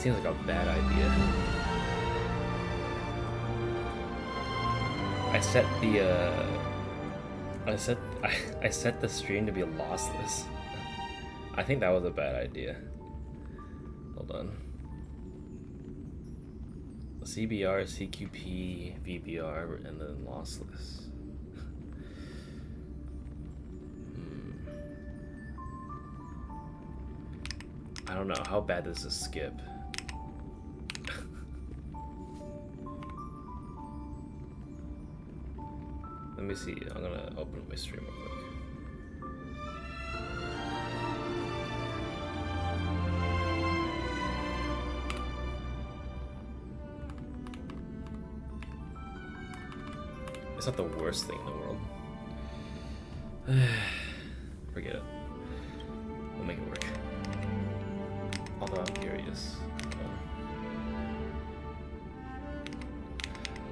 seems like a bad idea. I set the stream to be lossless. I think that was a bad idea. Hold on. CBR, CQP, VBR, and then lossless. I don't know, how bad does this skip? Let me see, I'm gonna open up my stream real quick. It's not the worst thing in the world. Forget it. We'll make it work. Although I'm curious.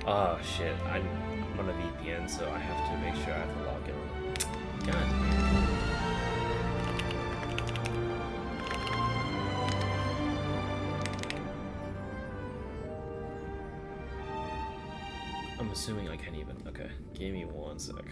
Oh shit, I'm on a VPN, so I have to make sure I have to log in. God damn. I'm assuming I can't even. Okay, give me one sec.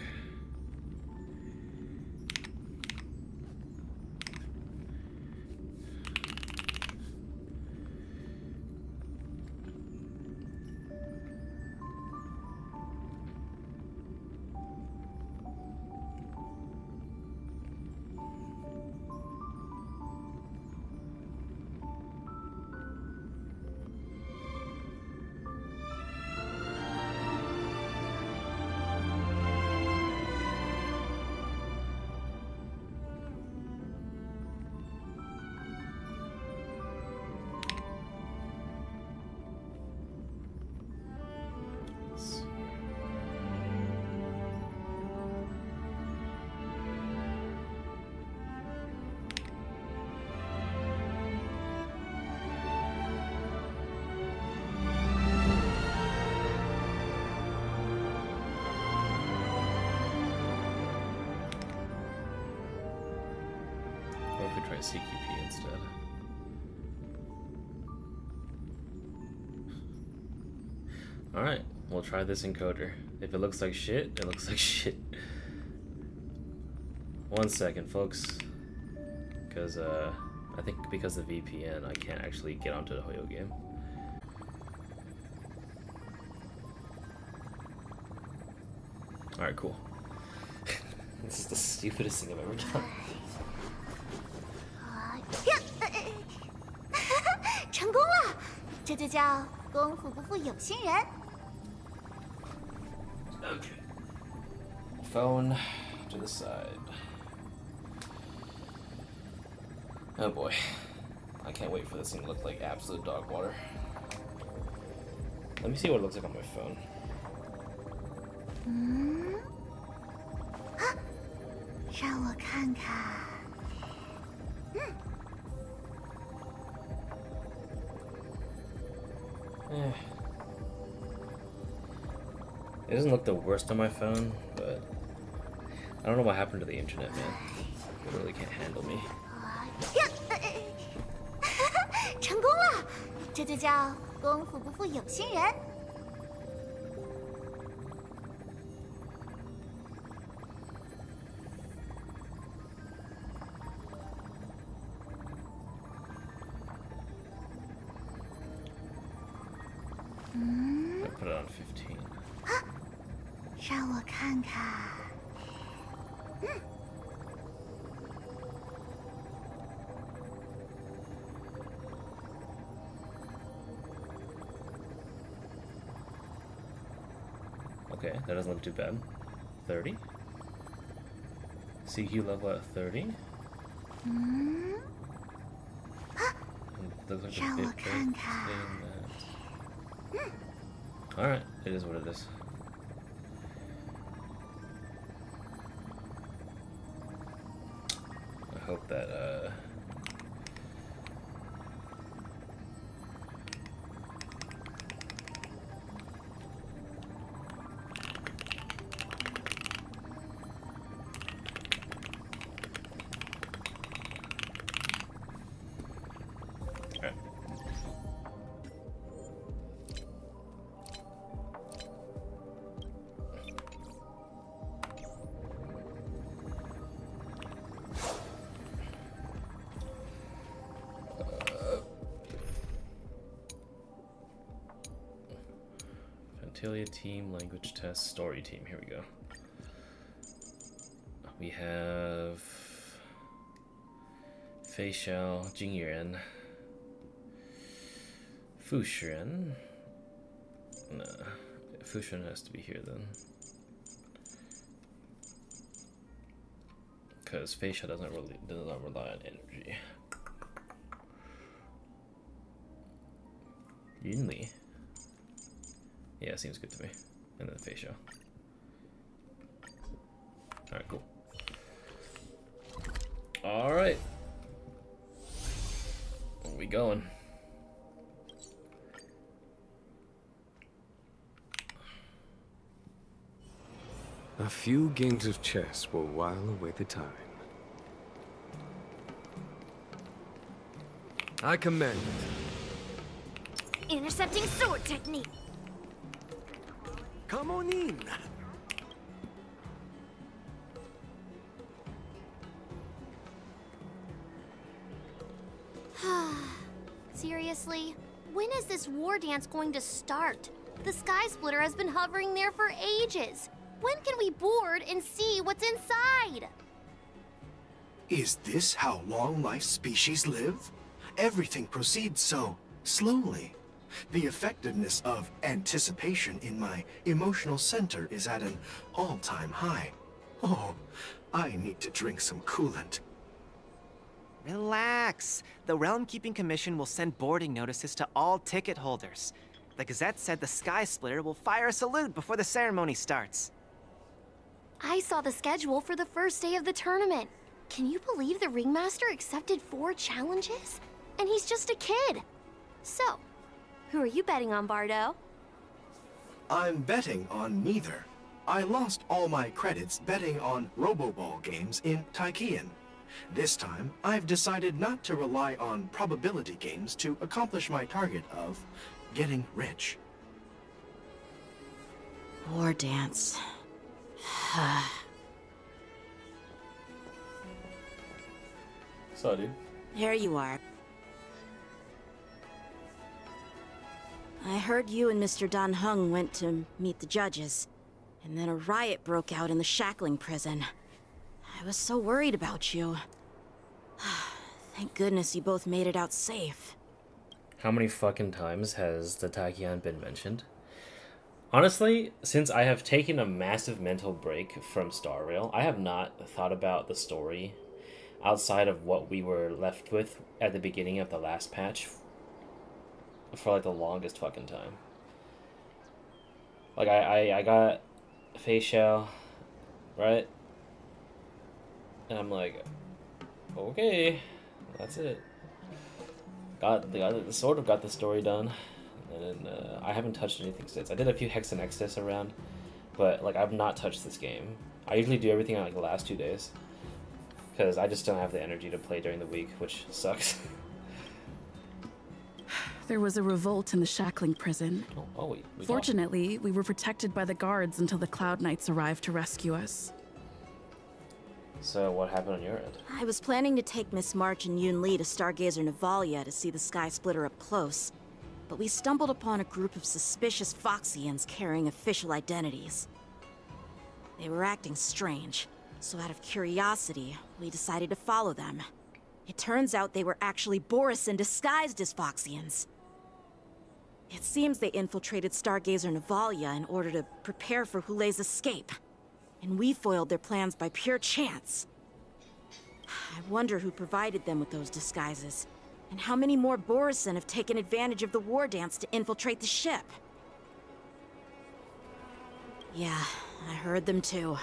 CQP instead. Alright, we'll try this encoder. If it looks like shit, it looks like shit. 1 second, folks. Because, I think because of VPN, I can't actually get onto the Hoyo game. Alright, cool. This is the stupidest thing I've ever done. 成功了，这就叫功夫不负有心人。 Okay. Phone to the side. Oh boy. I can't wait for this thing to look like absolute dog water. Let me see what it looks like on my phone. 让我看看。 It doesn't look the worst on my phone, but I don't know what happened to the internet, man. It really can't handle me. 成功了，这就叫功夫不负有心人。 I put it on 15. 让我看看。Okay, that doesn't look too bad. 30. CQ level at 30. Looks like a bit staying that. Alright, it is what it is. I hope that, Alright. Genitalia team, language test, story team. Here we go. We have Fei Xiao, Jing Yuan, Fu Xuan. Nah, Fu Xuan has to be here then. Because Fei Xiao does not rely on energy. Yunli. Yeah, seems good to me. And then Fei Xiao. Alright, cool. Alright. Where we going? A few games of chess will while away the time. I commend it. Intercepting sword technique. Come on in. Seriously? When is this war dance going to start? The Sky Splitter has been hovering there for ages. When can we board and see what's inside? Is this how long-life species live? Everything proceeds so slowly. The effectiveness of anticipation in my emotional center is at an all-time high. Oh, I need to drink some coolant. Relax. The Realm Keeping Commission will send boarding notices to all ticket holders. The Gazette said the Sky Splitter will fire a salute before the ceremony starts. I saw the schedule for the first day of the tournament. Can you believe the Ringmaster accepted 4 challenges? And he's just a kid. So, who are you betting on, Bardo? I'm betting on neither. I lost all my credits betting on Roboball games in Taikian. This time, I've decided not to rely on probability games to accomplish my target of getting rich. War dance. So, dude. There you are. I heard you and Mr. Dan Heng went to meet the judges, and then a riot broke out in the shackling prison. I was so worried about you. Thank goodness you both made it out safe. How many fucking times has the Tachyon been mentioned? Honestly, since I have taken a massive mental break from Star Rail, I have not thought about the story outside of what we were left with at the beginning of the last patch for like the longest fucking time. Like I got Fei Xiao, right? And I'm like, okay, that's it. Sort of got the story done, and I haven't touched anything since. I did a few Hex and Exodus around, but like I've not touched this game. I usually do everything on like the last 2 days, because I just don't have the energy to play during the week, which sucks. There was a revolt in the shackling prison. We Fortunately, we were protected by the guards until the Cloud Knights arrived to rescue us. So what happened on your end? I was planning to take Miss March and Yoon Lee to Stargazer Navalia to see the Sky Splitter up close, but we stumbled upon a group of suspicious Foxians carrying official identities. They were acting strange, so out of curiosity, we decided to follow them. It turns out they were actually Borisin disguised as Foxians. It seems they infiltrated Stargazer Navalia in order to prepare for Hule's escape. And we foiled their plans by pure chance. I wonder who provided them with those disguises, and how many more Borisin have taken advantage of the war dance to infiltrate the ship. Yeah, I heard them too.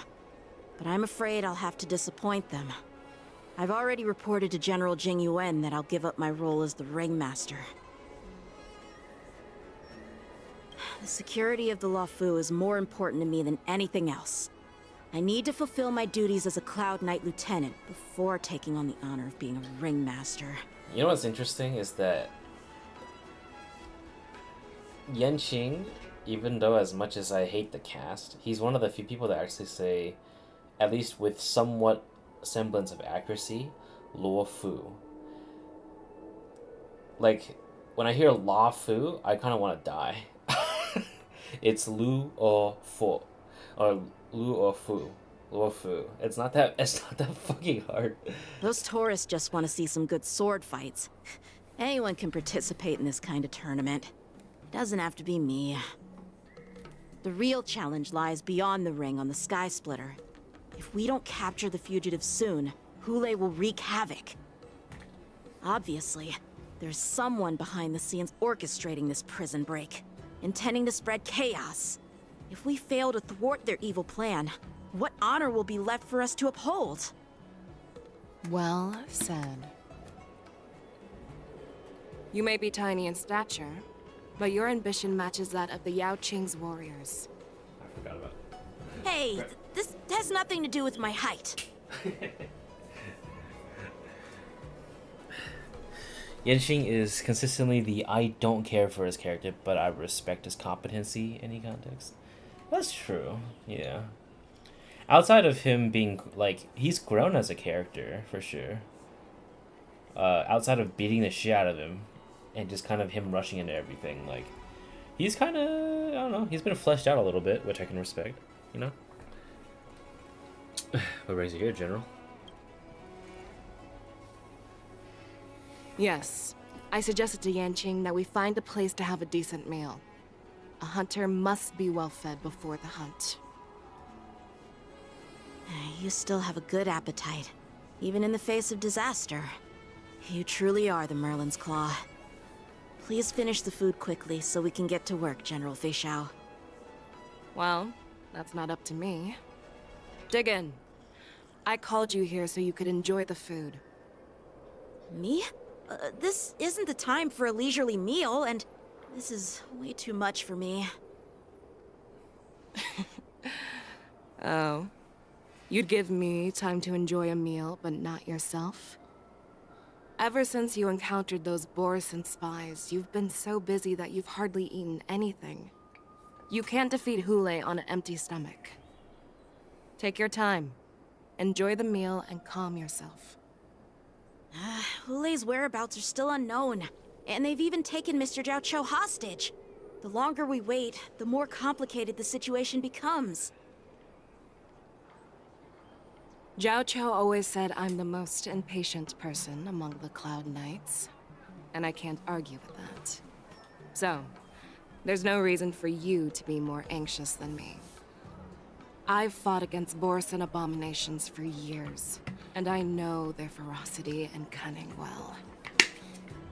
But I'm afraid I'll have to disappoint them. I've already reported to General Jing Yuan that I'll give up my role as the Ringmaster. The security of the Luofu is more important to me than anything else. I need to fulfill my duties as a Cloud Knight Lieutenant before taking on the honor of being a Ringmaster. You know what's interesting is that Yanqing, even though as much as I hate the cast, he's one of the few people that actually say, at least with somewhat semblance of accuracy, Luofu. Like, when I hear Luofu, I kind of want to die. It's Lu or Fu, or Lu or Fu, Lu or Fu. It's not that. It's not that fucking hard. Those tourists just want to see some good sword fights. Anyone can participate in this kind of tournament. Doesn't have to be me. The real challenge lies beyond the ring on the Sky Splitter. If we don't capture the fugitives soon, Hule will wreak havoc. Obviously, there's someone behind the scenes orchestrating this prison break, intending to spread chaos. If we fail to thwart their evil plan, what honor will be left for us to uphold? Well said. You may be tiny in stature, but your ambition matches that of the Yao Qing's warriors. I forgot about it. Hey, this has nothing to do with my height. Yanxing is consistently the I don't care for his character, but I respect his competency in any context. That's true, yeah. Outside of him being, like, he's grown as a character, for sure. Outside of beating the shit out of him, and just kind of him rushing into everything, like, he's kind of, I don't know, he's been fleshed out a little bit, which I can respect, you know? What brings you here, General? Yes, I suggested to Yanqing that we find a place to have a decent meal. A hunter must be well fed before the hunt. You still have a good appetite, even in the face of disaster. You truly are the Merlin's Claw. Please finish the food quickly so we can get to work, General Feixiao. Well, that's not up to me. Dig in. I called you here so you could enjoy the food. Me? This isn't the time for a leisurely meal, and this is way too much for me. Oh. You'd give me time to enjoy a meal, but not yourself? Ever since you encountered those Borison spies, you've been so busy that you've hardly eaten anything. You can't defeat Hule on an empty stomach. Take your time. Enjoy the meal and calm yourself. Hule's whereabouts are still unknown, and they've even taken Mr. Jiao Cho hostage. The longer we wait, the more complicated the situation becomes. Jiao Cho always said I'm the most impatient person among the Cloud Knights, and I can't argue with that. So, there's no reason for you to be more anxious than me. I've fought against Borison abominations for years, and I know their ferocity and cunning well.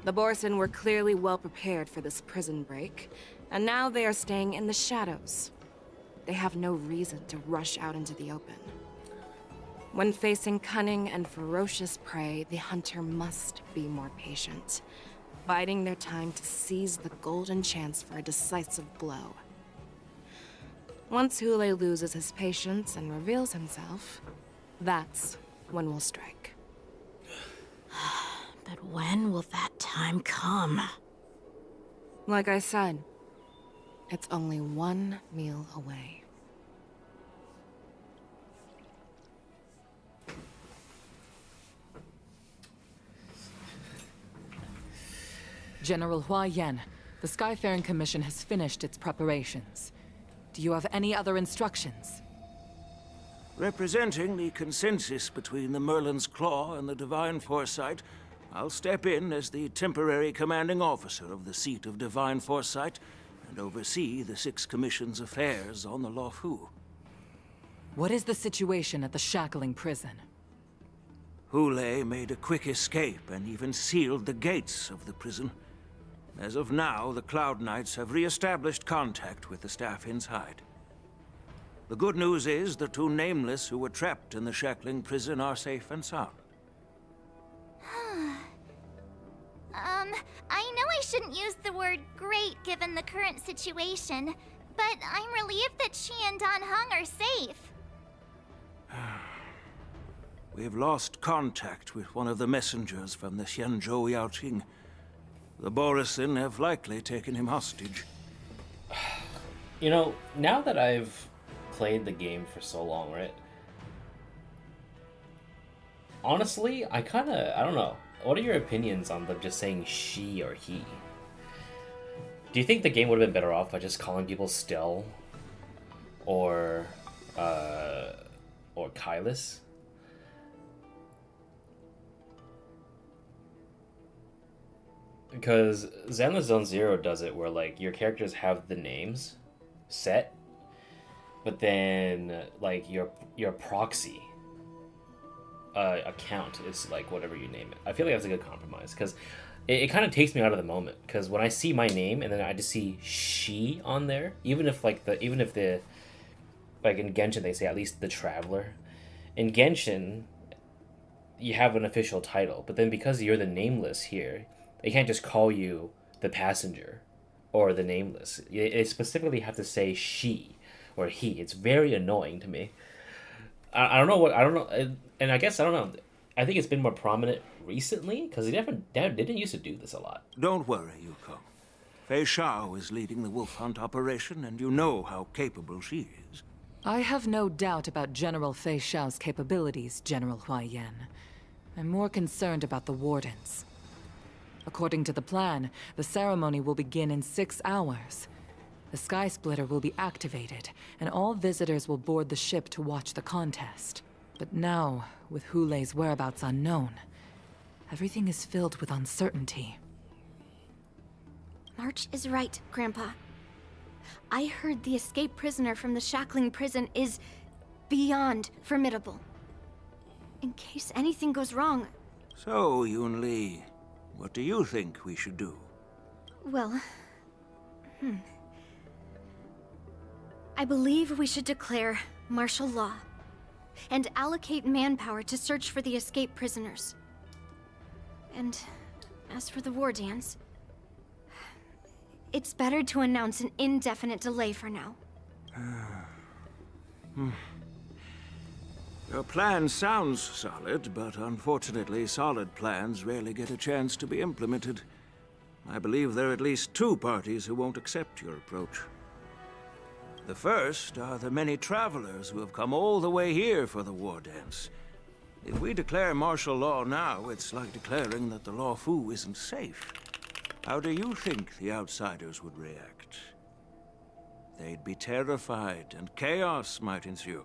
The Borison were clearly well prepared for this prison break, and now they are staying in the shadows. They have no reason to rush out into the open. When facing cunning and ferocious prey, the hunter must be more patient, biding their time to seize the golden chance for a decisive blow. Once Hule loses his patience and reveals himself, that's when we'll strike. But when will that time come? Like I said, it's only one meal away. General Hua Yan, the Skyfaring Commission has finished its preparations. Do you have any other instructions? Representing the consensus between the Merlin's Claw and the Divine Foresight, I'll step in as the temporary commanding officer of the seat of Divine Foresight and oversee the Six Commission's affairs on the Luofu. What is the situation at the Shackling prison? Hule made a quick escape and even sealed the gates of the prison. As of now, the Cloud Knights have re-established contact with the staff inside. The good news is the two Nameless who were trapped in the Shackling prison are safe and sound. I know I shouldn't use the word great given the current situation, but I'm relieved that she and Don Hung are safe. We've lost contact with one of the messengers from the Xianzhou Yaoqing. The Borison have likely taken him hostage. You know, now that I've played the game for so long, right? Honestly, I don't know. What are your opinions on them just saying she or he? Do you think the game would have been better off by just calling people Still or Kylus? Because Zenless Zone Zero does it where like your characters have the names set, but then like your proxy account is like whatever you name it. I feel like that's a good compromise because it kind of takes me out of the moment. Because when I see my name and then I just see she on there, even if like the like in Genshin they say at least the Traveler. In Genshin, you have an official title, but then because you're the nameless here, they can't just call you the passenger or the nameless. They specifically have to say she or he. It's very annoying to me. I don't know, and I guess I don't know. I think it's been more prominent recently because they didn't used to do this a lot. Don't worry, Yuko. Fei Shao is leading the wolf hunt operation, and you know how capable she is. I have no doubt about General Fei Shao's capabilities, General Huayan. I'm more concerned about the Wardens. According to the plan, the ceremony will begin in 6 hours. The Sky Splitter will be activated, and all visitors will board the ship to watch the contest. But now, with Hulei's whereabouts unknown, everything is filled with uncertainty. March is right, Grandpa. I heard the escaped prisoner from the Shackling prison is beyond formidable. In case anything goes wrong... So, Yunli, what do you think we should do? Well... I believe we should declare martial law and allocate manpower to search for the escaped prisoners. And as for the war dance, it's better to announce an indefinite delay for now. Your plan sounds solid, but unfortunately solid plans rarely get a chance to be implemented. I believe there are at least 2 parties who won't accept your approach. The first are the many travelers who have come all the way here for the war dance. If we declare martial law now, it's like declaring that the Law Fu isn't safe. How do you think the outsiders would react? They'd be terrified, and chaos might ensue.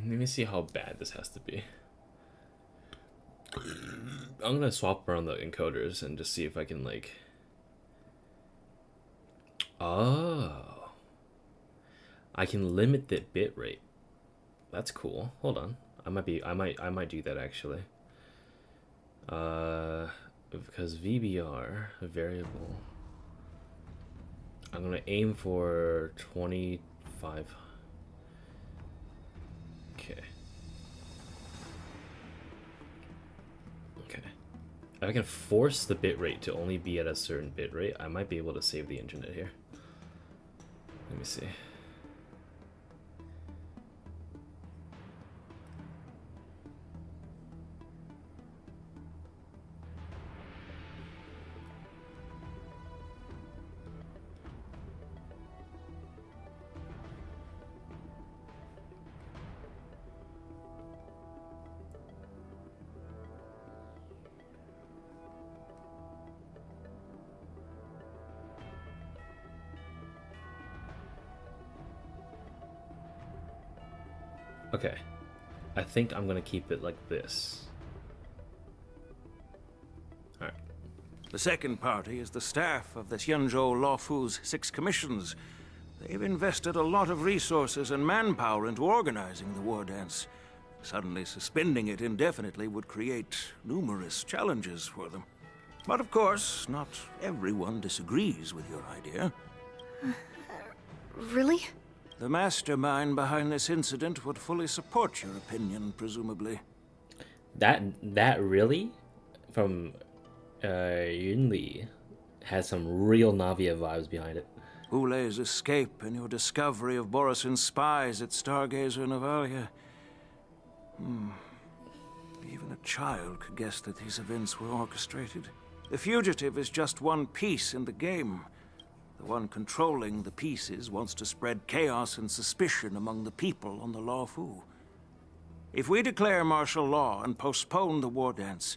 Let me see how bad this has to be. I'm gonna swap around the encoders and just see if I can like... Oh. I can limit the bit rate. That's cool. Hold on. I might do that actually. Because VBR, a variable. I'm gonna aim for 25. Okay. Okay. If I can force the bitrate to only be at a certain bitrate, I might be able to save the internet here. Let me see. Okay, I think I'm gonna keep it like this. Alright. The second party is the staff of the Xianzhou Law Fu's 6 commissions. They've invested a lot of resources and manpower into organizing the war dance. Suddenly suspending it indefinitely would create numerous challenges for them. But of course, not everyone disagrees with your idea. Really? The mastermind behind this incident would fully support your opinion, presumably. That really? from Yunli has some real Navia vibes behind it. Hule's escape and your discovery of Borison's spies at Stargazer Navalia. Even a child could guess that these events were orchestrated. The fugitive is just one piece in the game. The one controlling the pieces wants to spread chaos and suspicion among the people on the Lawfu. If we declare martial law and postpone the war dance,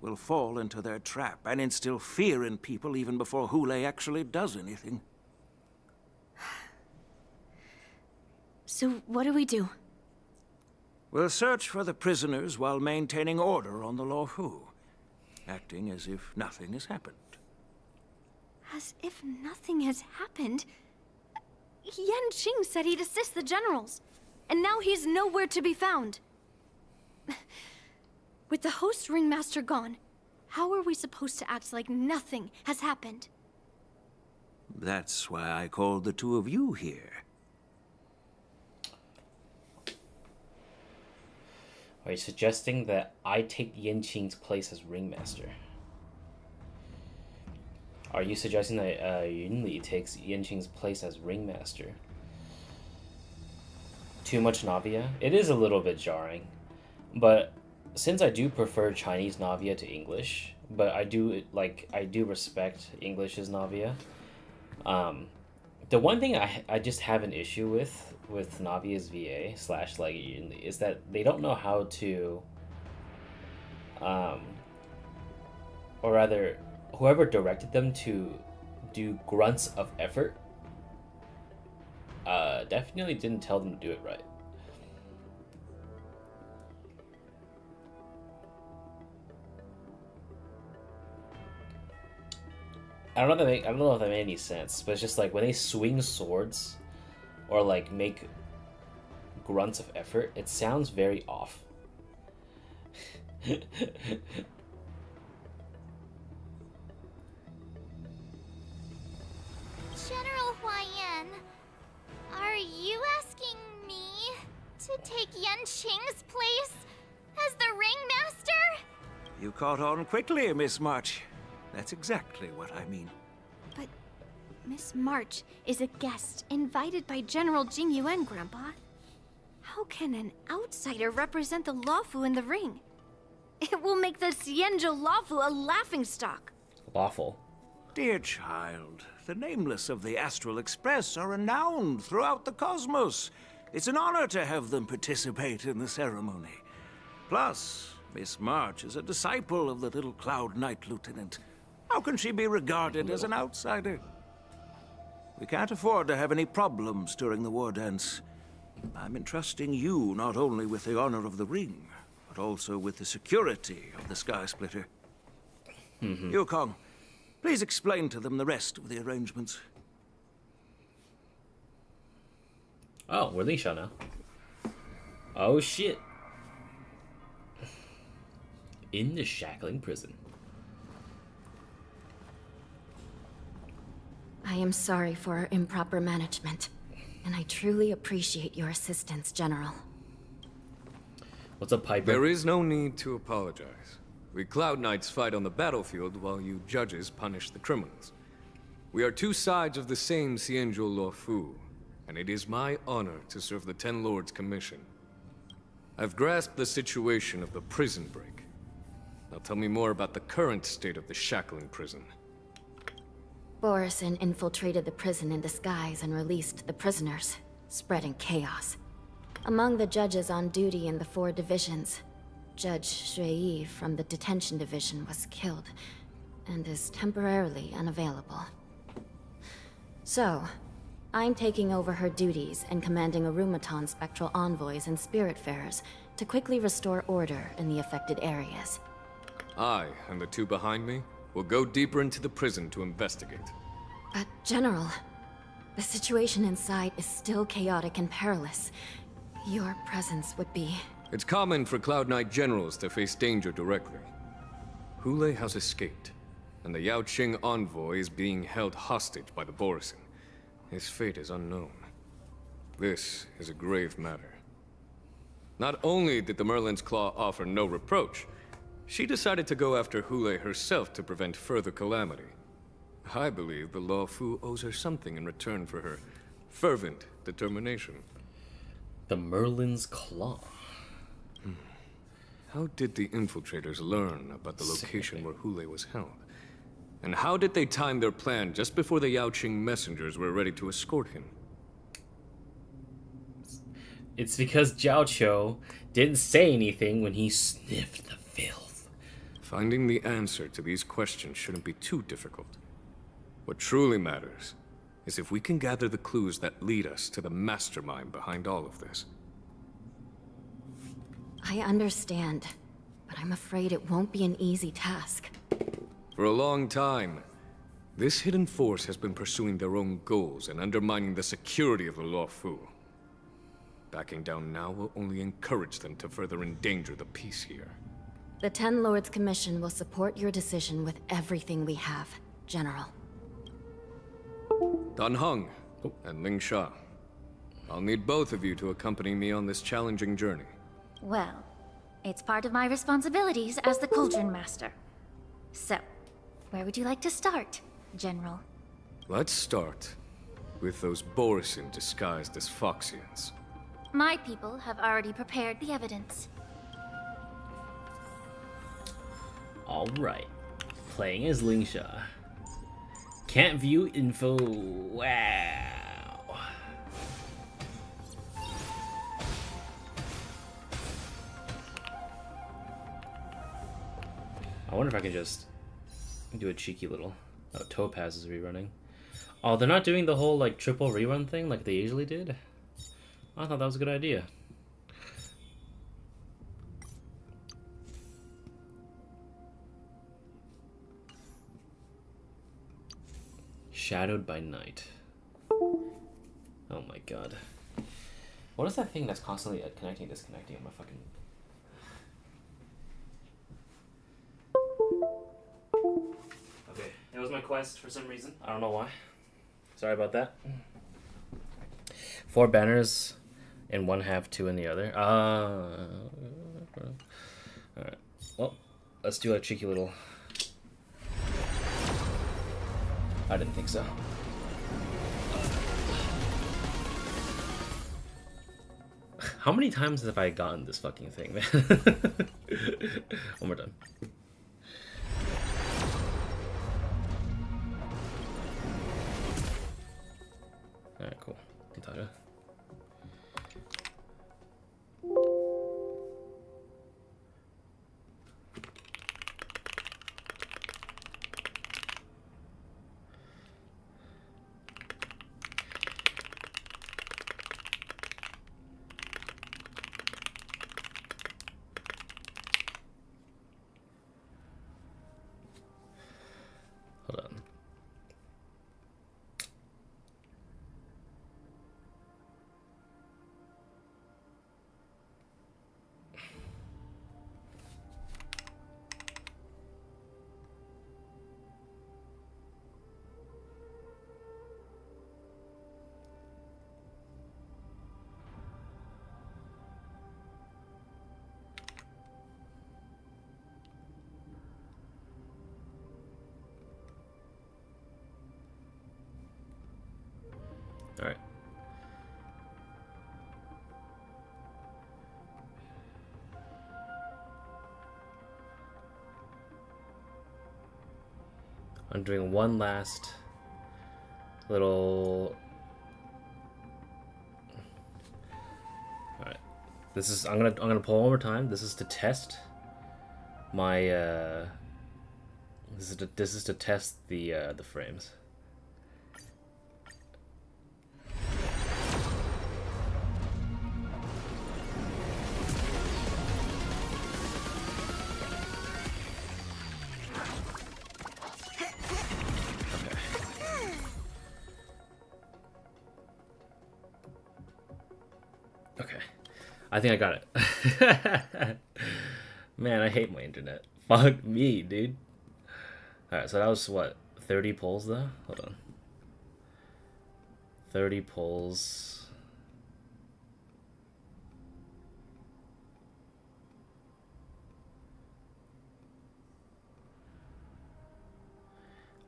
we'll fall into their trap and instill fear in people even before Hule actually does anything. So what do we do? We'll search for the prisoners while maintaining order on the Lawfu, acting as if nothing has happened. As if nothing has happened? Yan Qing said he'd assist the generals, and now he's nowhere to be found. With the host ringmaster gone, how are we supposed to act like nothing has happened? That's why I called the two of you here. Are you suggesting that I take Yan Qing's place as ringmaster? Are you suggesting that Yunli takes Yan Qing's place as ringmaster? Too much Navia? It is a little bit jarring, but since I do prefer Chinese Navia to English, but I do respect English as Navia. The one thing I just have an issue with Navia's VA / like Yunli is that they don't know how to, or rather, whoever directed them to do grunts of effort definitely didn't tell them to do it right. I don't know if that made any sense, but it's just like when they swing swords or like make grunts of effort, it sounds very off. General Huayan, are you asking me to take Yan Qing's place as the ringmaster? You caught on quickly, Miss March. That's exactly what I mean. But Miss March is a guest invited by General Jing Yuan, Grandpa. How can an outsider represent the Lawfu in the ring? It will make the Xianzhou Lawfu a laughingstock. Lawful. Dear child, the nameless of the Astral Express are renowned throughout the cosmos. It's an honor to have them participate in the ceremony. Plus, Miss March is a disciple of the little Cloud Knight Lieutenant. How can she be regarded as an outsider? We can't afford to have any problems during the war dance. I'm entrusting you not only with the honor of the ring, but also with the security of the Sky Splitter. Yukong, please explain to them the rest of the arrangements. Oh, we're Lingsha now. Oh shit. In the shackling prison. I am sorry for our improper management, and I truly appreciate your assistance, General. What's up, Piper? There is no need to apologize. We Cloud Knights fight on the battlefield while you judges punish the criminals. We are two sides of the same Xianzhou Luofu, and it is my honor to serve the Ten Lords' commission. I've grasped the situation of the prison break. Now tell me more about the current state of the shackling prison. Borison infiltrated the prison in disguise and released the prisoners, spreading chaos. Among the judges on duty in the 4 divisions, Judge Shriek from the detention division was killed and is temporarily unavailable. So, I'm taking over her duties and commanding Arumaton spectral envoys and spiritfarers to quickly restore order in the affected areas. I, and the two behind me, will go deeper into the prison to investigate. But, General, the situation inside is still chaotic and perilous. Your presence would be... It's common for Cloud Knight generals to face danger directly. Hule has escaped, and the Yao Qing envoy is being held hostage by the Borison. His fate is unknown. This is a grave matter. Not only did the Merlin's Claw offer no reproach, She decided to go after Hule herself to prevent further calamity. I believe the Law Fu owes her something in return for her fervent determination. The Merlin's Claw. How did the infiltrators learn about the location where Hule was held? And how did they time their plan just before the Yaoqing messengers were ready to escort him? It's because Jiao Cho didn't say anything when he sniffed the filth. Finding the answer to these questions shouldn't be too difficult. What truly matters is if we can gather the clues that lead us to the mastermind behind all of this. I understand, but I'm afraid it won't be an easy task. For a long time, this hidden force has been pursuing their own goals and undermining the security of the Law Fu. Backing down now will only encourage them to further endanger the peace here. The Ten Lords Commission will support your decision with everything we have, General. Dan Heng and Lingsha, I'll need both of you to accompany me on this challenging journey. Well, it's part of my responsibilities as the Cauldron Master. So, where would you like to start, General? Let's start with those Borisin disguised as Foxians. My people have already prepared the evidence. Alright. Playing as Lingsha. Can't view info. Wow. I wonder if I can just do a cheeky little... Oh, Topaz is rerunning. Oh, they're not doing the whole, like, triple rerun thing like they usually did? I thought that was a good idea. Shadowed by night. Oh my god. What is that thing that's constantly connecting, disconnecting on my fucking... Okay, that was my quest for some reason. I don't know why. Sorry about that. 4 banners in one half, 2 in the other. Alright. Well, let's do a cheeky little... I didn't think so. How many times have I gotten this fucking thing, man? One more time. Alright, cool. Kitara. Hold on. All right. I'm doing one last little... All right. This is I'm gonna pull one more time. This is to test my this is to test the frames. Okay, I think I got it. Man, I hate my internet. Fuck me, dude. Alright, so that was what? 30 pulls though? Hold on. 30 pulls.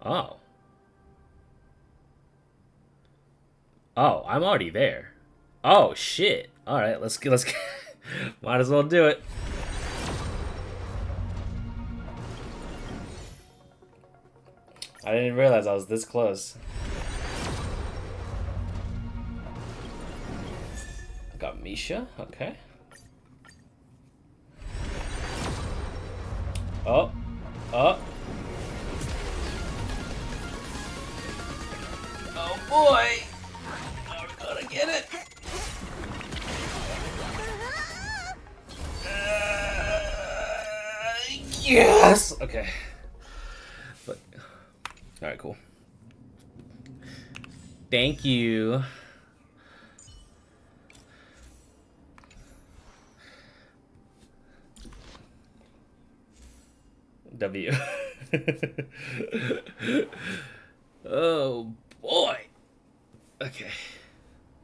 Oh. Oh, I'm already there. Oh shit. Alright, let's get might as well do it. I didn't realize I was this close. Got Misha, okay. Oh. Oh. Oh boy! I'm gonna get it! Yes! Okay. But, alright, cool. Thank you. W. Oh boy. Okay.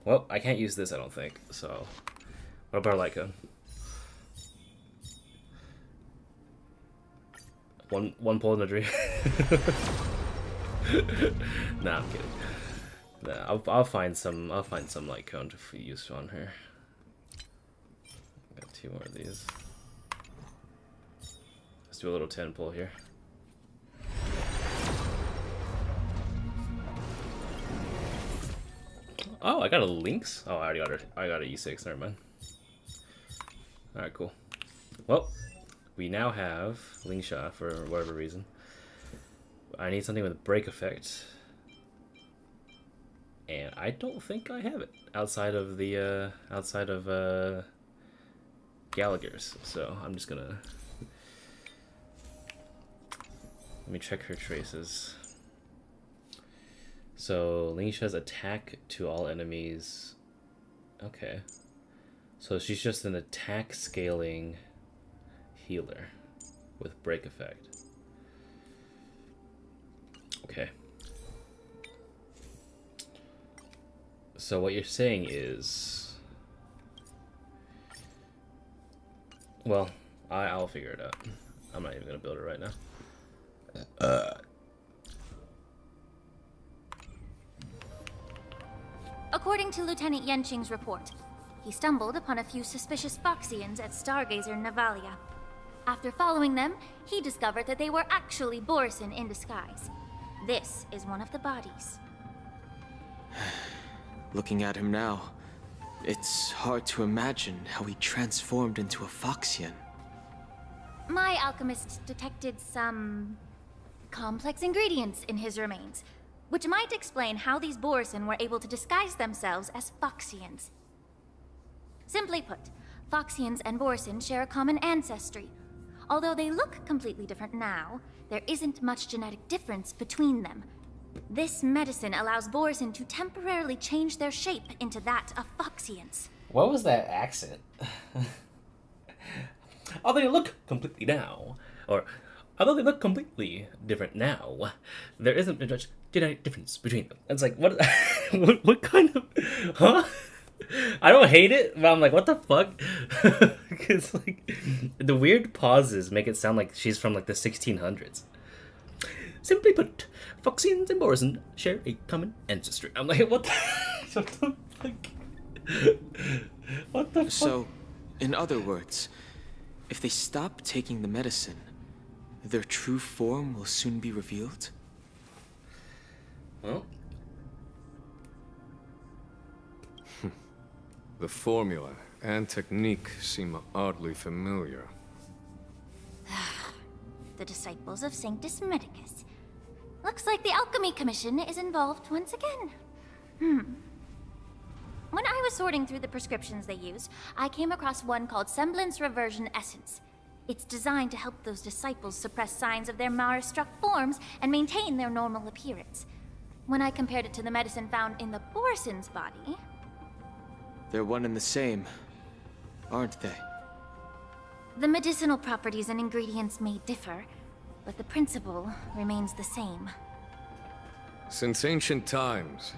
Well, I can't use this, I don't think. So, what about our light cone? One pull in a dream. Nah, I'm kidding. Nah, I'll find some light cone to use on her. Got 2 more of these. Let's do a little 10 pull here. Oh, I got a Lynx. Oh, I already got her. I got a E6. Never mind. All right, cool. Well, we now have Lingsha for whatever reason. I need something with a break effect, and I don't think I have it outside of the Gallagher's. So I'm just gonna let me check her traces. So Lingsha's attack to all enemies. Okay. So she's just an attack scaling healer with break effect. Okay. So what you're saying is, well, I'll figure it out. I'm not even gonna build it right now. According to Lieutenant Yenching's report, he stumbled upon a few suspicious Foxians at Stargazer Navalia. After following them, he discovered that they were actually Borison in disguise. This is one of the bodies. Looking at him now, it's hard to imagine how he transformed into a Foxian. My alchemist detected some complex ingredients in his remains, which might explain how these Borison were able to disguise themselves as Foxians. Simply put, Foxians and Borison share a common ancestry. Although they look completely different now, there isn't much genetic difference between them. This medicine allows Borison to temporarily change their shape into that of Foxians. What was that accent? Although they look completely now, or although they look completely different now, there isn't much genetic difference between them. It's like, what? what kind of? Huh? I don't hate it, but I'm like, what the fuck? Because like, the weird pauses make it sound like she's from like the 1600s. Simply put, Foxians and Borison share a common ancestry. I'm like, what the, what the fuck? What the fuck? So, in other words, if they stop taking the medicine, their true form will soon be revealed? Well, The formula and technique seem oddly familiar. The disciples of Sanctus Medicus. Looks like the Alchemy Commission is involved once again. When I was sorting through the prescriptions they use, I came across one called Semblance Reversion Essence. It's designed to help those disciples suppress signs of their Mara-struck forms and maintain their normal appearance. When I compared it to the medicine found in the Borison's body... They're one and the same, aren't they? The medicinal properties and ingredients may differ, but the principle remains the same. Since ancient times,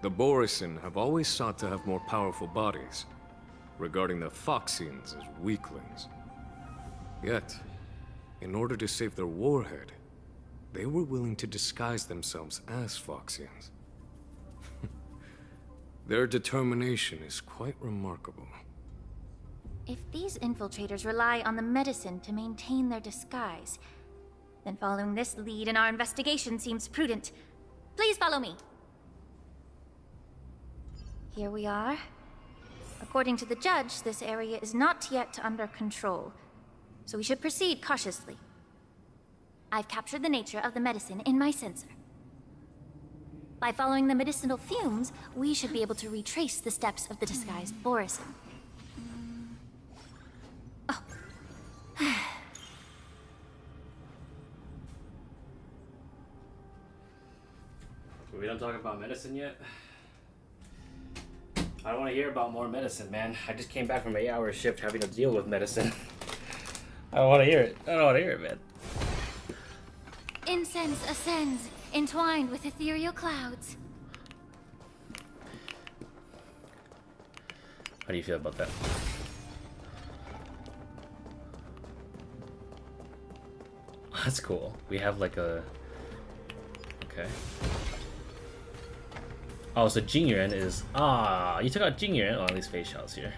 the Borison have always sought to have more powerful bodies, regarding the Foxians as weaklings. Yet, in order to save their warhead, they were willing to disguise themselves as Foxians. Their determination is quite remarkable. If these infiltrators rely on the medicine to maintain their disguise, then following this lead in our investigation seems prudent. Please follow me. Here we are. According to the judge, this area is not yet under control, so we should proceed cautiously. I've captured the nature of the medicine in my sensor. By following the medicinal fumes, we should be able to retrace the steps of the disguised Borison. Oh. We don't talk about medicine yet? I don't want to hear about more medicine, man. I just came back from an 8-hour shift having to deal with medicine. I don't want to hear it. I don't want to hear it, man. Incense ascends, entwined with ethereal clouds. How do you feel about that? That's cool. We have like a... Okay. Oh, so Jingren is... Ah, you took out Jingren on these face shots here.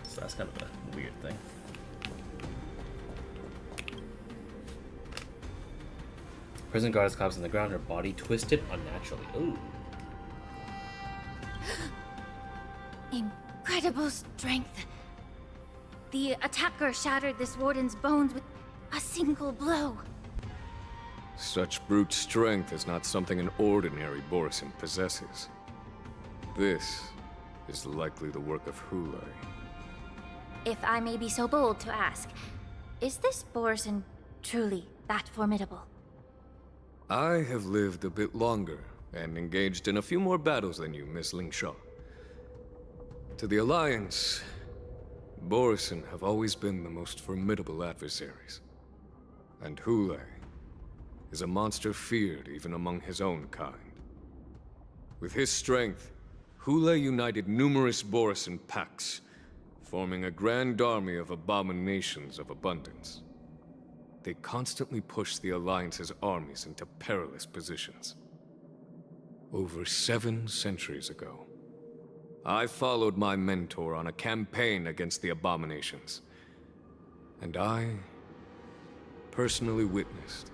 So that's kind of a weird thing. Prison guard is collapsed on the ground, her body twisted unnaturally. Ooh. Incredible strength. The attacker shattered this warden's bones with a single blow. Such brute strength is not something an ordinary Borison possesses. This is likely the work of Hule. If I may be so bold to ask, is this Borison truly that formidable? I have lived a bit longer and engaged in a few more battles than you, Miss Lingsha. To the Alliance, Borison have always been the most formidable adversaries. And Hule is a monster feared even among his own kind. With his strength, Hule united numerous Borison packs, forming a grand army of abominations of abundance. They constantly push the Alliance's armies into perilous positions. Over 7 centuries ago, I followed my mentor on a campaign against the abominations. And I personally witnessed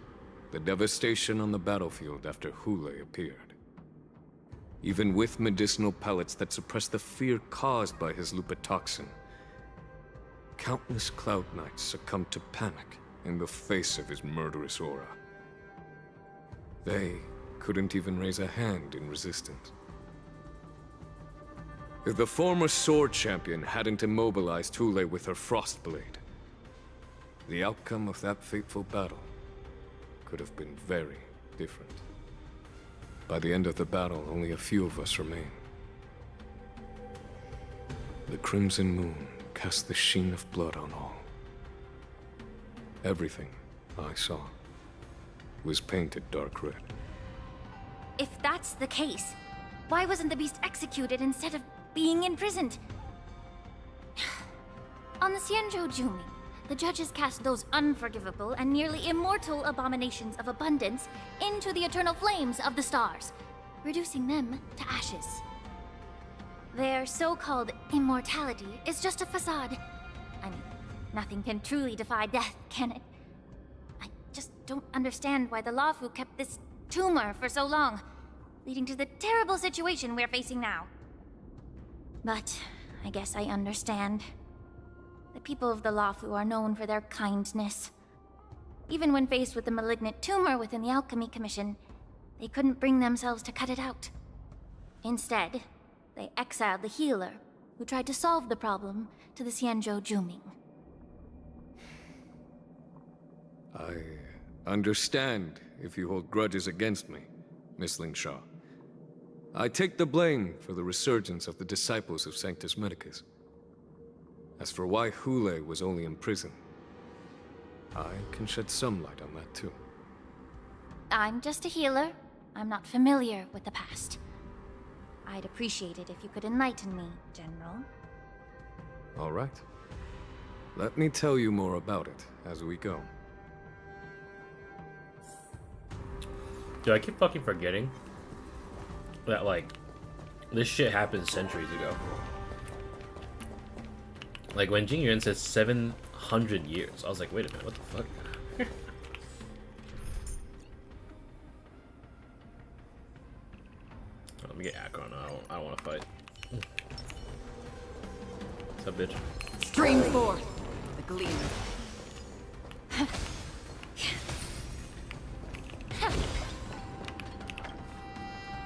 the devastation on the battlefield after Hule appeared. Even with medicinal pellets that suppress the fear caused by his lupitoxin, countless Cloud Knights succumbed to panic in the face of his murderous aura. They couldn't even raise a hand in resistance. If the former sword champion hadn't immobilized Hule with her Frostblade, the outcome of that fateful battle could have been very different. By the end of the battle, only a few of us remain. The Crimson Moon cast the sheen of blood on all. Everything I saw was painted dark red. If that's the case, why wasn't the beast executed instead of being imprisoned? On the Xianzhou Jumi, the judges cast those unforgivable and nearly immortal abominations of abundance into the eternal flames of the stars, reducing them to ashes. Their so-called immortality is just a facade. I mean, nothing can truly defy death, can it? I just don't understand why the Luofu kept this tumor for so long, leading to the terrible situation we're facing now. But I guess I understand. The people of the Luofu are known for their kindness. Even when faced with the malignant tumor within the Alchemy Commission, they couldn't bring themselves to cut it out. Instead, they exiled the healer, who tried to solve the problem, to the Xianzhou Juming. I understand if you hold grudges against me, Miss Lingsha. I take the blame for the resurgence of the disciples of Sanctus Medicus. As for why Hule was only in prison, I can shed some light on that too. I'm just a healer. I'm not familiar with the past. I'd appreciate it if you could enlighten me, General. All right. Let me tell you more about it as we go. Dude, I keep fucking forgetting that, like, this shit happened centuries ago. Like, when Jing Yuan says 700 years, I was like, wait a minute, what the fuck? Oh, let me get Akron. I don't want to fight. What's up, bitch? Stream forth, the gleam.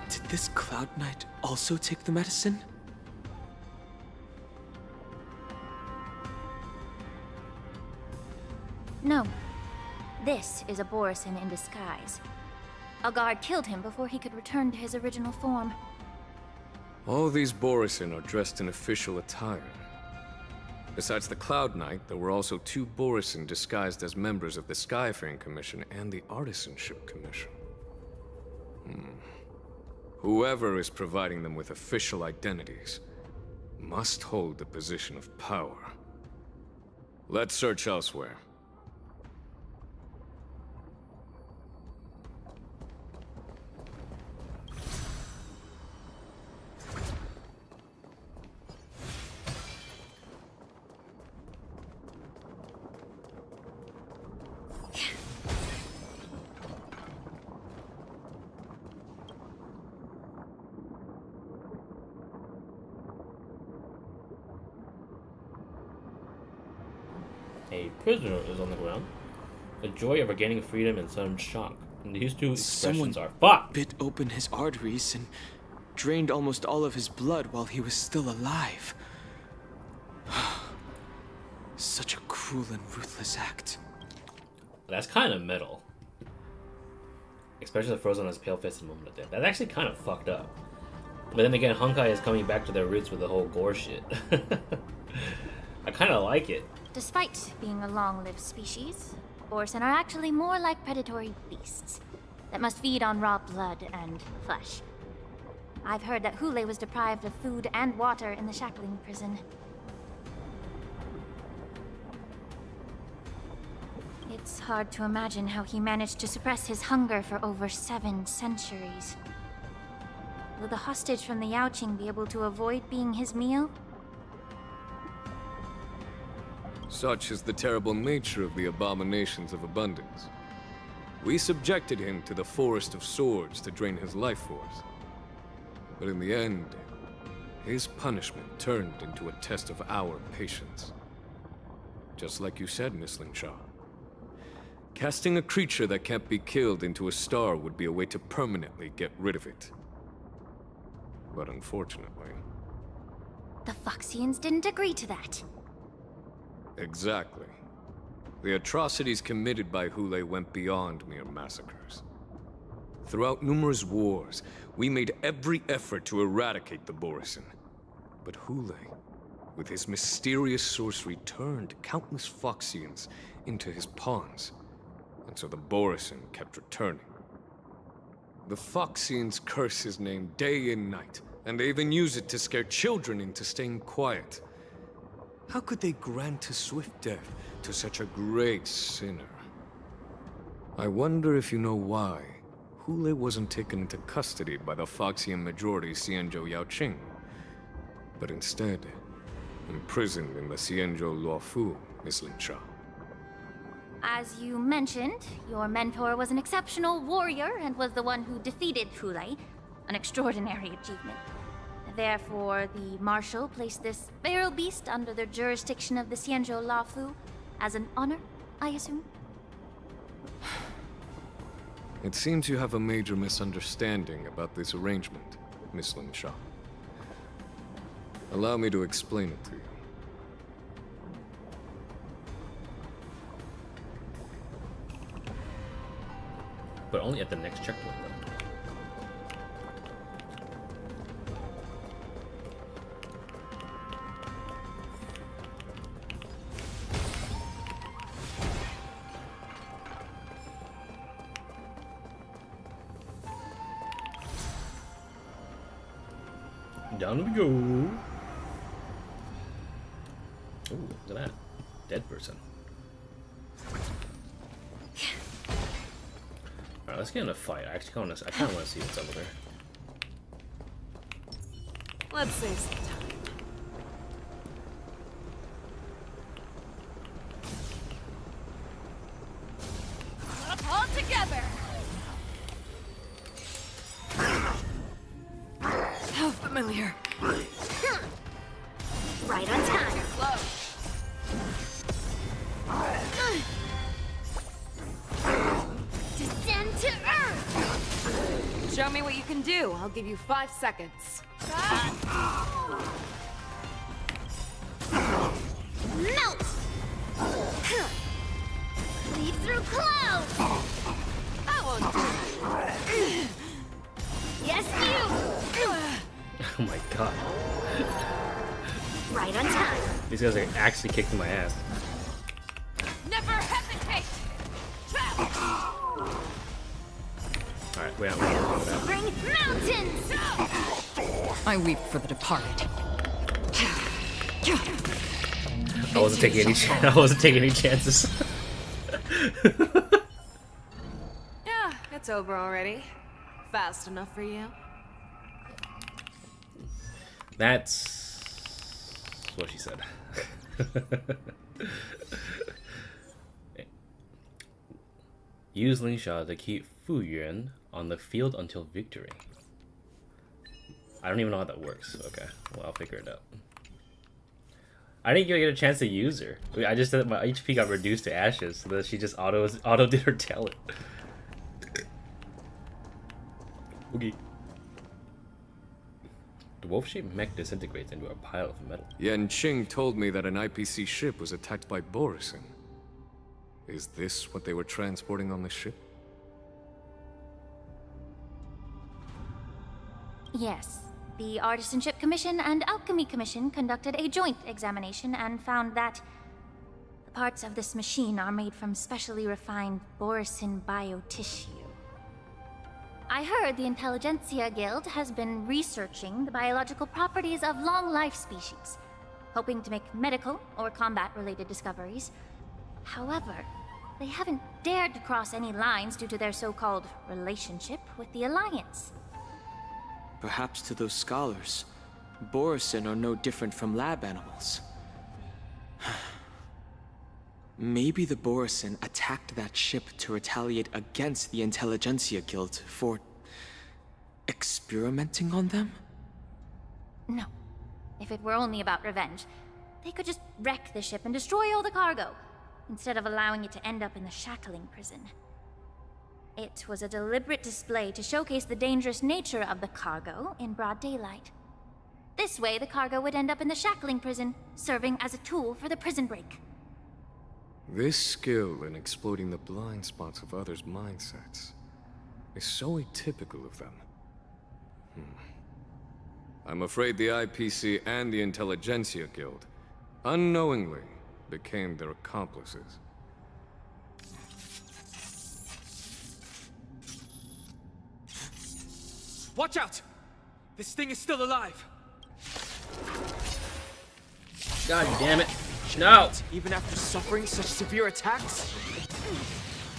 Did this Cloud Knight also take the medicine? No. This is a Borisin in disguise. A guard killed him before he could return to his original form. All these Borisin are dressed in official attire. Besides the Cloud Knight, there were also 2 Borisin disguised as members of the Skyfaring Commission and the Artisanship Commission. Whoever is providing them with official identities must hold a position of power. Let's search elsewhere. A prisoner is on the ground. The joy of regaining freedom and sudden shock. And these two expressions are fuck. Bit open his arteries and drained almost all of his blood while he was still alive. Such a cruel and ruthless act. That's kind of metal. Especially the frozen on his pale face in the moment of death. That's actually kind of fucked up. But then again, Honkai is coming back to their roots with the whole gore shit. I kind of like it. Despite being a long-lived species, Borisin are actually more like predatory beasts that must feed on raw blood and flesh. I've heard that Hule was deprived of food and water in the shackling prison. It's hard to imagine how he managed to suppress his hunger for over 7 centuries. Will the hostage from the Yaoqing be able to avoid being his meal? Such is the terrible nature of the abominations of abundance. We subjected him to the Forest of Swords to drain his life force. But in the end, his punishment turned into a test of our patience. Just like you said, Miss Lingsha. Casting a creature that can't be killed into a star would be a way to permanently get rid of it. But unfortunately... The Foxians didn't agree to that. Exactly. The atrocities committed by Hule went beyond mere massacres. Throughout numerous wars, we made every effort to eradicate the Borisin. But Hule, with his mysterious sorcery, turned countless Foxians into his pawns, and so the Borisin kept returning. The Foxians curse his name day and night, and they even use it to scare children into staying quiet. How could they grant a swift death to such a great sinner? I wonder if you know why Hule wasn't taken into custody by the Foxian majority Xianzhou Yaoqing, but instead imprisoned in the Xianzhou Luofu, Miss Lingsha. As you mentioned, your mentor was an exceptional warrior and was the one who defeated Hule, an extraordinary achievement. Therefore, the Marshal placed this feral beast under the jurisdiction of the Xianzhou Luofu as an honor, I assume? It seems you have a major misunderstanding about this arrangement, Miss Lingsha. Allow me to explain it to you. But only at the next checkpoint, though. Down we go. Ooh, look at that. Dead person. Alright, let's get in a fight. I actually kind of want to see what's over there. Let's save some time. All together! How familiar. Right on time. Descend to Earth! Show me what you can do. I'll give you 5 seconds. Melt! Lead through clouds! I won't do it. Yes, you! Oh my god. Right on time. These guys are actually kicking my ass. Never hesitate! Alright, we're not with that. Bring mountains! I weep for the departed. I wasn't taking any chances. Yeah, it's over already. Fast enough for you? That's what she said. Use Lingsha to keep Fu Yuan on the field until victory. I don't even know how that works. Okay, well, I'll figure it out. I didn't even get a chance to use her. I just said that my HP got reduced to ashes, so that she just auto did her talent. Okay. The wolf-shaped mech disintegrates into a pile of metal. Yan Qing told me that an IPC ship was attacked by Borison. Is this what they were transporting on the ship? Yes. The Artisanship Commission and Alchemy Commission conducted a joint examination and found that the parts of this machine are made from specially refined Borison biotissue. I heard the Intelligentsia Guild has been researching the biological properties of long-life species, hoping to make medical or combat-related discoveries. However, they haven't dared to cross any lines due to their so-called relationship with the Alliance. Perhaps to those scholars, Borison are no different from lab animals. Maybe the Borison attacked that ship to retaliate against the Intelligentsia Guild for experimenting on them? No. If it were only about revenge, they could just wreck the ship and destroy all the cargo, instead of allowing it to end up in the shackling prison. It was a deliberate display to showcase the dangerous nature of the cargo in broad daylight. This way, the cargo would end up in the shackling prison, serving as a tool for the prison break. This skill in exploiting the blind spots of others' mindsets is so atypical of them. I'm afraid the IPC and the Intelligentsia Guild unknowingly became their accomplices. Watch out! This thing is still alive! God damn it. No! Even after suffering such severe attacks?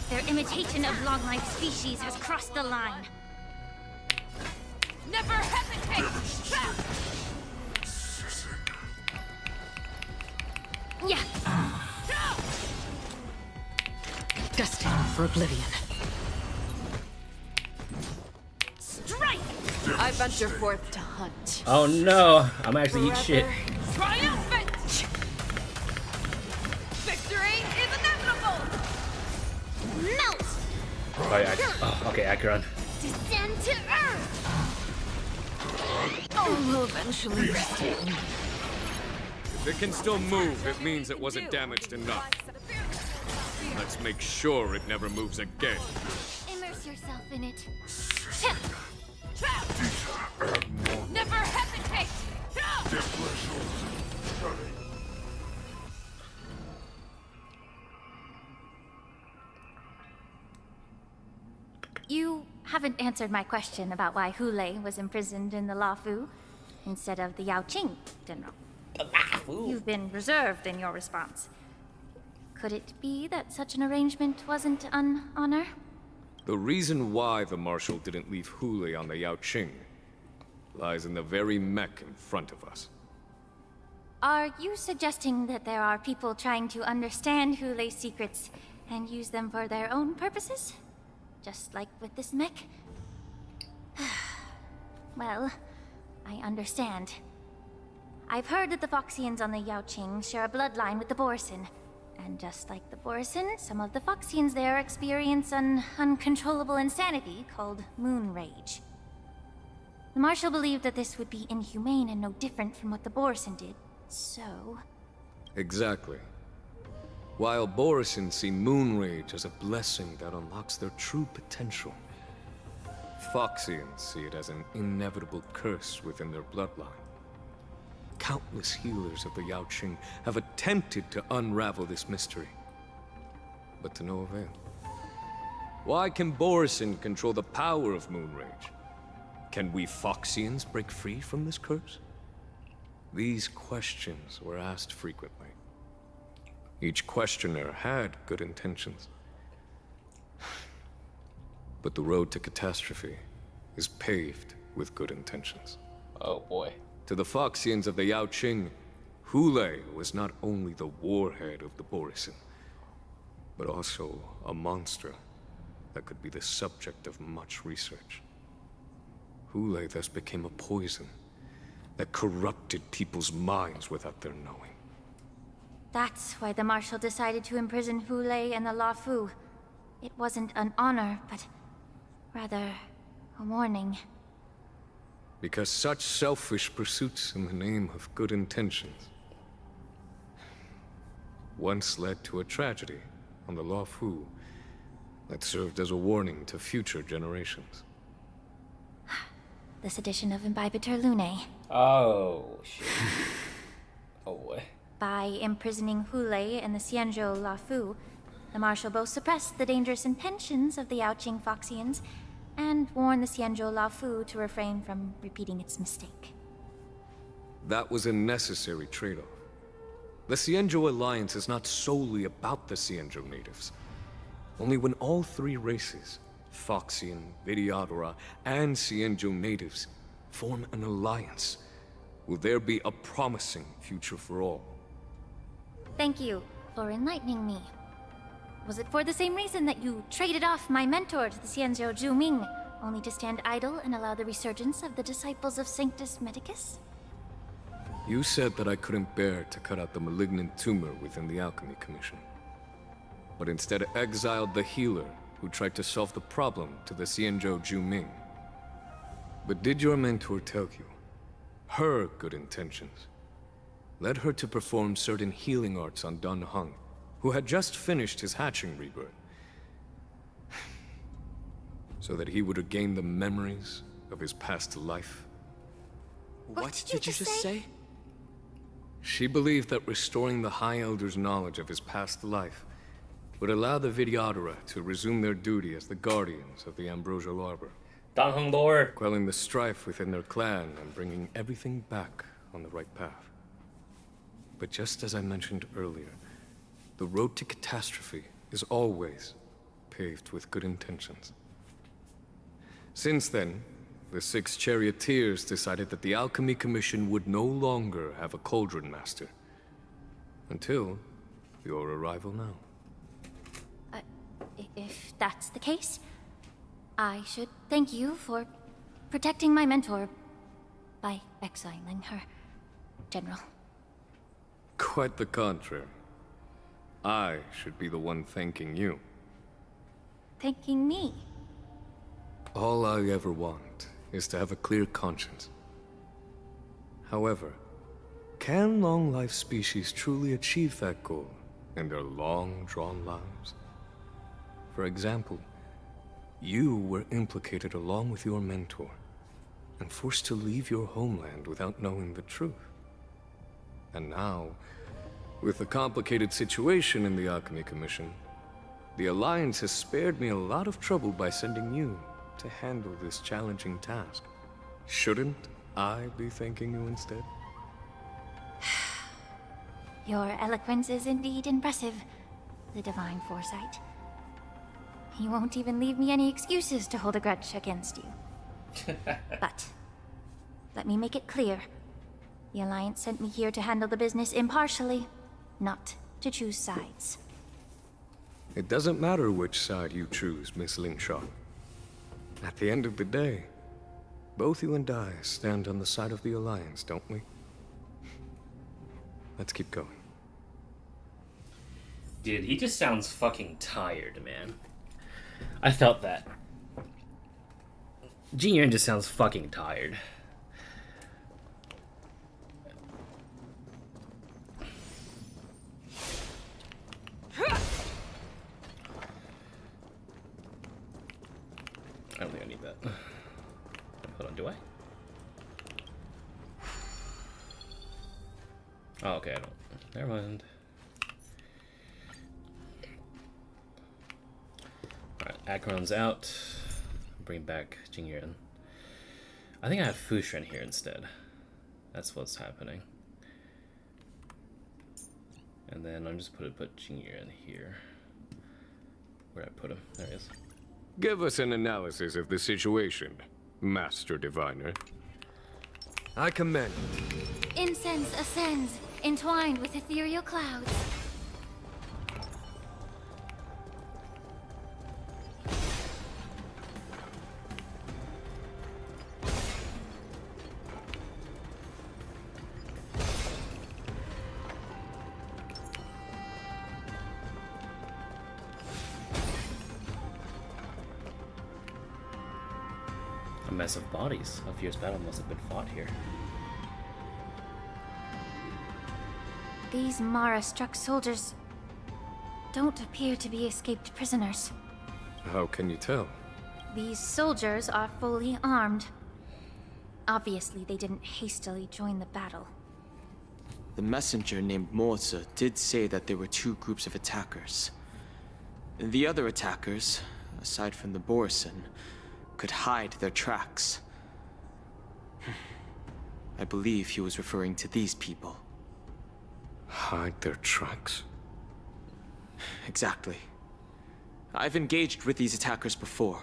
Their imitation of long-life species has crossed the line. Never hesitate! Yeah. Destined for oblivion. Strike! I venture forth to hunt. Oh no! I'm actually eat shit. Triumphant! Victory is inevitable! Melt! Okay, Acheron. Descend to Earth! Oh, will eventually rescue me. If it can still move, it means it wasn't damaged enough. Let's make sure it never moves again. Immerse yourself in it. Never hesitate! You haven't answered my question about why Hule was imprisoned in the Lafu instead of the Yaoqing General. You've been reserved in your response. Could it be that such an arrangement wasn't an honor? The reason why the Marshal didn't leave Hule on the Yaoqing lies in the very mech in front of us. Are you suggesting that there are people trying to understand Hule's secrets and use them for their own purposes? Just like with this mech? Well, I understand. I've heard that the Foxians on the Yaoqing share a bloodline with the Borisin. And just like the Borisin, some of the Foxians there experience an uncontrollable insanity called moon rage. The Marshal believed that this would be inhumane and no different from what the Borisin did, so... Exactly. While Borisin see moon rage as a blessing that unlocks their true potential, Foxians see it as an inevitable curse within their bloodline. Countless healers of the Yaoqing have attempted to unravel this mystery, but to no avail. Why can Borisin control the power of moon rage? Can we Foxians break free from this curse? These questions were asked frequently. Each questioner had good intentions. But the road to catastrophe is paved with good intentions. Oh boy. To the Foxians of the Yaoqing, Hule was not only the warhead of the Borisin, but also a monster that could be the subject of much research. Hule thus became a poison that corrupted people's minds without their knowing. That's why the Marshal decided to imprison Hule and the Luofu. It wasn't an honor, but rather a warning. Because such selfish pursuits in the name of good intentions once led to a tragedy on the Luofu that served as a warning to future generations. This edition of Imbibitor Lunae. Oh, shit. Oh boy. By imprisoning Hule and the Xianzhou Luofu, the Marshal both suppressed the dangerous intentions of the Yaoqing Foxians and warned the Xianzhou Luofu to refrain from repeating its mistake. That was a necessary trade-off. The Xianzhou alliance is not solely about the Xianzhou natives. Only when all three races, Foxian, Videodora, and Xianzhou natives, form an alliance, will there be a promising future for all. Thank you for enlightening me. Was it for the same reason that you traded off my mentor to the Xianzhou Zhuming, only to stand idle and allow the resurgence of the disciples of Sanctus Medicus? You said that I couldn't bear to cut out the malignant tumor within the Alchemy Commission, but instead exiled the healer who tried to solve the problem to the Xianzhou Zhuming. But did your mentor tell you her good intentions led her to perform certain healing arts on Dun Hung, who had just finished his hatching rebirth, so that he would regain the memories of his past life? What did you just say? She believed that restoring the High Elder's knowledge of his past life would allow the Videodora to resume their duty as the guardians of the Ambrosial Arbor, Dong Hung Lord. quelling the strife within their clan and bringing everything back on the right path. But just as I mentioned earlier, the road to catastrophe is always paved with good intentions. Since then, the 6 charioteers decided that the Alchemy Commission would no longer have a cauldron master. Until your arrival now. If that's the case, I should thank you for protecting my mentor by exiling her, General. Quite the contrary. I should be the one thanking you. Thanking me? All I ever want is to have a clear conscience. However, can long-life species truly achieve that goal in their long-drawn lives? For example, you were implicated along with your mentor, and forced to leave your homeland without knowing the truth. And now, with the complicated situation in the Alchemy Commission, the Alliance has spared me a lot of trouble by sending you to handle this challenging task. Shouldn't I be thanking you instead? Your eloquence is indeed impressive, the divine foresight. He won't even leave me any excuses to hold a grudge against you. But, let me make it clear. The Alliance sent me here to handle the business impartially, not to choose sides. It doesn't matter which side you choose, Miss Lingsha. At the end of the day, both you and I stand on the side of the Alliance, don't we? Let's keep going. Dude, he just sounds fucking tired, man. I felt that. Jin Yuan just sounds fucking tired. I don't think I need that. Hold on, do I? Oh, okay, I don't. Never mind. Alright, Akron's out. Bring back Jin Yuan. I think I have Fushren here instead. That's what's happening. And then I'm just put Jin Yuan here. Where'd I put him? There he is. Give us an analysis of the situation, Master Diviner. I commend. Incense ascends, entwined with ethereal clouds. A mess of bodies. A fierce battle must have been fought here. These Mara-struck soldiers don't appear to be escaped prisoners. How can you tell? These soldiers are fully armed. Obviously, they didn't hastily join the battle. The messenger named Morza did say that there were two groups of attackers. The other attackers, aside from the Borison, could hide their tracks. I believe he was referring to these people. Hide their tracks? Exactly. I've engaged with these attackers before,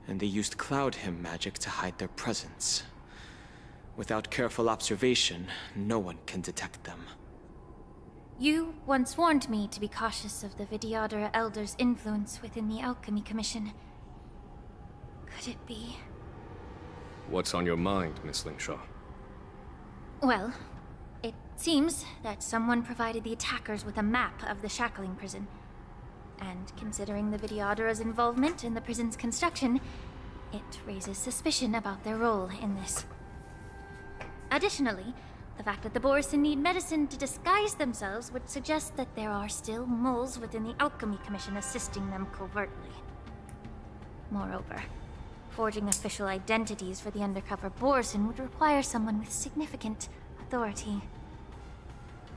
and they used Cloud Hymn magic to hide their presence. Without careful observation, no one can detect them. You once warned me to be cautious of the Vidyadhara Elder's influence within the Alchemy Commission. Could it be? What's on your mind, Miss Lingsha? Well, it seems that someone provided the attackers with a map of the shackling prison. And considering the Vidyadhara's involvement in the prison's construction, it raises suspicion about their role in this. Additionally, the fact that the Borison need medicine to disguise themselves would suggest that there are still moles within the Alchemy Commission assisting them covertly. Moreover, forging official identities for the undercover Borison would require someone with significant authority.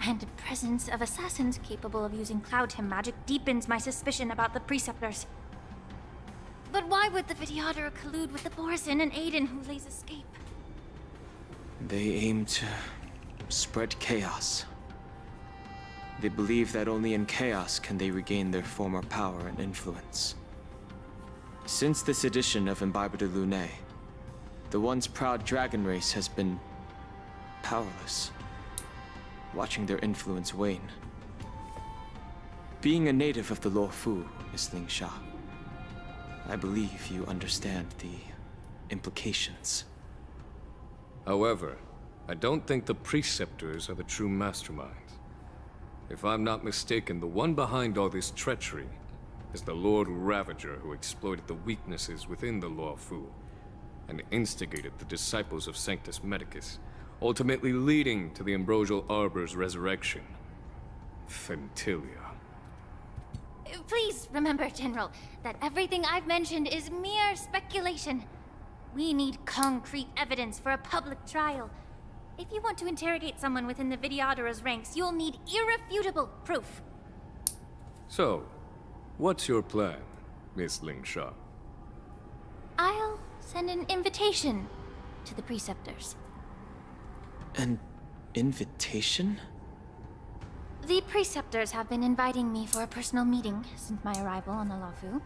And the presence of assassins capable of using Cloud Hymn magic deepens my suspicion about the Preceptors. But why would the Vidyadhara collude with the Borison and aid in Hule's escape? They aim to spread chaos. They believe that only in chaos can they regain their former power and influence. Since this edition of Imbibe de Lune, the once proud dragon race has been powerless, watching their influence wane. Being a native of the Luofu, Miss Lingsha, I believe you understand the implications. However, I don't think the Preceptors are the true masterminds. If I'm not mistaken, the one behind all this treachery is the Lord Ravager who exploited the weaknesses within the Luofu and instigated the disciples of Sanctus Medicus, ultimately leading to the Ambrosial Arbor's resurrection. Fentilia. Please remember, General, that everything I've mentioned is mere speculation. We need concrete evidence for a public trial. If you want to interrogate someone within the Vidyadhara's ranks, you'll need irrefutable proof. So, what's your plan, Miss Lingsha? I'll send an invitation to the Preceptors. An invitation? The Preceptors have been inviting me for a personal meeting since my arrival on the Luofu.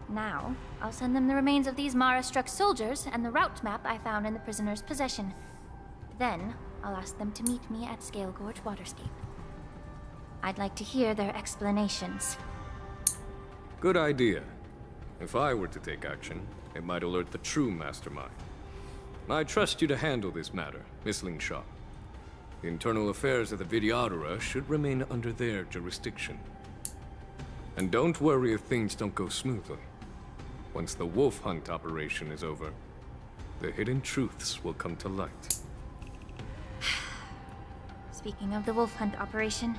Now, I'll send them the remains of these Mara-struck soldiers and the route map I found in the prisoner's possession. Then, I'll ask them to meet me at Scale Gorge Waterscape. I'd like to hear their explanations. Good idea. If I were to take action, it might alert the true mastermind. I trust you to handle this matter, Miss Lingsha. The internal affairs of the Vidyadhara should remain under their jurisdiction. And don't worry if things don't go smoothly. Once the wolf hunt operation is over, the hidden truths will come to light. Speaking of the wolf hunt operation,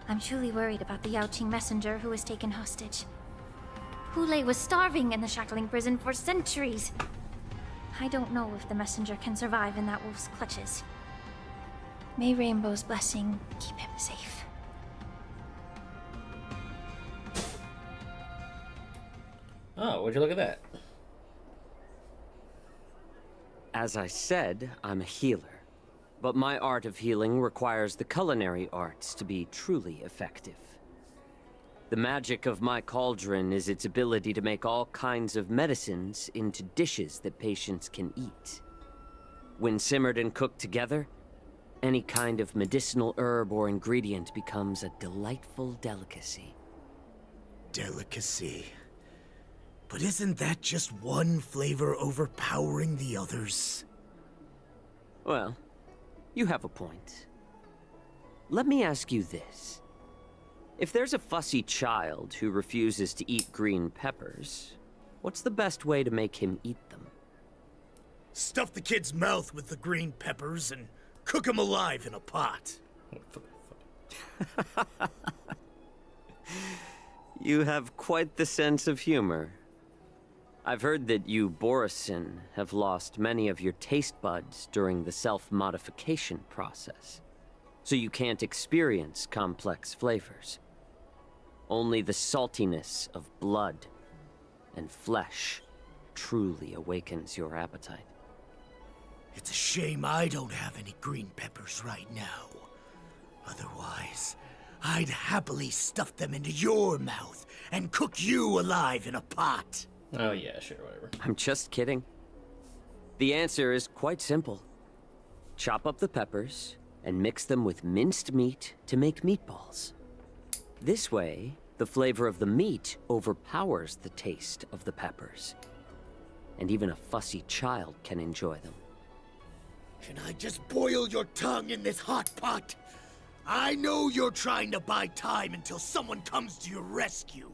I'm truly worried about the Yaoqing messenger who was taken hostage. Hulei was starving in the shackling prison for centuries. I don't know if the messenger can survive in that wolf's clutches. May Rainbow's blessing keep him safe. Oh, would you look at that? As I said, I'm a healer. But my art of healing requires the culinary arts to be truly effective. The magic of my cauldron is its ability to make all kinds of medicines into dishes that patients can eat. When simmered and cooked together, any kind of medicinal herb or ingredient becomes a delightful delicacy. Delicacy. But isn't that just one flavor overpowering the others? Well, you have a point. Let me ask you this. If there's a fussy child who refuses to eat green peppers, what's the best way to make him eat them? Stuff the kid's mouth with the green peppers and cook him alive in a pot. You have quite the sense of humor. I've heard that you, Borisin, have lost many of your taste buds during the self-modification process, so you can't experience complex flavors. Only the saltiness of blood and flesh truly awakens your appetite. It's a shame I don't have any green peppers right now. Otherwise, I'd happily stuff them into your mouth and cook you alive in a pot. Oh yeah, sure, whatever. I'm just kidding. The answer is quite simple. Chop up the peppers and mix them with minced meat to make meatballs. This way, the flavor of the meat overpowers the taste of the peppers. And even a fussy child can enjoy them. Can I just boil your tongue in this hot pot? I know you're trying to buy time until someone comes to your rescue.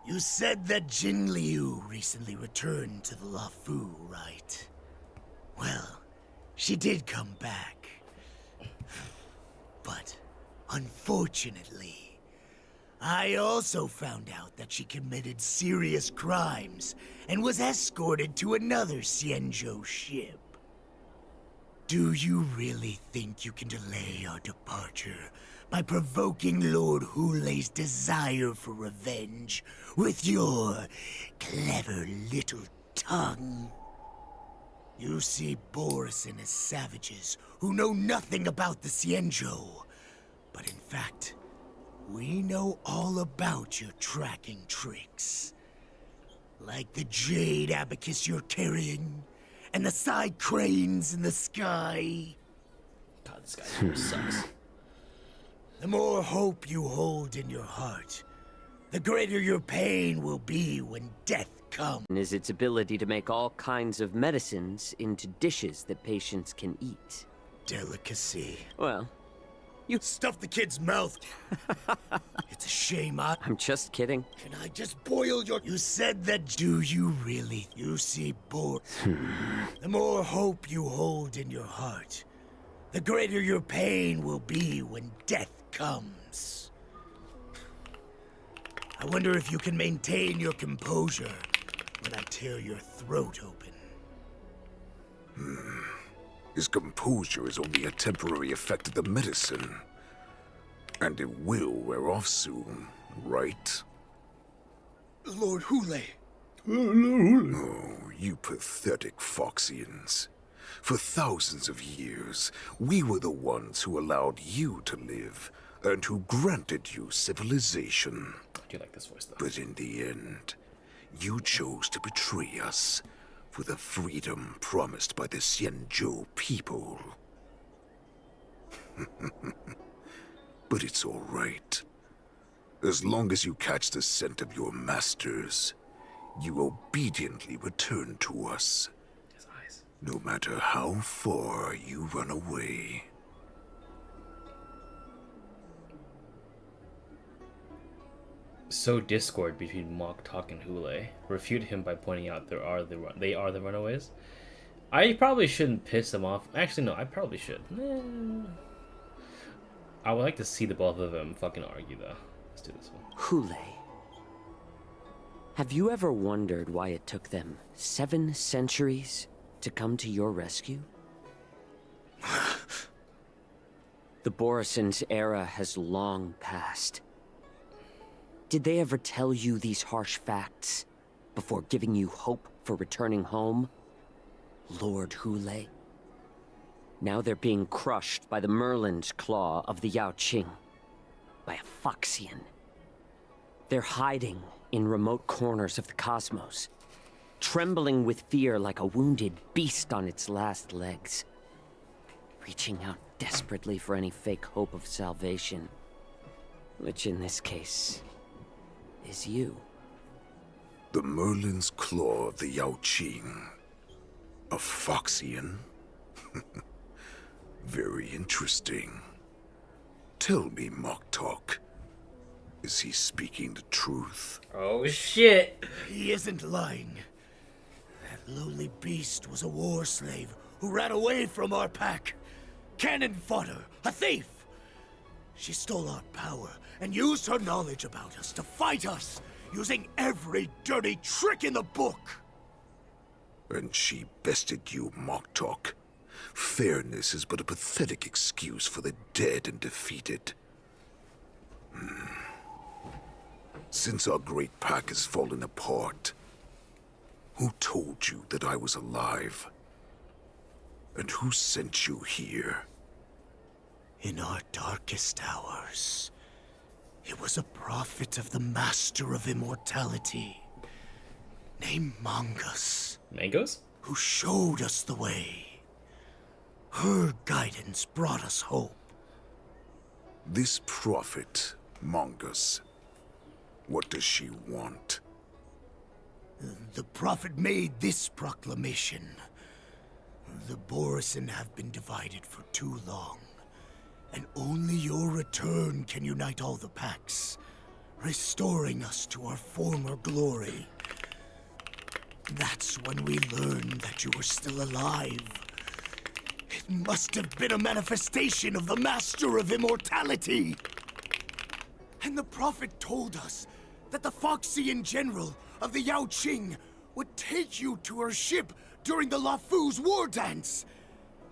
You said that Jin Liu recently returned to the Luofu, right? Well, she did come back. But, unfortunately, I also found out that she committed serious crimes and was escorted to another Xianzhou ship. Do you really think you can delay our departure by provoking Lord Hulei's desire for revenge with your clever little tongue? You see Borisin as savages who know nothing about the Xianzhou. But in fact, we know all about your tracking tricks. Like the jade abacus you're carrying, and the side cranes in the sky. God, this guy really sucks. The more hope you hold in your heart, the greater your pain will be when death comes. Is its ability to make all kinds of medicines into dishes that patients can eat. Delicacy. Well, you stuff the kid's mouth. It's a shame I'm just kidding. Can I just boil your... You said that... Do you really... You see, The more hope you hold in your heart, the greater your pain will be when death comes. I wonder if you can maintain your composure when I tear your throat open. His composure is only a temporary effect of the medicine. And it will wear off soon, right? Lord Hulei. Oh, you pathetic Foxians. For thousands of years, we were the ones who allowed you to live, and who granted you civilization. I do like this voice, though. But in the end, you chose to betray us for the freedom promised by the Xianzhou people. But it's all right. As long as you catch the scent of your masters, you obediently return to us. His eyes. No matter how far you run away. Sow discord between Mok Talk and Hule. Refute him by pointing out they are the runaways. I probably shouldn't piss them off. Actually, no, I probably should. I would like to see the both of them fucking argue, though. Let's do this one. Hule. Have you ever wondered why it took them 7 centuries to come to your rescue? The Borison's era has long passed. Did they ever tell you these harsh facts before giving you hope for returning home? Lord Hule? Now they're being crushed by the Merlin's claw of the Yaoqing. By a Foxian. They're hiding in remote corners of the cosmos, trembling with fear like a wounded beast on its last legs, reaching out desperately for any fake hope of salvation, which in this case is you. The Merlin's claw of the Yaoqing. A Foxian? Very interesting. Tell me, Mok Talk. Is he speaking the truth? Oh shit! He isn't lying. That lowly beast was a war slave who ran away from our pack. Cannon fodder, a thief! She stole our power and used her knowledge about us to fight us, using every dirty trick in the book! And she bested you, Mok Talk. Fairness is but a pathetic excuse for the dead and defeated. Since our great pack has fallen apart, who told you that I was alive? And who sent you here? In our darkest hours, it was a prophet of the Master of Immortality, named Mangus. Mangoes? Who showed us the way. Her guidance brought us hope. This prophet, Mangus, what does she want? The prophet made this proclamation. The Borison have been divided for too long, and only your return can unite all the packs, restoring us to our former glory. That's when we learned that you were still alive. It must have been a manifestation of the Master of Immortality. And the prophet told us that the Foxian general of the Yaoqing would take you to her ship during the Lafu's war dance,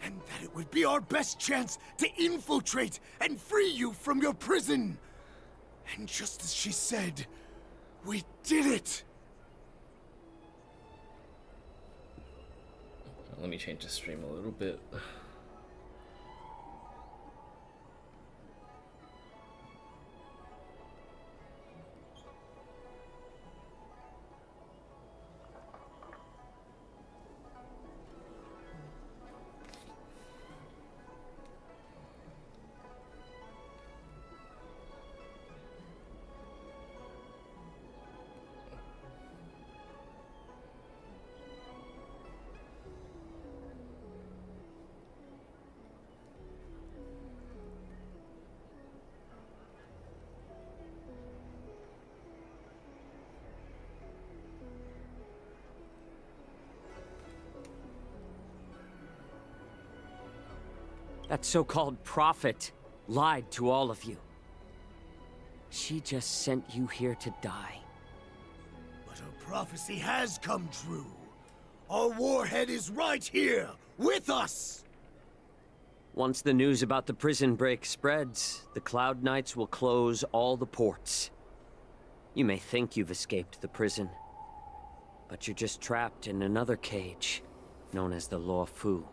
and that it would be our best chance to infiltrate and free you from your prison. And just as she said, we did it! Let me change the stream a little bit. That so-called prophet lied to all of you. She just sent you here to die. But her prophecy has come true. Our warhead is right here, with us! Once the news about the prison break spreads, the Cloud Knights will close all the ports. You may think you've escaped the prison, but you're just trapped in another cage, known as the Law Fu.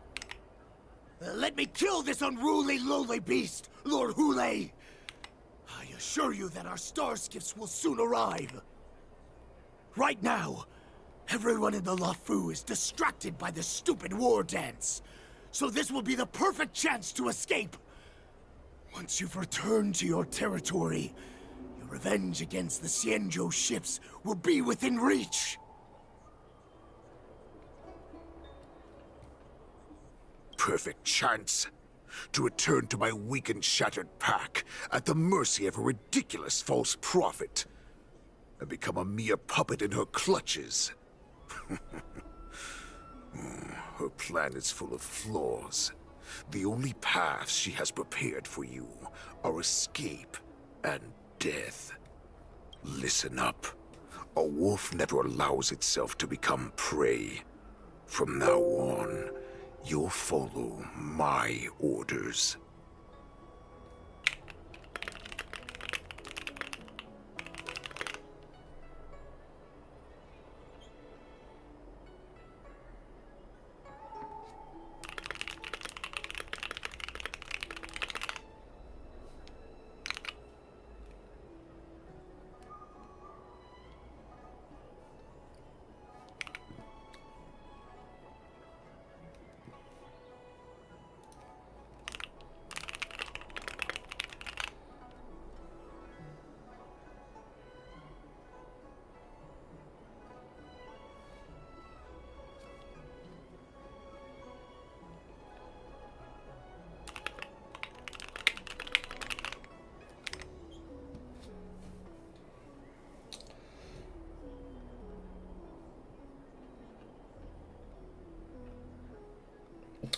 Let me kill this unruly, lowly beast, Lord Hule! assure you that our star skiffs will soon arrive. Right now, everyone in the LaFu is distracted by the stupid war dance. So this will be the perfect chance to escape. Once you've returned to your territory, your revenge against the Xianzhou ships will be within reach. Perfect chance to return to my weak and shattered pack at the mercy of a ridiculous false prophet and become a mere puppet in her clutches. Her plan is full of flaws. The only paths she has prepared for you are escape and death. Listen up. A wolf never allows itself to become prey. From now on, you'll follow my orders.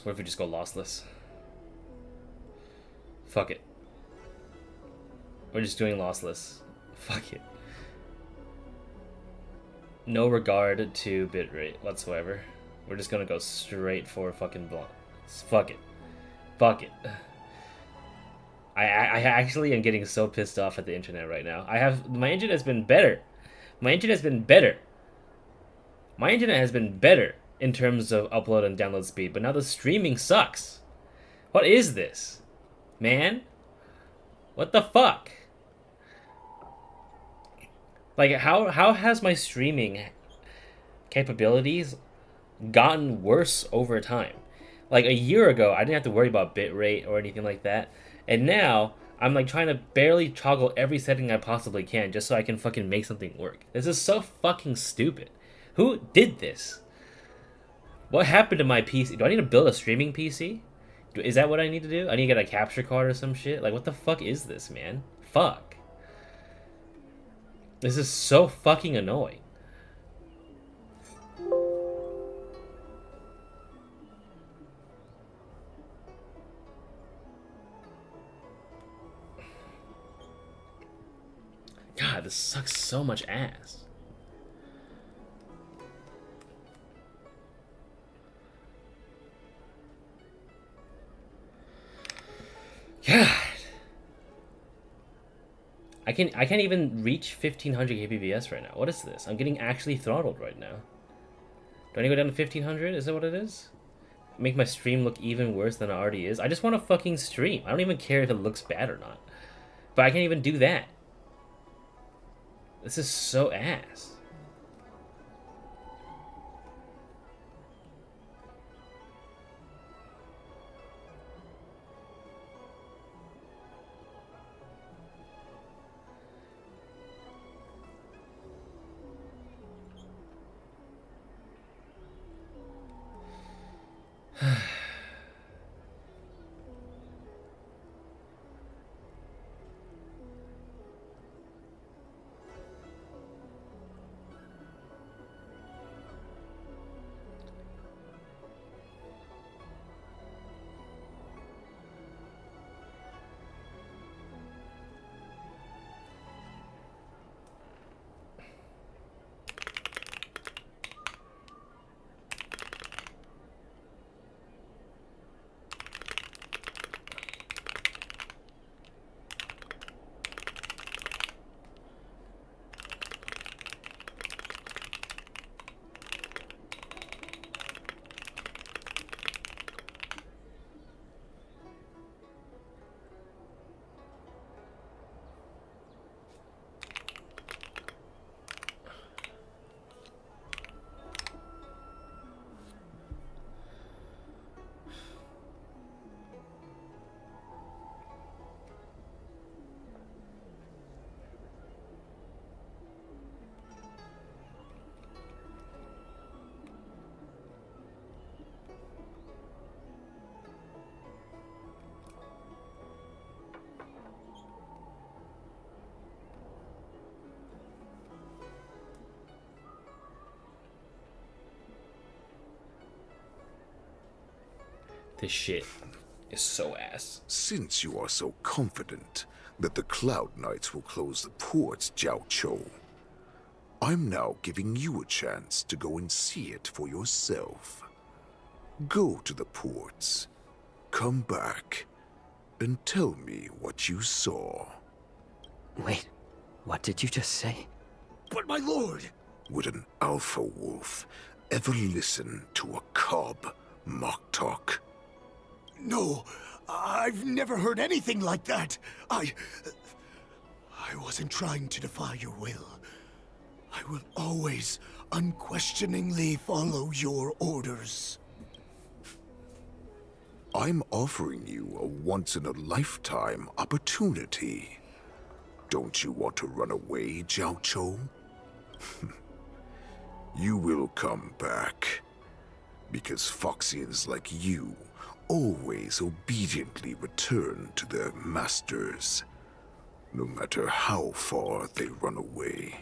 What if we just go lossless? Fuck it. We're just doing lossless. Fuck it. No regard to bitrate whatsoever. We're just gonna go straight for fucking blunt. Fuck it. Fuck it. I actually am getting so pissed off at the internet right now. My internet has been better. My internet has been better. My internet has been better in terms of upload and download speed, but now the streaming sucks. What is this? Man? What the fuck? Like, how has my streaming capabilities gotten worse over time? Like, a year ago, I didn't have to worry about bitrate or anything like that. And now, I'm like trying to barely toggle every setting I possibly can just so I can fucking make something work. This is so fucking stupid. Who did this? What happened to my PC? Do I need to build a streaming PC? Is that what I need to do? I need to get a capture card or some shit? Like, what the fuck is this, man? Fuck. This is so fucking annoying. God, this sucks so much ass. God. I can't even reach 1500 kbps right now. What is this? I'm getting actually throttled right now. Do I need to go down to 1500? Is that what it is? Make my stream look even worse than it already is? I just want to fucking stream. I don't even care if it looks bad or not. But I can't even do that. This is so ass. This shit is so ass. Since you are so confident that the Cloud Knights will close the ports, Jiao Cho, I'm now giving you a chance to go and see it for yourself. Go to the ports, come back, and tell me what you saw. Wait, what did you just say? But my lord! Would an alpha wolf ever listen to a cub mock talk? No, I've never heard anything like that. I wasn't trying to defy your will. I will always unquestioningly follow your orders. I'm offering you a once-in-a-lifetime opportunity. Don't you want to run away, Jiao Cho? You will come back. Because Foxians like you always obediently return to their masters, no matter how far they run away.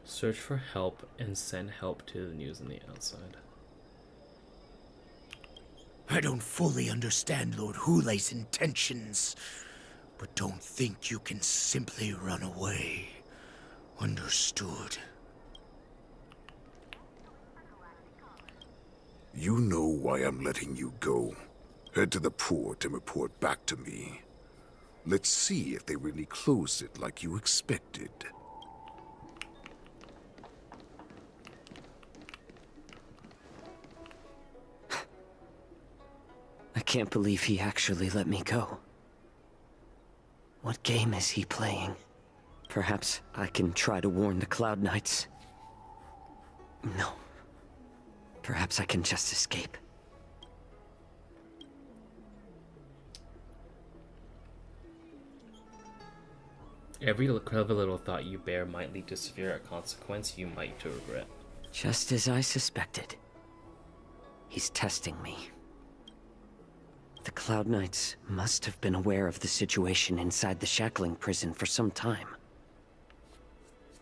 Search for help and send help to the news on the outside. I don't fully understand Lord Hulei's intentions, but don't think you can simply run away. Understood. You know why I'm letting you go. Head to the port and report back to me. Let's see if they really closed it like you expected. I can't believe he actually let me go. What game is he playing? Perhaps I can try to warn the Cloud Knights. No. Perhaps I can just escape. Every clever little thought you bear might lead to severe consequence you might to regret. Just as I suspected. He's testing me. The Cloud Knights must have been aware of the situation inside the shackling prison for some time.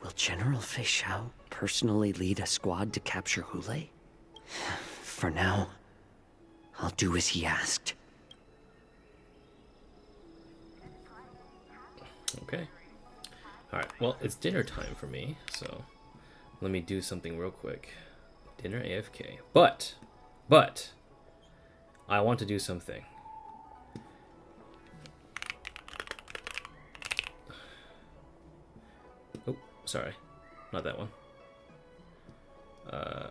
Will General Fei Xiao personally lead a squad to capture Hulei? For now, I'll do as he asked. Okay. Alright, well, it's dinner time for me, so let me do something real quick. Dinner AFK. But, I want to do something. Oh, sorry. Not that one.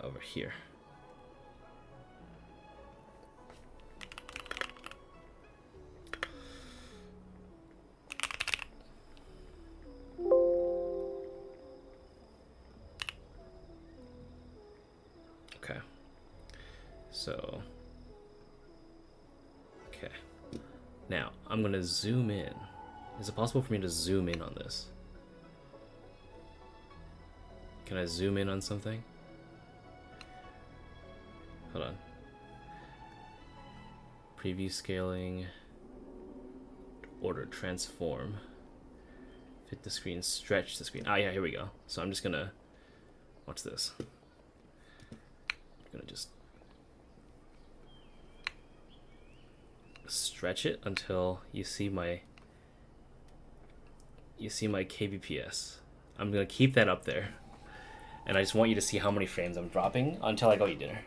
Over here. Okay. So. Okay. Now, I'm gonna zoom in. Is it possible for me to zoom in on this? Can I zoom in on something? Hold on. Preview scaling. Order transform. Fit the screen, stretch the screen. Ah, yeah, here we go. So I'm just gonna watch this. I'm gonna just stretch it until you see my kbps. I'm gonna keep that up there, and I just want you to see how many frames I'm dropping until I go eat dinner.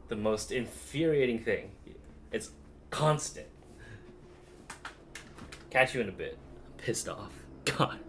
The most infuriating thing. It's constant. Catch you in a bit. I'm pissed off. God.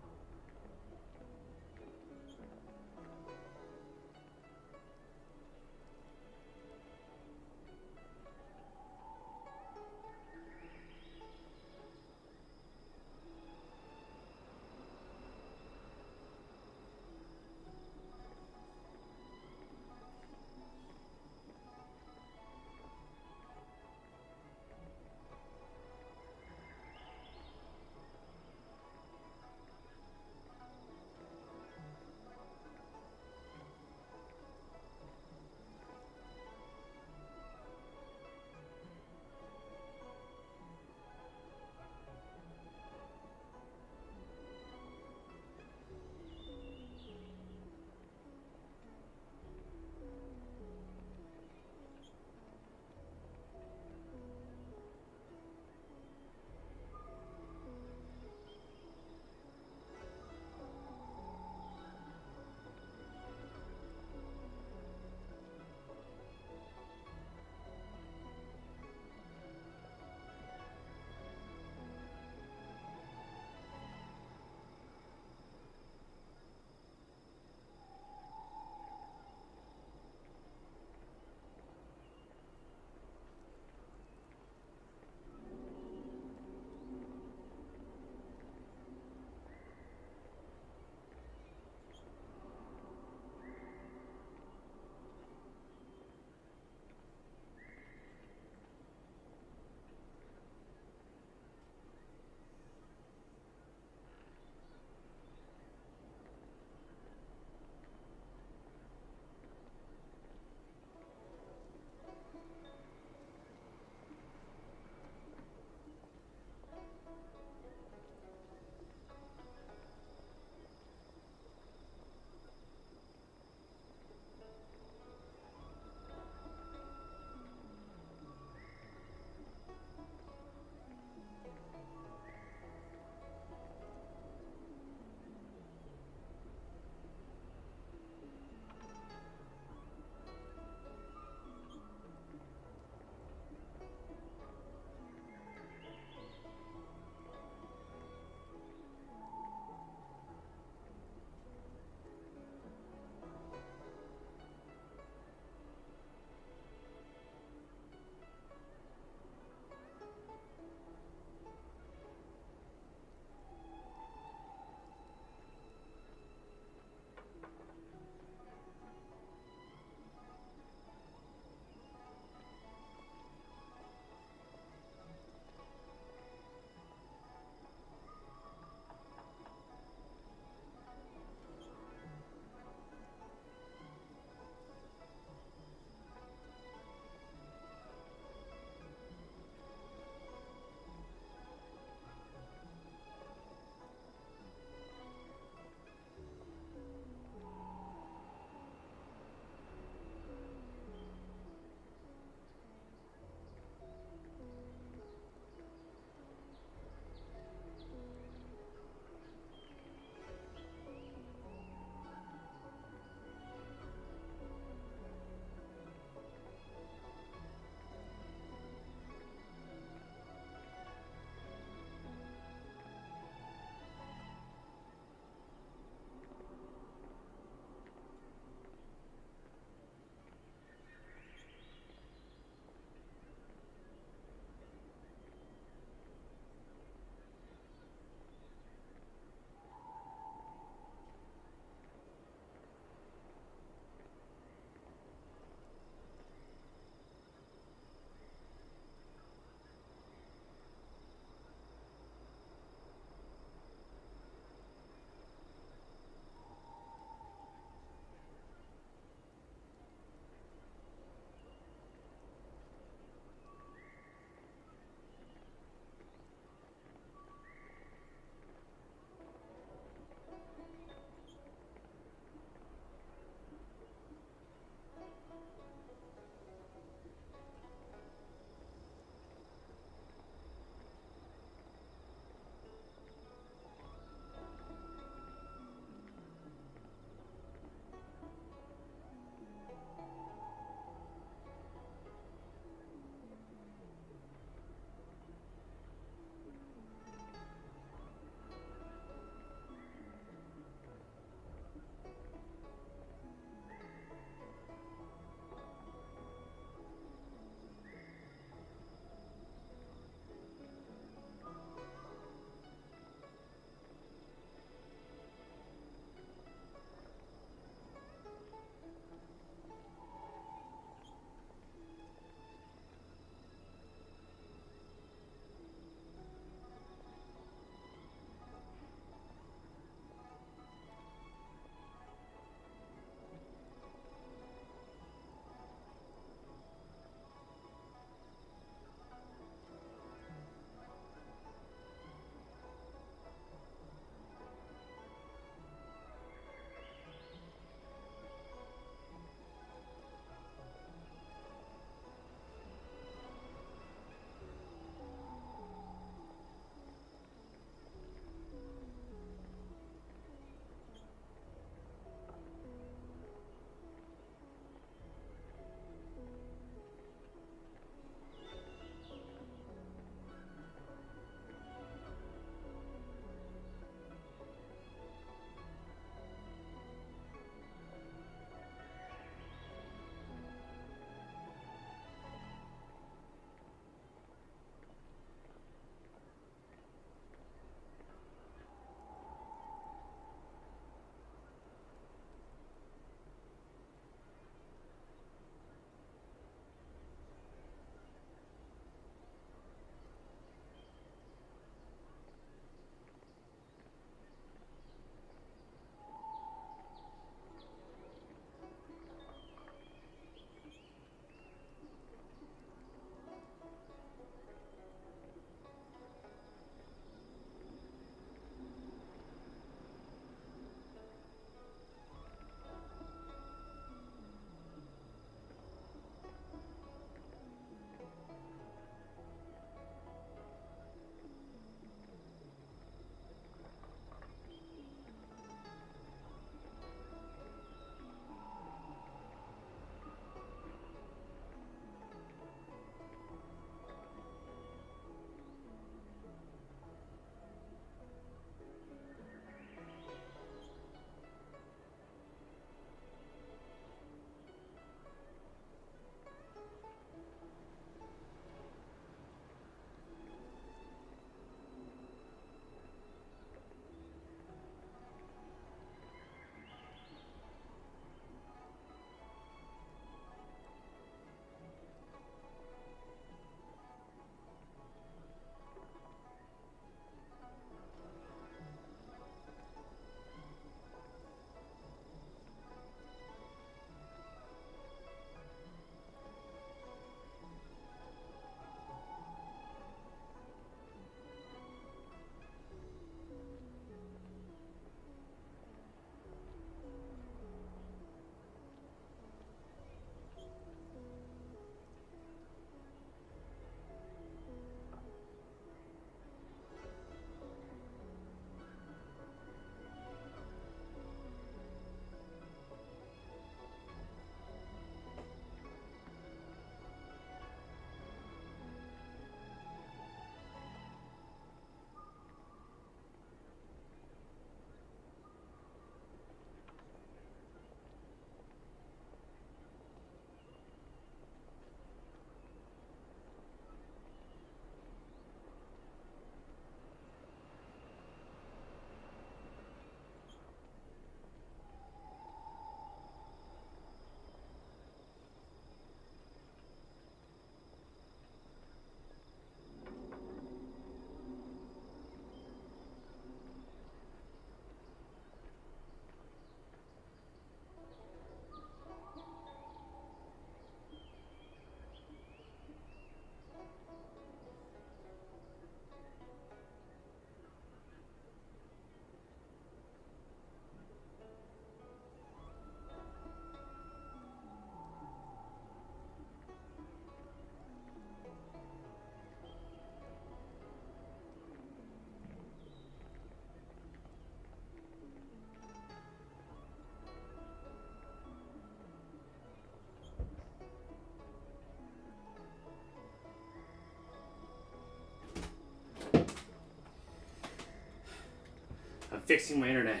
fixing my internet.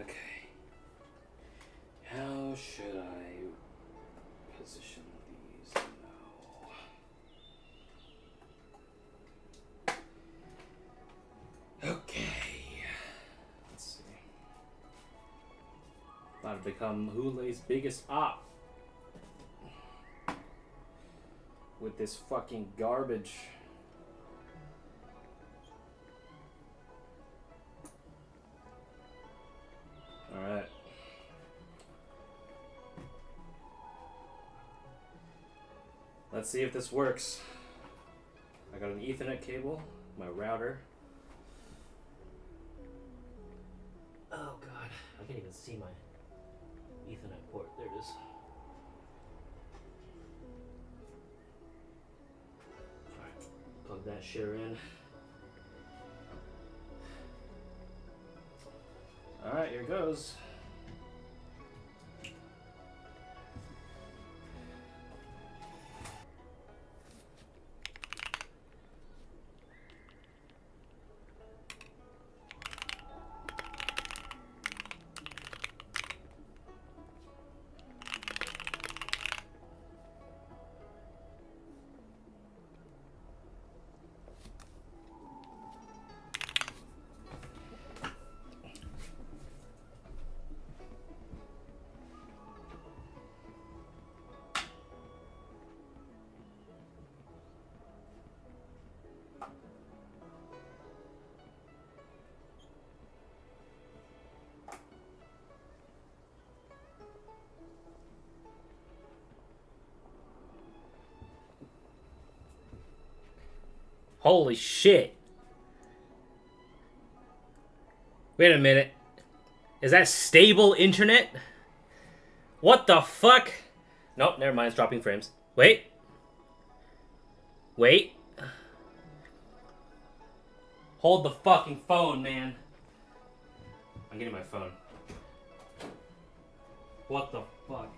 Okay. How should I position these now? Okay. Let's see. About to become Hule's biggest op. With this fucking garbage. Alright. Let's see if this works. I got an Ethernet cable, my router. Oh god, I can't even see my Ethernet port. There it is. Alright, plug that shit in. Alright, here goes. Holy shit. Wait a minute. Is that stable internet? What the fuck? Nope, never mind. It's dropping frames. Wait. Wait. Hold the fucking phone, man. I'm getting my phone. What the fuck?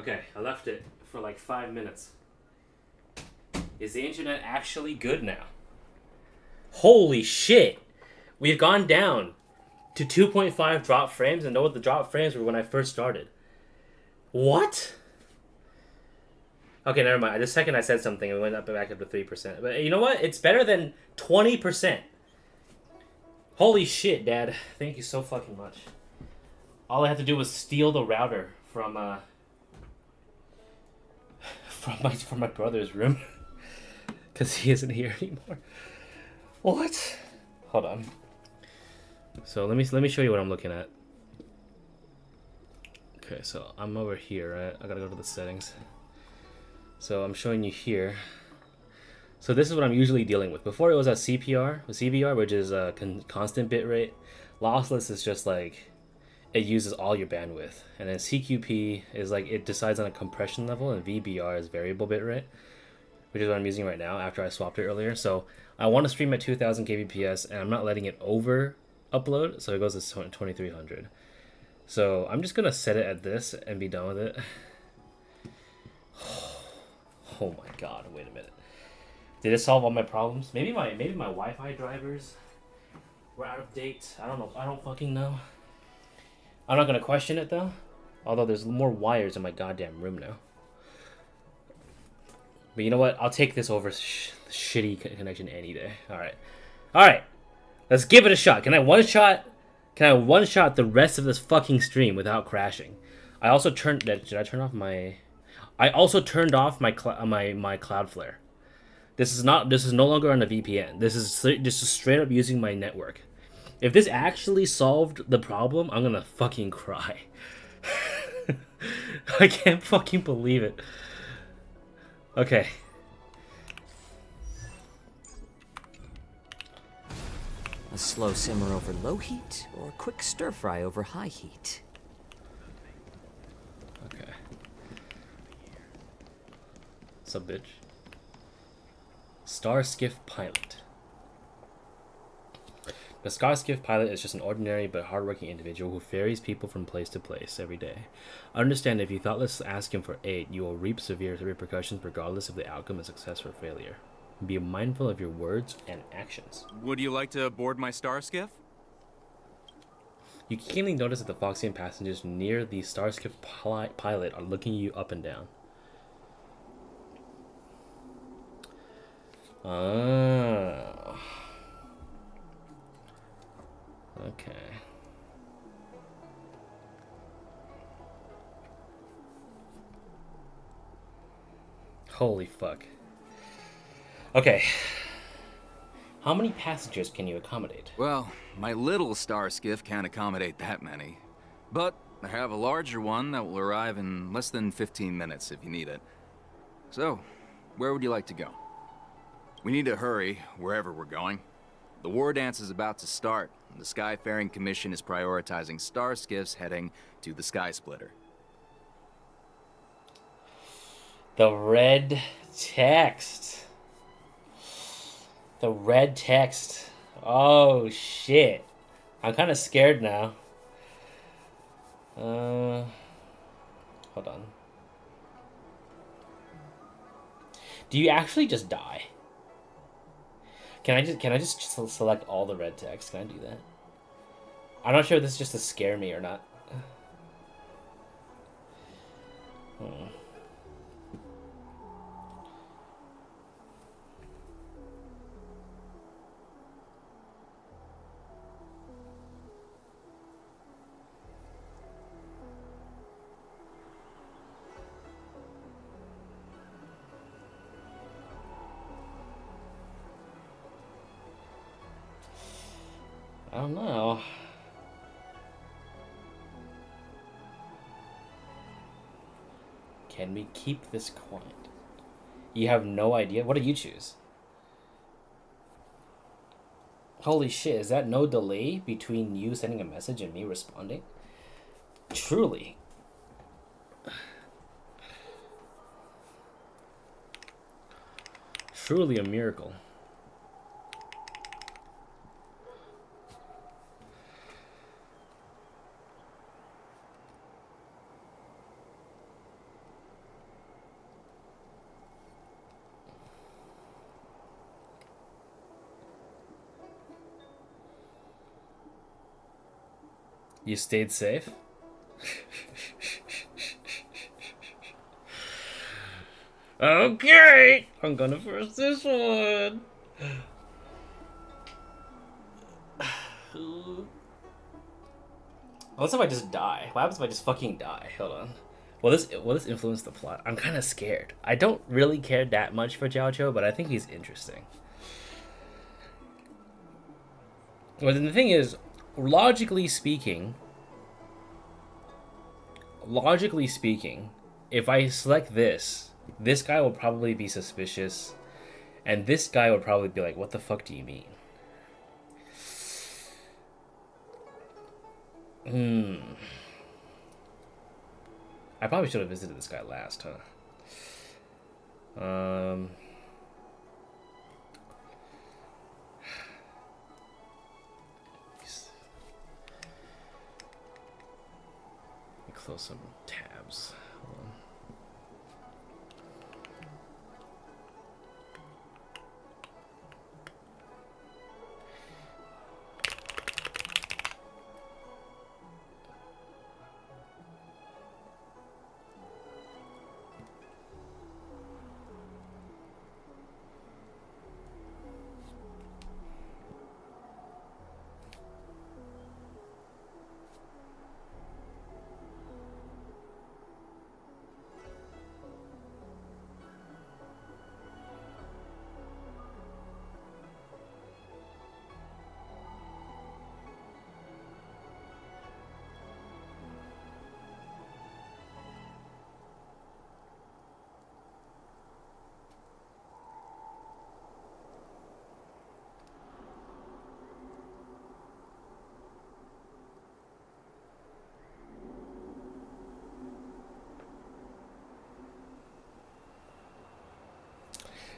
Okay, I left it for like 5 minutes. Is the internet actually good now? Holy shit! We've gone down to 2.5 drop frames, and know what the drop frames were when I first started. What? Okay, never mind. The second I said something, it went back up to 3%. But you know what? It's better than 20%. Holy shit, Dad. Thank you so fucking much. All I had to do was steal the router from my brother's room. Because he isn't here anymore. What? Hold on. So let me show you what I'm looking at. Okay, so I'm over here, right? I gotta go to the settings. So I'm showing you here. So this is what I'm usually dealing with. Before it was a CPR, which is a constant bitrate. Lossless is just like it uses all your bandwidth, and then CQP is like it decides on a compression level, and VBR is variable bitrate, which is what I'm using right now after I swapped it earlier. So I want to stream at 2000 kbps, and I'm not letting it over upload, so it goes to 2300. So I'm just gonna set it at this and be done with it. Oh my god! Wait a minute. Did it solve all my problems? Maybe my Wi-Fi drivers were out of date. I don't know. I don't fucking know. I'm not gonna question it though. Although there's more wires in my goddamn room now. But you know what? I'll take this over shitty connection any day. All right. Let's give it a shot. Can I one shot the rest of this fucking stream without crashing? I also turned. Did I turn off my? I also turned off my Cloudflare. This is no longer on a VPN. This is straight up using my network. If this actually solved the problem, I'm gonna fucking cry. I can't fucking believe it. Okay. A slow simmer over low heat, or quick stir fry over high heat? Okay. Sup, bitch? Star Skiff Pilot. The Star Skiff Pilot is just an ordinary but hardworking individual who ferries people from place to place every day. Understand, if you thoughtless ask him for aid, you will reap severe repercussions regardless of the outcome of success or failure. Be mindful of your words and actions. Would you like to board my star skiff? You keenly notice that the Foxian passengers near the Star Skiff Pilot are looking you up and down. Ah. Okay. Holy fuck. Okay. How many passengers can you accommodate? Well, my little star skiff can't accommodate that many. But I have a larger one that will arrive in less than 15 minutes if you need it. So, where would you like to go? We need to hurry wherever we're going. The war dance is about to start. The Skyfaring Commission is prioritizing star skiffs heading to the Sky Splitter. The red text. The red text. Oh shit. I'm kind of scared now. Hold on. Do you actually just die? Can I just select all the red text? Can I do that? I'm not sure if this is just to scare me or not. I don't know. Can we keep this quiet? You have no idea? What do you choose? Holy shit, is that no delay between you sending a message and me responding? Truly. Truly a miracle. You stayed safe? Okay! I'm gonna first this one. What if I just die? What happens if I just fucking die? Hold on. Will this influence the plot? I'm kind of scared. I don't really care that much for Jiao Cho, but I think he's interesting. Well, then the thing is, logically speaking, if I select this guy will probably be suspicious, and this guy would probably be like, "What the fuck do you mean?" I probably should have visited this guy last, huh? Let me close some tabs. Hold on.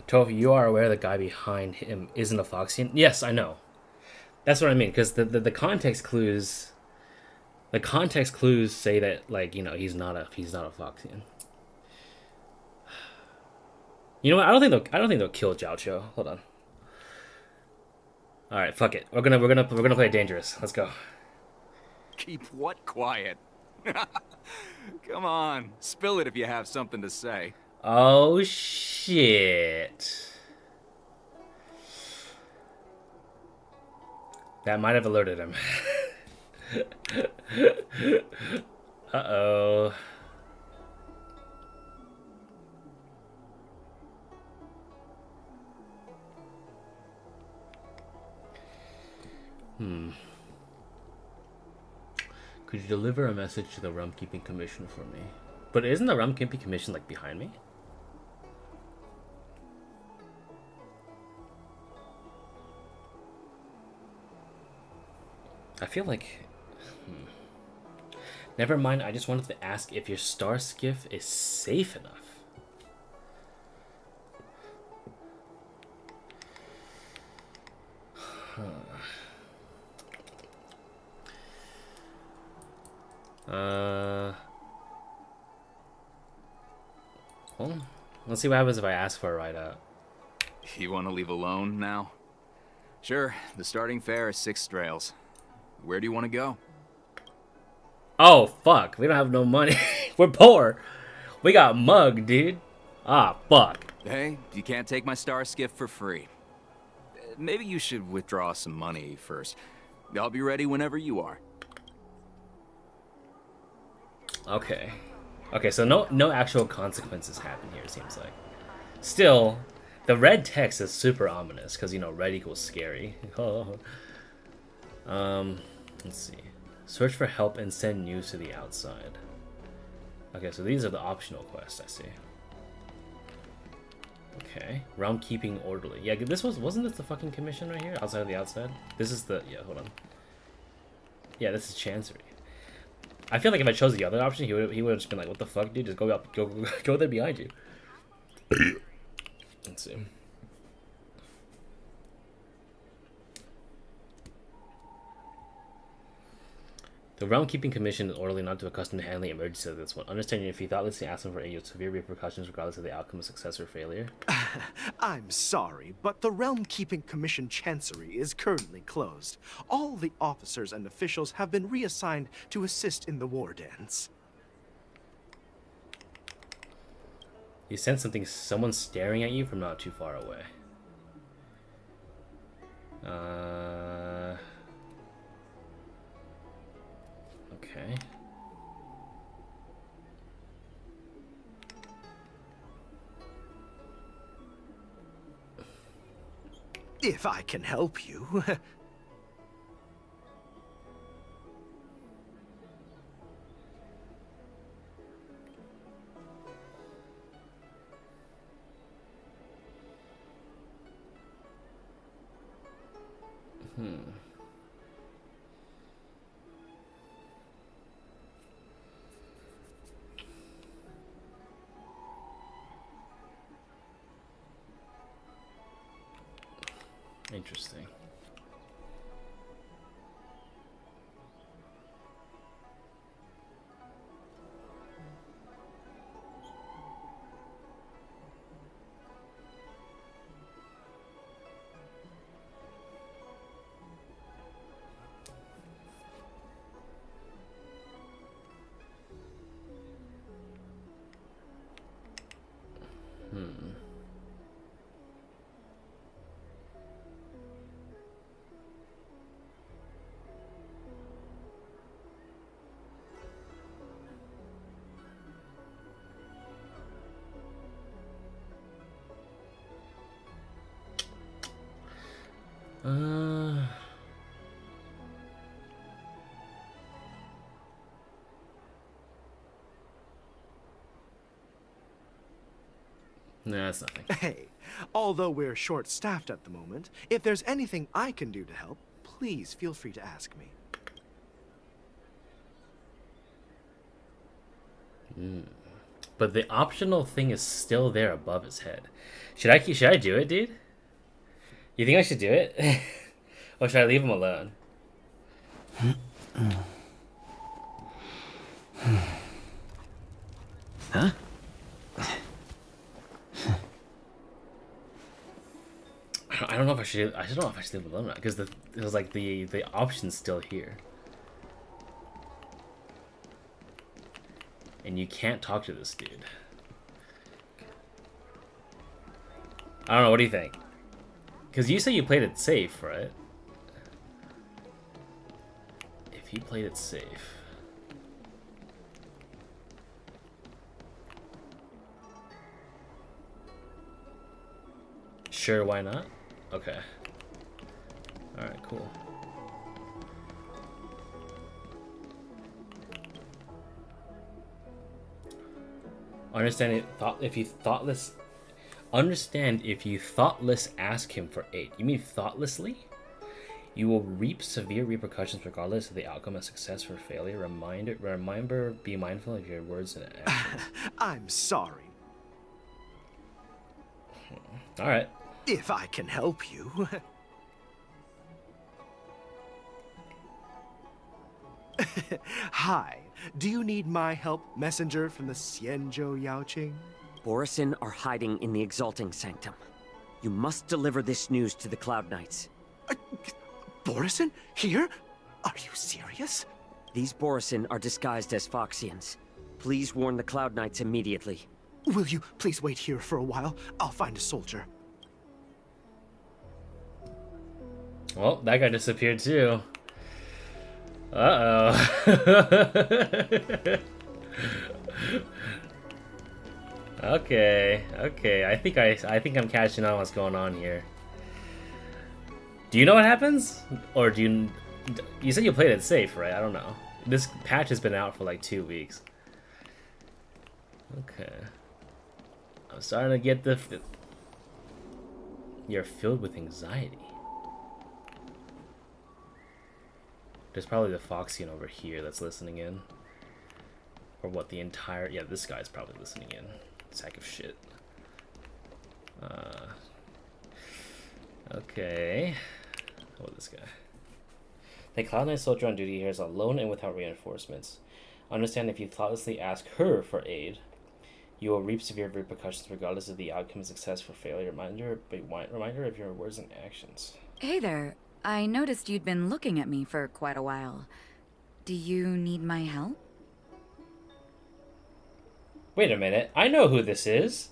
Toph, you are aware the guy behind him isn't a Foxian? Yes, I know. That's what I mean, because the context clues, say that, like, you know, he's not a Foxian. You know what? I don't think they'll kill Jiao Cho. Hold on. All right, fuck it. We're gonna play dangerous. Let's go. Keep what quiet? Come on, spill it if you have something to say. Oh shit. That might have alerted him. Uh-oh. Could you deliver a message to the Rum-Keeping Commission for me? But isn't the Rum-Keeping Commission, like, behind me? I feel like... Never mind, I just wanted to ask if your star skiff is safe enough. Well, let's see what happens if I ask for a ride out. You want to leave alone now? Sure, the starting fare is 6 strails. Where do you want to go? Oh, fuck. We don't have no money. We're poor. We got mugged, dude. Ah, fuck. Hey, you can't take my star skiff for free. Maybe you should withdraw some money first. I'll be ready whenever you are. Okay. Okay, so no actual consequences happen here, it seems like. Still, the red text is super ominous, because, you know, red equals scary. Let's see. Search for help and send news to the outside. Okay, so these are the optional quests, I see. Okay. Realm keeping orderly. Yeah, wasn't this the fucking commission right here? Outside of the outside? This is the... Yeah, hold on. Yeah, this is Chancery. I feel like if I chose the other option, he would have just been like, "What the fuck, dude? Just go up, go there behind you." Let's see. The Realm Keeping Commission is orderly not to accustomed to handling emergencies like this one. Understanding if you thoughtlessly ask them for aid, severe repercussions regardless of the outcome of success or failure. I'm sorry, but the Realm Keeping Commission Chancery is currently closed. All the officers and officials have been reassigned to assist in the war dens. You sense someone staring at you from not too far away. Okay. If I can help you. Interesting. No, that's nothing. Hey, although we're short-staffed at the moment, if there's anything I can do to help, please feel free to ask me. But the optional thing is still there above his head. Should I do it, dude? You think I should do it? Or should I leave him alone? Huh? I don't know if I should. I don't know if I should leave him alone because it was like the option's still here, and you can't talk to this dude. I don't know. What do you think? Because you say you played it safe, right? If you played it safe. Sure, why not? Okay. Alright, cool. Understand if you thoughtless ask him for aid. You mean thoughtlessly? You will reap severe repercussions regardless of the outcome of success or failure. Remember, be mindful of your words and actions. I'm sorry. Alright. If I can help you. Hi. Do you need my help, messenger from the Xianzhou Yaoqing? Borisin are hiding in the Exalting Sanctum. You must deliver this news to the Cloud Knights. Borisin? Here? Are you serious? These Borisin are disguised as Foxians. Please warn the Cloud Knights immediately. Will you please wait here for a while? I'll find a soldier. Well, that guy disappeared too. Uh-oh. Okay. I think I'm catching on what's going on here. Do you know what happens? Or do you said you played it safe, right? I don't know. This patch has been out for like 2 weeks. Okay. I'm starting to get the... You're filled with anxiety. There's probably the Foxian over here that's listening in. Or what, the entire... Yeah, this guy's probably listening in. Sack of shit. Okay. Oh, this guy. The Cloud Knight soldier on duty here is alone and without reinforcements. Understand if you thoughtlessly ask her for aid, you will reap severe repercussions regardless of the outcome, success or failure. Reminder of your words and actions. Hey there. I noticed you'd been looking at me for quite a while. Do you need my help? Wait a minute. I know who this is.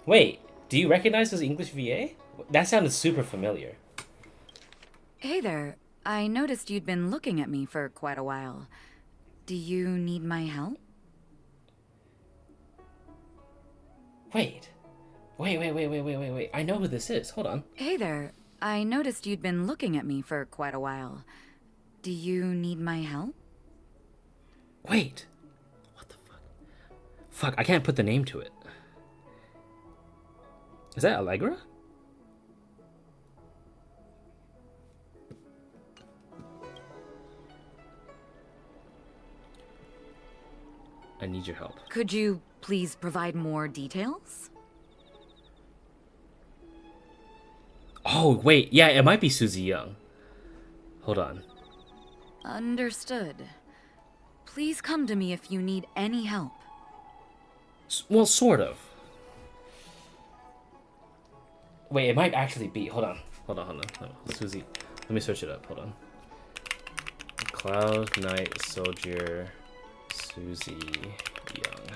Wait, do you recognize this English VA? That sounded super familiar. Hey there. I noticed you'd been looking at me for quite a while. Do you need my help? Wait. I know who this is. Hold on. Hey there. I noticed you'd been looking at me for quite a while. Do you need my help? Wait. What the fuck? Fuck, I can't put the name to it. Is that Allegra? I need your help. Could you please provide more details? Oh, wait. Yeah, it might be Susie Young. Hold on. Understood. Please come to me if you need any help. Well, sort of. Wait, it might actually be. Hold on. Susie. Let me search it up. Hold on. Cloud Knight Soldier Susie Young.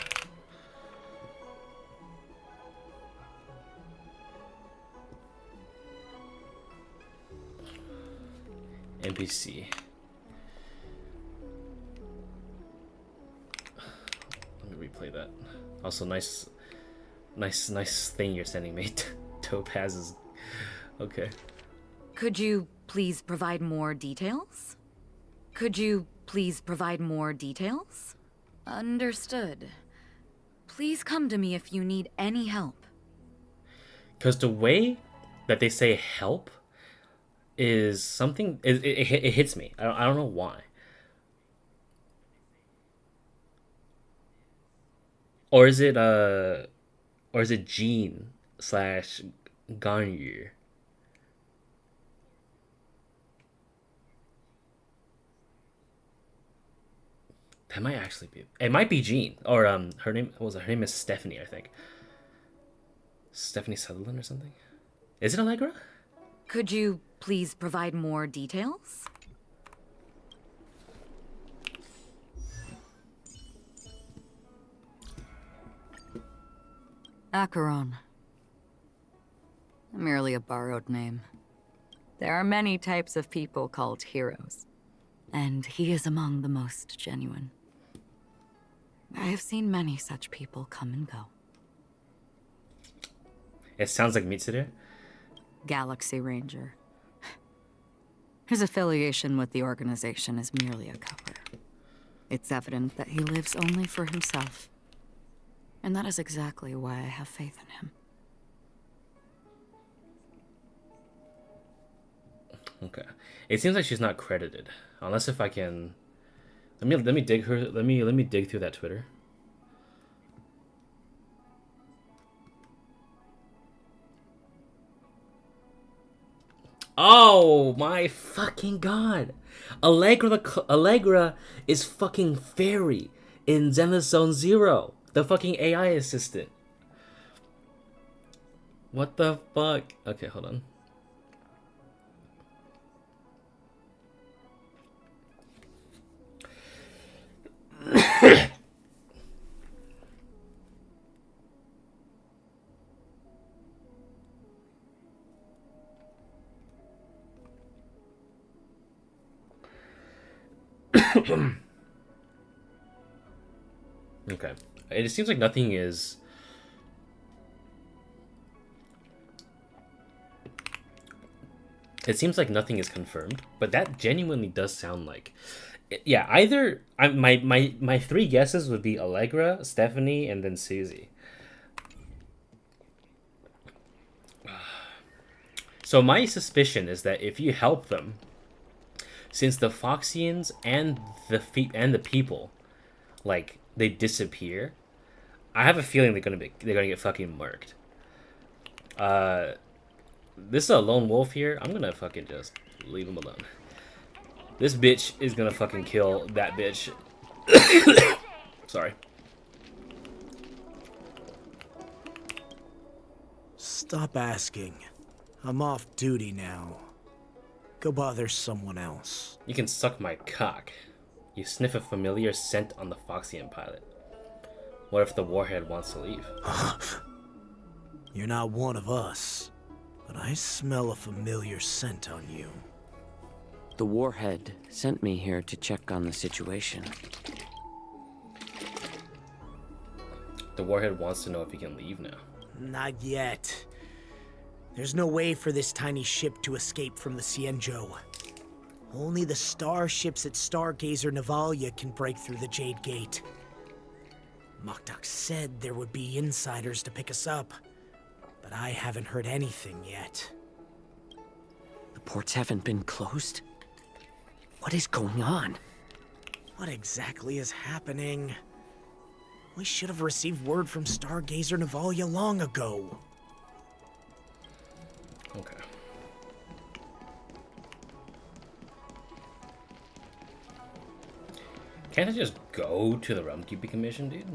NPC. Let me replay that. Also, nice thing you're sending me. Topaz is okay. Could you please provide more details? Could you please provide more details? Understood. Please come to me if you need any help. Because the way that they say help is something, it hits me. I don't know why. Or is it Jean / Ganyu? That might actually be. It might be Jean, or her name is Stephanie, I think. Stephanie Sutherland or something. Is it Allegra? Could you please provide more details? Acheron. Merely a borrowed name. There are many types of people called heroes, and he is among the most genuine. I have seen many such people come and go. It sounds like Mitsuru. Galaxy Ranger. His affiliation with the organization is merely a cover. It's evident that he lives only for himself. And that is exactly why I have faith in him. Okay. It seems like she's not credited. Unless if I can let me dig her let me dig through that Twitter. Oh my fucking god. Allegra is fucking Fairy in Zenless Zone Zero, the fucking AI assistant. What the fuck? Okay, hold on. Okay. It seems like nothing is... It seems like nothing is confirmed, but that genuinely does sound like... Yeah, either... My three guesses would be Allegra, Stephanie, and then Susie. So my suspicion is that if you help them, since the Foxians and the people, like, they disappear, I have a feeling they're gonna get fucking murked. This is a lone wolf here. I'm gonna fucking just leave him alone. This bitch is gonna fucking kill that bitch. Sorry. Stop asking. I'm off duty now. Go bother someone else. You can suck my cock. You sniff a familiar scent on the Foxian pilot. What if the warhead wants to leave? You're not one of us, but I smell a familiar scent on you. The warhead sent me here to check on the situation. The warhead wants to know if he can leave now. Not yet. There's no way for this tiny ship to escape from the Cienjo. Only the starships at Stargazer Navalia can break through the Jade Gate. Moktok said there would be insiders to pick us up, but I haven't heard anything yet. The ports haven't been closed? What is going on? What exactly is happening? We should have received word from Stargazer Navalia long ago. Okay. Can't I just go to the Realm Keeping Commission, dude?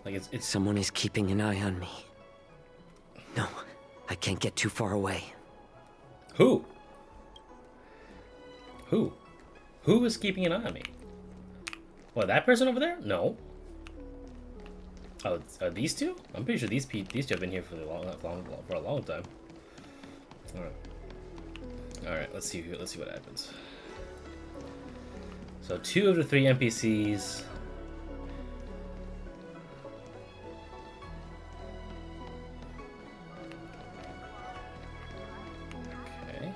Like, it's... Someone is keeping an eye on me. No, I can't get too far away. Who? Who? Who is keeping an eye on me? What, that person over there? No. Oh, these two? I'm pretty sure these two have been here for a long time. All right. Let's see what happens. So 2 of the 3 NPCs. Okay.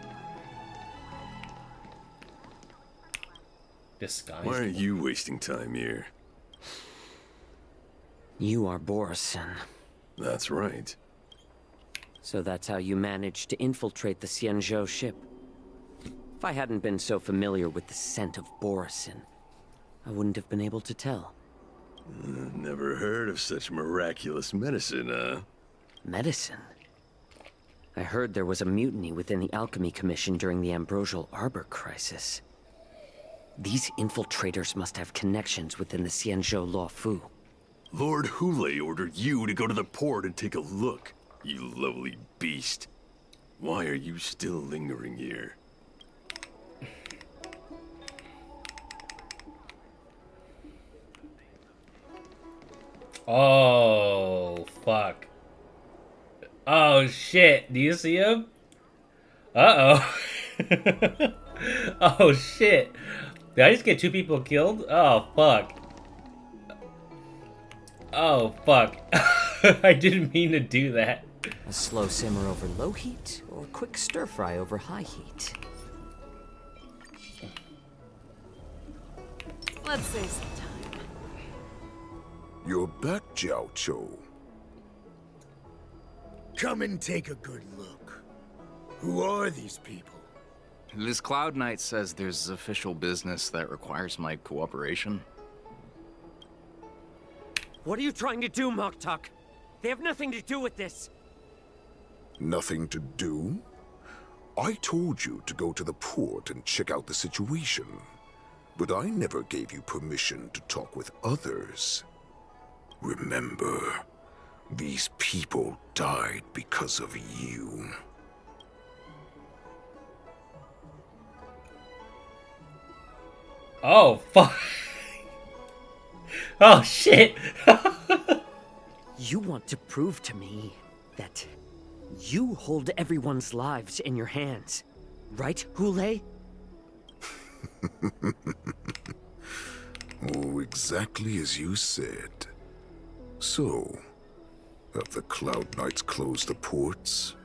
Disguise. Why are you wasting time here? You are Borison. That's right. So that's how you managed to infiltrate the Cienjo ship. If I hadn't been so familiar with the scent of Borison, I wouldn't have been able to tell. Never heard of such miraculous medicine, huh? Medicine? I heard there was a mutiny within the Alchemy Commission during the Ambrosial Arbor crisis. These infiltrators must have connections within the Cienjo Luofu. Lord Hule ordered you to go to the port and take a look, you lovely beast. Why are you still lingering here? Oh, fuck. Oh, shit. Do you see him? Uh-oh. Oh, shit. Did I just get 2 people killed? Oh, fuck. Oh, fuck. I didn't mean to do that. A slow simmer over low heat, or quick stir fry over high heat? Let's save some time. You're back, Jiao Cho. Come and take a good look. Who are these people? This Cloud Knight says there's official business that requires my cooperation. What are you trying to do, Moktok? They have nothing to do with this. Nothing to do? I told you to go to the port and check out the situation. But I never gave you permission to talk with others. Remember, these people died because of you. Oh, fuck. Oh, shit. You want to prove to me that you hold everyone's lives in your hands, right, Hule? Oh, exactly as you said. So, have the Cloud Knights closed the ports?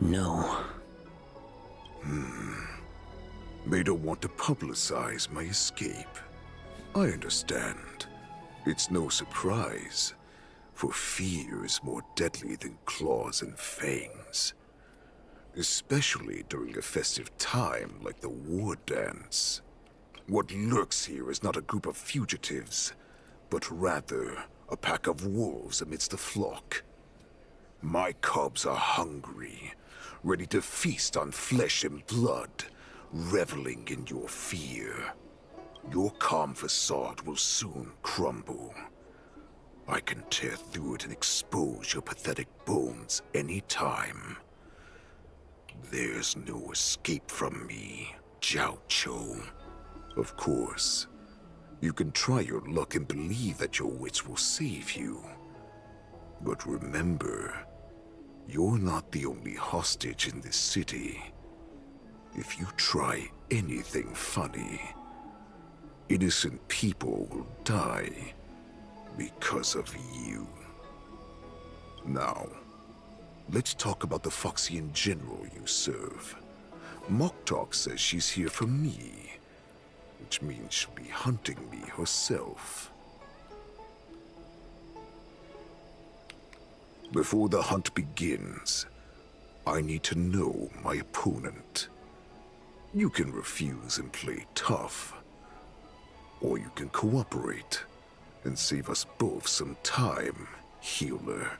No. They don't want to publicize my escape. I understand. It's no surprise, for fear is more deadly than claws and fangs. Especially during a festive time like the war dance. What lurks here is not a group of fugitives, but rather a pack of wolves amidst the flock. My cubs are hungry, ready to feast on flesh and blood, reveling in your fear. Your calm facade will soon crumble. I can tear through it and expose your pathetic bones any time. There's no escape from me, Jiao. Of course, you can try your luck and believe that your wits will save you. But remember, you're not the only hostage in this city. If you try anything funny, innocent people will die because of you. Now, let's talk about the Foxian general you serve. Moktok says she's here for me, which means she'll be hunting me herself. Before the hunt begins, I need to know my opponent. You can refuse and play tough, or you can cooperate and save us both some time, healer.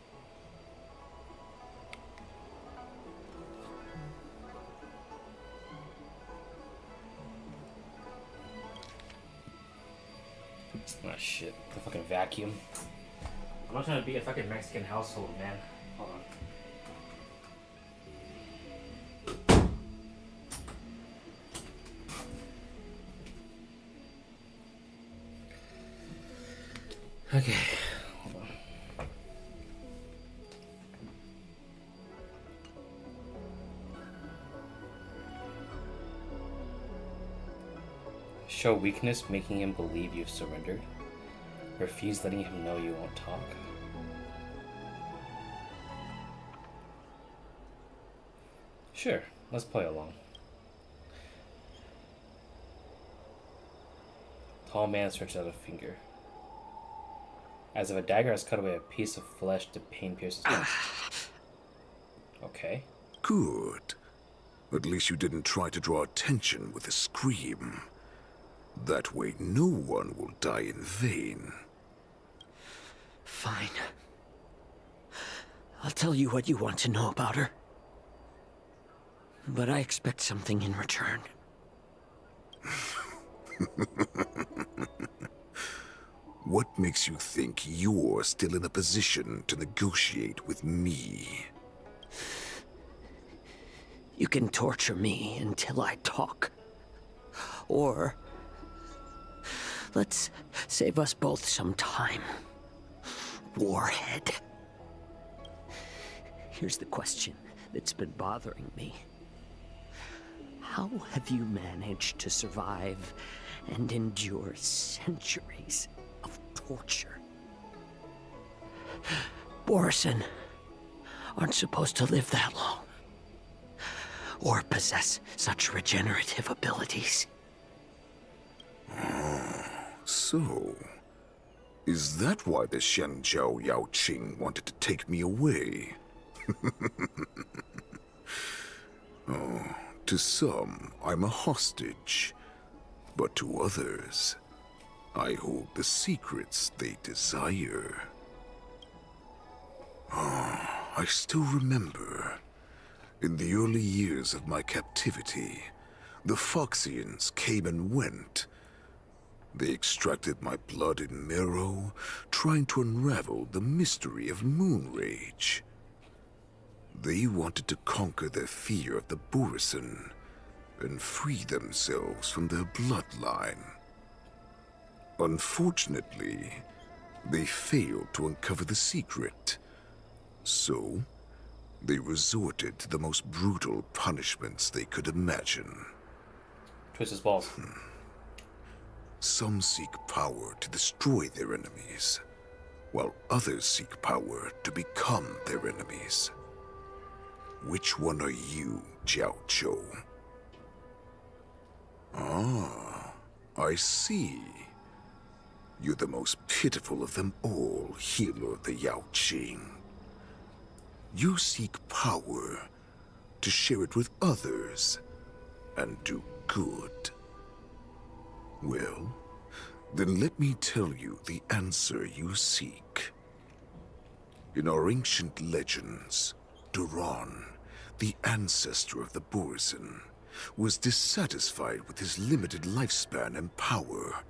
Ah, shit. The fucking vacuum. I'm not trying to be a fucking Mexican household, man. Hold on. Okay. Hold on. Show weakness, making him believe you've surrendered. Refuse letting him know you won't talk. Sure, let's play along. Tall man stretches out a finger. As if a dagger has cut away a piece of flesh, the pain pierces me. Okay. Good. At least you didn't try to draw attention with a scream. That way no one will die in vain. Fine. I'll tell you what you want to know about her. But I expect something in return. What makes you think you're still in a position to negotiate with me? You can torture me until I talk. Or let's save us both some time. Warhead. Here's the question that's been bothering me. How have you managed to survive and endure centuries of torture? Borison aren't supposed to live that long, or possess such regenerative abilities. So, is that why the Shanzhou Yao Qing wanted to take me away? Oh, to some, I'm a hostage. But to others, I hold the secrets they desire. I still remember. In the early years of my captivity, the Foxians came and went. They extracted my blood and marrow, trying to unravel the mystery of moon rage. They wanted to conquer their fear of the Borison and free themselves from their bloodline. Unfortunately, they failed to uncover the secret. So, they resorted to the most brutal punishments they could imagine. Twist his balls. Some seek power to destroy their enemies, while others seek power to become their enemies. Which one are you, Jiao Chou? Ah, I see. You're the most pitiful of them all, healer of the Yao Qing. You seek power to share it with others and do good. Well, then let me tell you the answer you seek. In our ancient legends, Duran, the ancestor of the Borison, was dissatisfied with his limited lifespan and power.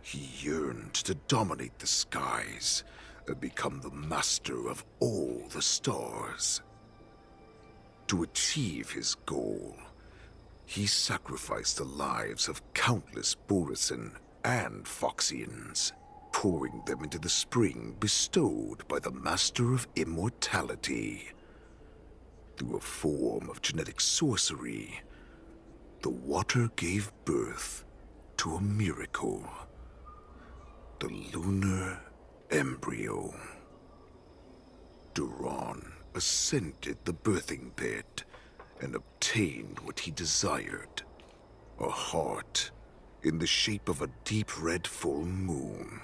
He yearned to dominate the skies and become the master of all the stars. To achieve his goal, he sacrificed the lives of countless Borison and Foxians, pouring them into the spring bestowed by the Master of Immortality. Through a form of genetic sorcery, the water gave birth to a miracle. The lunar embryo. Duran ascended the birthing bed and obtained what he desired. A heart in the shape of a deep red full moon.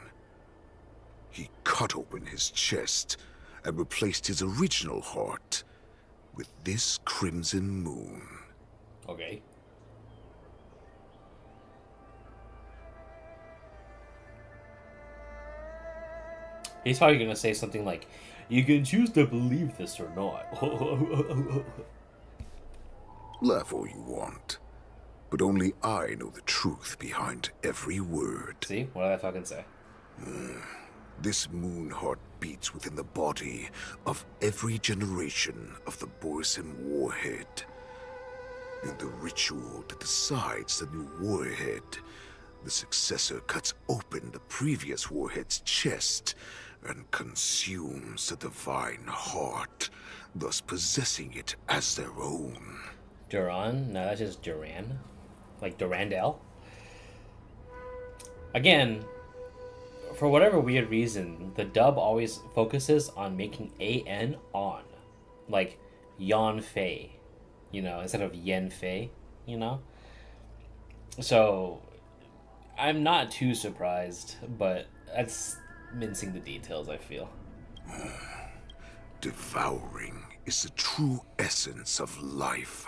He cut open his chest and replaced his original heart with this crimson moon. Okay. He's probably gonna say something like, "You can choose to believe this or not." Laugh all you want, but only I know the truth behind every word. See? What did I fucking say? This moon heart beats within the body of every generation of the Borison warhead. In the ritual that decides the new warhead, the successor cuts open the previous warhead's chest and consumes the divine heart, thus possessing it as their own. Duran? No, that's just Duran. Like Durandal? Again, for whatever weird reason, the dub always focuses on making AN on. Like Yan Fei, you know, instead of Yen Fei, you know? So, I'm not too surprised, but that's mincing the details, I feel. Devouring is the true essence of life,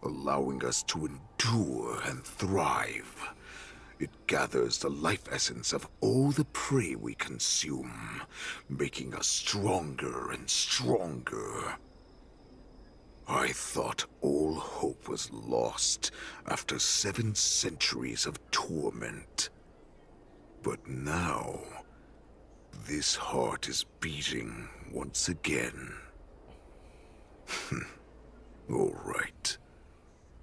allowing us to endure and thrive. It gathers the life essence of all the prey we consume, making us stronger and stronger. I thought all hope was lost after 7 centuries of torment. But now, this heart is beating once again. All right.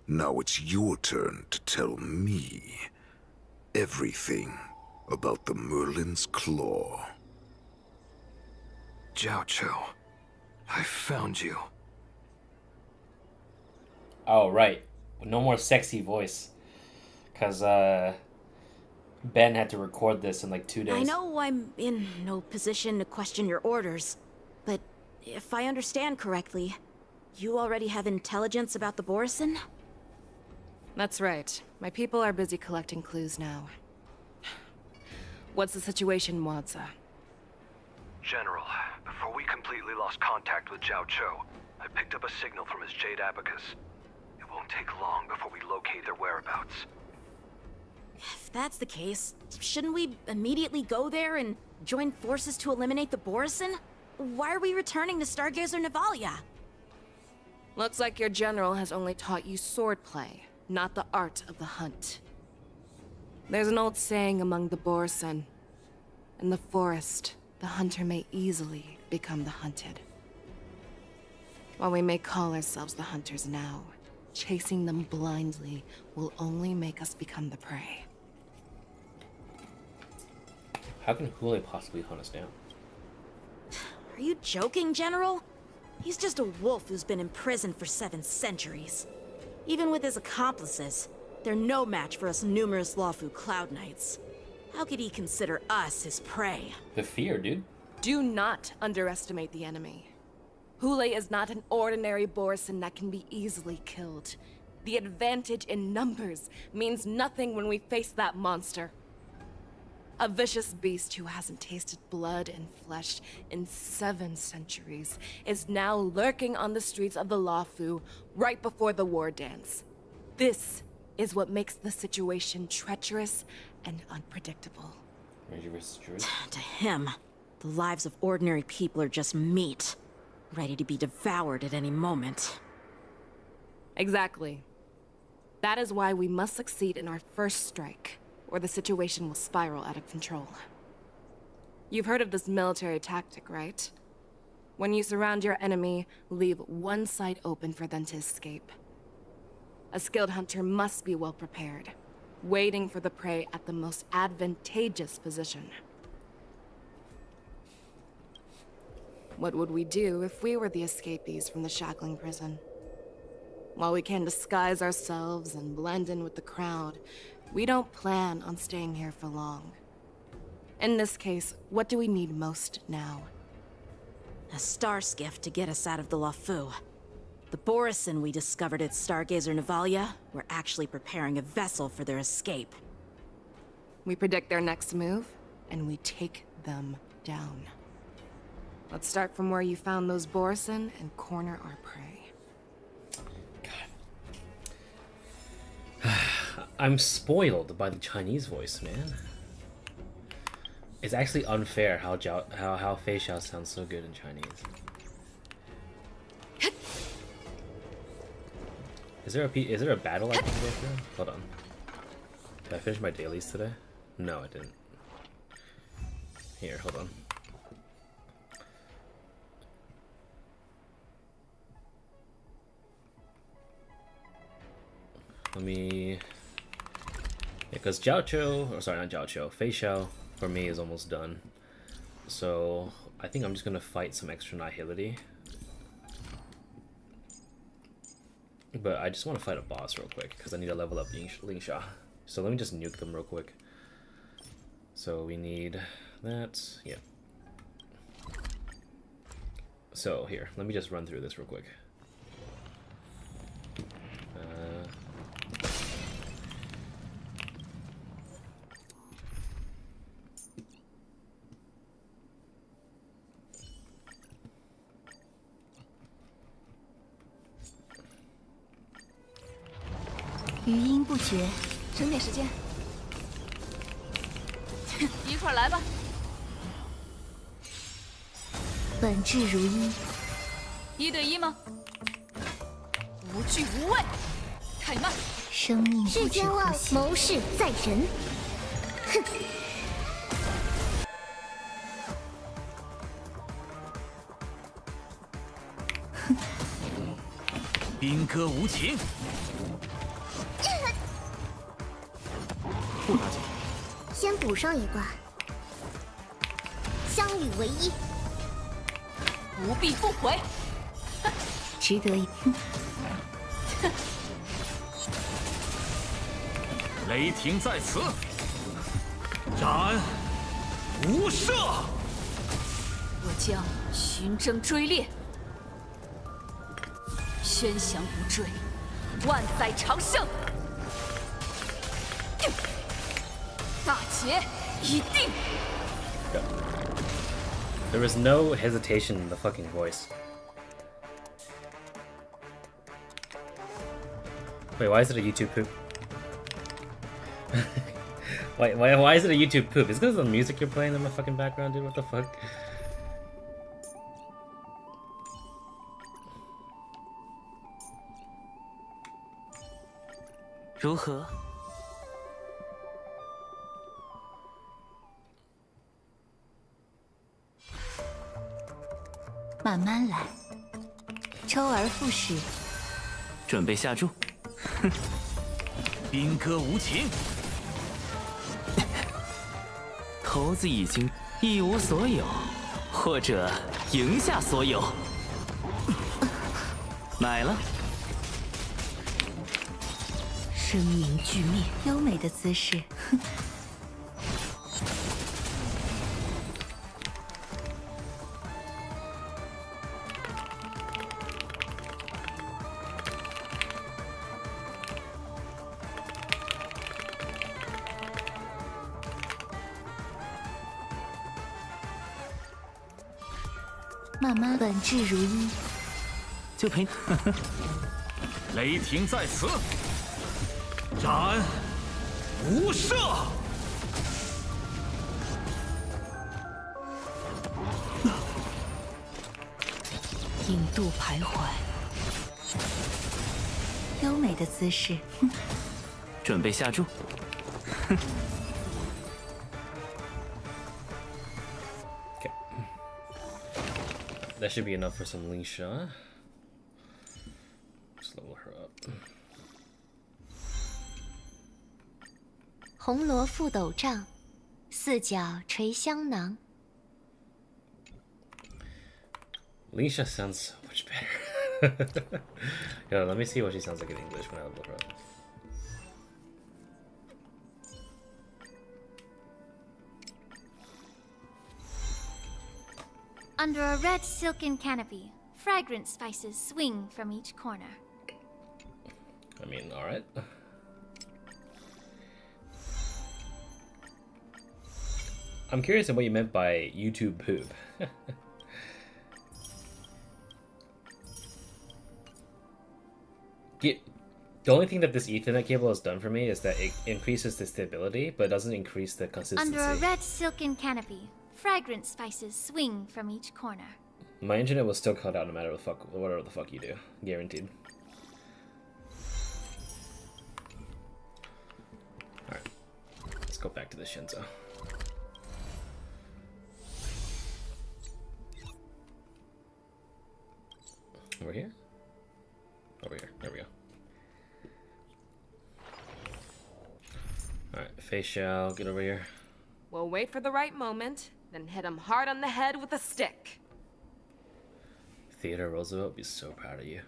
Now it's your turn to tell me everything about the Merlin's Claw. Jiao Cho, I found you. Oh, right. No more sexy voice. Because, Ben had to record this in like 2 days. I know I'm in no position to question your orders, but if I understand correctly, you already have intelligence about the Borison? That's right. My people are busy collecting clues now. What's the situation, Wadza? General, before we completely lost contact with Jiao Cho, I picked up a signal from his Jade Abacus. It won't take long before we locate their whereabouts. If that's the case, shouldn't we immediately go there and join forces to eliminate the Borison? Why are we returning to Stargazer Navalia? Looks like your general has only taught you swordplay, not the art of the hunt. There's an old saying among the Borison. In the forest, the hunter may easily become the hunted. While we may call ourselves the hunters now, chasing them blindly will only make us become the prey. How can Hule possibly hunt us down? Are you joking, General? He's just a wolf who's been imprisoned for 7 centuries. Even with his accomplices, they're no match for us numerous Lawfu Cloud Knights. How could he consider us his prey? The fear, dude. Do not underestimate the enemy. Hule is not an ordinary Borison that can be easily killed. The advantage in numbers means nothing when we face that monster. A vicious beast who hasn't tasted blood and flesh in 7 centuries is now lurking on the streets of the Lawfu right before the war dance. This is what makes the situation treacherous and unpredictable. To him, the lives of ordinary people are just meat, ready to be devoured at any moment. Exactly. That is why we must succeed in our first strike, or the situation will spiral out of control. You've heard of this military tactic, right? When you surround your enemy, leave one side open for them to escape. A skilled hunter must be well prepared, waiting for the prey at the most advantageous position. What would we do if we were the escapees from the shackling prison? While we can disguise ourselves and blend in with the crowd, we don't plan on staying here for long. In this case, what do we need most now? A star skiff to get us out of the Lafu. The Borison we discovered at Stargazer Navalia were actually preparing a vessel for their escape. We predict their next move, and we take them down. Let's start from where you found those Borison and corner our prey. I'm spoiled by the Chinese voice, man. It's actually unfair how Fei Xiao sounds so good in Chinese. Is there a battle I can go through? Hold on. Did I finish my dailies today? No, I didn't. Here, hold on. Let me... because Fei Xiao for me is almost done. So I think I'm just gonna fight some extra nihility. But I just want to fight a boss real quick because I need to level up Lingsha. So let me just nuke them real quick. So we need that, yeah. So here, let me just run through this real quick. There was no hesitation in the fucking voice. Wait, why is it a YouTube poop? why is it a YouTube poop? Is it because of the music you're playing in the fucking background, dude? What the fuck? Ruhe. 慢慢来，周而复始。准备下注。兵戈无情。骰子已经一无所有，或者赢下所有。买了。生灵俱灭，优美的姿势。慢慢，本质如一，就凭雷霆在此，斩无赦。引渡徘徊，美的姿势。准备下注。Okay. That should be enough for some Lingsha. Let's level her up. 红罗覆斗帐，四角垂香囊。Lingsha sounds so much better. Yo, let me see what she sounds like in English when I level her up. Under a red silken canopy, fragrant spices swing from each corner. I mean, alright. I'm curious on what you meant by YouTube poop. The only thing that this Ethernet cable has done for me is that it increases the stability, but doesn't increase the consistency. Under a red silken canopy, fragrant spices swing from each corner. My internet will still cut out no matter whatever the fuck you do. Guaranteed. Alright. Let's go back to the Shinzo. Over here? Over here. There we go. Alright, Fei Xiao, get over here. We'll wait for the right moment, then hit him hard on the head with a stick. Theodore Roosevelt would be so proud of you.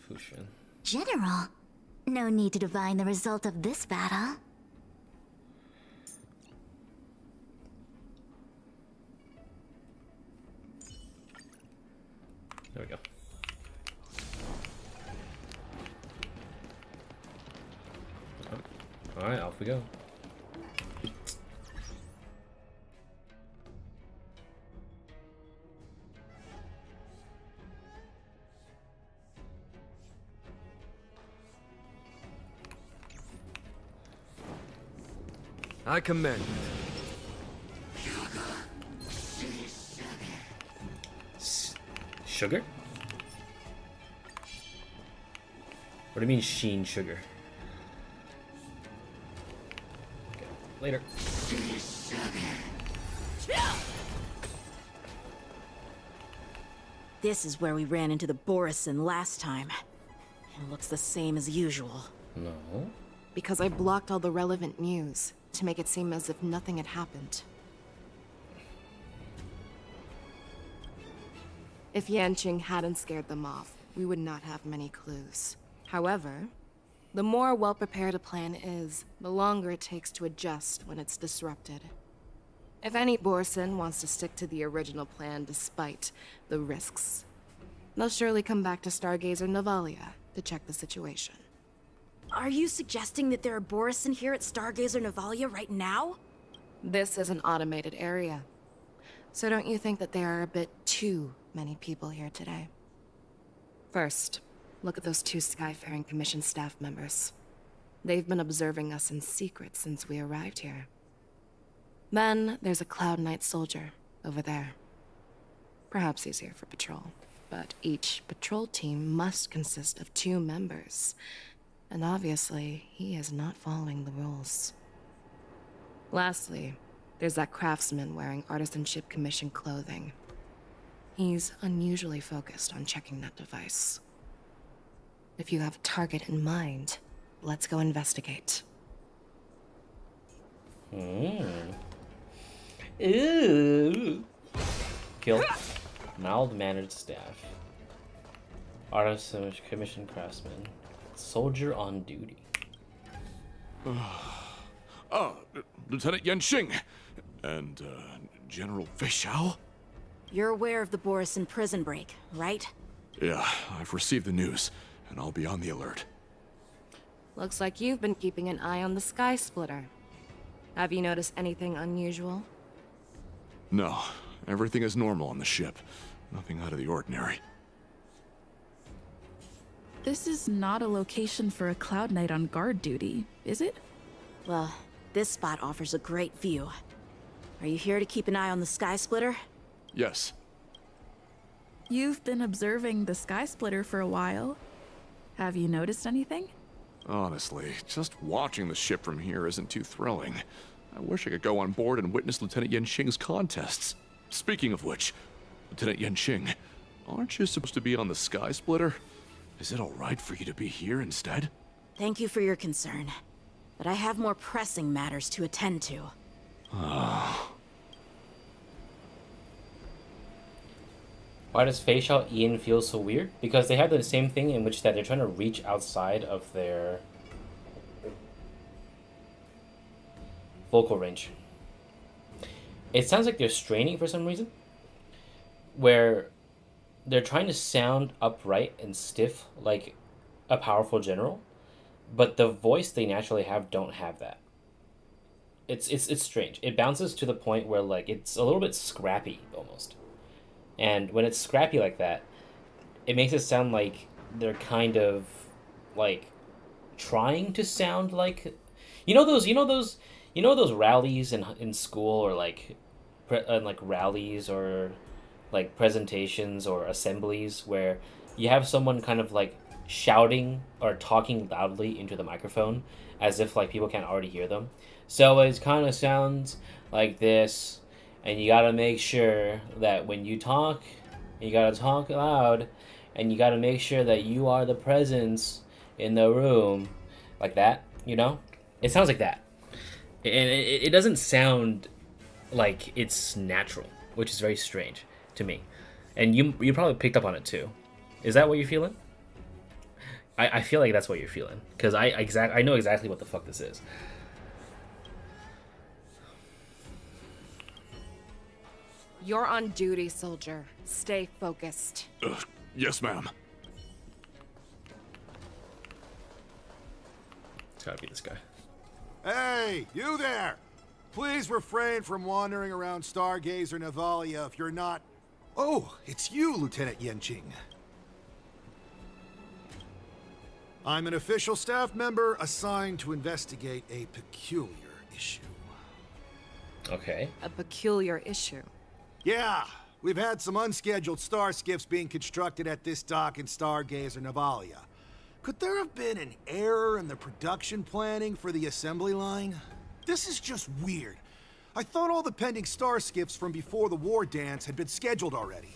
Fushin. General, no need to divine the result of this battle. There we go. Alright, off we go. I commend. Sugar? What do you mean sheen sugar? Okay, later. This is where we ran into the Borison last time. It looks the same as usual. No. Because I blocked all the relevant news to make it seem as if nothing had happened. If Yanqing hadn't scared them off, we would not have many clues. However, the more well-prepared a plan is, the longer it takes to adjust when it's disrupted. If any Borson wants to stick to the original plan despite the risks, they'll surely come back to Stargazer Navalia to check the situation. Are you suggesting that there are Borison here at Stargazer Navalia right now? This is an automated area. So don't you think that there are a bit too many people here today? First, look at those two Skyfaring Commission staff members. They've been observing us in secret since we arrived here. Then there's a Cloud Knight soldier over there. Perhaps he's here for patrol, but each patrol team must consist of 2 members. And obviously, he is not following the rules. Lastly, there's that craftsman wearing Artisanship Commission clothing. He's unusually focused on checking that device. If you have a target in mind, let's go investigate. Ooh. Kill. Mild-mannered staff. Artisan Commission craftsman. Soldier on duty. Lieutenant Yanqing and General Fei Xiao? You're aware of the Borison prison break, right? Yeah, I've received the news, and I'll be on the alert. Looks like you've been keeping an eye on the Sky Splitter. Have you noticed anything unusual? No, everything is normal on the ship. Nothing out of the ordinary. This is not a location for a Cloud Knight on guard duty, is it? Well, this spot offers a great view. Are you here to keep an eye on the Sky Splitter? Yes. You've been observing the Sky Splitter for a while. Have you noticed anything? Honestly, just watching the ship from here isn't too thrilling. I wish I could go on board and witness Lieutenant Yenqing's contests. Speaking of which, Lieutenant Yenqing, aren't you supposed to be on the Sky Splitter? Is it alright for you to be here instead? Thank you for your concern, but I have more pressing matters to attend to. Why does Fei Xiao Ian feel so weird? Because they have the same thing in which that they're trying to reach outside of their vocal range. It sounds like they're straining for some reason, where they're trying to sound upright and stiff like a powerful general, but the voice they naturally have don't have that. It's strange. It bounces to the point where like it's a little bit scrappy almost. And when it's scrappy like that, it makes it sound like they're kind of like trying to sound like those rallies in school, or like rallies or like presentations or assemblies where you have someone kind of like shouting or talking loudly into the microphone as if like people can't already hear them. So it kind of sounds like this. And you gotta make sure that when you talk, you gotta talk loud, and you gotta make sure that you are the presence in the room, like that. It sounds like that, and it doesn't sound like it's natural, which is very strange to me. And you probably picked up on it too. Is that what you're feeling? I feel like that's what you're feeling, because I know exactly what the fuck this is. You're on duty, soldier. Stay focused. Yes, ma'am. It's gotta be this guy. Hey, you there! Please refrain from wandering around Stargazer Navalia if you're not... Oh, it's you, Lieutenant Yenqing. I'm an official staff member assigned to investigate a peculiar issue. Okay. A peculiar issue? Yeah, we've had some unscheduled star skiffs being constructed at this dock in Stargazer Navalia. Could there have been an error in the production planning for the assembly line? This is just weird. I thought all the pending star skiffs from before the war dance had been scheduled already.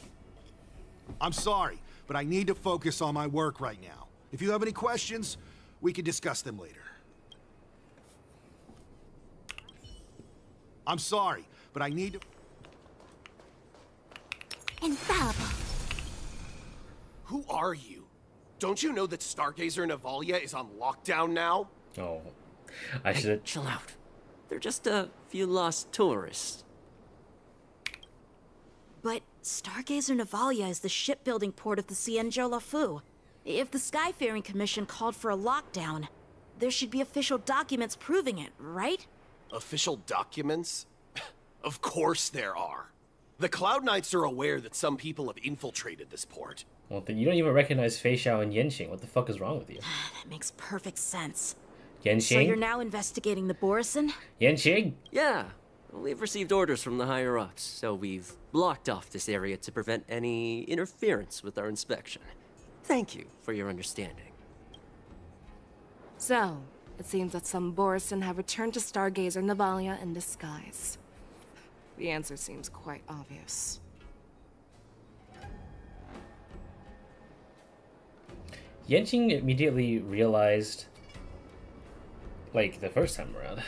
I'm sorry, but I need to focus on my work right now. If you have any questions, we can discuss them later. I'm sorry, but I need to... Infallible. Who are you? Don't you know that Stargazer Navalia is on lockdown now? Oh, I should chill out. They're just a few lost tourists. But Stargazer Navalia is the shipbuilding port of the Cienjo Lafu. If the Skyfaring Commission called for a lockdown, there should be official documents proving it, right? Official documents? Of course there are. The Cloud Knights are aware that some people have infiltrated this port. Well, then you don't even recognize Fei Xiao and Yenqing. What the fuck is wrong with you? That makes perfect sense. Yenqing? So you're now investigating the Borison? Yenqing? Yeah. We've received orders from the higher-ups, so we've blocked off this area to prevent any interference with our inspection. Thank you for your understanding. So, it seems that some Borison have returned to Stargazer Navalia in disguise. The answer seems quite obvious. Yenqing immediately realized, like, the first time around.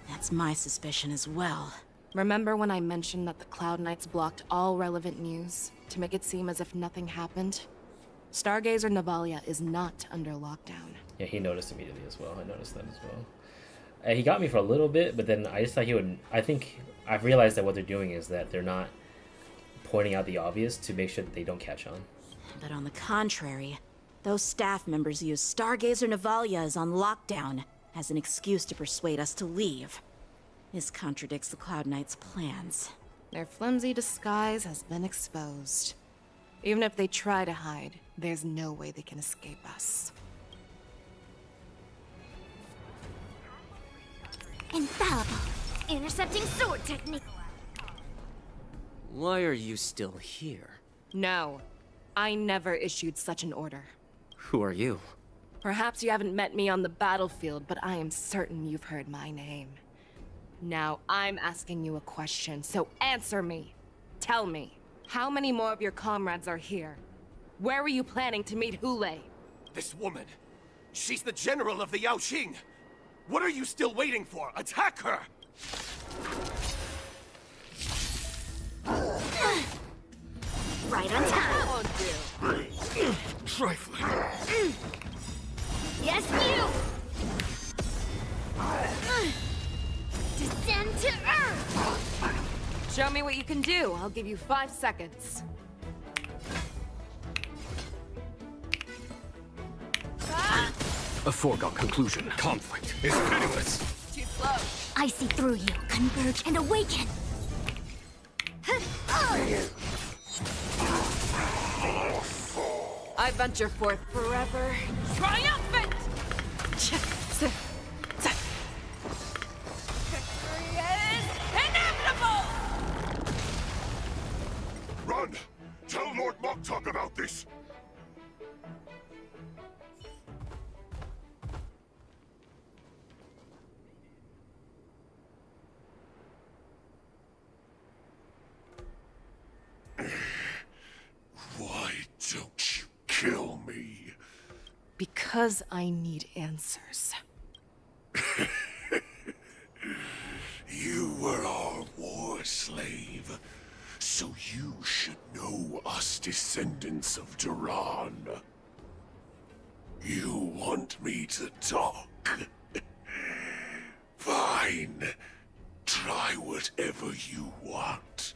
That's my suspicion as well. Remember when I mentioned that the Cloud Knights blocked all relevant news to make it seem as if nothing happened? Stargazer Navalia is not under lockdown. Yeah, he noticed immediately as well. I noticed that as well. He got me for a little bit, but then I just thought he would... I think I've realized that what they're doing is that they're not pointing out the obvious to make sure that they don't catch on. But on the contrary, those staff members use Stargazer Navalia is on lockdown as an excuse to persuade us to leave. This contradicts the Cloud Knights' plans. Their flimsy disguise has been exposed. Even if they try to hide, there's no way they can escape us. Infallible. Intercepting sword technique. Why are you still here? No. I never issued such an order. Who are you? Perhaps you haven't met me on the battlefield, but I am certain you've heard my name. Now, I'm asking you a question, so answer me. Tell me, how many more of your comrades are here? Where were you planning to meet Hule? This woman, she's the general of the Yaoqing. What are you still waiting for? Attack her! Right on time. Trifling. Yes, you! Descend to Earth! Show me what you can do. I'll give you 5 seconds. A foregone conclusion. Conflict is pitiless. Too slow. I see through you. Converge and awaken! I venture forth forever triumphant! Victory is inevitable! Run! Tell Lord Moktok about this! Why don't you kill me? Because I need answers. You were our war slave, so you should know us descendants of Duran. You want me to talk? Fine. Try whatever you want,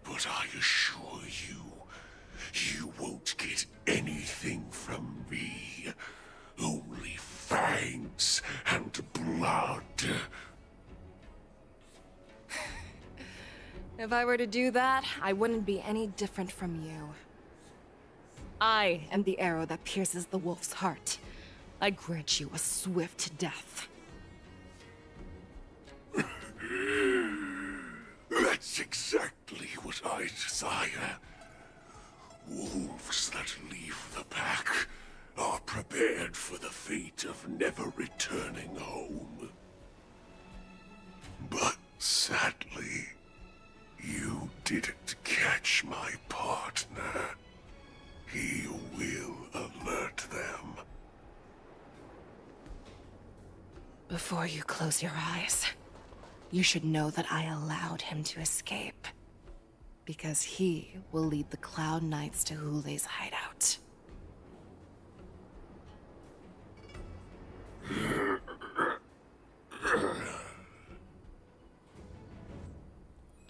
but I assure you, you won't get anything from me. Only fangs and blood. If I were to do that, I wouldn't be any different from you. I am the arrow that pierces the wolf's heart. I grant you a swift death. That's exactly what I desire. Wolves that leave the pack are prepared for the fate of never returning home. But sadly, you didn't catch my partner. He will alert them. Before you close your eyes, you should know that I allowed him to escape. Because he will lead the Cloud Knights to Hule's hideout.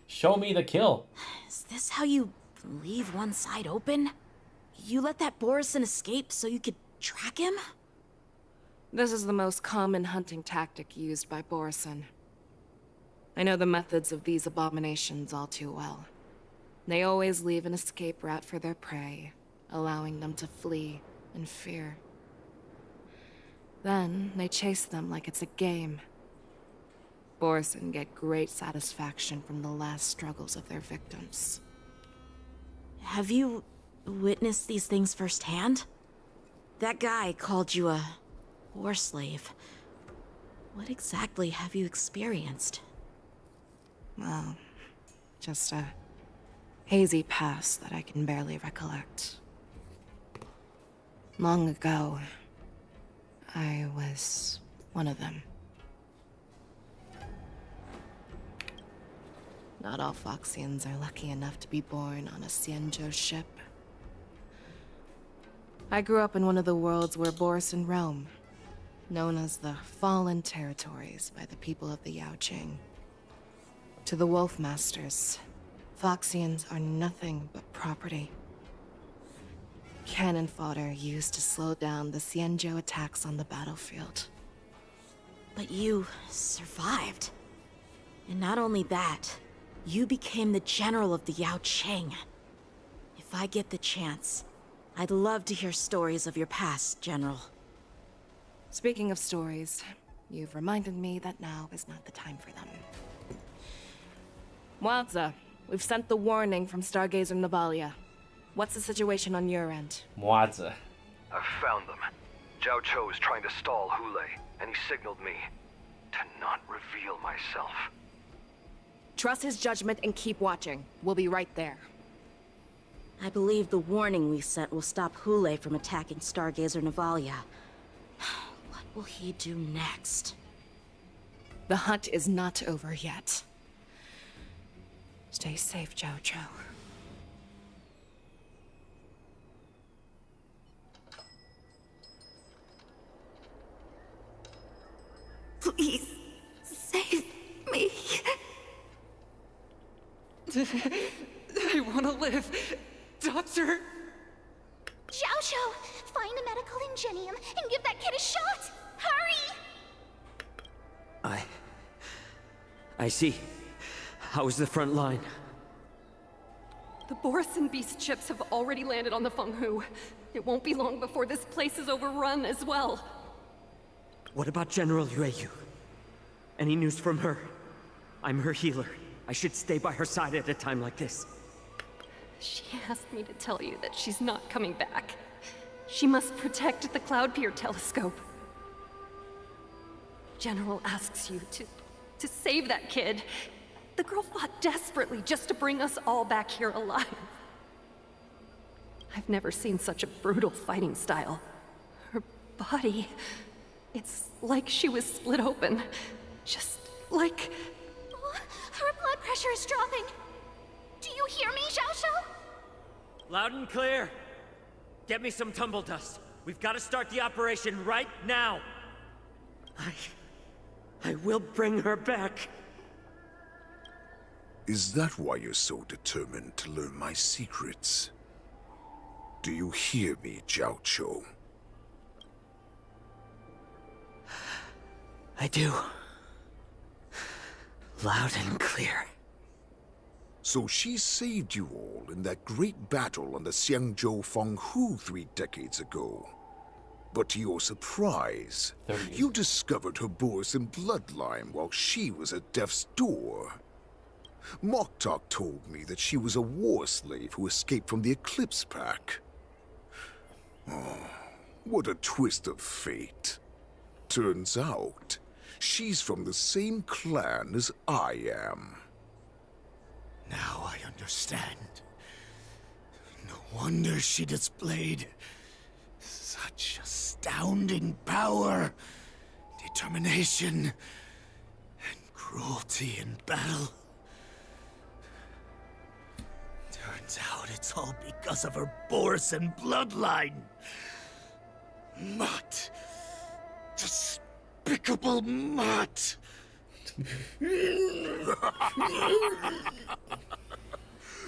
Show me the kill. Is this how you leave one side open? You let that Borison escape so you could track him? This is the most common hunting tactic used by Borison. I know the methods of these abominations all too well. They always leave an escape route for their prey, allowing them to flee in fear. Then, they chase them like it's a game. Borison get great satisfaction from the last struggles of their victims. Have you witnessed these things firsthand? That guy called you a war slave. What exactly have you experienced? Well, just a hazy past that I can barely recollect. Long ago, I was one of them. Not all Foxians are lucky enough to be born on a Xianzhou ship. I grew up in one of the worlds where Borison roam, known as the Fallen Territories by the people of the Yaoqing. To the Wolf Masters, Foxians are nothing but property. Cannon fodder used to slow down the Xianzhou attacks on the battlefield. But you survived. And not only that, you became the general of the Yaoqing. If I get the chance, I'd love to hear stories of your past, General. Speaking of stories, you've reminded me that now is not the time for them. Waza, We've sent the warning from Stargazer Navalia. What's the situation on your end? Mwadza. I've found them. Zhao Cho is trying to stall Hule, and he signaled me to not reveal myself. Trust his judgment and keep watching. We'll be right there. I believe the warning we sent will stop Hule from attacking Stargazer Navalia. What will he do next? The hunt is not over yet. Stay safe, Zhao Cho. Please, save me. I want to live. Doctor? Zhao Cho, find a medical ingenium and give that kid a shot! Hurry! I see. How is the front line? The Borisin beast chips have already landed on the Fenghu. It won't be long before this place is overrun as well. What about General Yueyu? Any news from her? I'm her healer. I should stay by her side at a time like this. She asked me to tell you that she's not coming back. She must protect the Cloud Pier telescope. General asks you to save that kid. The girl fought desperately just to bring us all back here alive. I've never seen such a brutal fighting style. Her body, it's like she was split open. Just like... Oh, her blood pressure is dropping. Do you hear me, Zhao Cho? Loud and clear. Get me some tumble dust. We've got to start the operation right now. I will bring her back. Is that why you're so determined to learn my secrets? Do you hear me, Zhao Cho? I do. Loud and clear. So she saved you all in that great battle on the Xiangzhou Fenghu 3 decades ago. But to your surprise, you discovered her Borisin bloodline while she was at death's door. Moktok told me that she was a war slave who escaped from the Eclipse Pack. Oh, what a twist of fate. Turns out, she's from the same clan as I am. Now I understand. No wonder she displayed such astounding power, determination, and cruelty in battle. Turns out it's all because of her Borisin bloodline. Mutt. Despicable mutt.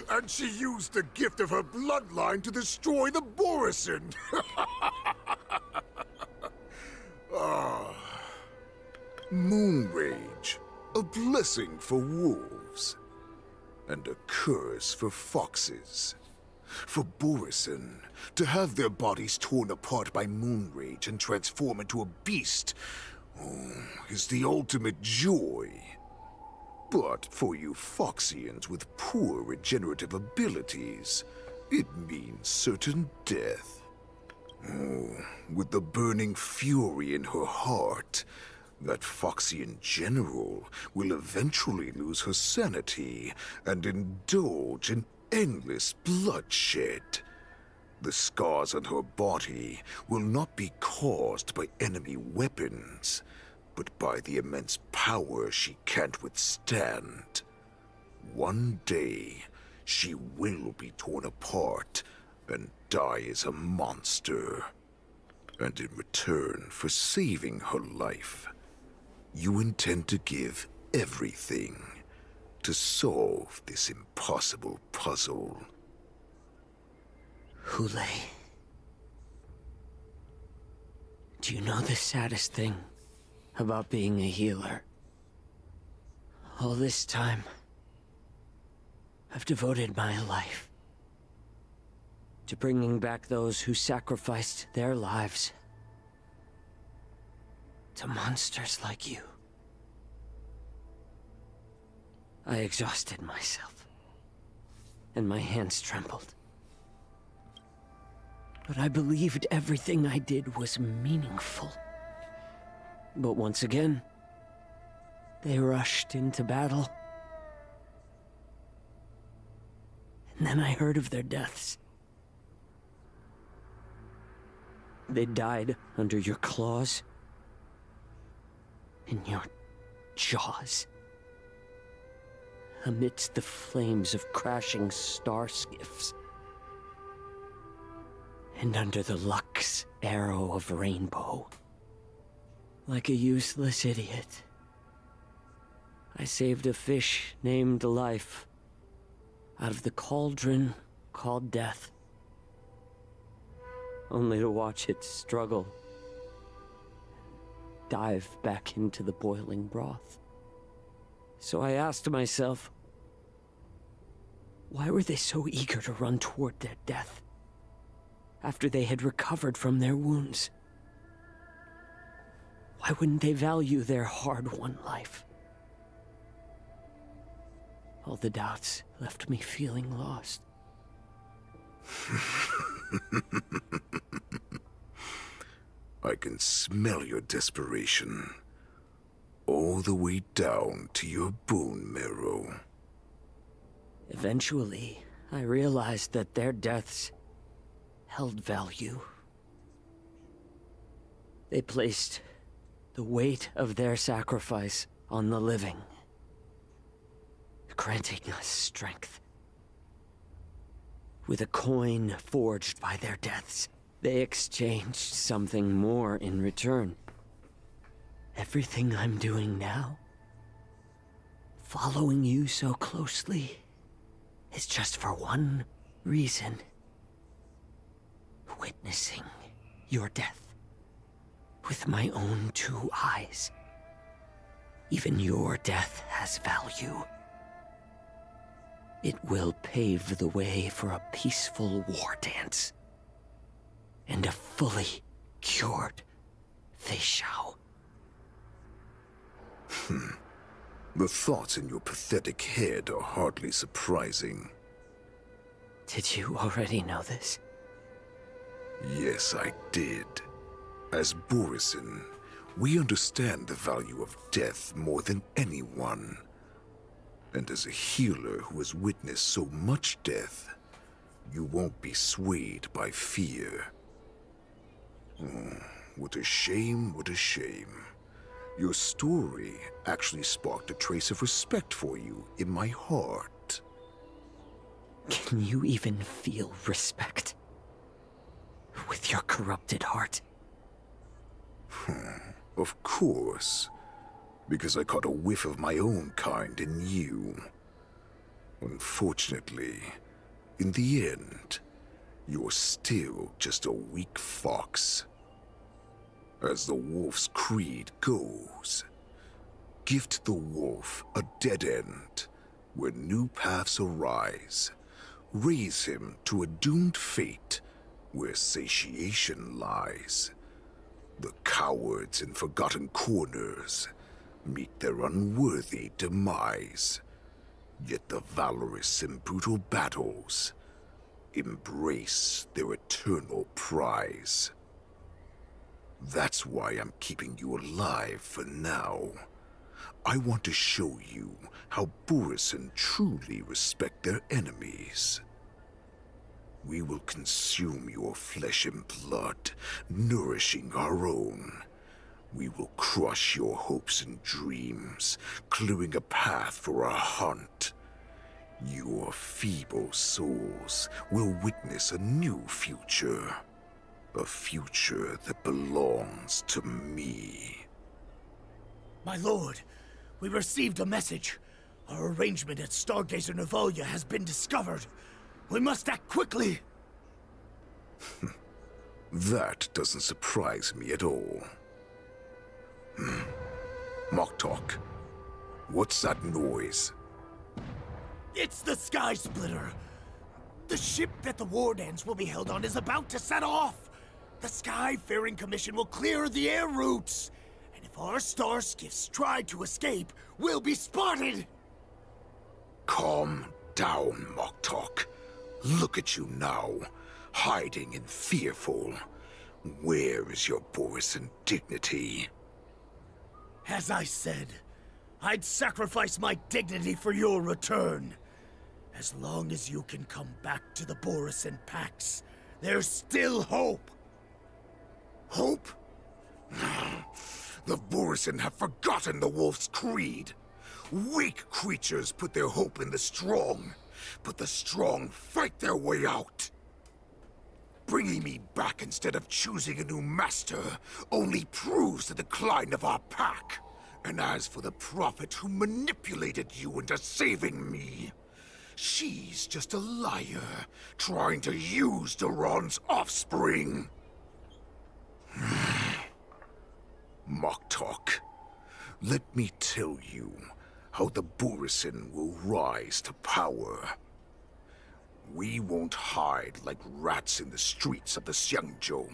And she used the gift of her bloodline to destroy the Borisin. Moon Rage, a blessing for wolves, and a curse for foxes. For Borisin, to have their bodies torn apart by Moon Rage and transform into a beast, is the ultimate joy. But for you Foxians with poor regenerative abilities, it means certain death. With the burning fury in her heart, that Foxian general will eventually lose her sanity and indulge in endless bloodshed. The scars on her body will not be caused by enemy weapons, but by the immense power she can't withstand. One day, she will be torn apart and die as a monster. And in return for saving her life, you intend to give everything to solve this impossible puzzle. Hule. Do you know the saddest thing about being a healer? All this time, I've devoted my life to bringing back those who sacrificed their lives to monsters like you. I exhausted myself. and my hands trembled. But I believed everything I did was meaningful. But once again, they rushed into battle. And then I heard of their deaths. They died under your claws, in your jaws, amidst the flames of crashing star skiffs, and under the Lux arrow of rainbow. Like a useless idiot, I saved a fish named Life out of the cauldron called Death, only to watch it struggle, dive back into the boiling broth. So I asked myself, why were they so eager to run toward their death after they had recovered from their wounds? Why wouldn't they value their hard-won life? All the doubts left me feeling lost. I can smell your desperation, all the way down to your bone marrow. Eventually, I realized that their deaths held value. They placed the weight of their sacrifice on the living, granting us strength. With a coin forged by their deaths, they exchanged something more in return. Everything I'm doing now, following you so closely, is just for one reason. Witnessing your death with my own 2 eyes. Even your death has value. It will pave the way for a peaceful war dance and a fully cured Feishao. The thoughts in your pathetic head are hardly surprising. Did you already know this? Yes, I did. As Borisin, we understand the value of death more than anyone. And as a healer who has witnessed so much death, you won't be swayed by fear. Oh, what a shame, what a shame. Your story actually sparked a trace of respect for you in my heart. Can you even feel respect with your corrupted heart? Of course. Because I caught a whiff of my own kind in you. Unfortunately, in the end, you're still just a weak fox. As the wolf's creed goes, gift the wolf a dead end where new paths arise. Raise him to a doomed fate where satiation lies. The cowards in forgotten corners meet their unworthy demise. Yet the valorous in brutal battles embrace their eternal prize. That's why I'm keeping you alive for now. I want to show you how Borisin truly respect their enemies. We will consume your flesh and blood, nourishing our own. We will crush your hopes and dreams, clearing a path for our hunt. Your feeble souls will witness a new future. A future that belongs to me. My lord, we received a message. Our arrangement at Stargazer Navalia has been discovered. We must act quickly. That doesn't surprise me at all. Moktok, what's that noise? It's the Sky Splitter. The ship that the war dance will be held on is about to set off. The Skyfaring Commission will clear the air routes. And if our star skiffs try to escape, we'll be spotted. Calm down, Moktok. Look at you now, hiding and fearful. Where is your Borisin dignity? As I said, I'd sacrifice my dignity for your return. As long as you can come back to the Borisin Pax, there's still hope. Hope? The Borisin have forgotten the wolf's creed. Weak creatures put their hope in the strong, but the strong fight their way out. Bringing me back instead of choosing a new master only proves the decline of our pack. And as for the prophet who manipulated you into saving me, she's just a liar, trying to use Duran's offspring. Moktok, let me tell you how the Borisin will rise to power. We won't hide like rats in the streets of the Xiangzhou.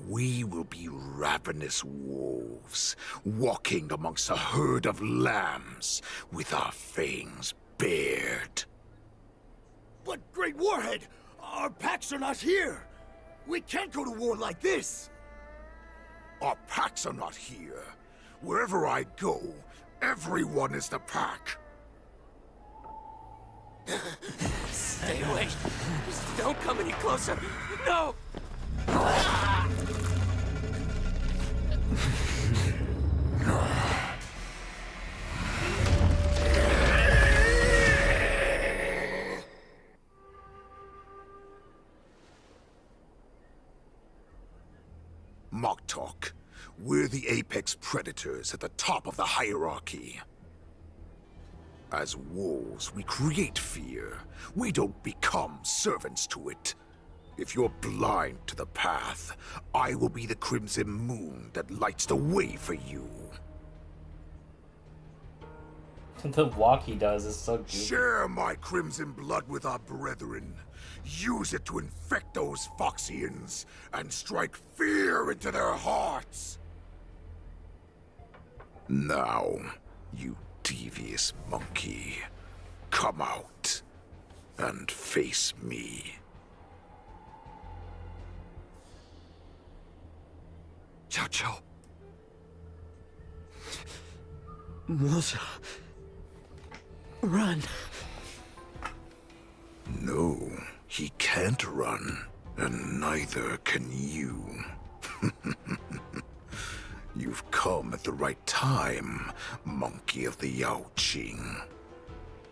We will be ravenous wolves, walking amongst a herd of lambs, with our fangs bared. But, Great Warhead, our packs are not here. We can't go to war like this. Our packs are not here. Wherever I go, everyone is the pack. Stay away. Just don't come any closer. No! Moktok, we're the apex predators at the top of the hierarchy. As wolves, we create fear. We don't become servants to it. If you're blind to the path, I will be the crimson moon that lights the way for you. The walk he does is so goofy. Share my crimson blood with our brethren. Use it to infect those Foxians and strike fear into their hearts. Now, you devious monkey, come out and face me. Cao Cao. Musha. Run. No, he can't run, and neither can you. You've come at the right time, monkey of the Yaoqing.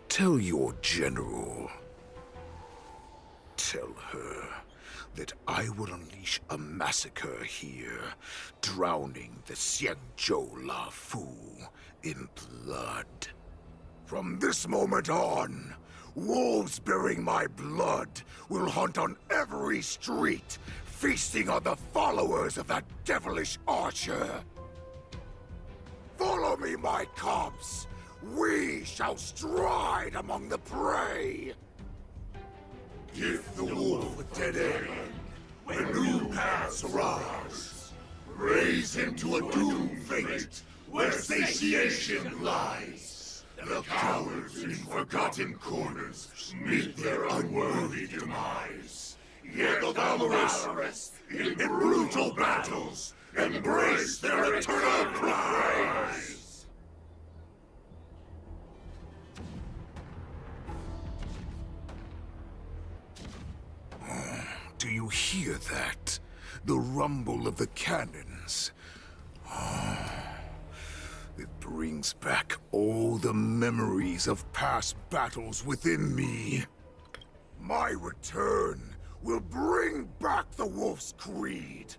Tell your general. Tell her that I will unleash a massacre here, drowning the Xiangzhou La Fu in blood. From this moment on, wolves bearing my blood will hunt on every street, feasting on the followers of that devilish archer. Follow me, my cubs. We shall stride among the prey. Give the wolf a dead end when new paths arise. Raise him to a doomed fate where satiation lies. The cowards in forgotten corners meet their unworthy demise. Yet the valorous, in brutal battles, embrace their eternal prize. Do you hear that? The rumble of the cannons. It brings back all the memories of past battles within me. My return will bring back the Wolf's Creed.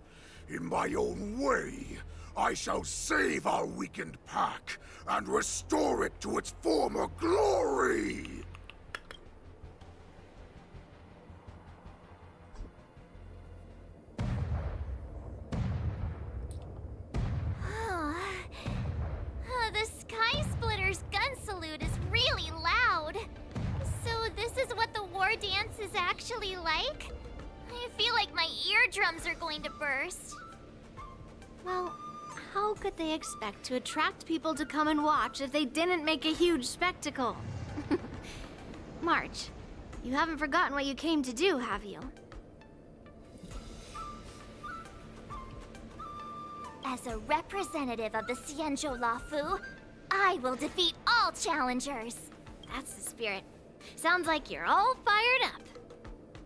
In my own way, I shall save our weakened pack and restore it to its former glory! The Sky Splitter's gun salute is really loud. So this is what the war dance is actually like? I feel like my eardrums are going to burst. Well, how could they expect to attract people to come and watch if they didn't make a huge spectacle? March, you haven't forgotten what you came to do, have you? As a representative of the Xianzhou Lafu, I will defeat all challengers. That's the spirit. Sounds like you're all fired up.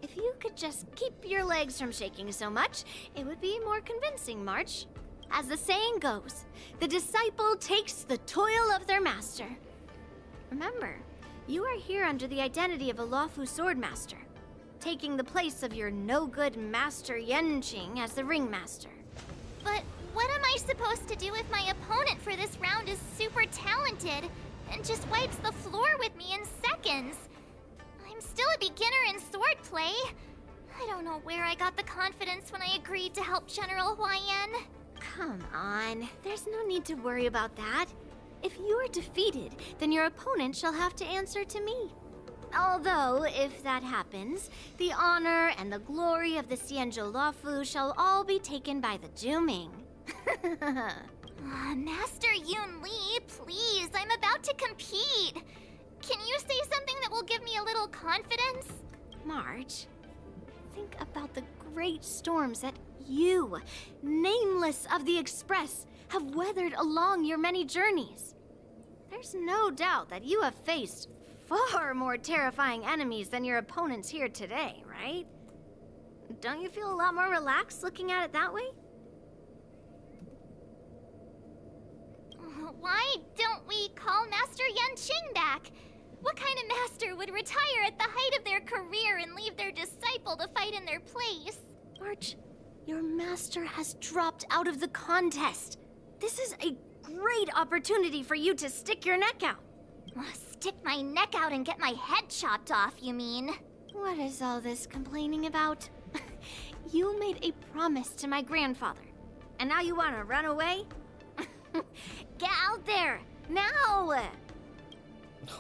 If you could just keep your legs from shaking so much, it would be more convincing, March. As the saying goes, the disciple takes the toil of their master. Remember, you are here under the identity of a Lafu swordmaster, taking the place of your no-good master Yenqing as the ringmaster. But what am I supposed to do if my opponent for this round is super talented and just wipes the floor with me in seconds? I'm still a beginner in swordplay. I don't know where I got the confidence when I agreed to help General Huayan. Come on, there's no need to worry about that. If you are defeated, then your opponent shall have to answer to me. Although, if that happens, the honor and the glory of the Xianzhou Lafu shall all be taken by the Juming. Master Yunli, please, I'm about to compete. Can you say something that will give me a little confidence? March, think about the great storms that you, nameless of the Express, have weathered along your many journeys. There's no doubt that you have faced far more terrifying enemies than your opponents here today, right? Don't you feel a lot more relaxed looking at it that way? Why don't we call Master Yenqing back? What kind of master would retire at the height of their career and leave their disciple to fight in their place? March, your master has dropped out of the contest. This is a great opportunity for you to stick your neck out. Stick my neck out and get my head chopped off, you mean? What is all this complaining about? You made a promise to my grandfather, and now you want to run away? Get out there, now!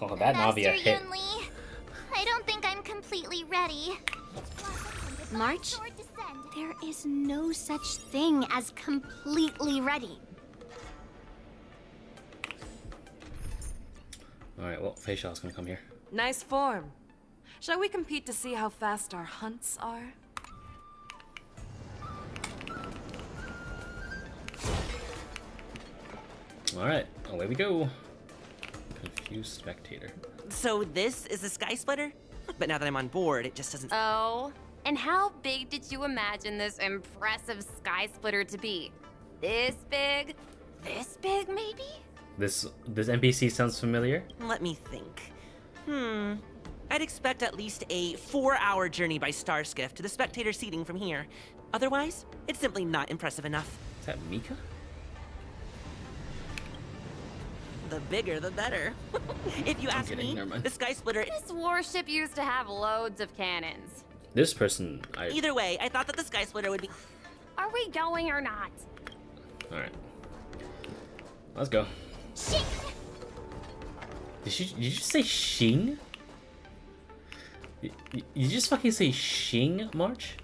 Oh, that Navi a hit. Yunli, I don't think I'm completely ready. March, there is no such thing as completely ready. Alright, well, Fei Xiao's gonna come here. Nice form. Shall we compete to see how fast our hunts are? Alright, away we go. Confused spectator. So this is a sky splitter? But now that I'm on board, it just doesn't... Oh, and how big did you imagine this impressive sky splitter to be? This big? This big, maybe? This NPC sounds familiar. Let me think. I'd expect at least a 4-hour journey by star skiff to the spectator seating from here. Otherwise, it's simply not impressive enough. Is that Mika? The bigger, the better. If you ask me, the sky splitter... This warship used to have loads of cannons. This person, Either way, I thought that the sky splitter would be... Are we going or not? Alright. Let's go. Shing! Did you just say Shing? You just fucking say Shing, March?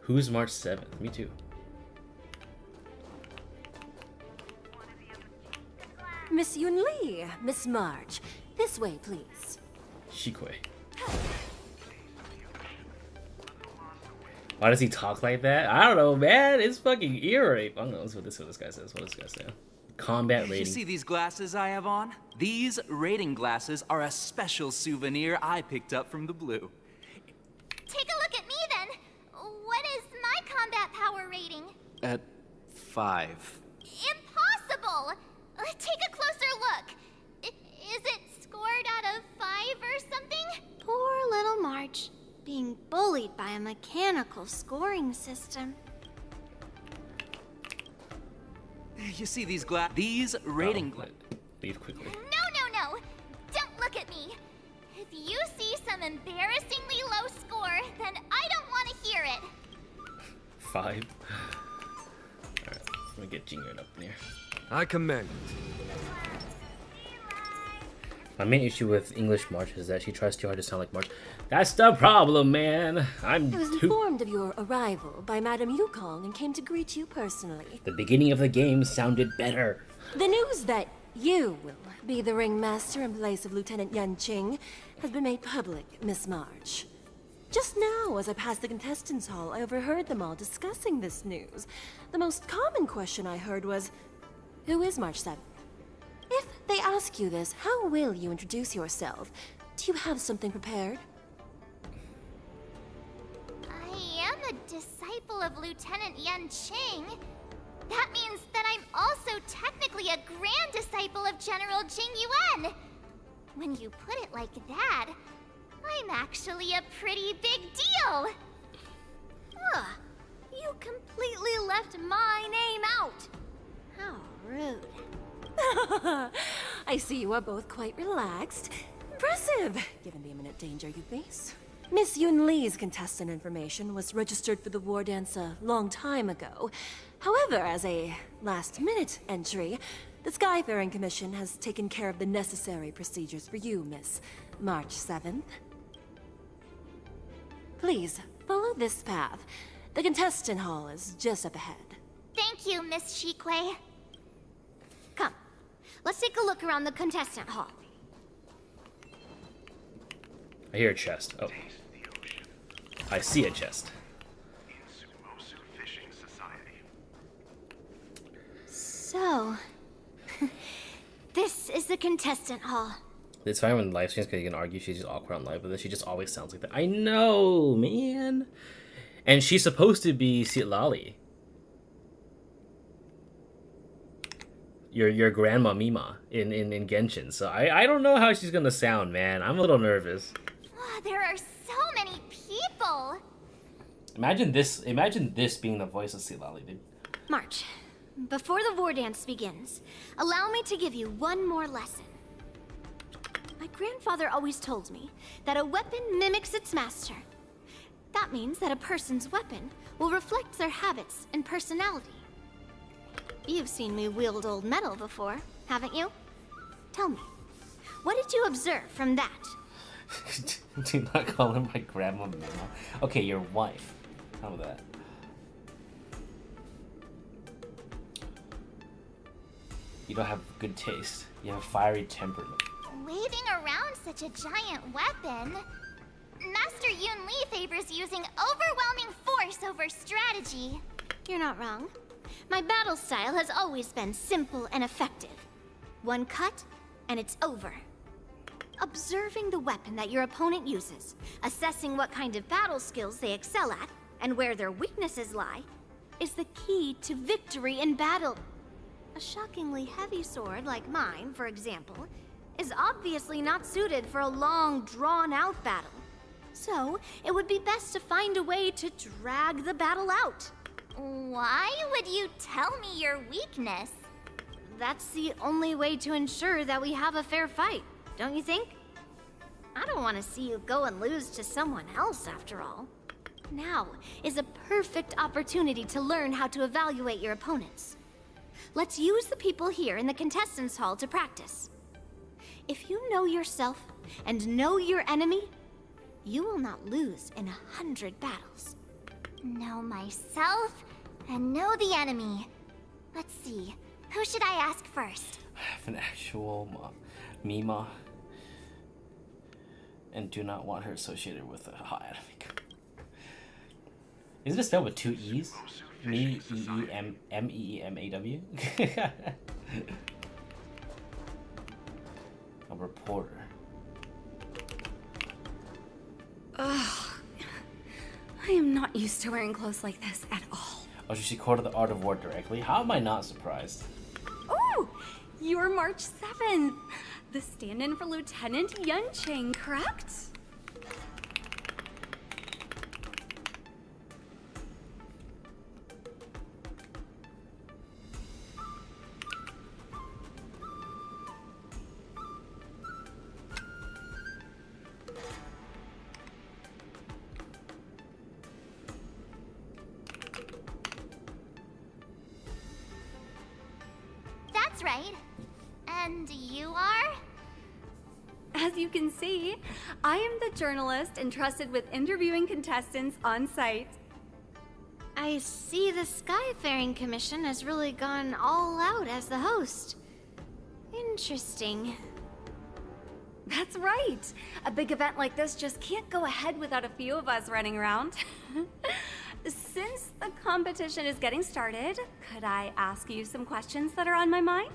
Who's March 7th? Me too. Miss Yunli, Miss March. This way, please. Shikui. Why does he talk like that? I don't know, man. It's fucking ear rape. I don't know. Let's see what this guy says. What does this guy say? Combat rating. You see these glasses I have on? These rating glasses are a special souvenir I picked up from the Blue. Take a look at me then. What is my combat power rating? At 5. Impossible! Take a closer look. Is it scored out of 5 or something? Poor little March, being bullied by a mechanical scoring system. You see these rating Leave quickly. No. Don't look at me. If you see some embarrassingly low score, then I don't want to hear it. 5. Alright, let me get Jingered up in here. I commend. My main issue with English March is that she tries too hard to sound like March. That's the problem, man. I was informed of your arrival by Madame Yukong and came to greet you personally. The beginning of the game sounded better. The news that You will be the ringmaster in place of Lieutenant Yan Qing has been made public, Miss March. Just now, as I passed the contestants' hall, I overheard them all discussing this news. The most common question I heard was, who is March 7th? If they ask you this, how will you introduce yourself? Do you have something prepared? I am a disciple of Lieutenant Yan Qing. That means that I'm also technically a grand disciple of General Jing Yuan. When you put it like that, I'm actually a pretty big deal. Ugh, you completely left my name out. How rude. I see you are both quite relaxed. Impressive, given the imminent danger you face. Miss Yun Li's contestant information was registered for the war dance a long time ago. However, as a last-minute entry, the Skyfaring Commission has taken care of the necessary procedures for you, Miss March 7th. Please, follow this path. The contestant hall is just up ahead. Thank you, Miss Shriek. Come, let's take a look around the contestant hall. I hear a chest. Oh. I see a chest. So, this is the contestant hall. It's fine when live streams because you can argue she's just awkward on live, but then she just always sounds like that. I know, man. And she's supposed to be Sitlali. Your grandma Mima in Genshin. So I don't know how she's gonna sound, man. I'm a little nervous. Oh, there are so many people. Imagine this being the voice of Sitlali, dude. March, before the war dance begins, allow me to give you one more lesson. My grandfather always told me that a weapon mimics its master. That means that a person's weapon will reflect their habits and personality. You've seen me wield old metal before, haven't you? Tell me, what did you observe from that? Do not call her my grandma Mima. Okay, your wife. How about that? You don't have good taste. You have fiery temperament. Waving around such a giant weapon, Master Yun Li favors using overwhelming force over strategy. You're not wrong. My battle style has always been simple and effective. One cut, and it's over. Observing the weapon that your opponent uses, assessing what kind of battle skills they excel at, and where their weaknesses lie, is the key to victory in battle. A shockingly heavy sword like mine, for example, is obviously not suited for a long, drawn-out battle. So, it would be best to find a way to drag the battle out. Why would you tell me your weakness? That's the only way to ensure that we have a fair fight, don't you think? I don't want to see you go and lose to someone else, after all. Now is a perfect opportunity to learn how to evaluate your opponents. Let's use the people here in the contestants' hall to practice. If you know yourself and know your enemy, you will not lose in 100 battles. Know myself and know the enemy. Let's see, who should I ask first? I have an actual Mima. And do not want her associated with a hot enemy. Isn't it spelled with 2 E's? M-E-E-M-A-W? A reporter. Ugh. I am not used to wearing clothes like this at all. Oh, she recorded the Art of War directly? How am I not surprised? Oh! You're March 7th! The stand-in for Lieutenant Yan Qing, correct? That's right. And you are? As you can see, I am the journalist entrusted with interviewing contestants on site. I see the Skyfaring Commission has really gone all out as the host. Interesting. That's right. A big event like this just can't go ahead without a few of us running around. Since the competition is getting started, could I ask you some questions that are on my mind?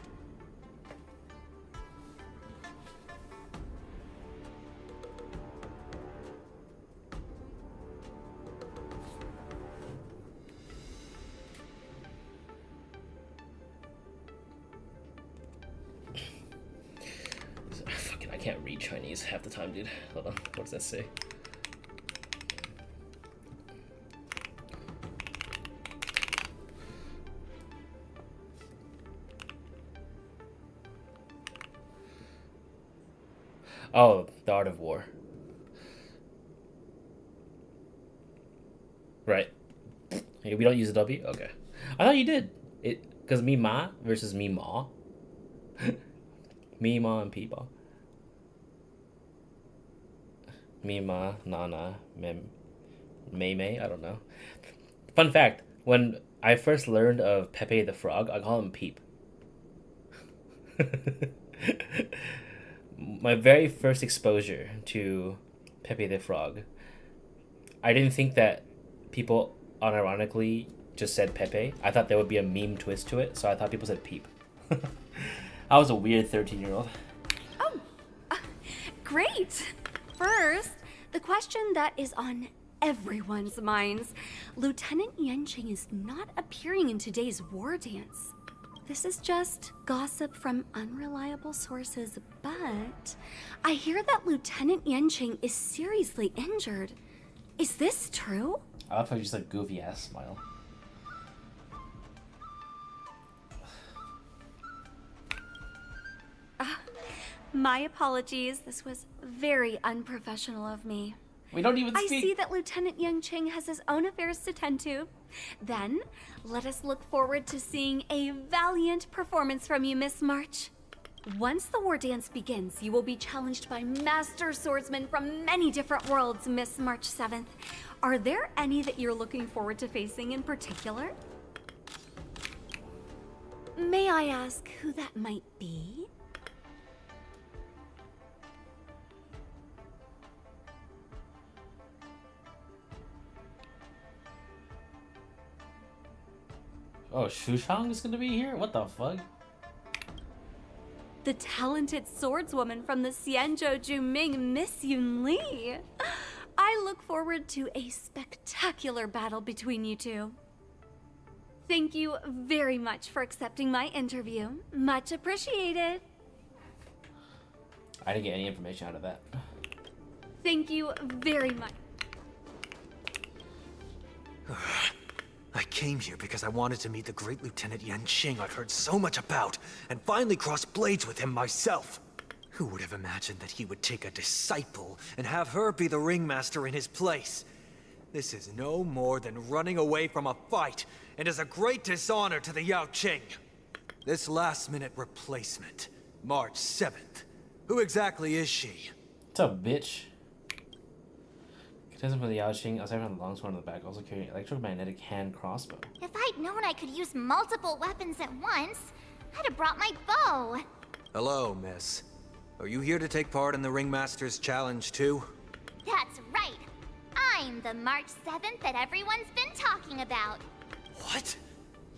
I can't read Chinese half the time, dude. Hold on. What does that say? Oh, the art of war. Right. Hey, we don't use a W? Okay. I thought you did. Because me ma versus me ma. Me ma and people. Me ma, nana, May, I don't know. Fun fact, when I first learned of Pepe the Frog, I call him Peep. My very first exposure to Pepe the Frog, I didn't think that people unironically just said Pepe. I thought there would be a meme twist to it, so I thought people said Peep. I was a weird 13-year-old. Oh, great! First, the question that is on everyone's minds. Lieutenant Yanqing is not appearing in today's war dance. This is just gossip from unreliable sources, but I hear that Lieutenant Yanqing is seriously injured. Is this true? I love how you just like goofy ass smile. My apologies. This was very unprofessional of me. We don't even speak. I see that Lieutenant Yanqing has his own affairs to tend to. Then, let us look forward to seeing a valiant performance from you, Miss March. Once the war dance begins, you will be challenged by master swordsmen from many different worlds, Miss March 7th. Are there any that you're looking forward to facing in particular? May I ask who that might be? Oh, Shushang is gonna be here? What the fuck? The talented swordswoman from the Xianzhou Juming, Miss Yun Li. I look forward to a spectacular battle between you two. Thank you very much for accepting my interview. Much appreciated. I didn't get any information out of that. Thank you very much. I came here because I wanted to meet the great Lieutenant Yanqing I've heard so much about, and finally cross blades with him myself. Who would have imagined that he would take a disciple and have her be the ringmaster in his place? This is no more than running away from a fight, and is a great dishonor to the Yao Qing. This last-minute replacement, March 7th. Who exactly is she? What's up, bitch? Contestant for the Yao Qing, aside from the longsword on the back, also carrying an electromagnetic hand crossbow. If I'd known I could use multiple weapons at once, I'd have brought my bow. Hello, miss. Are you here to take part in the Ringmaster's Challenge too? That's right. I'm the March 7th that everyone's been talking about. What?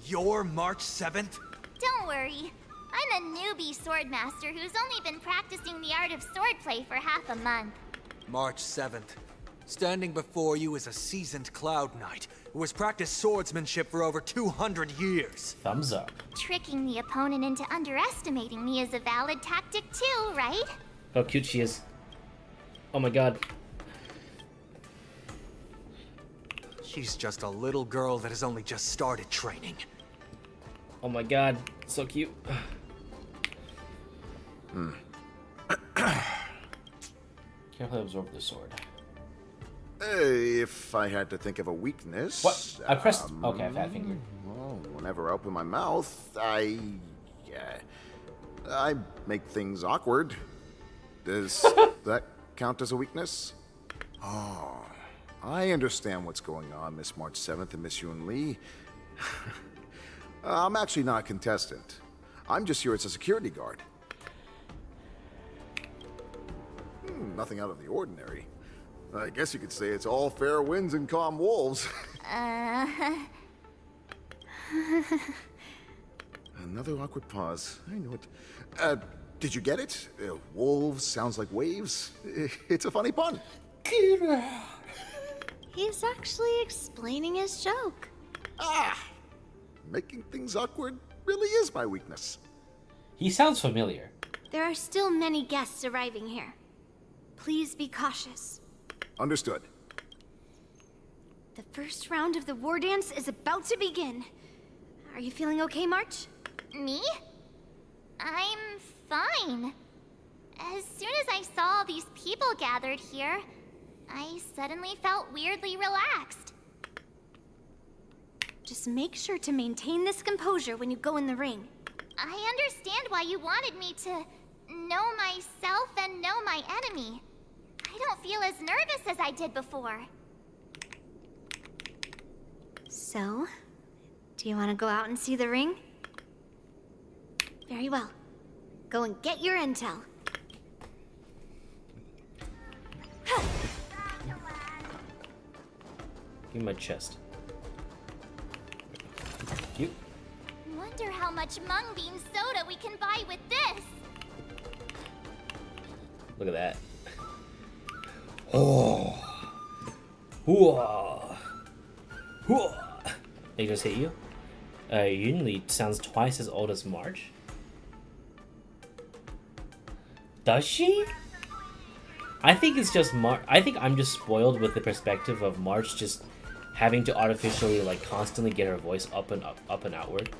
You're March 7th? Don't worry. I'm a newbie swordmaster who's only been practicing the art of swordplay for half a month. March 7th. Standing before you is a seasoned Cloud Knight who has practiced swordsmanship for over 200 years. Thumbs up. Tricking the opponent into underestimating me is a valid tactic too, right? How cute she is. Oh my god. She's just a little girl that has only just started training. Oh my god. So cute. Carefully absorb the sword. If I had to think of a weakness... What? I pressed... Okay, fat finger. Well, whenever I open my mouth, I make things awkward. Does that count as a weakness? Oh, I understand what's going on, Miss March 7th and Miss Yun Li. I'm actually not a contestant. I'm just here as a security guard. nothing out of the ordinary. I guess you could say it's all fair winds and calm wolves. Another awkward pause. I knew it. Did you get it? Wolves sounds like waves. It's a funny pun. He's actually explaining his joke. Making things awkward really is my weakness. He sounds familiar. There are still many guests arriving here. Please be cautious. Understood. The first round of the war dance is about to begin. Are you feeling okay, March? Me? I'm fine. As soon as I saw all these people gathered here, I suddenly felt weirdly relaxed. Just make sure to maintain this composure when you go in the ring. I understand why you wanted me to know myself and know my enemy. I don't feel as nervous as I did before. So, do you want to go out and see the ring? Very well. Go and get your intel. Give me my chest. You. Wonder how much mung bean soda we can buy with this. Look at that. Oh. Hooah. Hooah. They just hit you? Yunli sounds twice as old as March. Does she? I think it's just I think I'm just spoiled with the perspective of March just having to artificially, like, constantly get her voice up and outward.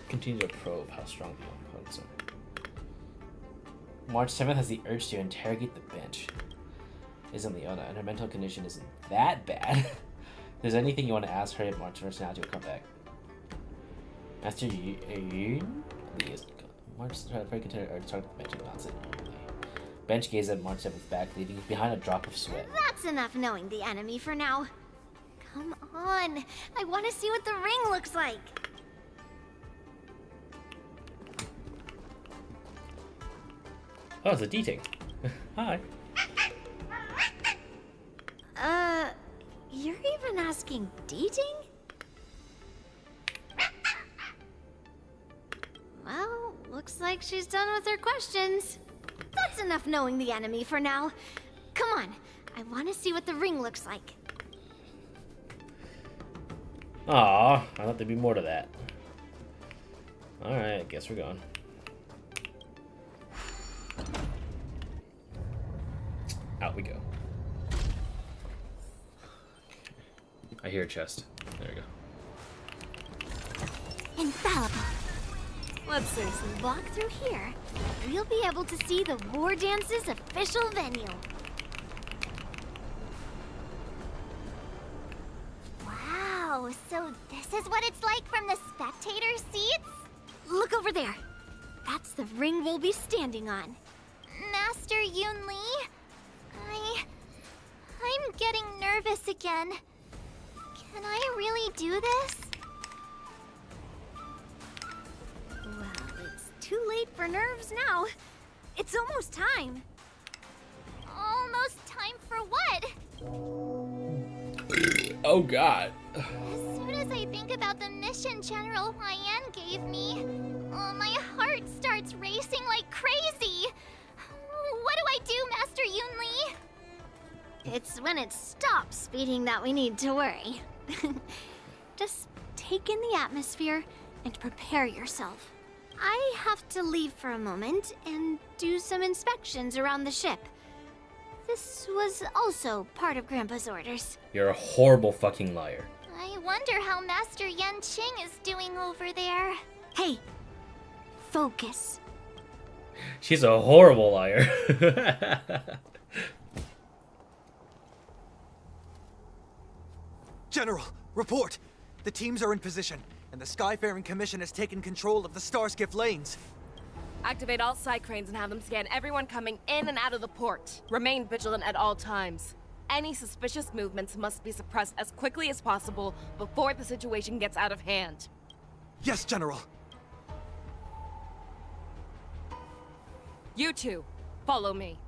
Continue to probe how strong the opponents are. March 7th has the urge to interrogate the bench. Isn't Leona, and her mental condition isn't that bad. If there's anything you want to ask her, March personality will come back. Master Yun? March very content or target the bench and bounce it. Bench gaze at March 7th back, leaving behind a drop of sweat. That's enough knowing the enemy for now. Come on. I want to see what the ring looks like. Oh, it's a D-Ting. Hi. You're even asking dating? Well, looks like she's done with her questions. That's enough knowing the enemy for now. Come on, I want to see what the ring looks like. Aw, I thought there'd be more to that. Alright, I guess we're going. Out we go. I hear a chest. There we go. Infallible. Let's seriously walk through here. We'll be able to see the War Dance's official venue. Wow, so this is what it's like from the spectator seats? Look over there. That's the ring we'll be standing on. Master Yun Li? I'm getting nervous again. Can I really do this? Well, it's too late for nerves now. It's almost time. Almost time for what? Oh god. As soon as I think about the mission General Huayan gave me, my heart starts racing like crazy. What do I do, Master Yun Li? It's when it stops beating that we need to worry. Just take in the atmosphere and prepare yourself. I have to leave for a moment and do some inspections around the ship. This was also part of Grandpa's orders. You're a horrible fucking liar. I wonder how Master Yan Qing is doing over there. Hey, focus. She's a horrible liar. General, report! The teams are in position, and the Skyfaring Commission has taken control of the Starskiff lanes. Activate all side cranes and have them scan everyone coming in and out of the port. Remain vigilant at all times. Any suspicious movements must be suppressed as quickly as possible before the situation gets out of hand. Yes, General. You two, follow me.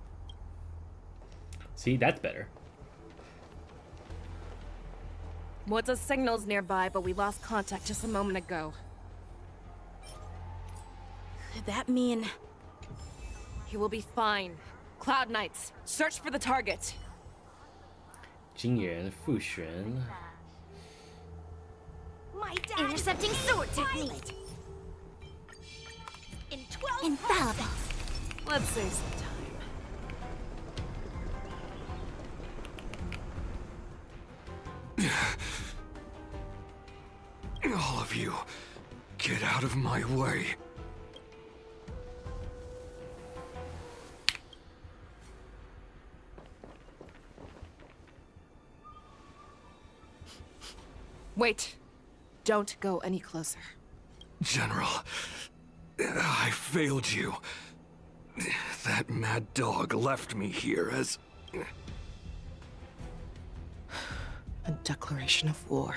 See, that's better. What's signals nearby, but we lost contact just a moment ago. Could that mean... He will be fine. Cloud Knights, search for the target. 金元复旋 My dad. Intercepting sword technique. Infallible. Let's save some time. All of you, get out of my way. Wait. Don't go any closer. General, I failed you. That mad dog left me here as... A declaration of war.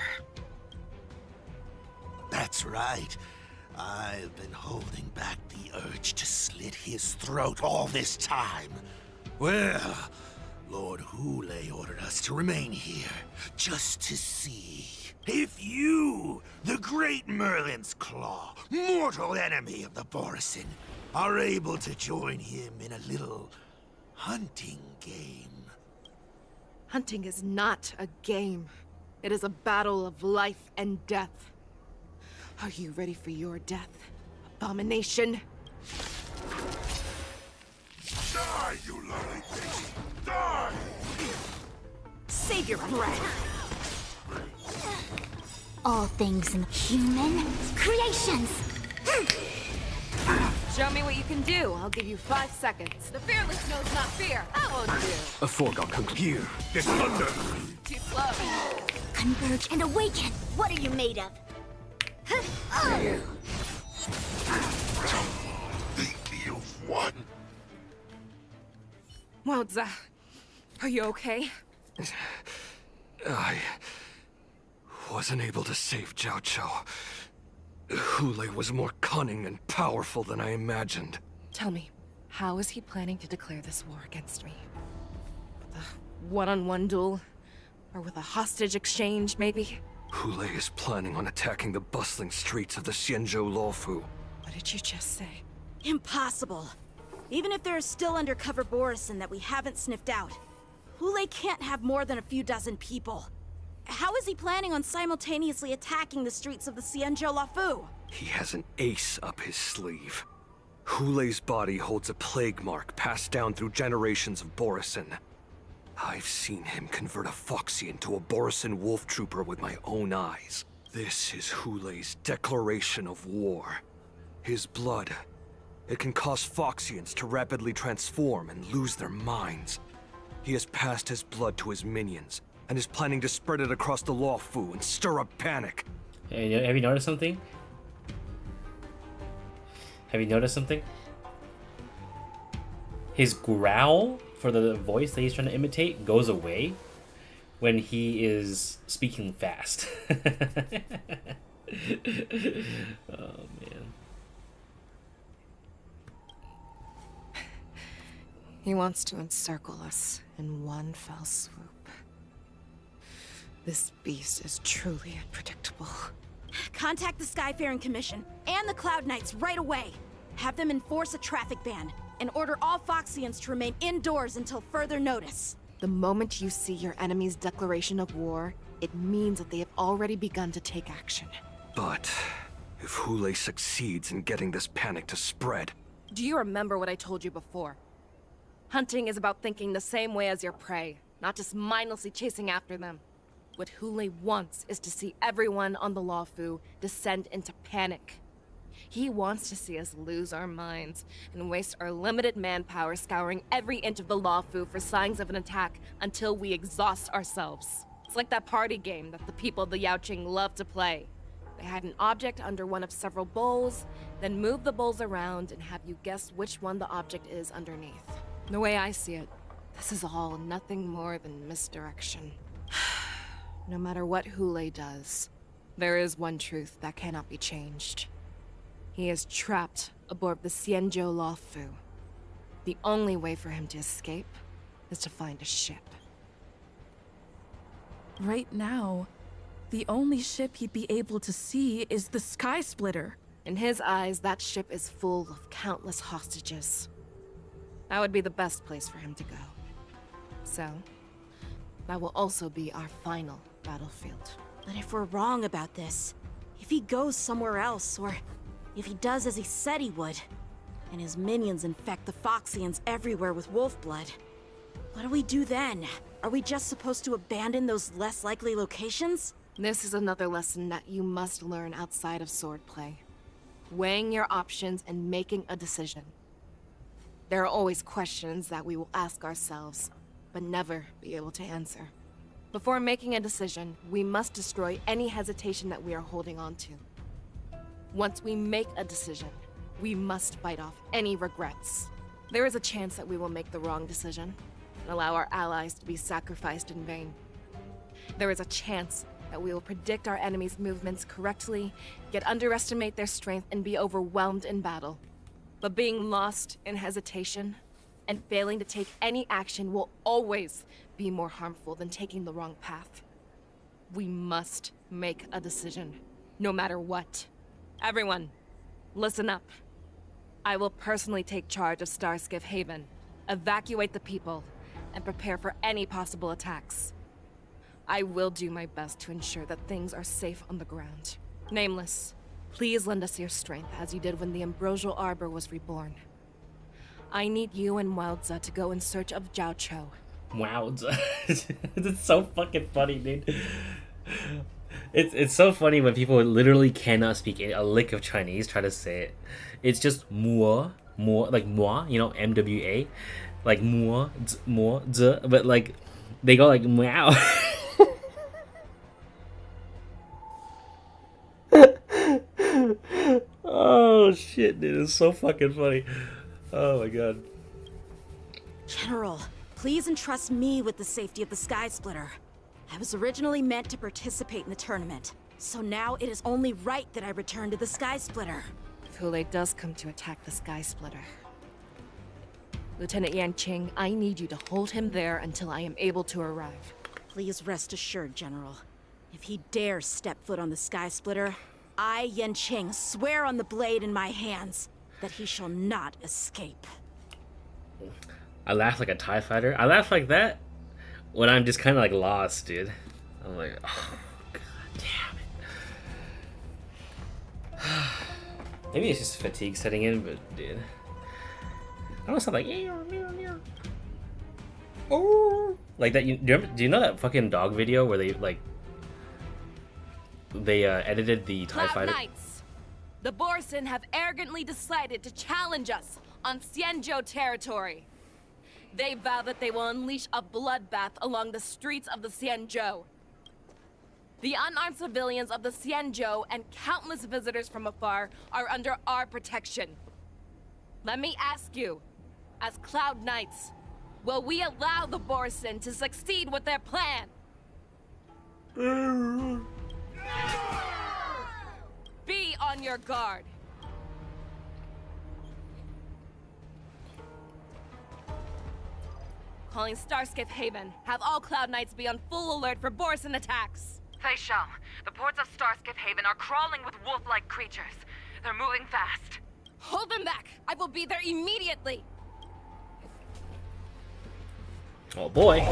That's right. I've been holding back the urge to slit his throat all this time. Well, Lord Hule ordered us to remain here, just to see if you, the great Merlin's Claw, mortal enemy of the Borison, are able to join him in a little hunting game. Hunting is not a game. It is a battle of life and death. Are you ready for your death, abomination? Die, you lovely thing! Die! Save your breath. All things in human creations. Show me what you can do. I'll give you 5 seconds. The fearless knows not fear. How will do? A foregone conclusion. This thunder! Too slow. Converge and awaken. What are you made of? Think you've won. Wowza. Are you okay? I wasn't able to save Jiao Chou. Hule was more cunning and powerful than I imagined. Tell me, how is he planning to declare this war against me? With a one-on-one duel? Or with a hostage exchange, maybe? Hule is planning on attacking the bustling streets of the Xianzhou Luofu. What did you just say? Impossible. Even if there are still undercover Borison that we haven't sniffed out, Hule can't have more than a few dozen people. How is he planning on simultaneously attacking the streets of the Xianzhou Luofu? He has an ace up his sleeve. Hule's body holds a plague mark passed down through generations of Borison. I've seen him convert a Foxian to a Borison wolf trooper with my own eyes. This is Hule's declaration of war. His blood, it can cause Foxians to rapidly transform and lose their minds. He has passed his blood to his minions, and is planning to spread it across the Luofu and stir up panic. Hey, have you noticed something? Have you noticed something? His growl for the voice that he's trying to imitate goes away when he is speaking fast. Oh, man. He wants to encircle us in one fell swoop. This beast is truly unpredictable. Contact the Skyfaring Commission and the Cloud Knights right away. Have them enforce a traffic ban and order all Foxians to remain indoors until further notice. The moment you see your enemy's declaration of war, it means that they have already begun to take action. But if Hule succeeds in getting this panic to spread... Do you remember what I told you before? Hunting is about thinking the same way as your prey, not just mindlessly chasing after them. What Hule wants is to see everyone on the Luofu descend into panic. He wants to see us lose our minds and waste our limited manpower scouring every inch of the Luofu for signs of an attack until we exhaust ourselves. It's like that party game that the people of the Yaoqing love to play. They hide an object under one of several bowls, then move the bowls around and have you guess which one the object is underneath. The way I see it, this is all nothing more than misdirection. No matter what Hule does, there is one truth that cannot be changed. He is trapped aboard the Xianzhou Luofu. The only way for him to escape is to find a ship. Right now, the only ship he'd be able to see is the Sky Splitter. In his eyes, that ship is full of countless hostages. That would be the best place for him to go. So, that will also be our final battlefield. But if we're wrong about this, if he goes somewhere else, or if he does as he said he would, and his minions infect the Foxians everywhere with wolf blood, what do we do then? Are we just supposed to abandon those less likely locations? This is another lesson that you must learn outside of swordplay. Weighing your options and making a decision. There are always questions that we will ask ourselves, but never be able to answer. Before making a decision, we must destroy any hesitation that we are holding on to. Once we make a decision, we must fight off any regrets. There is a chance that we will make the wrong decision and allow our allies to be sacrificed in vain. There is a chance that we will predict our enemies' movements correctly, yet underestimate their strength and be overwhelmed in battle. But being lost in hesitation and failing to take any action will always be more harmful than taking the wrong path. We must make a decision, no matter what. Everyone, listen up. I will personally take charge of Starskiff Haven, evacuate the people, and prepare for any possible attacks. I will do my best to ensure that things are safe on the ground. Nameless, please lend us your strength as you did when the Ambrosial Arbor was reborn. I need you and Wildza to go in search of Jiao Cho. Wowza. It's so fucking funny, dude. It's so funny when people literally cannot speak a lick of Chinese try to say it. It's just moi, like moi, you know, MWA, like moi, moi, but like they go like meow. Oh shit, dude, it's so fucking funny. Oh my god. General, please entrust me with the safety of the Sky Splitter. I was originally meant to participate in the tournament, so now it is only right that I return to the Sky Splitter. If Hule does come to attack the Sky Splitter, Lieutenant Yanqing, I need you to hold him there until I am able to arrive. Please rest assured, General. If he dares step foot on the Sky Splitter, I, Yanqing, swear on the blade in my hands that he shall not escape. I laugh like a TIE fighter. I laugh like that when I'm just kind of like lost, dude. I'm like, oh, god damn it. Maybe it's just fatigue setting in, but dude. I don't sound like, oh, like that. Do you know that fucking dog video where they like, they edited the TIE Cloud fighter? Knights, the Borson have arrogantly decided to challenge us on Xianzhou territory. They vow that they will unleash a bloodbath along the streets of the Xianzhou. The unarmed civilians of the Xianzhou and countless visitors from afar are under our protection. Let me ask you, as Cloud Knights, will we allow the Borson to succeed with their plan? Be on your guard. Calling Starskiff Haven. Have all Cloud Knights be on full alert for Borson attacks. Fei Shao, the ports of Starskiff Haven are crawling with wolf-like creatures. They're moving fast. Hold them back! I will be there immediately! Oh boy.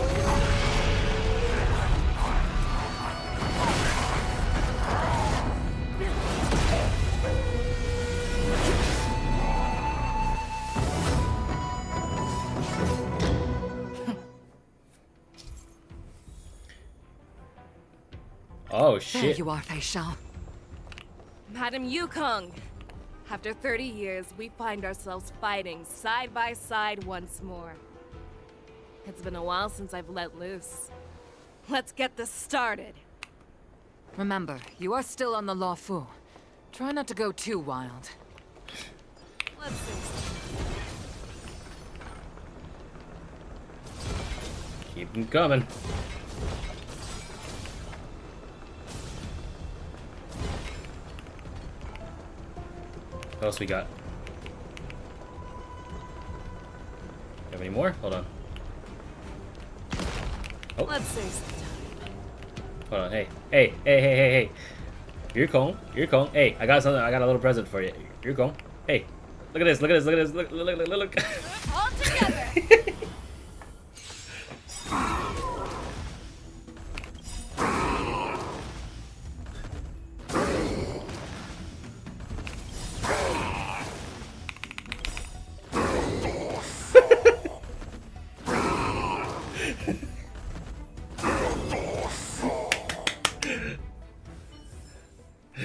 Oh shit. There you are, Fei Shao. Madam Yukong, after 30 years, we find ourselves fighting side by side once more. It's been a while since I've let loose. Let's get this started. Remember, you are still on the Law Fu. Try not to go too wild. Let's see. Keep them coming. What else we got? have any more? Hold on. Oh. Let's say some time. Hold on. Hey. You're Kong. Hey, I got something. I got a little present for you. You're Kong. Hey, look at this. Look. All together.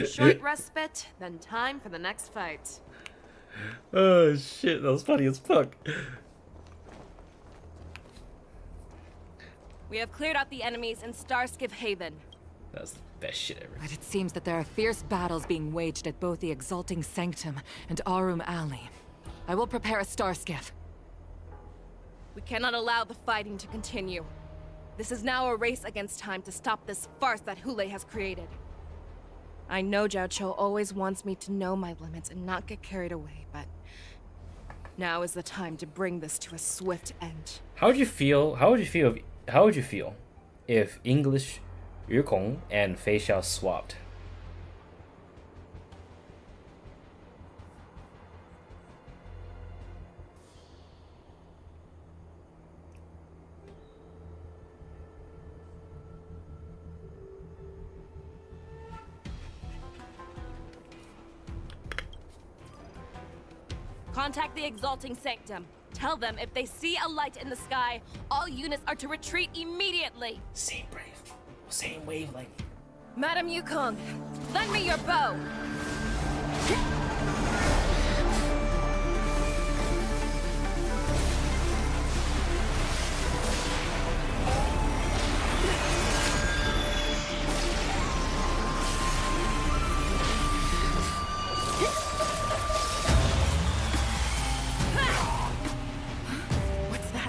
Short respite, then time for the next fight. Oh shit, that was funny as fuck. We have cleared out the enemies in Starskiff Haven. That's the best shit ever. But it seems that there are fierce battles being waged at both the Exalting Sanctum and Arum Alley. I will prepare a Starskiff. We cannot allow the fighting to continue. This is now a race against time to stop this farce that Hule has created. I know Zhao Cho always wants me to know my limits and not get carried away, but now is the time to bring this to a swift end. How would you feel if English Yukong and Fei Xiao swapped? Contact the Exalting Sanctum. Tell them if they see a light in the sky, all units are to retreat immediately. Same wavelength. Madam Yukong, lend me your bow.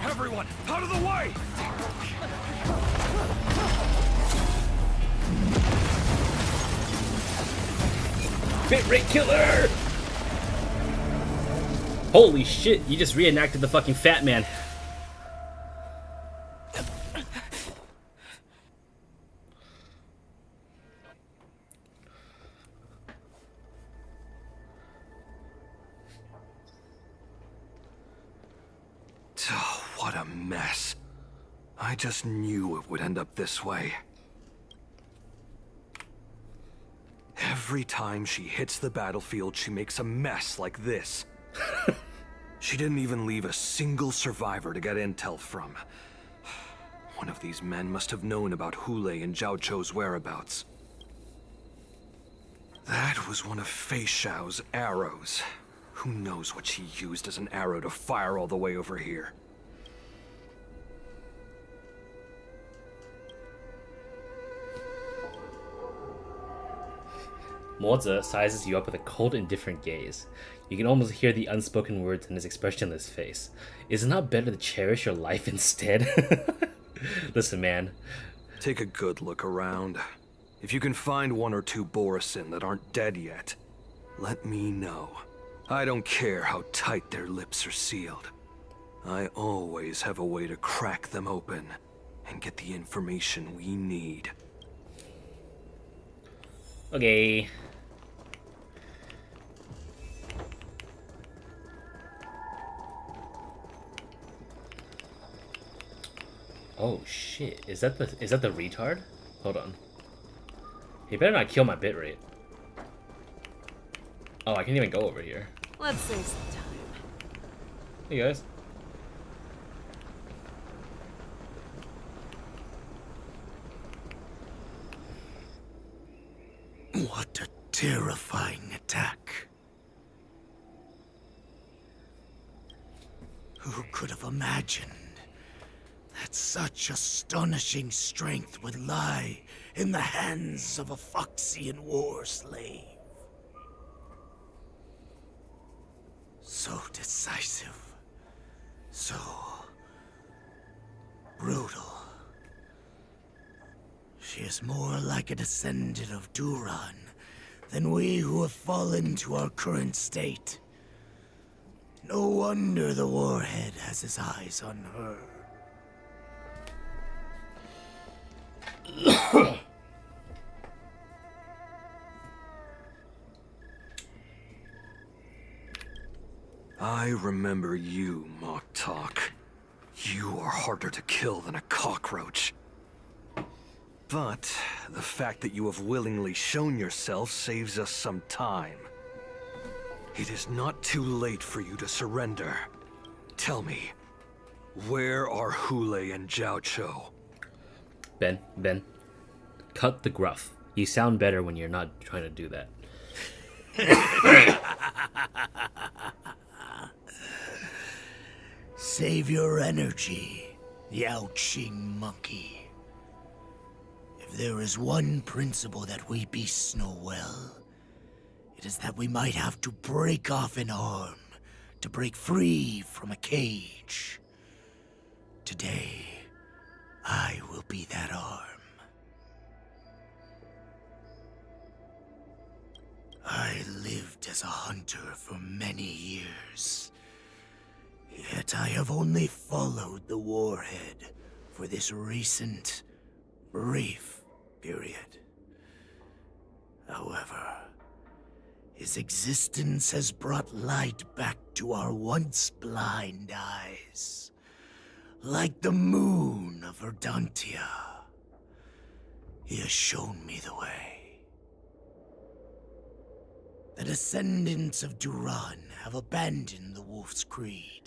Everyone, out of the way! Bit rate killer! Holy shit, you just reenacted the fucking Fat Man. What a mess. I just knew it would end up this way. Every time she hits the battlefield, she makes a mess like this. She didn't even leave a single survivor to get intel from. One of these men must have known about Hule and Zhao Cho's whereabouts. That was one of Fei Xiao's arrows. Who knows what she used as an arrow to fire all the way over here? Moza sizes you up with a cold, indifferent gaze. You can almost hear the unspoken words in his expressionless face. Is it not better to cherish your life instead? Listen, man. Take a good look around. If you can find one or two Borisin that aren't dead yet, let me know. I don't care how tight their lips are sealed. I always have a way to crack them open and get the information we need. Okay. Oh shit, is that the retard? Hold on. He better not kill my bitrate. Oh, I can't even go over here. Let's save some time. Hey guys. What a terrifying attack. Who could have imagined that such astonishing strength would lie in the hands of a Foxian war slave? So decisive, so brutal. She is more like a descendant of Duran than we who have fallen to our current state. No wonder the warhead has his eyes on her. I remember you, Moktok. You are harder to kill than a cockroach. But the fact that you have willingly shown yourself saves us some time. It is not too late for you to surrender. Tell me, where are Hule and Jiao Cho? Ben, cut the gruff. You sound better when you're not trying to do that. Save your energy, Yao Qing monkey. If there is one principle that we beasts know well, it is that we might have to break off an arm to break free from a cage. Today, I will be that arm. I lived as a hunter for many years. Yet I have only followed the warhead for this recent, brief period. However, his existence has brought light back to our once blind eyes, like the moon of Verdantia. He has shown me the way. The descendants of Duran have abandoned the Wolf's Creed.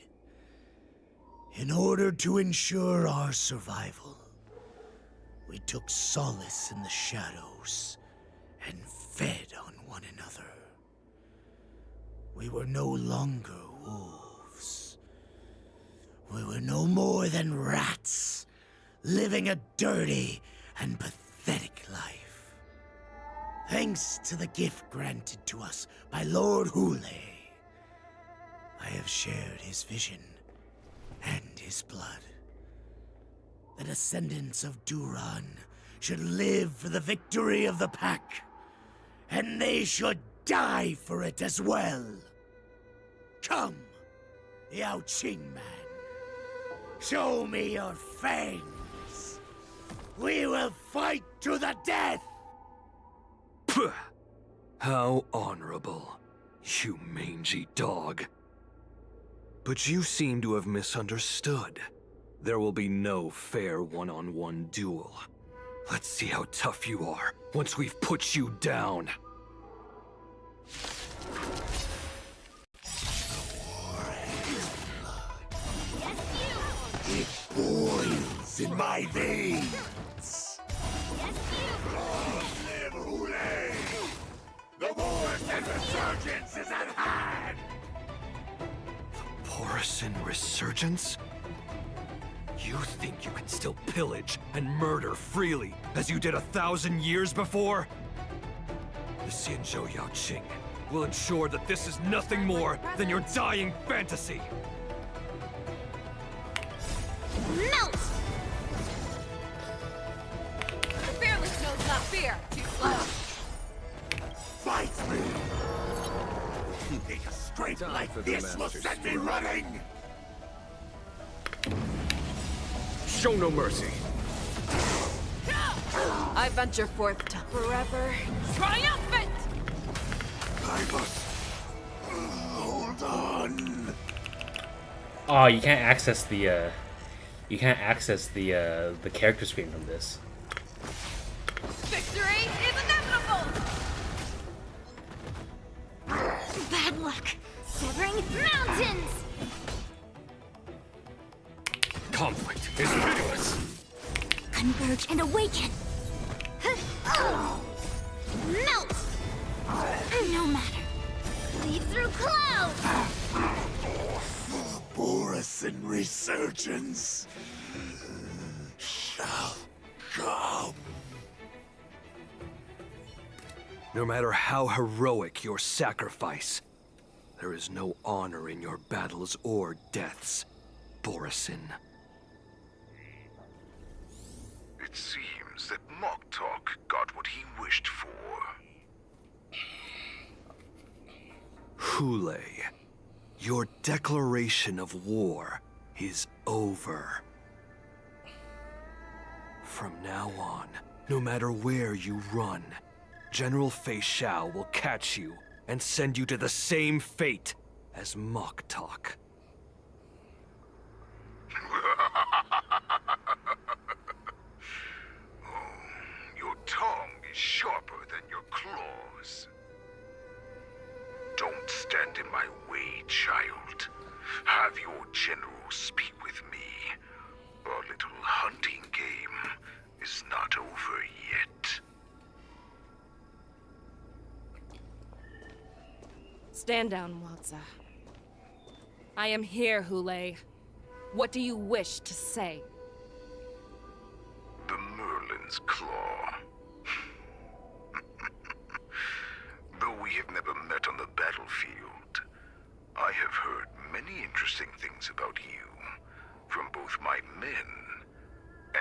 In order to ensure our survival, we took solace in the shadows and fed on one another. We were no longer wolves. We were no more than rats, living a dirty and pathetic life. Thanks to the gift granted to us by Lord Hule, I have shared his vision and his blood. The descendants of Duran should live for the victory of the pack, and they should die for it as well. Come, Yao Qing man. Show me your fangs. We will fight to the death! Puh! How honorable, you mangy dog. But you seem to have misunderstood. There will be no fair one-on-one duel. Let's see how tough you are once we've put you down. It boils in my veins. Long live Hule! The Morrison resurgence is at hand! Morrison resurgence? You think you can still pillage and murder freely, as you did 1,000 years before? The Xianzhou Yao Qing will ensure that this is nothing more than your dying fantasy! Melt! The fearless knows not fear. Too slow. Fight me! You think a strength like this will send me running? Show no mercy. I venture forth to forever triumphant! I must... hold on. Oh, you can't access the the character screen from this. Victory is inevitable! Bad luck. Severing mountains! Conflict is pitiless. Converge and awaken! Melt! No matter. Lead through clouds! Morrison resurgence shall come. No matter how heroic your sacrifice, there is no honor in your battles or deaths, Borison. It seems that Moktok got what he wished for. Hule, Your declaration of war is over. From now on, no matter where you run, General Fei Xiao will catch you and send you to the same fate as Mok Talk. Your tongue is sharper than your claws. Don't stand in my way, child. Have your general speak with me. Our little hunting game is not over yet. Stand down, Waza. I am here, Hule. What do you wish to say? The Merlin's Claw. Though we have never met on the battlefield, I have heard many interesting things about you from both my men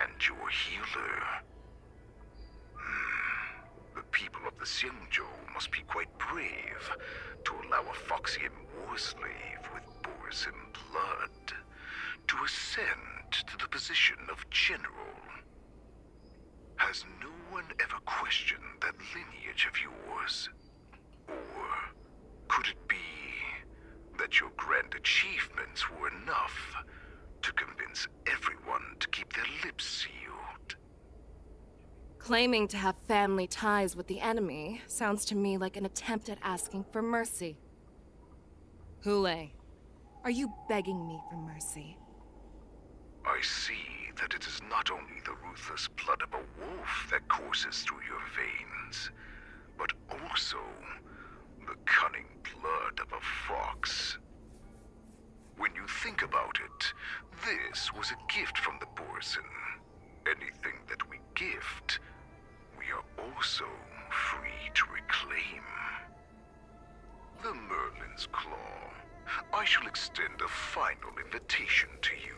and your healer. The people of the Xianzhou must be quite brave to allow a Foxian war slave with Borisin blood to ascend to the position of general. Has no one ever questioned that lineage of yours? Or could it be that your grand achievements were enough to convince everyone to keep their lips sealed? Claiming to have family ties with the enemy sounds to me like an attempt at asking for mercy. Hule, are you begging me for mercy? I see that it is not only the ruthless blood of a wolf that courses through your veins, but also the cunning blood of a fox. When you think about it, this was a gift from the Borisin. Anything that we gift, we are also free to reclaim. The Merlin's Claw. I shall extend a final invitation to you.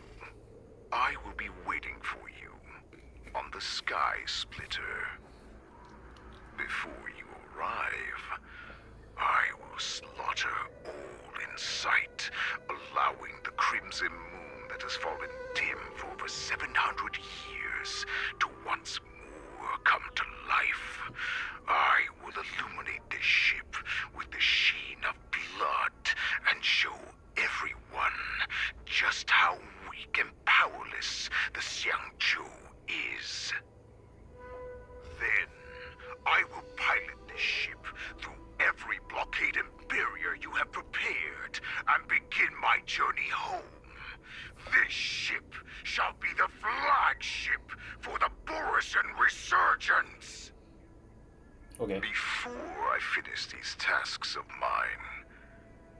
I will be waiting for you on the Sky Splitter. Before you arrive, I will slaughter all in sight, allowing the crimson moon that has fallen dim for over 700 years to once more come to life. I will illuminate this ship with the sheen of blood and show everyone just how weak and powerless the Xianzhou is. Then, I will pilot this ship through every blockade and barrier you have prepared and begin my journey home. This ship shall be the flagship for the Borisin Resurgence. Okay. Before I finish these tasks of mine,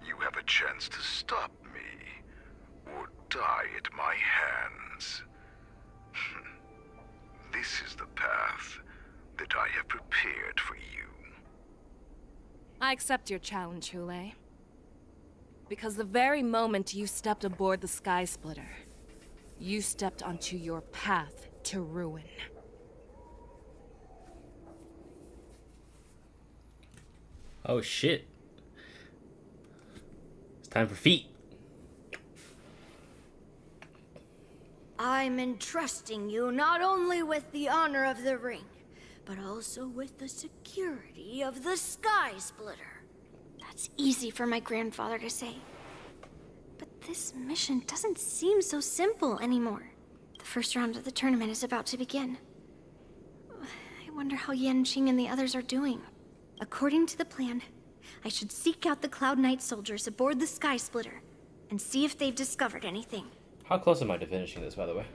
you have a chance to stop me or die at my hands. This is the path that I have prepared for you. I accept your challenge, Hule. Because the very moment you stepped aboard the Sky Splitter, you stepped onto your path to ruin. Oh shit. It's time for feet. I'm entrusting you not only with the honor of the ring, but also with the security of the Sky Splitter. That's easy for my grandfather to say. But this mission doesn't seem so simple anymore. The first round of the tournament is about to begin. I wonder how Yanqing and the others are doing. According to the plan, I should seek out the Cloud Knight soldiers aboard the Sky Splitter and see if they've discovered anything. How close am I to finishing this, by the way?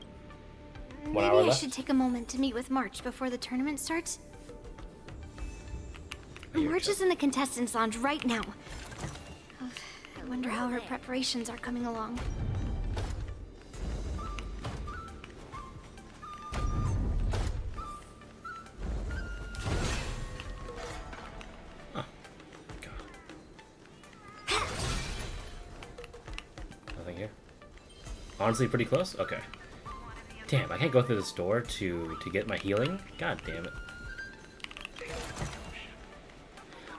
1 hour Maybe I left? should take a moment to meet with March before the tournament starts. March is in the contestants' lounge right now. I wonder how her preparations are coming along. Nothing here. Honestly, pretty close? Okay. Damn, I can't go through this door to get my healing? God damn it.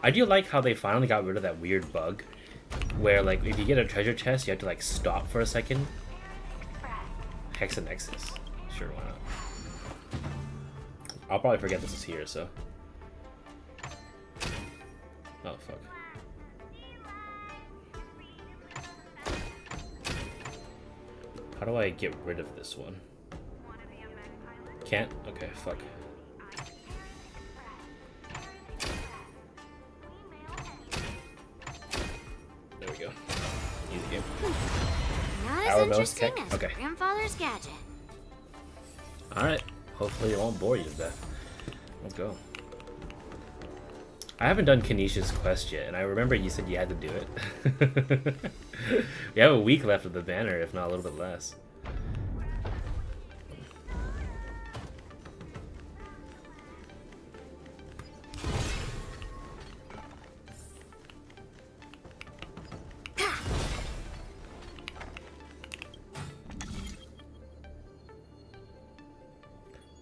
I do like how they finally got rid of that weird bug where like if you get a treasure chest, you have to like stop for a second. Hexanexus. Sure, why not? I'll probably forget this is here, so. Oh fuck. How do I get rid of this one? Can't? Okay, fuck. There we go. Easy game. Not as Our most interesting kick? as Okay. Grandfather's gadget. Alright. Hopefully it won't bore you to death. Let's go. I haven't done Kanisha's quest yet, and I remember you said you had to do it. We have a week left of the banner, if not a little bit less.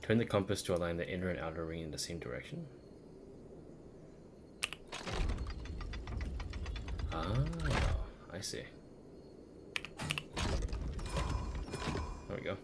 Turn the compass to align the inner and outer ring in the same direction. Ah, I see. There we go.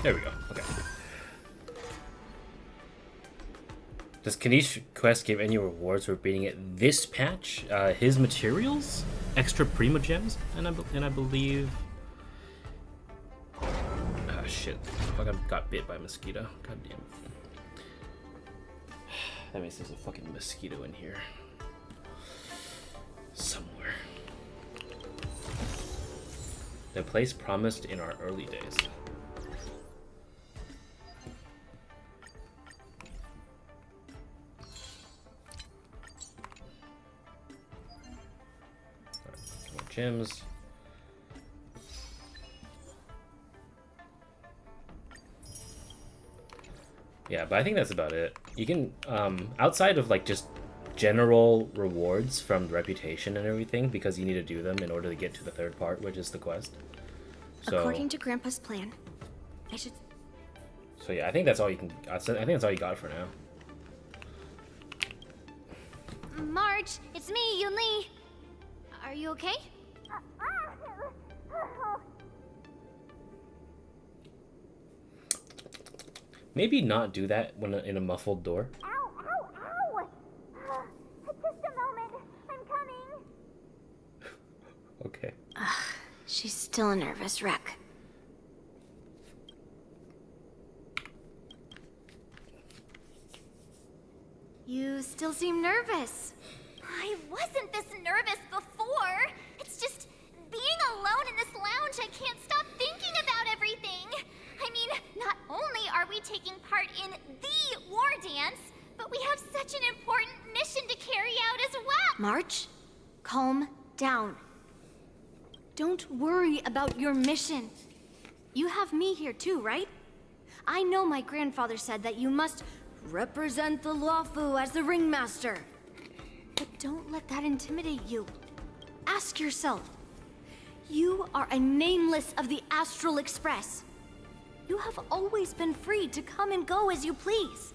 There we go. Okay. Does Kanish Quest give any rewards for beating it this patch? His materials, extra Prima gems, and I believe. Ah shit! Fuck! I got bit by a mosquito. God damn. That means there's a fucking mosquito in here somewhere. The place promised in our early days. Gems. Yeah, but I think that's about it. You can, outside of like just general rewards from the reputation and everything, because you need to do them in order to get to the third part, which is the quest. So, According to Grandpa's plan, I should... So yeah, I think that's all you can, I think that's all you got for now. Marge, it's me, Yun Li. Are you okay? Maybe not do that when in a muffled door. Ow, ow, ow! Just a moment, I'm coming. Okay. She's still a nervous wreck. You still seem nervous. I wasn't this nervous before. It's just being alone in this lounge, I can't stop thinking about everything. I mean, not only are we taking part in the war dance, but we have such an important mission to carry out as well. Marge, calm down. Don't worry about your mission. You have me here too, right? I know my grandfather said that you must represent the Luofu as the ringmaster. But don't let that intimidate you. Ask yourself. You are a nameless of the Astral Express. You have always been free to come and go as you please.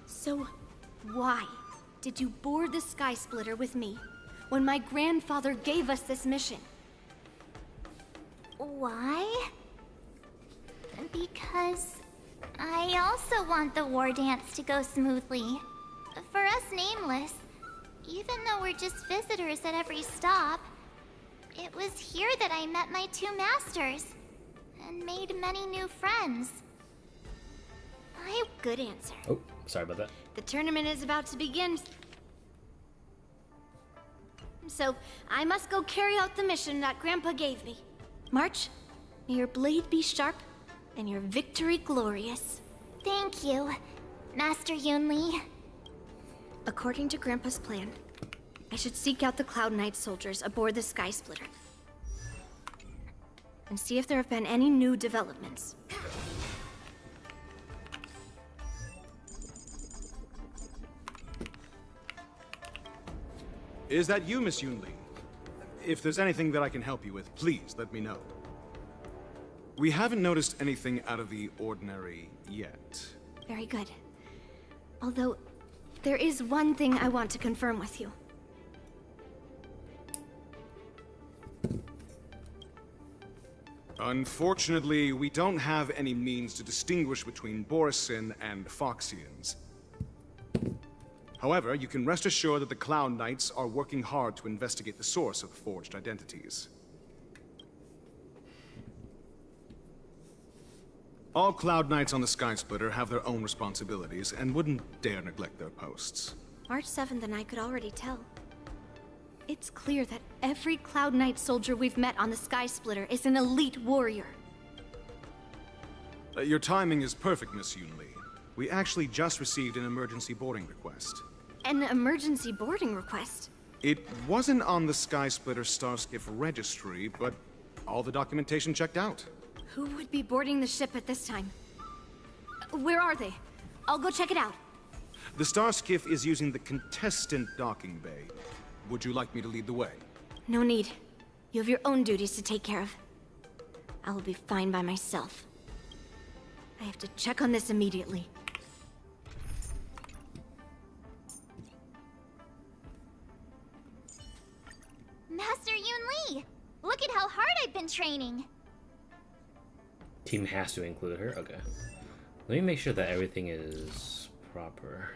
So, why did you board the Sky Splitter with me when my grandfather gave us this mission? Why? Because I also want the war dance to go smoothly. For us nameless, even though we're just visitors at every stop, it was here that I met my two masters and made many new friends. Good answer. Oh, sorry about that. The tournament is about to begin. So, I must go carry out the mission that Grandpa gave me. March, may your blade be sharp and your victory glorious. Thank you, Master Yunli. According to Grandpa's plan, I should seek out the Cloud Knight soldiers aboard the Sky Splitter and see if there have been any new developments. Is that you, Miss Yunli? If there's anything that I can help you with, please let me know. We haven't noticed anything out of the ordinary yet. Very good. Although, there is one thing I want to confirm with you. Unfortunately, we don't have any means to distinguish between Borisin and Foxians. However, you can rest assured that the Cloud Knights are working hard to investigate the source of the forged identities. All Cloud Knights on the Sky Splitter have their own responsibilities and wouldn't dare neglect their posts. March 7th and I could already tell. It's clear that every Cloud Knight soldier we've met on the Sky Splitter is an elite warrior. Your timing is perfect, Miss Yunli. We actually just received an emergency boarding request. An emergency boarding request? It wasn't on the Sky Splitter Starskiff registry, but all the documentation checked out. Who would be boarding the ship at this time? Where are they? I'll go check it out. The Starskiff is using the contestant docking bay. Would you like me to lead the way? No need. You have your own duties to take care of. I will be fine by myself. I have to check on this immediately. Master Yunli! Look at how hard I've been training! Team has to include her? Okay. Let me make sure that everything is proper.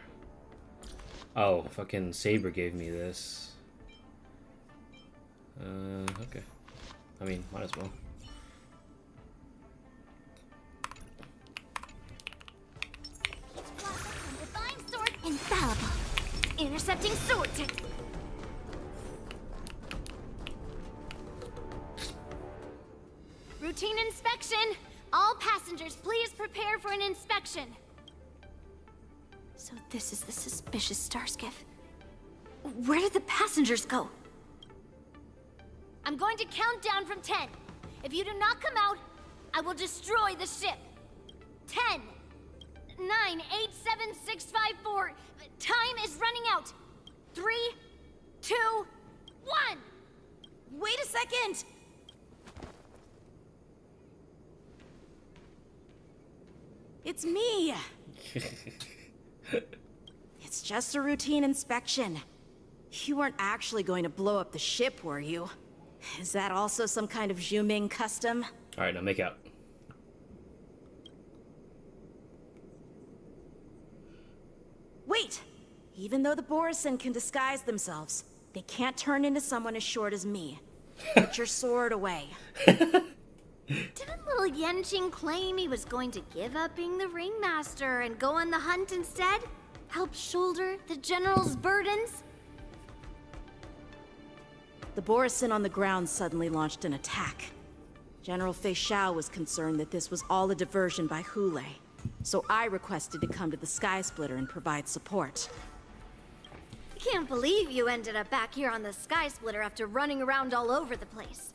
Oh, fucking Saber gave me this. Okay. I mean, might as well. Divine sword infallible. Intercepting sword. Routine inspection! All passengers, please prepare for an inspection. So this is the suspicious Starskiff. Where did the passengers go? I'm going to count down from 10. If you do not come out, I will destroy the ship. 10, 9, 8, 7, 6, 5, 4. Time is running out. 3, 2, 1. Wait a second! It's me! It's just a routine inspection. You weren't actually going to blow up the ship, were you? Is that also some kind of Zhuming custom? Alright, now make out. Wait! Even though the Borisin can disguise themselves, they can't turn into someone as short as me. Put your sword away. Didn't little Yanqing claim he was going to give up being the ringmaster and go on the hunt instead? Help shoulder the general's burdens? The Borisin on the ground suddenly launched an attack. General Fei Xiao was concerned that this was all a diversion by Hule, so I requested to come to the Sky Splitter and provide support. I can't believe you ended up back here on the Sky Splitter after running around all over the place.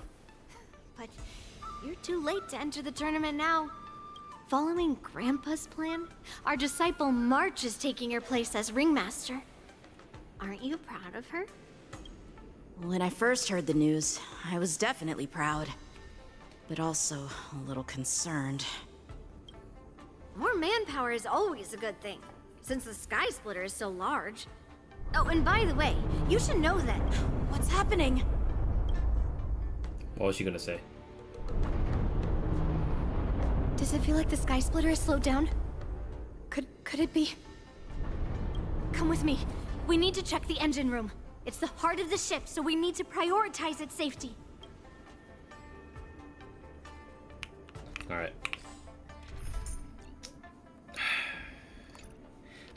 But you're too late to enter the tournament now. Following Grandpa's plan, our disciple March is taking your place as ringmaster. Aren't you proud of her? When I first heard the news, I was definitely proud, but also a little concerned. More manpower is always a good thing, since the Sky Splitter is so large. Oh, and by the way, you should know that... What's happening? What was she gonna say? Does it feel like the Sky Splitter has slowed down? Could it be? Come with me. We need to check the engine room. It's the heart of the ship, so we need to prioritize its safety. Alright.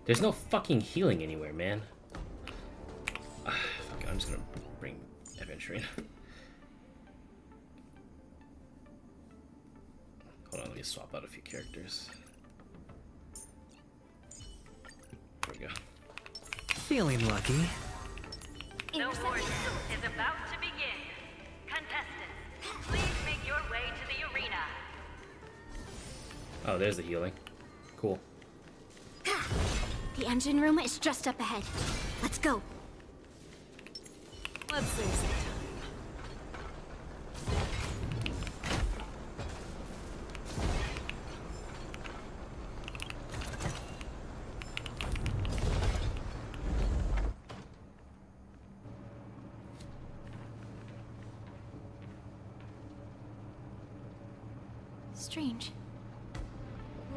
There's no fucking healing anywhere, man. Fuck it, I'm just gonna bring Adventuring. Hold on, let me swap out a few characters. There we go. Feeling lucky. The war is about to begin. Contestants, please make your way to the arena. Oh, there's the healing. Cool. The engine room is just up ahead. Let's go. Let's save some time. Strange.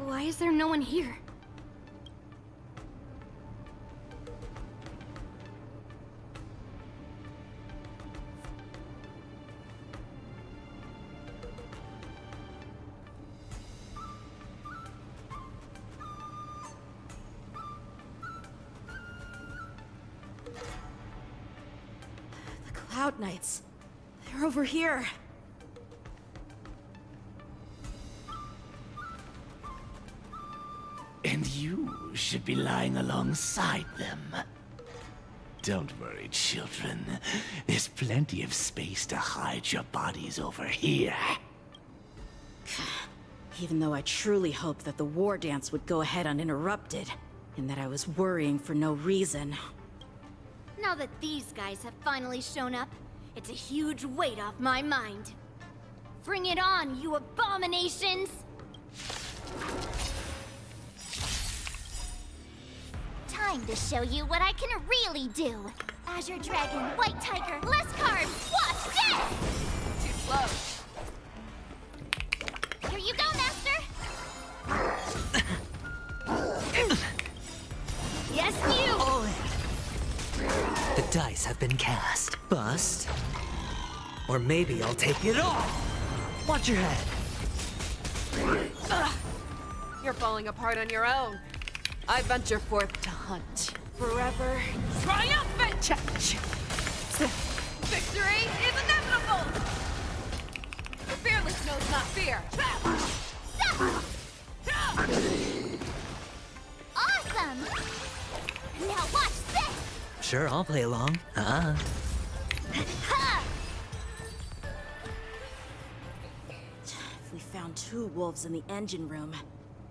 Why is there no one here? The Cloud Knights. They're over here. And you should be lying alongside them. Don't worry, children. There's plenty of space to hide your bodies over here. Even though I truly hoped that the war dance would go ahead uninterrupted, and that I was worrying for no reason. Now that these guys have finally shown up, it's a huge weight off my mind. Bring it on, you abominations! Time to show you what I can really do. Azure Dragon, White Tiger, less cards, watch this! Too slow. Here you go, Master! Yes, you! The dice have been cast. Bust. Or maybe I'll take it all. Watch your head. You're falling apart on your own. I venture forth to hunt. Forever triumphant! Victory is inevitable! The fearless knows not fear. Awesome! Now watch this! Sure, I'll play along. Ha! If we found 2 wolves in the engine room,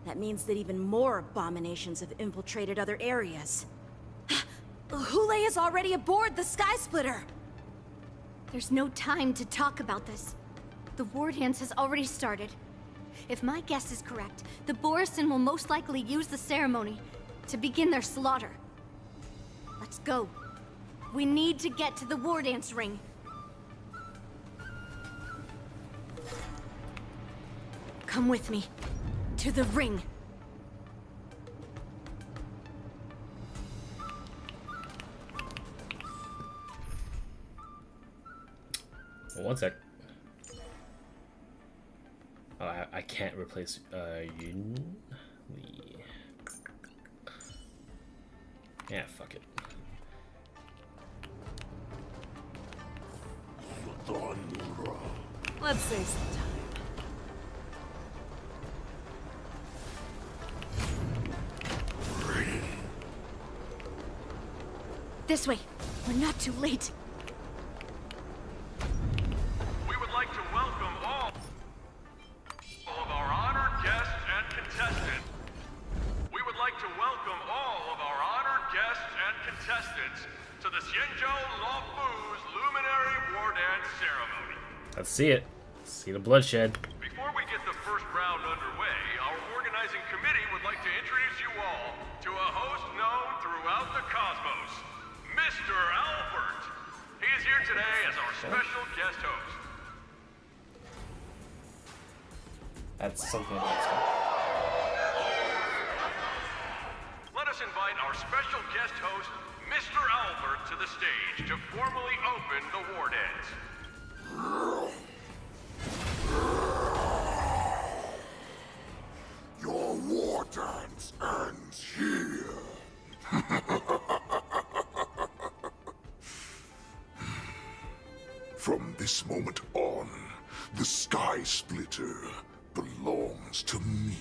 that means that even more abominations have infiltrated other areas. Hule is already aboard the Sky Splitter! There's no time to talk about this. The war dance has already started. If my guess is correct, the Borison will most likely use the ceremony to begin their slaughter. Let's go. We need to get to the war dance ring. Come with me. To the ring. Well, one sec. Oh, I can't replace Yun Li. Yeah, fuck it. Let's save some time. This way. We're not too late. We would like to welcome all of our honored guests and contestants. We would like to welcome all of our honored guests and contestants to the Xianzhou Luofu's Luminary War Dance Ceremony. Let's see it. See the bloodshed. Before we get the first round underway, our organizing committee would like to introduce you all to a host known throughout the cosmos, Mr. Albert. He is here today as our special guest host. That's something I expect. Let us invite our special guest host, Mr. Albert, to the stage to formally open the war dance. Your war dance ends here. From this moment on, the Sky Splitter belongs to me.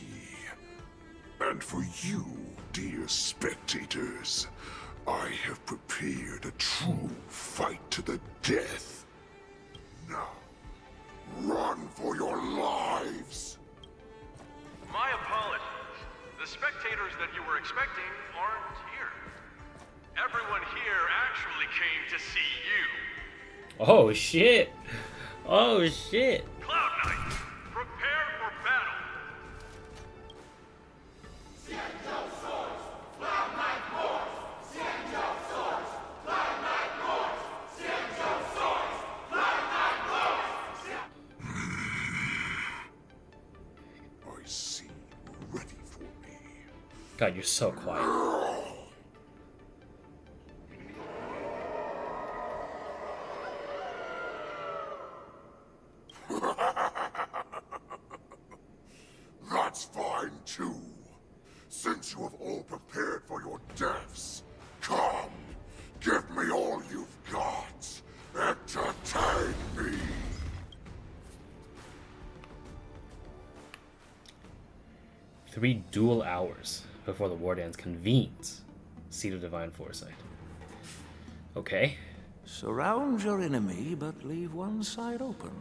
And for you, dear spectators, I have prepared a true fight to the death. Now, run for your lives! My apologies. The spectators that you were expecting aren't here. Everyone here actually came to see you. Oh shit! Oh shit! Cloud Knight, prepare for battle. I see you're ready for me. God, you're so quiet. That's fine too. Since you have all prepared for your deaths, come, give me all you've got. Entertain me. Three dual hours before the war dance convenes. Seat of Divine Foresight. Okay. Surround your enemy, but leave one side open.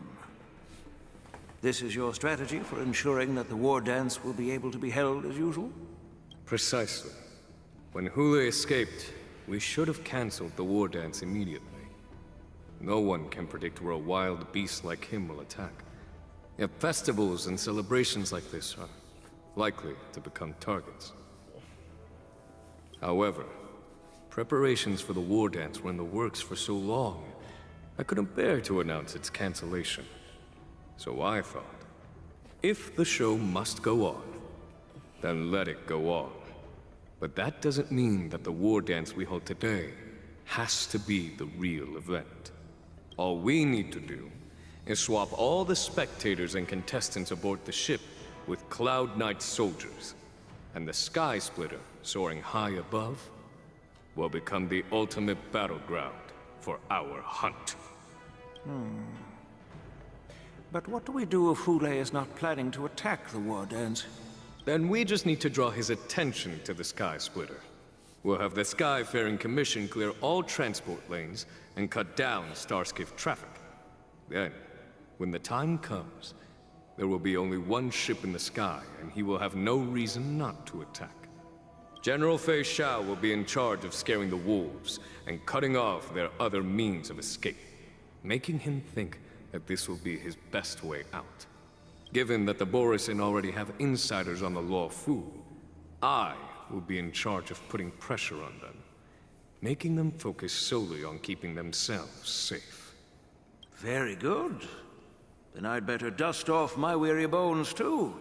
This is your strategy for ensuring that the war dance will be able to be held as usual? Precisely. When Hule escaped, we should have cancelled the war dance immediately. No one can predict where a wild beast like him will attack. Yet festivals and celebrations like this are likely to become targets. However, preparations for the war dance were in the works for so long, I couldn't bear to announce its cancellation. So I thought, if the show must go on, then let it go on. But that doesn't mean that the war dance we hold today has to be the real event. All we need to do is swap all the spectators and contestants aboard the ship with Cloud Knight soldiers, and the Sky Splitter, soaring high above, will become the ultimate battleground for our hunt. But what do we do if Hule is not planning to attack the war dance? Then we just need to draw his attention to the Sky Splitter. We'll have the Skyfaring Commission clear all transport lanes and cut down Starskiff traffic. Then, when the time comes, there will be only one ship in the sky, and he will have no reason not to attack. General Fei Shao will be in charge of scaring the wolves and cutting off their other means of escape, making him think that this will be his best way out. Given that the Borisin already have insiders on the Law Fu, I will be in charge of putting pressure on them, making them focus solely on keeping themselves safe. Very good. Then I'd better dust off my weary bones too.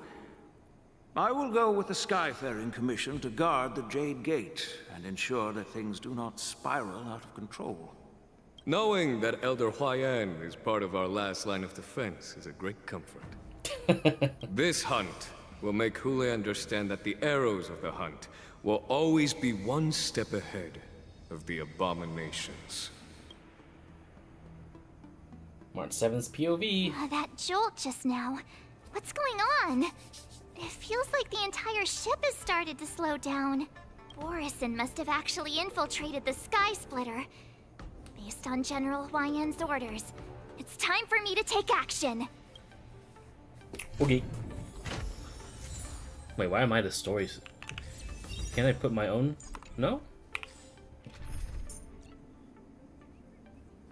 I will go with the Skyfaring Commission to guard the Jade Gate and ensure that things do not spiral out of control. Knowing that Elder Huayan is part of our last line of defense is a great comfort. This hunt will make Hule understand that the arrows of the hunt will always be one step ahead of the abominations. March 7th's POV. That jolt just now. What's going on? It feels like the entire ship has started to slow down. Borisin must have actually infiltrated the Sky Splitter. Based on General Huayan's orders, it's time for me to take action. Okay. Wait, why am I the stories? Can I put my own? No?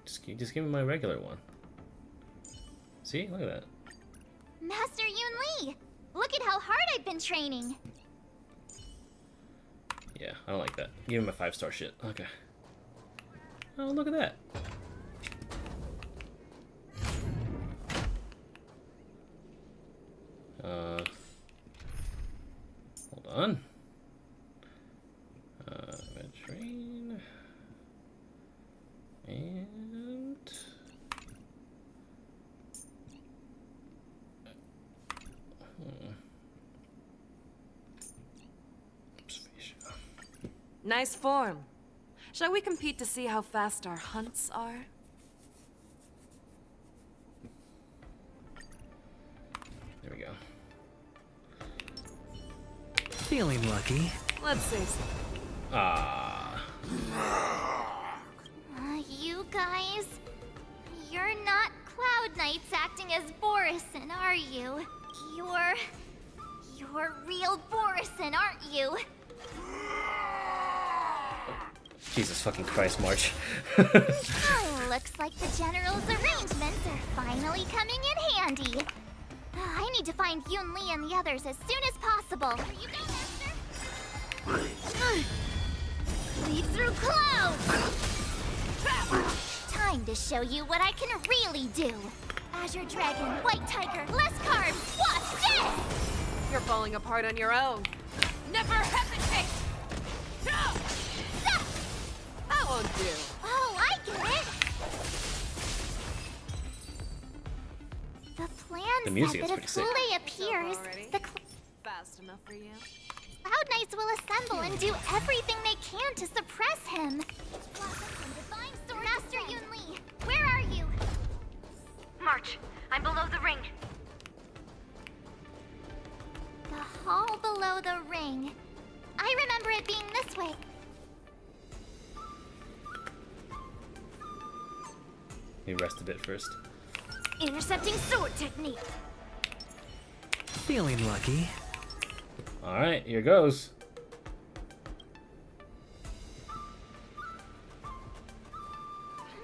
Just give me my regular one. See? Look at that. Master Yun Li! Look at how hard I've been training! Yeah, I don't like that. Give him a 5-star shit. Okay. Oh, look at that. Hold on. Red train. And... Nice form. Shall we compete to see how fast our hunts are? There we go. Feeling lucky. Let's see some. Ah. You guys, you're not Cloud Knights acting as Borison, are you? You're real Borison, aren't you? Jesus fucking Christ, March. Oh, looks like the General's arrangements are finally coming in handy. I need to find Yoon Lee and the others as soon as possible. Here you go, Master. Lead through clouds! Time to show you what I can really do. Azure Dragon, White Tiger, less carbs, what's this? You're falling apart on your own. Never hesitate! That won't do. Oh, I get it! The plan The music said is that if pretty sick. Hule appears, the Fast enough for you? Cloud Knights will assemble and do everything they can to suppress him. Master Yoon Lee, where are you? March, I'm below the ring. The hall below the ring. I remember it being this way. He rested it first. Intercepting sword technique. Feeling lucky. Alright, here goes.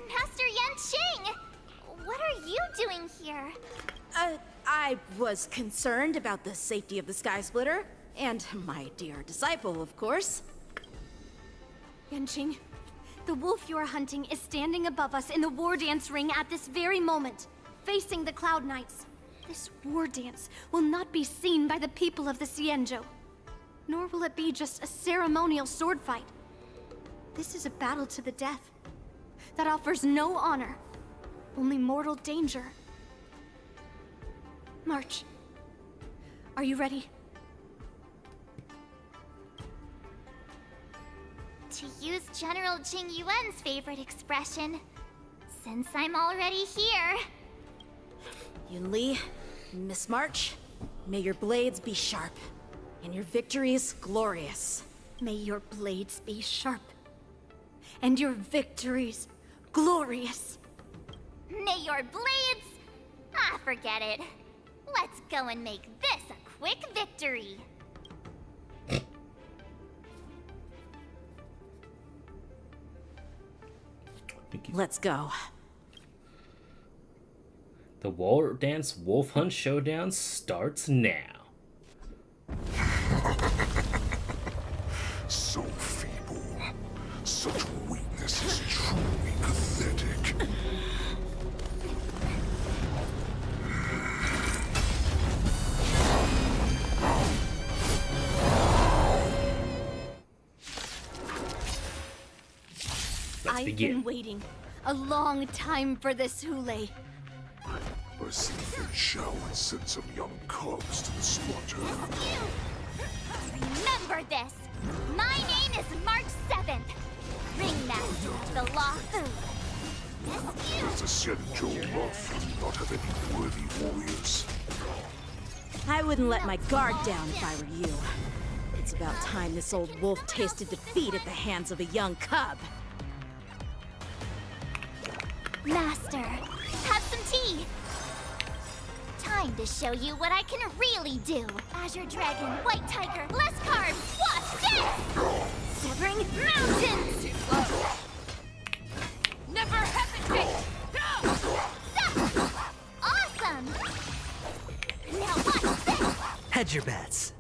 Master Yanqing! What are you doing here? I was concerned about the safety of the Sky Splitter, and my dear disciple, of course. Yanqing, the wolf you are hunting is standing above us in the war dance ring at this very moment, facing the Cloud Knights. This war dance will not be seen by the people of the Xianzhou, nor will it be just a ceremonial sword fight. This is a battle to the death that offers no honor, only mortal danger. March, are you ready? To use General Jing Yuan's favorite expression, since I'm already here. Yoon Lee, Miss March, may your blades be sharp, and your victories glorious. May your blades be sharp, and your victories glorious. May your blades... Ah, forget it. Let's go and make this a quick victory. Let's go. The War Dance Wolf Hunt Showdown starts now. So feeble. Such weakness is truly pathetic. I've been waiting a long time for this, Hule. Perceive it shall and send some young cubs to the slaughter. Remember this. My name is March 7th, Ringmaster of the Law Fu. Does the Xianzhou Law Fu not have any worthy warriors? I wouldn't let my guard down if I were you. It's about time this old wolf tasted defeat at the hands of a young cub. Master, have some tea. Time to show you what I can really do. Azure Dragon, White Tiger, less carbs, what's this? Severing mountains! Too slow. Never hesitate! Awesome! Now what's this? Hedge your bets.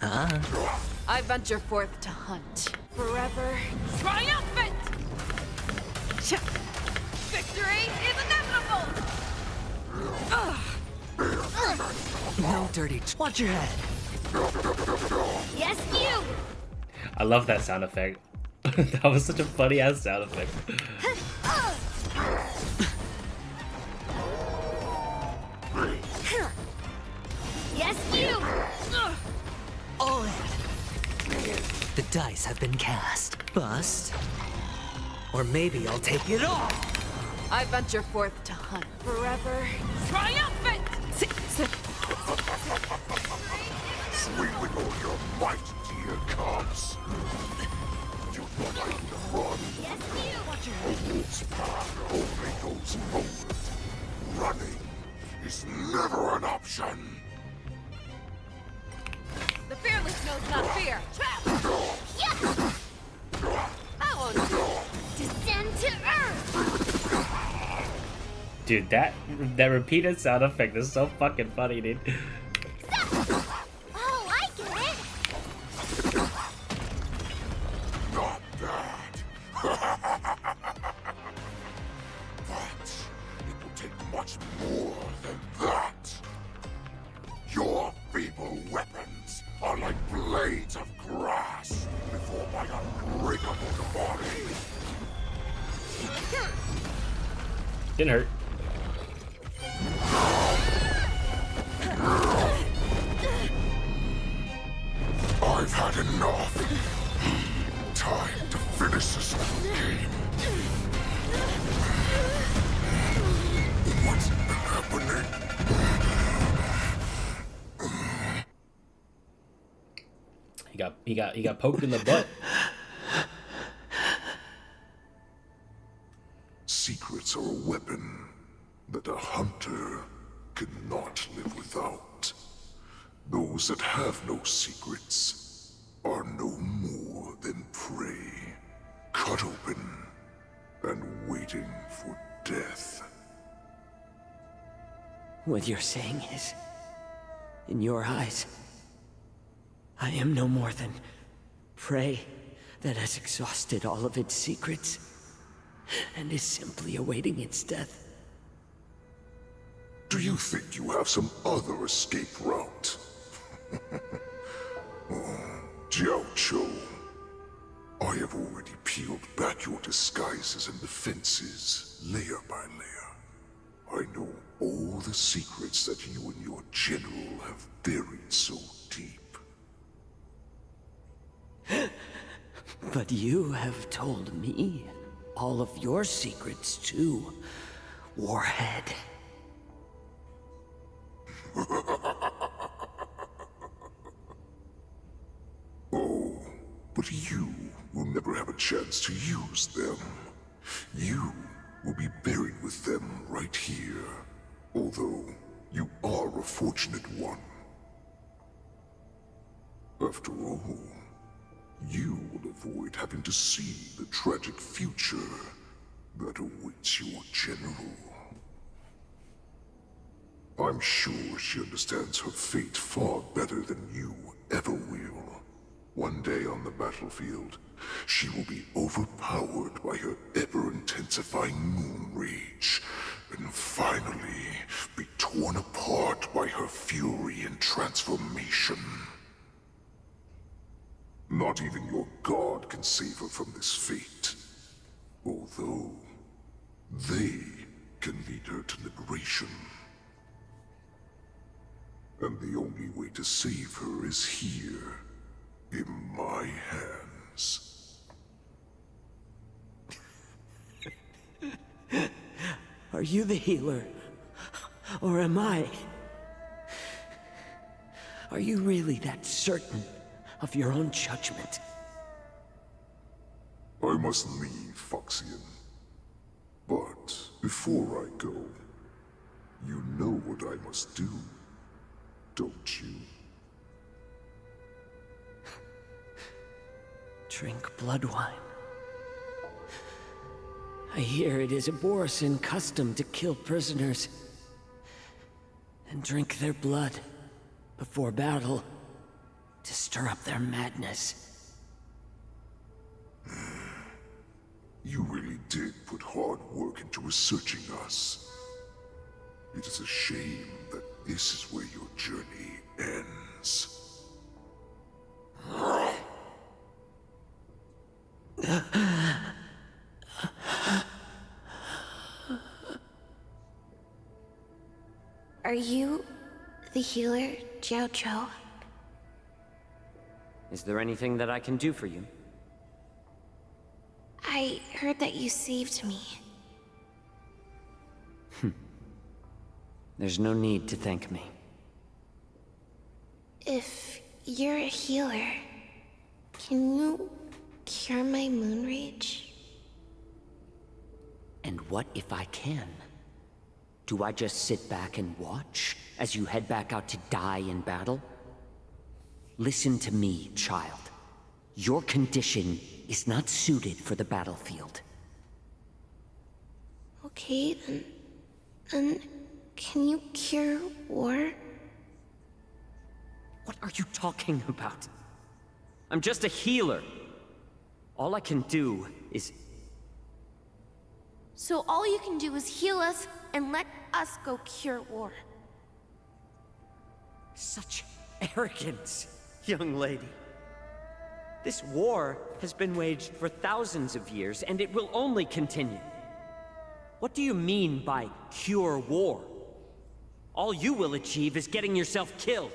I venture forth to hunt. Forever triumphant! Victory is inevitable! No dirty. Watch your head. Yes, you! I love that sound effect. That was such a funny ass sound effect. Yes, you! All in. The dice have been cast. Bust. Or maybe I'll take it all! I venture forth to hunt forever. Triumphant! Swing with all your might, dear cubs. Do not like to run. A wolf's path only goes forward. Running is never an option. The fearless knows not fear. Trap! I won't descend to earth. Dude, that repeated sound effect is so fucking funny, dude. Oh, I get it. Not bad. But it will take much more than that. Your feeble weapons are like blades of grass before my unbreakable body. Didn't hurt. I've had enough. Time to finish this game. What's happening? He got poked in the butt. Secrets are a weapon that a hunter cannot live without. Those that have no secrets are no more than prey, cut open and waiting for death. What you're saying is, in your eyes, I am no more than prey that has exhausted all of its secrets and is simply awaiting its death. Do you think you have some other escape route? Oh, Jiao Cho, I have already peeled back your disguises and defenses, layer by layer. I know all the secrets that you and your general have buried so deep. But you have told me all of your secrets too, Warhead. Oh, but you will never have a chance to use them. You will be buried with them right here, although you are a fortunate one. After all, you will avoid having to see the tragic future that awaits your general. I'm sure she understands her fate far better than you ever will. One day on the battlefield, she will be overpowered by her ever-intensifying moon rage, and finally be torn apart by her fury and transformation. Not even your god can save her from this fate, although they can lead her to liberation. And the only way to save her is here, in my hands. Are you the healer? Or am I? Are you really that certain of your own judgment? I must leave, Foxian. But before I go, you know what I must do, don't you? Drink blood wine. I hear it is a Borisan custom to kill prisoners and drink their blood before battle to stir up their madness. You really did put hard work into researching us. It is a shame that this is where your journey ends. Are you the healer, Jiao Cho? Is there anything that I can do for you? I heard that you saved me. There's no need to thank me. If you're a healer, can you cure my moon rage? And what if I can? Do I just sit back and watch as you head back out to die in battle? Listen to me, child. Your condition is not suited for the battlefield. Okay, then can you cure war? What are you talking about? I'm just a healer. All I can do is... So all you can do is heal us and let us go cure war. Such arrogance, young lady. This war has been waged for thousands of years, and it will only continue. What do you mean by cure war? All you will achieve is getting yourself killed.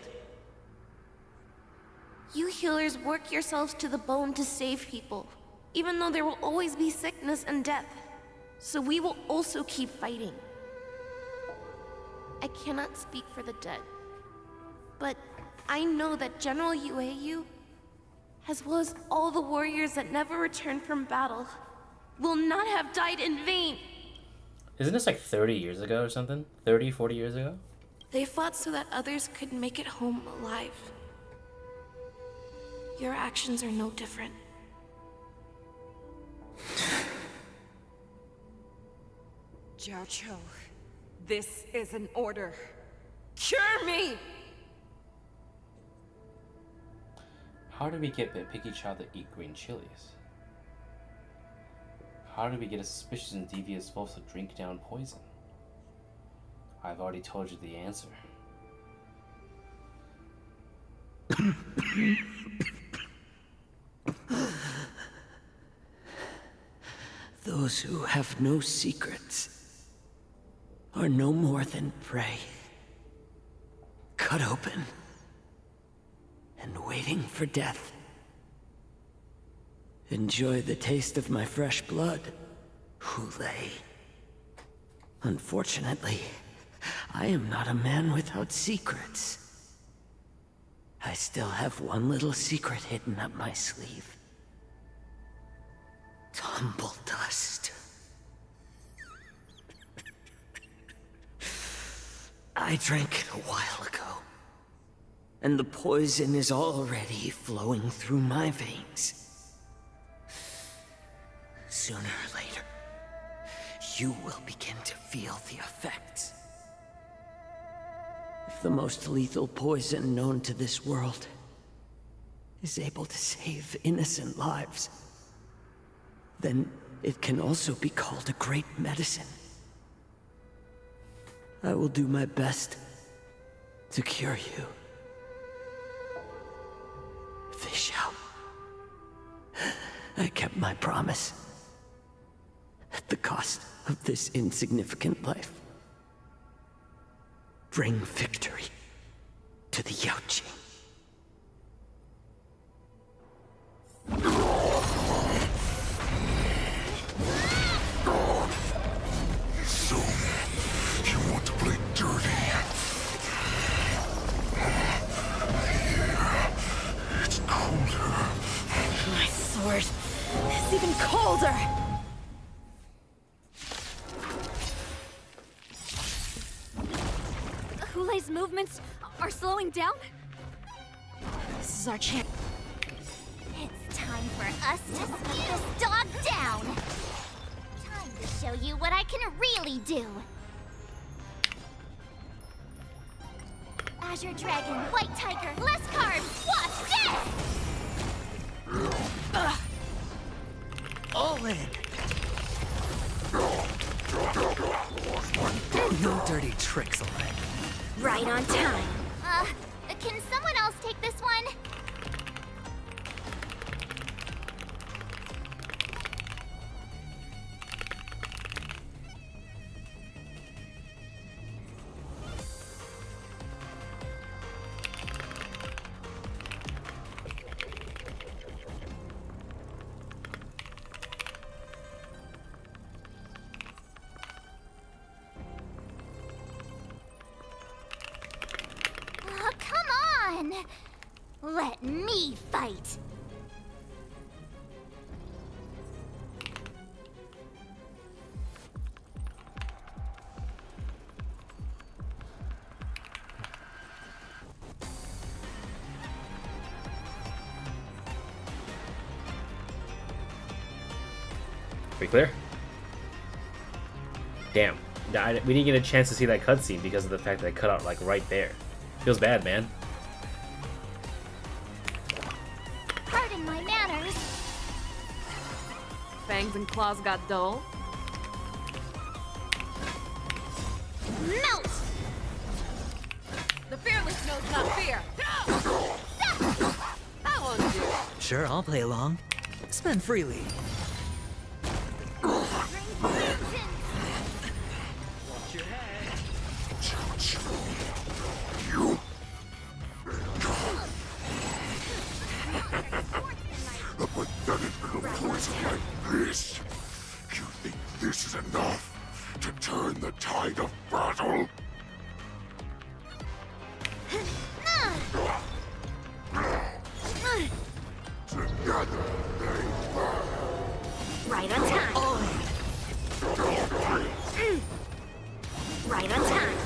You healers work yourselves to the bone to save people, even though there will always be sickness and death. So we will also keep fighting. I cannot speak for the dead, but I know that General Huehuehue, as well as all the warriors that never returned from battle, will not have died in vain. Isn't this like 30 years ago or something? 30, 40 years ago? They fought so that others could make it home alive. Your actions are no different. Jiaoqiu, this is an order. Cure me! How do we get the picky child to eat green chilies? How do we get a suspicious and devious wolf to drink down poison? I've already told you the answer. Those who have no secrets are no more than prey. Cut open and waiting for death. Enjoy the taste of my fresh blood, Hule. Unfortunately, I am not a man without secrets. I still have one little secret hidden up my sleeve. Tumble dust. I drank it a while ago, and the poison is already flowing through my veins. Sooner or later, you will begin to feel the effects. If the most lethal poison known to this world is able to save innocent lives, then it can also be called a great medicine. I will do my best to cure you. Fish out. I kept my promise. At the cost of this insignificant life. Bring victory to the Yaoqing. So, you want to play dirty? Here, it's colder. My sword is even colder! Hule's movements are slowing down? This is our chance. It's time for us to sneak this dog down. Time to show you what I can really do. Azure Dragon, White Tiger, less carbs, watch this! All in. No dirty tricks, alright? Right on time. Can someone else take this one? me fight. We clear? Damn. We didn't get a chance to see that cutscene because of the fact that it cut out like right there. Feels bad, man. Pardon my manners. Fangs and claws got dull. Melt! The fearless knows not fear. That won't do. Sure, I'll play along. Spend freely. You? A pathetic little poison like this? You think this is enough to turn the tide of battle? Together they burn. Right on time. Right on time.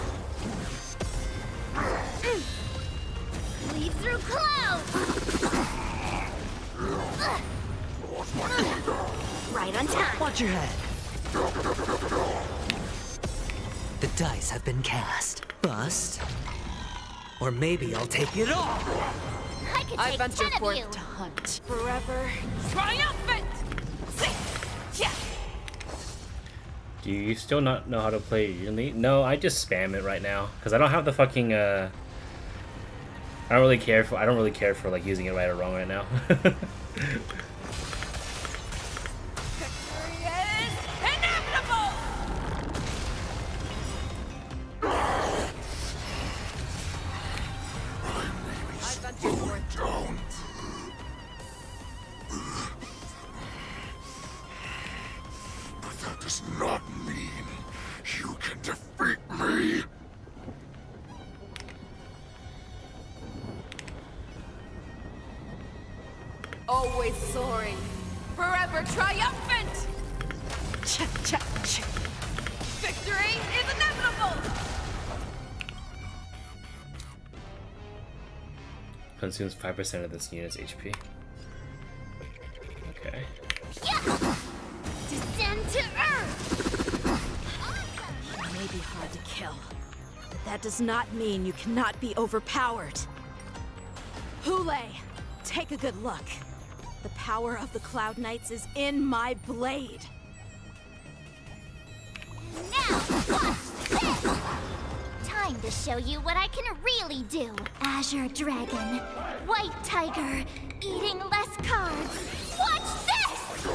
Lead through clouds. Right on time. Watch your head. The dice have been cast. Bust. Or maybe I'll take it all. I could I take venture 10 of forth you. to hunt forever. Triumphant! Yeah. Do you still not know how to play Unity? No, I just spam it right now because I don't have the fucking. I don't really care for like using it right or wrong right now. Victory is inevitable! I venture forth Down. But that does not mean you can defeat me. always soaring, forever triumphant! Victory is inevitable! Consumes 5% of this unit's HP. Okay. Descend to Earth! You may be hard to kill, but that does not mean you cannot be overpowered. Hule, take a good look. The power of the Cloud Knights is in my blade. Now, watch this! Time to show you what I can really do. Azure Dragon, White Tiger, eating less carbs. Watch this!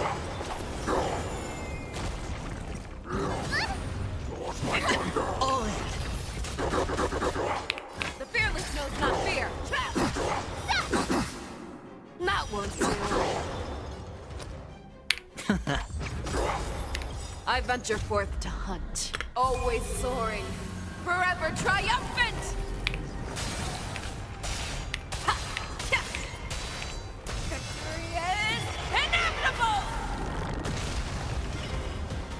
All in. The fearless knows not fear. That won't do. I venture forth to hunt, always soaring, forever triumphant! Ha! Yeah! Victory is inevitable!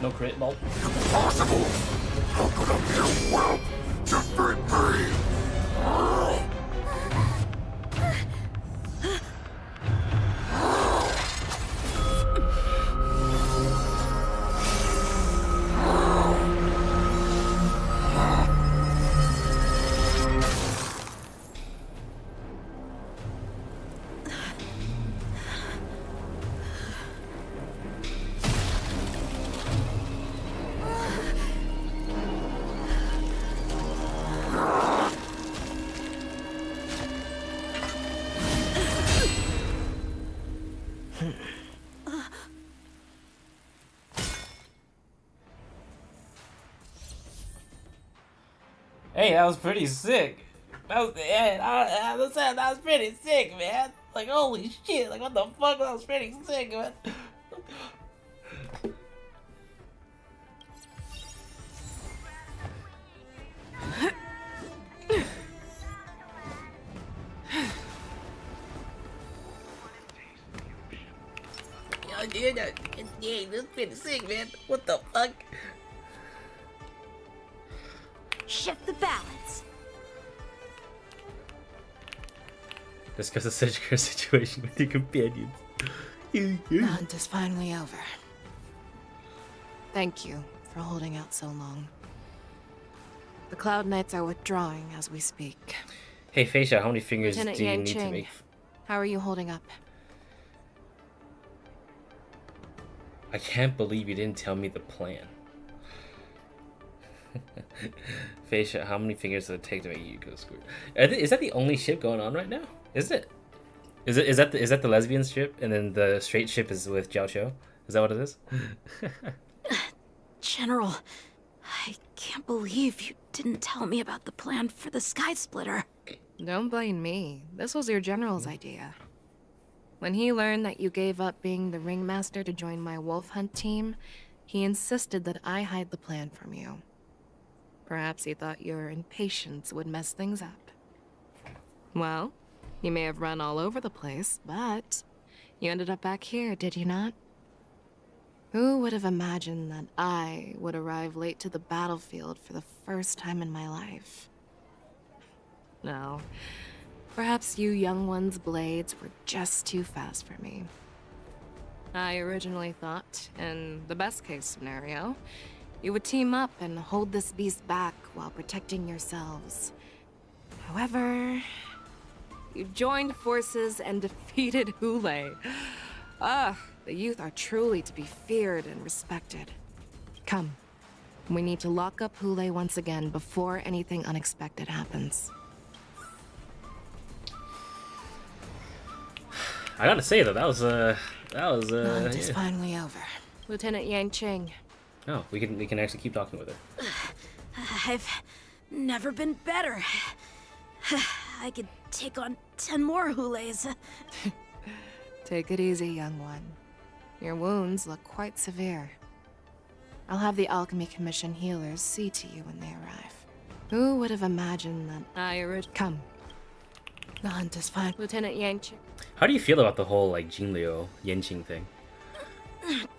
No crit, lol. Impossible! How could a mere whelp defeat me? Hey, that was pretty sick. That was pretty sick, man. Like, holy shit. Like, what the fuck? That was pretty sick, man. this pretty sick, man. What the fuck? Shift the balance. Discuss a surgical situation with your companions. The hunt is finally over. Thank you for holding out so long. The Cloud Knights are withdrawing as we speak. Hey, Feisha, how many fingers Lieutenant do you Yang need to Ching, make? how are you holding up? I can't believe you didn't tell me the plan. Feisha, how many fingers does it take to make you go squirt? Is that the only ship going on right now? Is it? Is that the lesbian ship, and then the straight ship is with Jiao Qiu? Is that what it is? General, I can't believe you didn't tell me about the plan for the Sky Splitter. Don't blame me. This was your general's idea. When he learned that you gave up being the ringmaster to join my wolf hunt team, he insisted that I hide the plan from you. Perhaps he thought your impatience would mess things up. Well, you may have run all over the place, but you ended up back here, did you not? Who would have imagined that I would arrive late to the battlefield for the first time in my life? No. Perhaps you young ones' blades were just too fast for me. I originally thought, in the best-case scenario, you would team up and hold this beast back while protecting yourselves. However, you joined forces and defeated Hule. The youth are truly to be feared and respected. Come, we need to lock up Hule once again before anything unexpected happens. I gotta say though, that was The hunt is yeah. finally over. Lieutenant Yang Ching. Oh, we can actually keep talking with her. I've never been better. I could take on 10 more Hules. Take it easy, young one. Your wounds look quite severe. I'll have the Alchemy Commission healers see to you when they arrive. Who would have imagined that Come. The hunt is fine. Lieutenant Yang Ching. How do you feel about the whole like Jinliu Yenqing thing?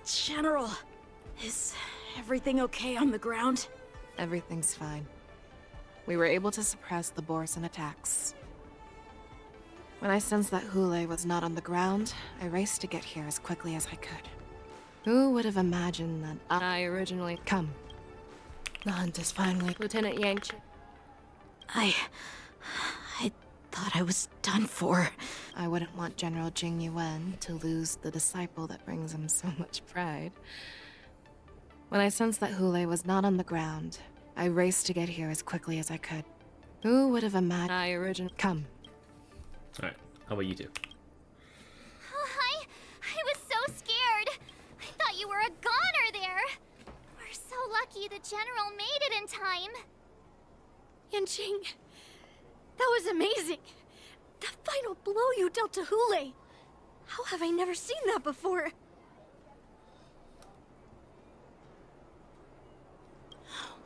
General, is everything okay on the ground? Everything's fine. We were able to suppress the Borson attacks. When I sensed that Hule was not on the ground, I raced to get here as quickly as I could. Who would have imagined that I originally come? The hunt is finally Lieutenant Yang Ching. I thought I was done for. I wouldn't want General Jing Yuan to lose the disciple that brings him so much pride. When I sensed that Hule was not on the ground, I raced to get here as quickly as I could. Who would have imagined Come. Alright, how about you two? Oh, I was so scared. I thought you were a goner there. We're so lucky the General made it in time. Yanqing, that was amazing. The final blow you dealt to Hule. How have I never seen that before?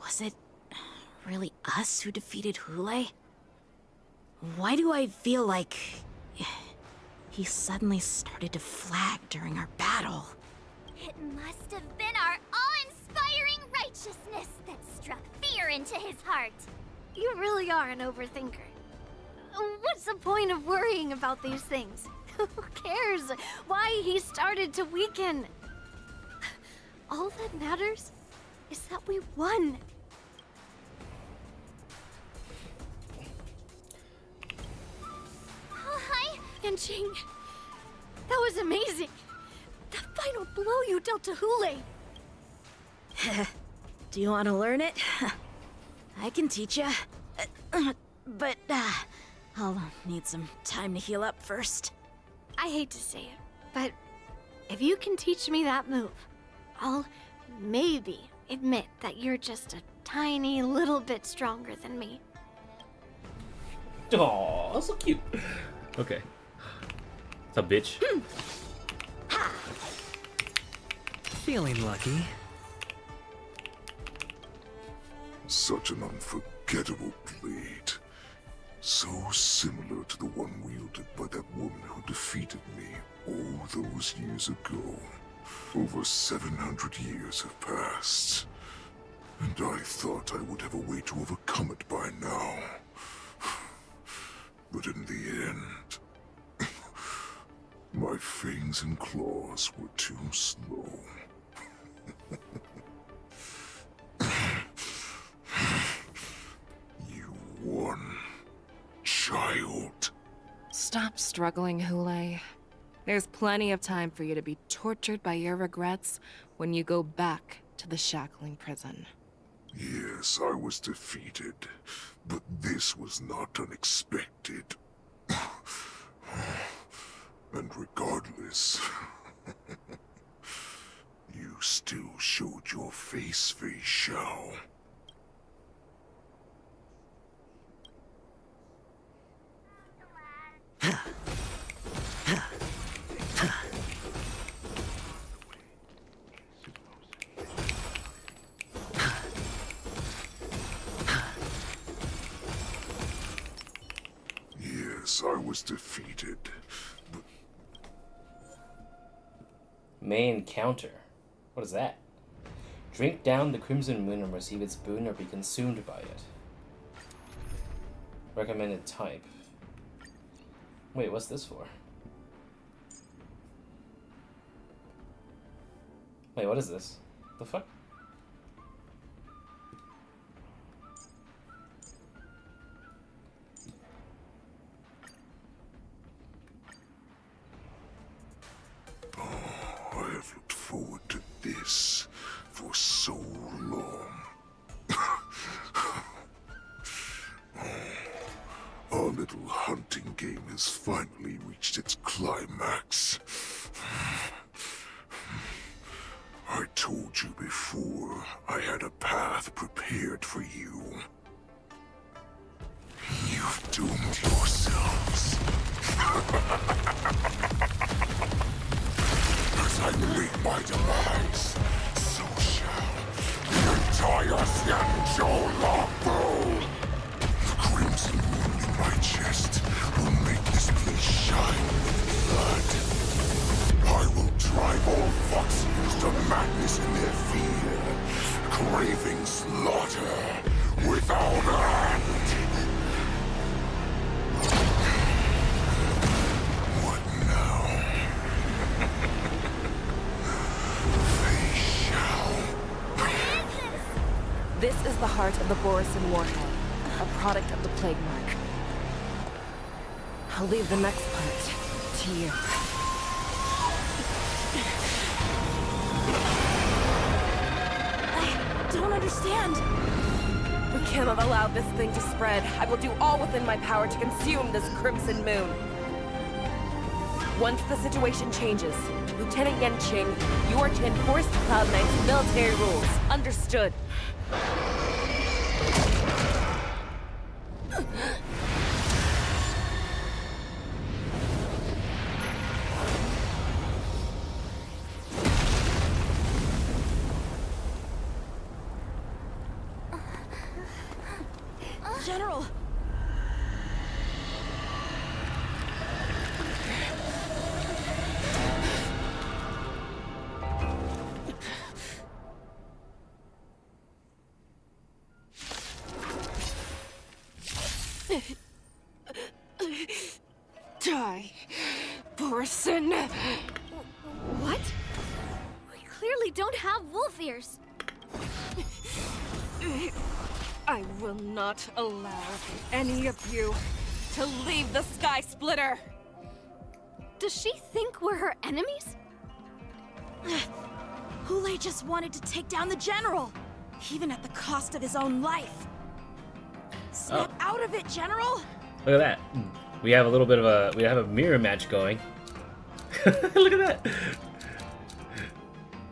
Was it really us who defeated Hule? Why do I feel like he suddenly started to flag during our battle? It must have been our awe-inspiring righteousness that struck fear into his heart. You really are an overthinker. What's the point of worrying about these things? Who cares why he started to weaken? All that matters is that we won. Oh, hi. Yanqing, that was amazing. The final blow you dealt to Hule. Do you want to learn it? I can teach you. But I'll need some time to heal up first. I hate to say it, but if you can teach me that move, I'll maybe admit that you're just a tiny little bit stronger than me. Oh, so cute. Okay. What's up, bitch? Feeling lucky. Such an unforgettable blade. So similar to the one wielded by that woman who defeated me all those years ago. Over 700 years have passed, and I thought I would have a way to overcome it by now. But in the end, my fangs and claws were too slow. You won, child. Stop struggling, Hule. There's plenty of time for you to be tortured by your regrets when you go back to the shackling prison. Yes, I was defeated, but this was not unexpected. And regardless, you still showed your face, Fei Xiao. Yes, I was defeated, but... Main counter. What is that? Drink down the Crimson Moon and receive its boon or be consumed by it. Recommended type. Wait, what's this for? Wait, what is this? The fuck? I have looked forward to this for so long. Our little hunting game has finally reached its climax. I told you before, I had a path prepared for you. You've doomed yourselves. As I meet my demise, so shall the entire Xianzhou Longbow. The crimson moon in my chest will make this place shine with blood. I will drive all Foxians to madness in their fear, craving slaughter without end. What now? This is the heart of the Borisin Warhead, a product of the Plague Mark. I'll leave the next part to you. I don't understand. We cannot allow this thing to spread. I will do all within my power to consume this Crimson Moon. Once the situation changes, Lieutenant Yanqing, you are to enforce the Cloud Knight's military rules. Understood. General! Die, Borisin. What? We clearly don't have wolf ears. I will not allow any of you to leave the Sky Splitter. Does she think we're her enemies? Hule just wanted to take down the General, even at the cost of his own life. Snap out of it, General! Look at that. We have a little bit of a mirror match going. Look at that.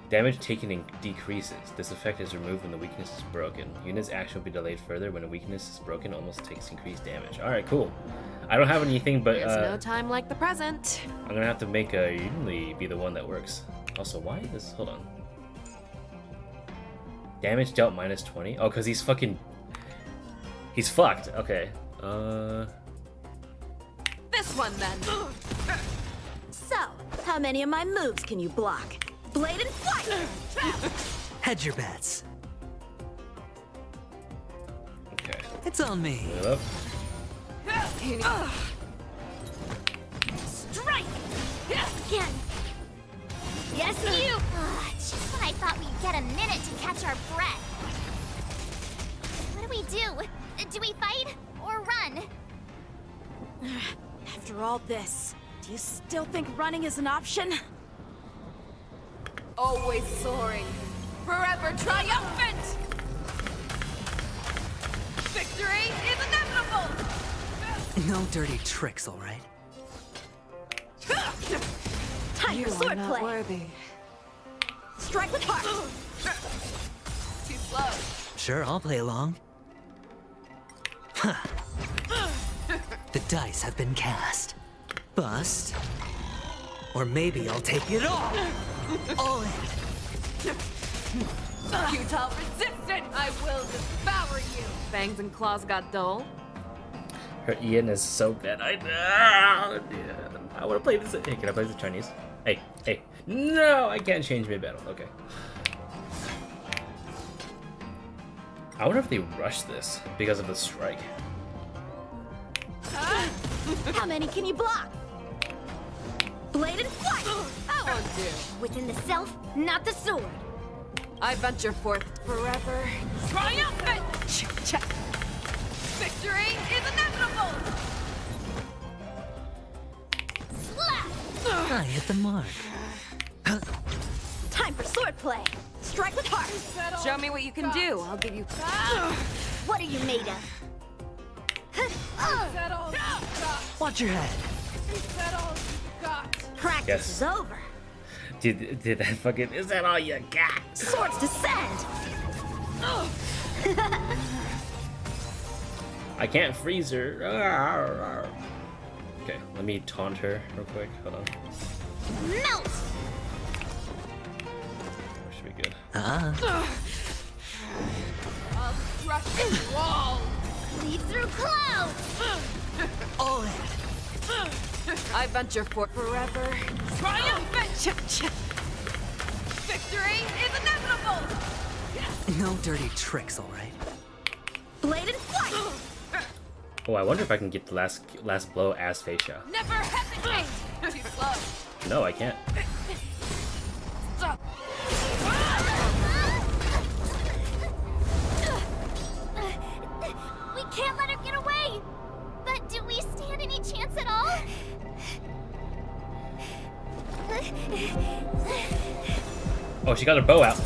Damage taken decreases. This effect is removed when the weakness is broken. Unit's action will be delayed further when a weakness is broken. Almost takes increased damage. All right, cool. I don't have anything, but There's no time like the present. I'm gonna have to make a Yunli be the one that works. Also, why this? Hold on. Damage dealt minus 20. Oh, cause he's fucking. He's fucked. Okay. This one then. So, how many of my moves can you block? Blade and flight! Hedge your bets. Okay. It's on me. Yep. Strike! Again! Yes, you! Just when I thought we'd get a minute to catch our breath. What do we do? Do we fight or run? After all this, do you still think running is an option? Always soaring. Forever triumphant! Victory is inevitable! No dirty tricks, all right? Time You for are sword not play! worthy. Strike with heart! Too slow. Sure, I'll play along. Huh. The dice have been cast. Bust. Or maybe I'll take it all. All in. Futile resistance! I will devour you! Fangs and claws got dull. Her Ian is so bad. I want to play this. Hey, can I play the Chinese? Hey, hey. No, I can't change mid-battle. Okay. I wonder if they rushed this because of the strike. How many can you block? Blade and flight! That won't do. Within the self, not the sword. I venture forth forever. Triumphant! Victory is inevitable! Slap! I hit the mark. Time for sword play! Strike with heart! Show me what you can do. I'll give you. What are you made of? Watch your head. Practice Yes. is over. Did that fucking? Is that all you got? Swords descend! I can't freeze her. Okay, let me taunt her real quick. Hold on. Melt! Should be good. Ah. I'll crush the wall. Lead through clouds! All in. I venture forth forever. Triumphant! Victory is inevitable! No dirty tricks, all right? Blade and flight! Oh, I wonder if I can get the last blow as Facia. Never hesitate! Too slow. No, I can't. Stop. We can't let her get away! But do we stand any chance at all? Oh, she got her bow out.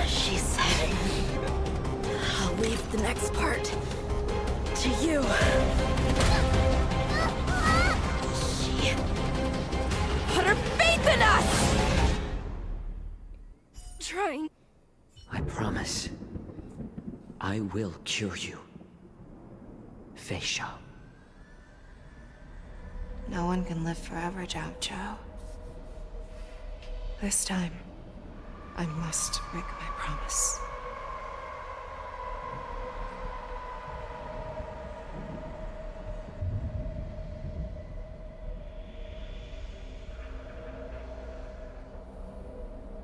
She said, I'll leave the next part to you. She put her faith in us! Trying. I promise. I will cure you. Facia. No one can live forever, Zhao Zhao. This time, I must break my promise.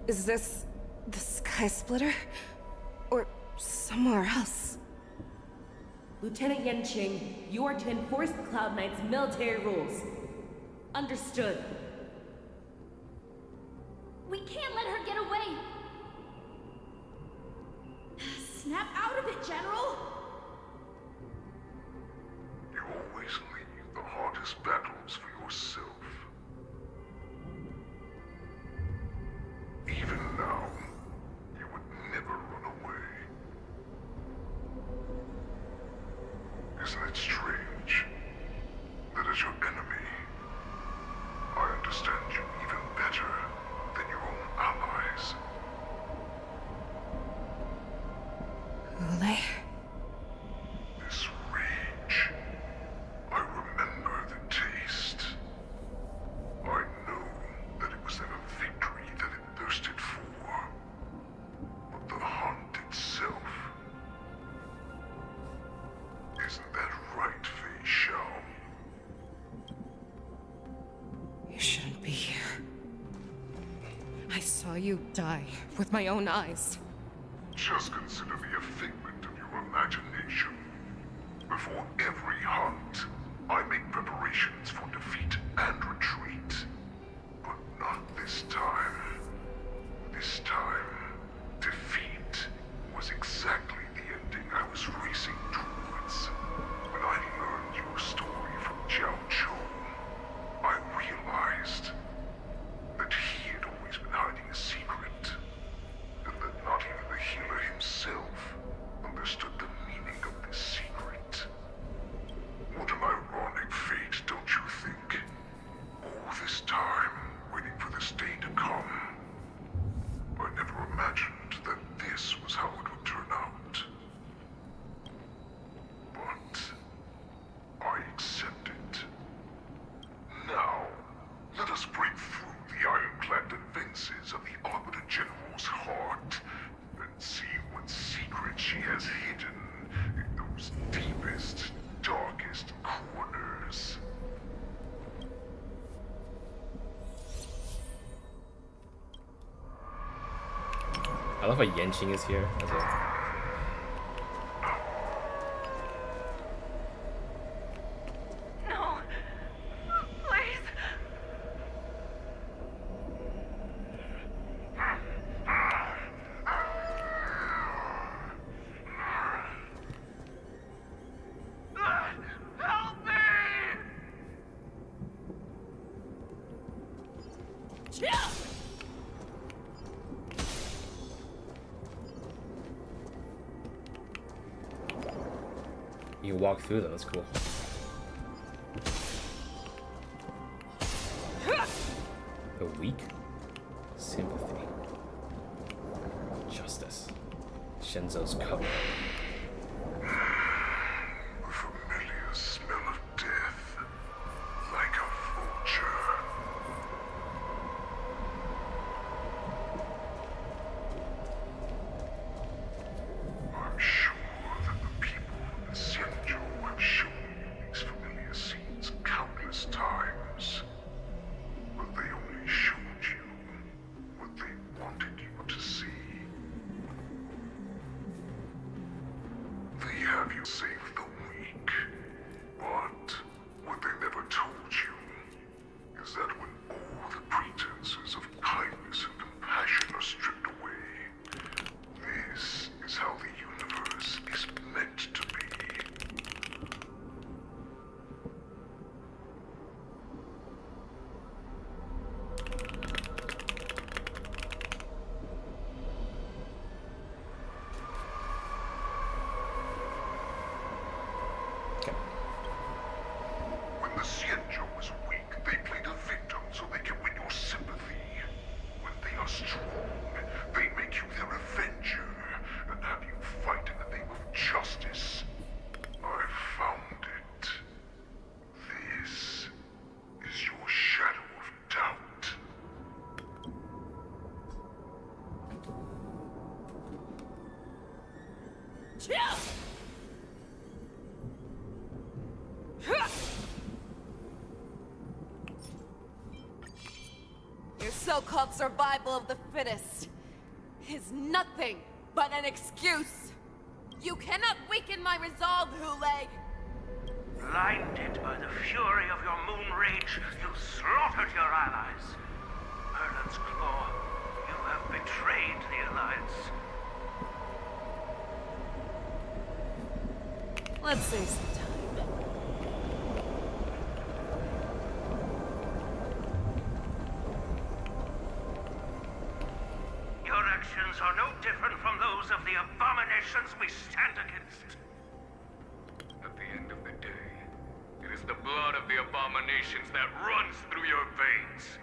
Is this the Sky Splitter? Or somewhere else? Lieutenant Yanqing, you are to enforce the Cloud Knight's military rules. Understood. We can't let her get away! Snap out of it, General! You always leave the hardest battles for yourself. Even now, you would never run away. Isn't it strange that as your enemy, I understand you even better than your own allies? Ule? This rage, I remember the taste. I know that it was never victory that it thirsted for, but the hunt itself. Isn't that right, Fish? you die with my own eyes. Just consider me a figment of your imagination. Before every hunt, I make preparations for defeat and retreat. But not this time. This time, defeat was exactly the ending I was racing towards. When I learned your story from Jiao Chou, I realized that he had always been hiding a secret, and that not even the healer himself understood the meaning of this secret. What an ironic fate, don't you think? All this time, waiting for this day to come. I never imagined that this was how it would turn out. But I accept it. Now, let us break through the ironclad defenses of the Arbiter General's heart and see what secret she has hidden in those deepest, darkest corners. I love how Yenching is here as well. No. Please. Help me! You can walk through them, that's cool. The weak? Sympathy. Justice. Shenzo's cover. A familiar smell of death, like a vulture. I'm sure that the people of the Xianzhou have shown you these familiar scenes countless times, but they only showed you what they wanted you to see. They have you save the weak, but what they never told you is that when all the pretenses of kindness and compassion are stripped away, this is how the universe is meant to be. When the Xianzhou is weak, they play the victim so they can win your sympathy. When they are strong, they make you their avenger and have you fight in the name of justice. I found it. This is your shadow of doubt. Your so-called survival of the fittest is nothing but an excuse. You cannot weaken my resolve, Huleg. Blinded by the fury of your moon rage, you slaughtered your allies. Merlin's Claw, you have betrayed the Alliance. Let's save some time. Your actions are no different from those of the abominations we stand against. At the end of the day, it is the blood of the abominations that runs through your veins.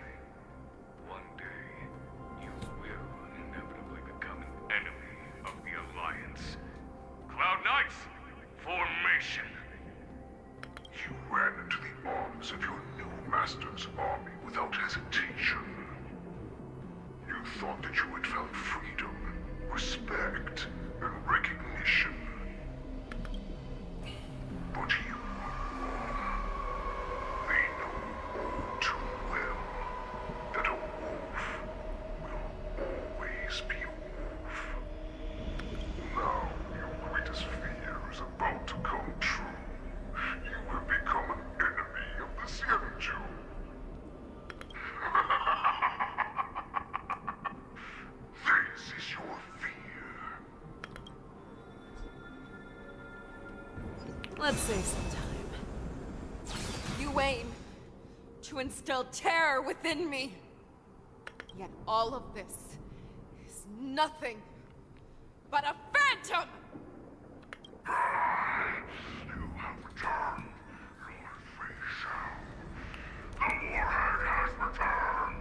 One day, you will inevitably become an enemy of the Alliance. Cloud Knights, formation! You ran into the arms of your new master's army without hesitation. You thought that you had found freedom, respect, and recognition. But you were wrong. They know all too well Let's save some time. You aim to instill terror within me. Yet all of this is nothing but a phantom! You have returned, Lord Facial. The warhead has returned!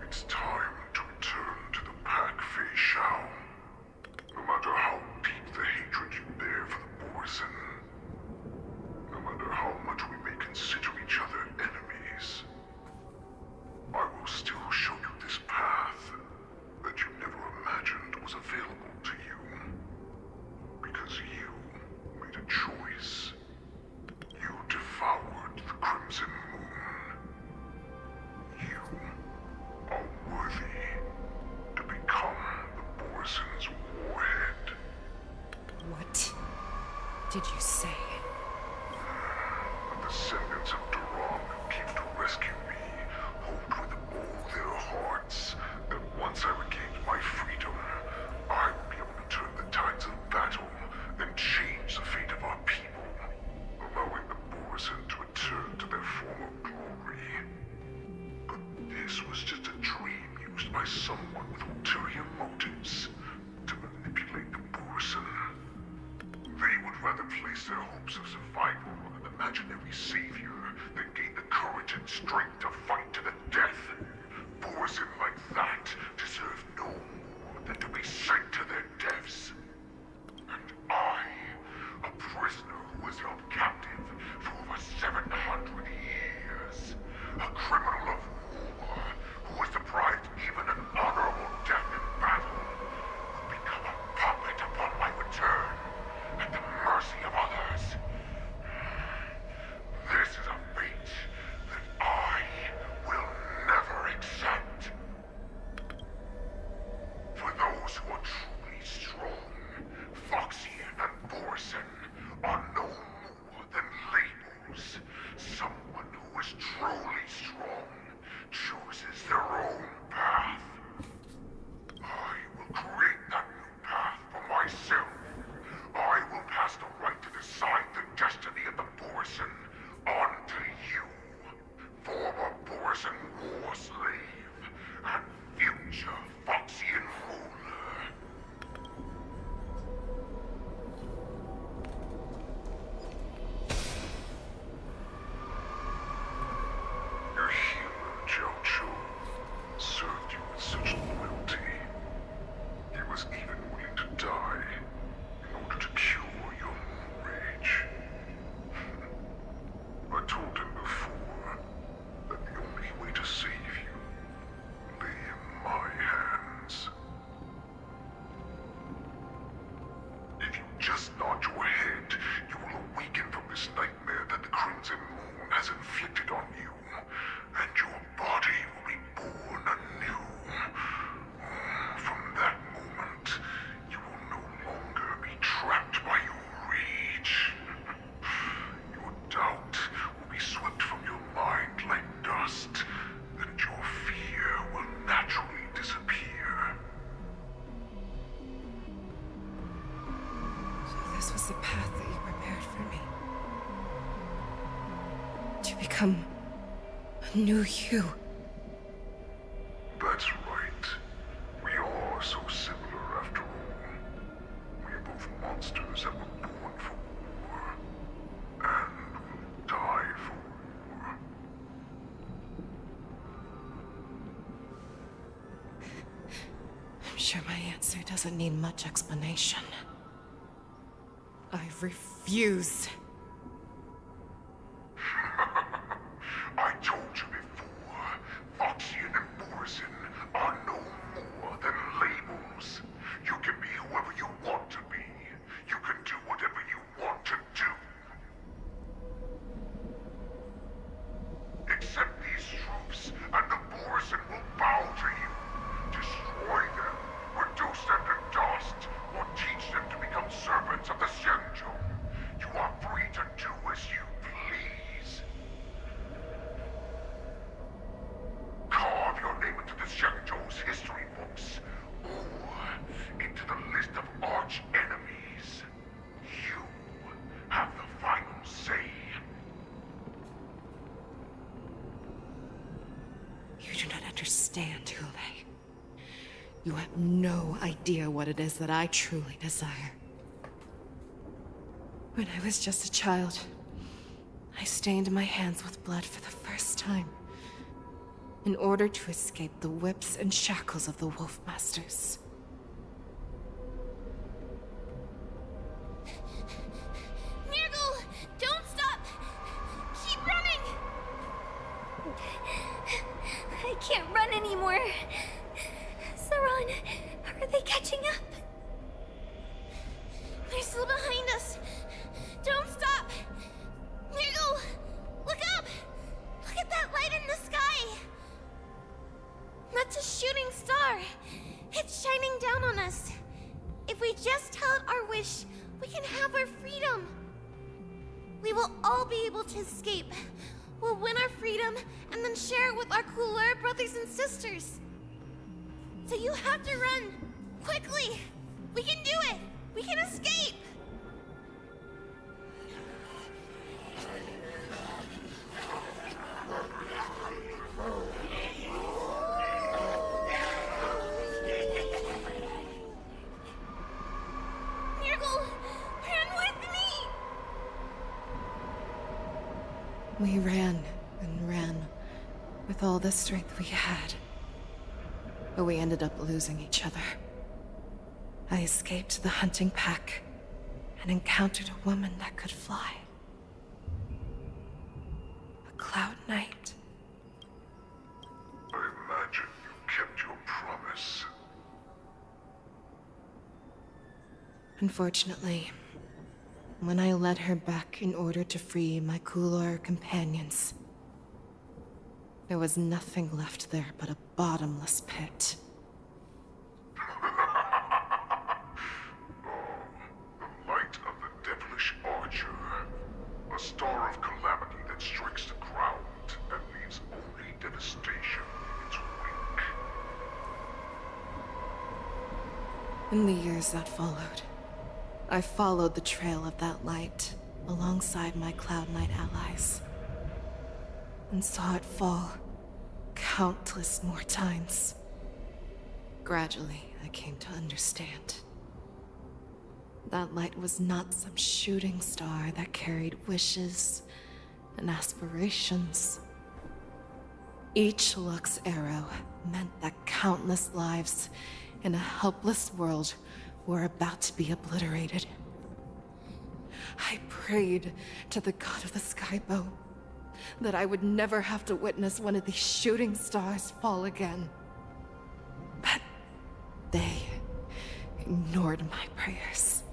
It's time to return to the pack, Facial. No matter how deep the hatred you bear for the Borson, no matter how much we may consider each other enemies, I will still show you this path that you never imagined was available to you. Because you made a choice. You devoured the Crimson Moon. You are worthy to become the Borson's warhead. What did you say? The descendants of Durang who came to rescue me hoped with all their hearts that once I regained my freedom, I would be able to turn the tides of battle and change the fate of our people, allowing the Borson to return to their former glory. But this was just a dream used by someone with ulterior motives to manipulate the Borson. They would rather place their hopes of survival on an imaginary savior than gain the courage and strength to fight to the death. Borson like that deserve no more than to be sent to their deaths. And I, a prisoner who was held captive for over 700 years, a criminal of war who was deprived even an honorable death in battle, would become a puppet upon my return, at the mercy of others. This is a fate that I will never accept. For those who are truly strong, Foxian and Borson are no more than labels. Someone who is truly strong chooses their own path. I will create that new path for myself. I will pass the right to decide the destiny of the Borson on to you, former Borson war slave and future Foxian ruler. Your hero, Jojo, served you with such loyalty. He was even willing to die in order to cure your moon rage. I told him before that the only way to save you lay in my hands. If you just nod your head, you will awaken from this nightmare that the Crimson Moon has inflicted on you, and your body will be born anew. From that moment, you will no longer be trapped by your rage. Your doubt will be swept from your mind like dust, and your fear will naturally disappear. So this was the path that you prepared for me. To become a new you. That's right. We are so similar after all. We are both monsters that were born for war, and will die for war. I'm sure my answer doesn't need much explanation. I refuse. I told you before, Foxian and Borson are no more than labels. You can be whoever you want to be. You can do whatever you want to do. Accept these troops, and the Borson will bow to you. Destroy Xiangzhou's history books, or into the list of arch enemies. You have the final say. You do not understand, Hule. You have no idea what it is that I truly desire. When I was just a child, I stained my hands with blood for the first time, in order to escape the whips and shackles of the Wolf Masters. Nirgal, don't stop! Keep running! I can't run anymore. Saran, are they catching up? They're still behind us. Don't stop! Nirgal, look up! Look at that light in the sky! That's a shooting star. It's shining down on us. If we just tell it our wish, we can have our freedom. We will all be able to escape. We'll win our freedom and then share it with our cooler brothers and sisters. So you have to run! Quickly! We can do it! We can escape! Nirgal! Run with me! We ran and ran with all the strength we had. But we ended up losing each other. I escaped the hunting pack and encountered a woman that could fly. A Cloud Knight. I imagine you kept your promise. Unfortunately, when I led her back in order to free my Kulor companions, there was nothing left there but a bottomless pit. The light of the devilish archer. A star of calamity that strikes the ground and leaves only devastation in its wake. In the years that followed, I followed the trail of that light alongside my Cloud Knight allies, and saw it fall countless more times. Gradually, I came to understand. That light was not some shooting star that carried wishes and aspirations. Each Lux arrow meant that countless lives in a helpless world were about to be obliterated. I prayed to the god of the skybow that I would never have to witness one of these shooting stars fall again. But they ignored my prayers.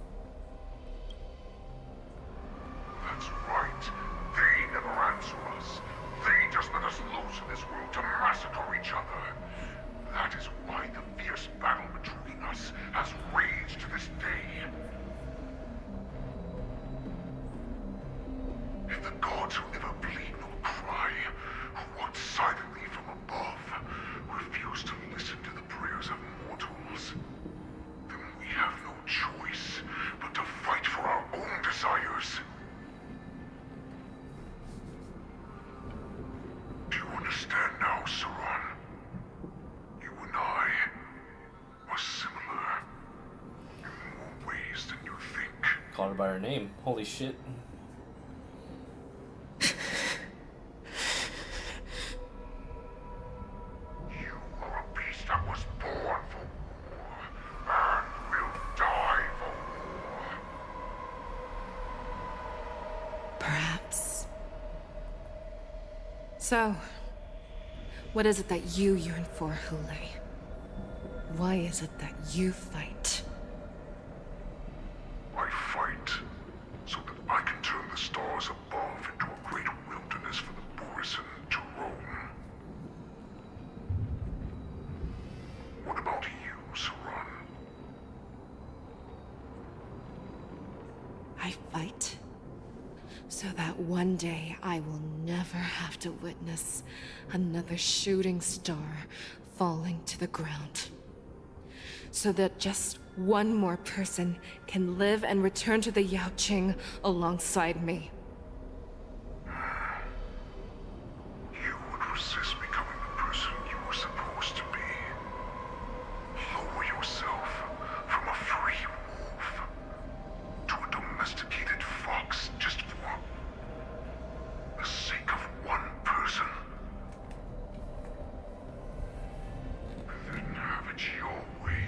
That's right. They never answer us. They just let us loose in this world to massacre each other. That is why the fierce battle between us has raged to this day. And the gods who never bleed nor cry, who watch silently from above, refuse to listen to the prayers of mortals. Then we have no choice but to fight for our own desires. Do you understand now, Saran? You and I are similar in more ways than you think. Called her by her name. Holy shit. You are a beast that was born for war and will die for war. Perhaps. So, what is it that you yearn for, Hule? Why is it that you fight? I fight so that I can turn the stars above into a great wilderness for the Borisin to roam. What about you, Saran? I fight so that one day I will never have to witness another shooting star falling to the ground. So that just one more person can live and return to the Yaoqing alongside me. You would resist becoming the person you were supposed to be. Lower yourself from a free wolf to a domesticated fox just for the sake of one person. Then have it your way.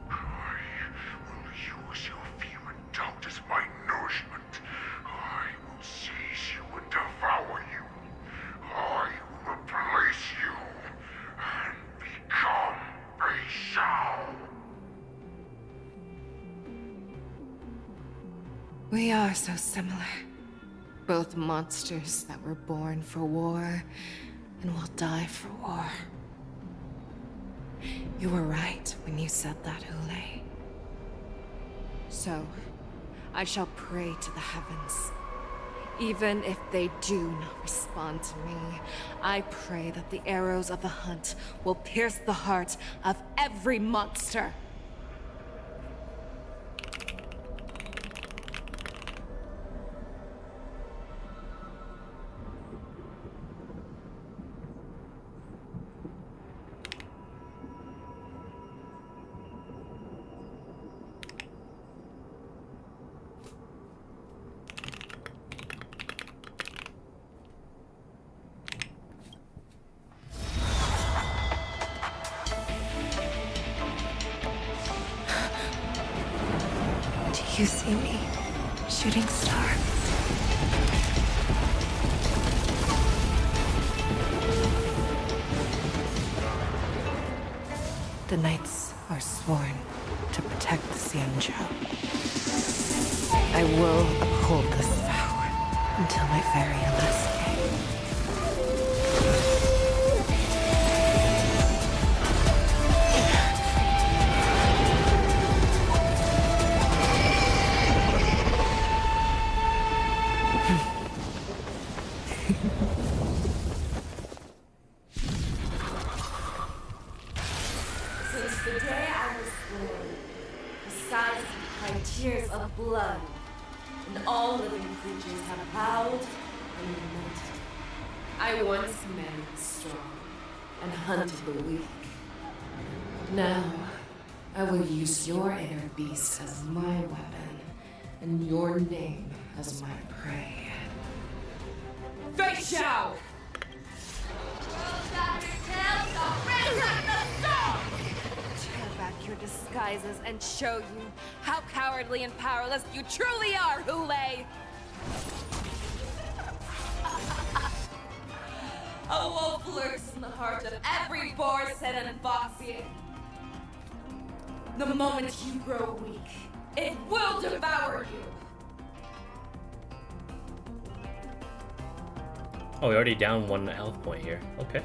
I will use your fear and doubt as my nourishment. I will seize you and devour you. I will replace you and become a Shao. We are so similar. Both monsters that were born for war and will die for war. You were right when you said that, Hule. So, I shall pray to the heavens. Even if they do not respond to me, I pray that the arrows of the hunt will pierce the heart of every monster. Do you see me, shooting star? The knights are sworn to protect the Xianzhou. I will uphold this vow until my very last day. Since the day I was born, the skies have cried tears of blood, and all living creatures have bowed and lamented. I once married the strong and hunted the weak. Now, I will use your inner beast as my weapon, and your name as my prey. Fei Xiao! Tear back your disguises and show you how cowardly and powerless you truly are, Hule! A wolf lurks in the heart of every Borset and Foxian. The moment you grow weak, it will devour you. Oh, we already down 1 health point here. Okay.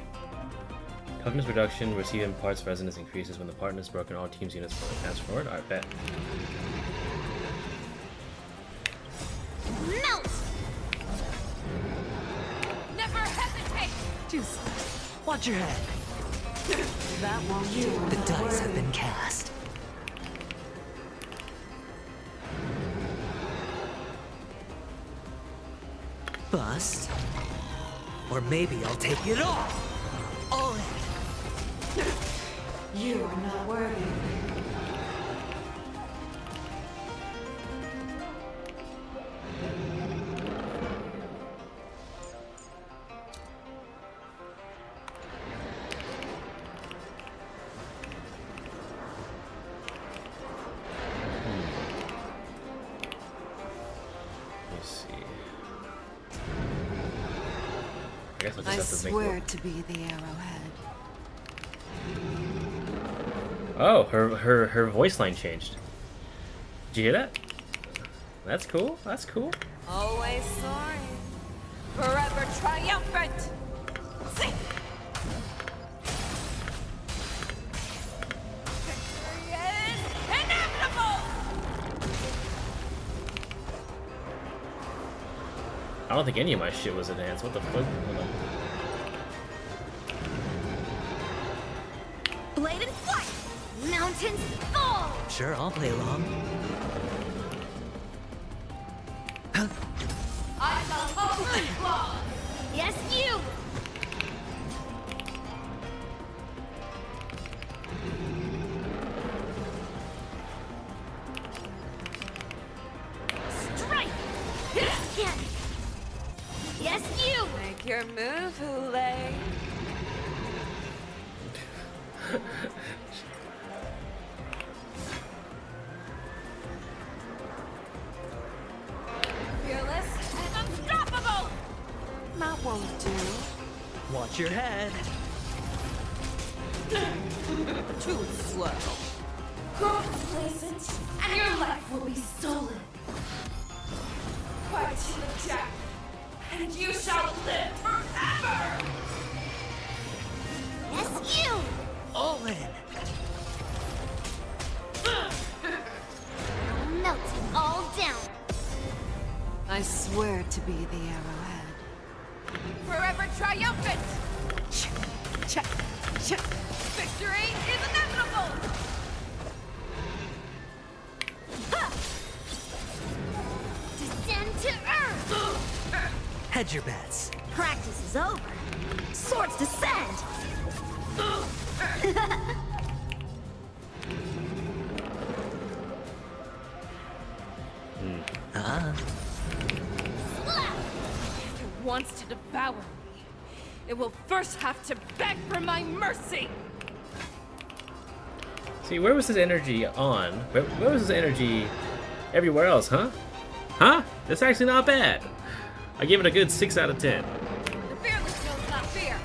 Toughness reduction, receiving parts resonance increases when the partner is broken. All teams units advance forward. Alright, bet. Melt! Never hesitate! Just watch your head. That won't you. The dice have been cast. Bust. Or maybe I'll take it all. All in. You are not worthy. Let's see. I guess I'll just I have to make swear to be the arrowhead. Oh, her voice line changed. Did you hear that? That's cool. That's cool. Always soaring. Forever triumphant! See! Victory is inevitable! I don't think any of my shit was enhanced. What the fuck? Hold on. Blade and flight! Mountains fall! Sure, I'll play along. I shall hold claw! Yes, you! Strike! Again! Yes, you! Make your move, Hule. Fearless and unstoppable! That won't do. Watch your head. Too slow. Grow complacent, and your life will be stolen. Fight to the death, and you shall live forever! Yes, you! All in. I'll melt it all down. I swear to be the arrowhead. Forever triumphant! Victory is inevitable! Descend to earth! Hedge your bets. Practice is over. Swords descend! If it wants to devour me, it will first have to beg for my mercy! See, where was his energy on? Where was his energy everywhere else, huh? Huh? That's actually not bad. I give it a good 6 out of 10. The fearless knows not fear!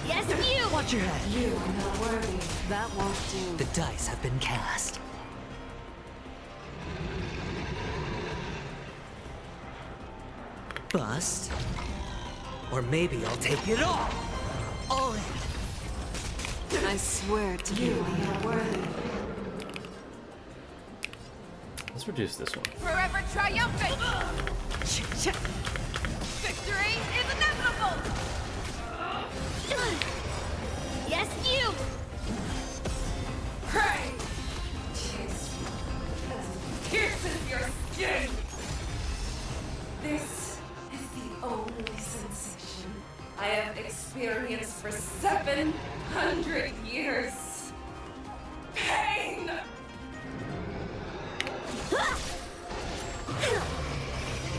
Yes, you! Watch your head. You are not worthy. That won't do. The dice have been cast. Bust. Or maybe I'll take it all. All in. I swear to be the worthy. Let's reduce this one. Forever triumphant! Victory is inevitable! Yes, you! Pray! Taste as it pierces your skin! This is the only sensation I have experienced for 700 years. Pain!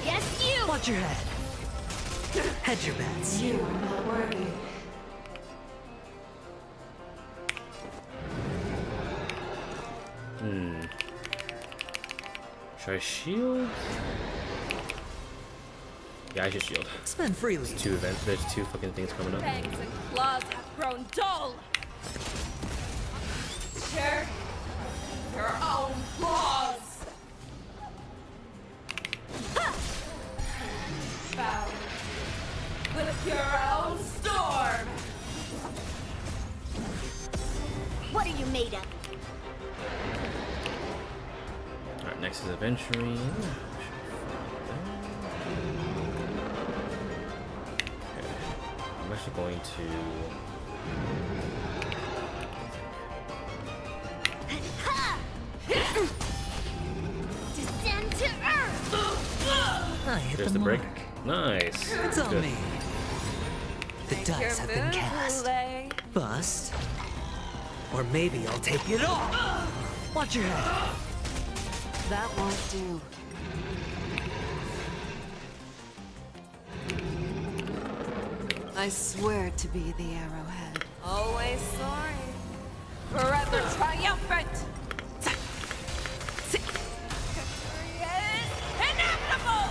Yes, you! Watch your head. Hedge your bets. You are not worthy. Should I shield? Yeah, I should shield. Spend freely. There's 2 events. There's 2 fucking things coming up. Fangs and claws have grown dull! Share your own claws! Bow with your own storm! What are you made of? Alright, next is Adventuring. Okay. I'm actually going Descend to earth! I hit There's the break. Nice. It's on Good. me. The dice have been cast. Hule. Bust. Or maybe I'll take it all. Watch your head. That won't do. I swear to be the arrowhead. Always soaring. Forever triumphant! Victory is inevitable!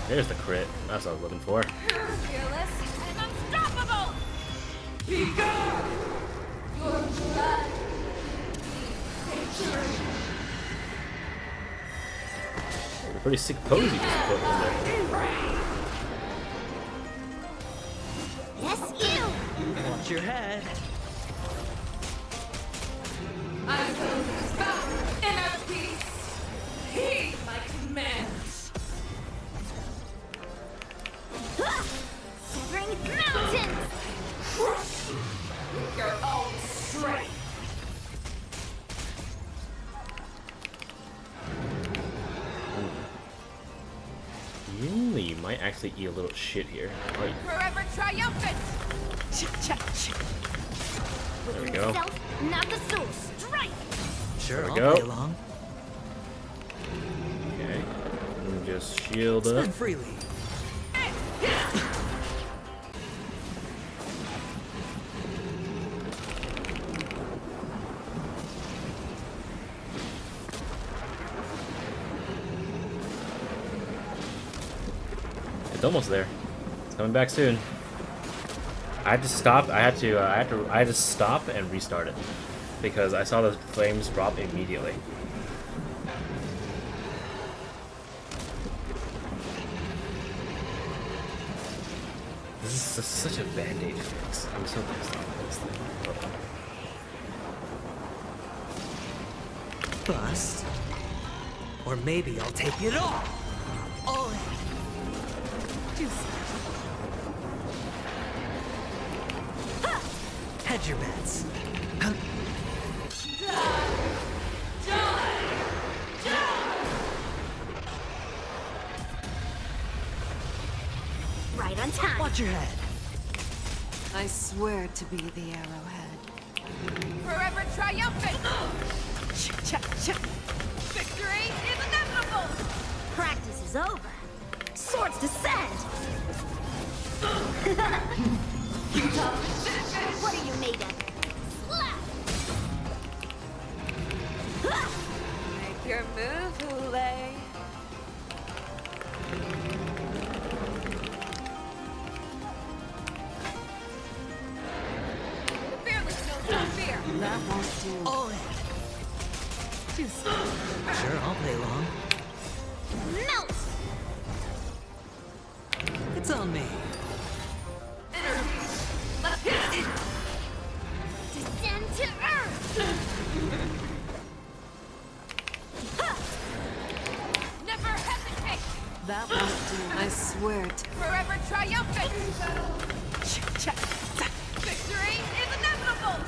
There's the crit. That's what I was looking for. Fearless and unstoppable! Be gone! Your blood victory! A pretty sick pose you just put in there. Yes, you! Watch your head. I will lose back inner peace! Heed my commands! Spring mountains! actually eat a little shit here. Right. Forever triumphant! There we go. Not the soul. Strike! Sure, There I'll we go. play along. Okay. And just shield up. Spend freely. It's almost there. It's coming back soon. I had to stop. I had to stop and restart it because I saw the flames drop immediately. This is such a band-aid fix. I'm so pissed off with this thing. Bust. Or maybe I'll take it all. All in. Hedge your bets. Right on time. Watch your head. I swear to be the arrowhead. Forever triumphant! Victory is inevitable! Practice is over. Swords descend! What are you made of? Slap! Make your move, Hule. The fearless knows no fear. That won't do. All in. Sure, I'll play along. Melt! It's on me. Descend to earth! Never hesitate! That won't do. I swear to. Forever triumphant! Victory is inevitable!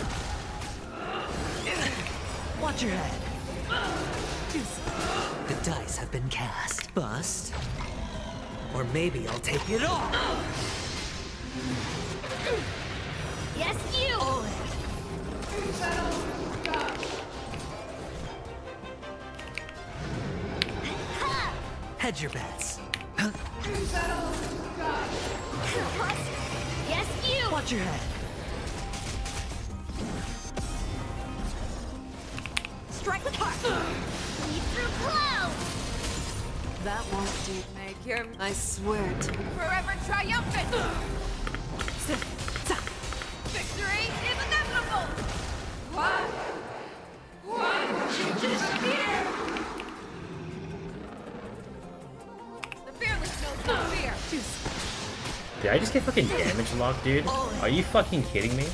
Watch your head. The dice have been cast. Bust. Or maybe I'll take it all. Yes, you! All in. Hedge your bets. Yes, you! Watch your head. Strike with heart! Lead through clouds! That won't do. Make your I swear to. forever triumphant! Victory is inevitable! One! Here! The fearless knows no fear! Did I just get fucking damage locked, dude? Are you fucking kidding me?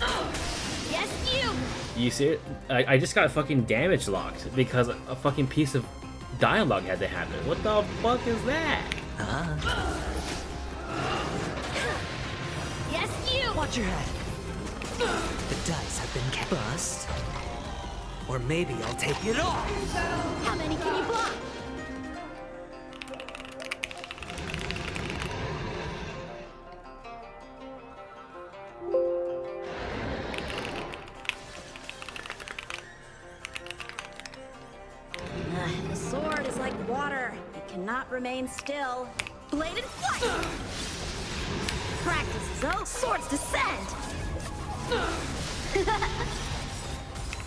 Yes, you! You see it? I just got fucking damage locked because a fucking piece of dialogue had to happen. What the fuck is that? Yes, you! Watch your head. The dice have been bust. Or maybe I'll take it all. How many can you block? The sword is like water. It cannot remain still. Blade and flight! Practice is over. Swords descend!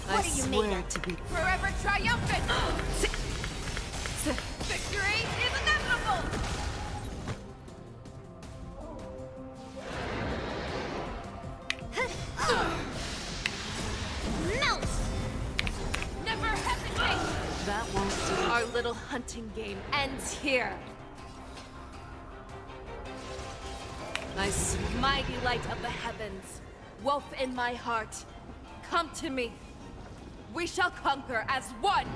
What are you made of? To be. Forever triumphant! Victory is inevitable! Melt! Never hesitate! That won't do. Our little hunting game ends here. Nice. Mighty light of the heavens, wolf in my heart, come to me. We shall conquer as one.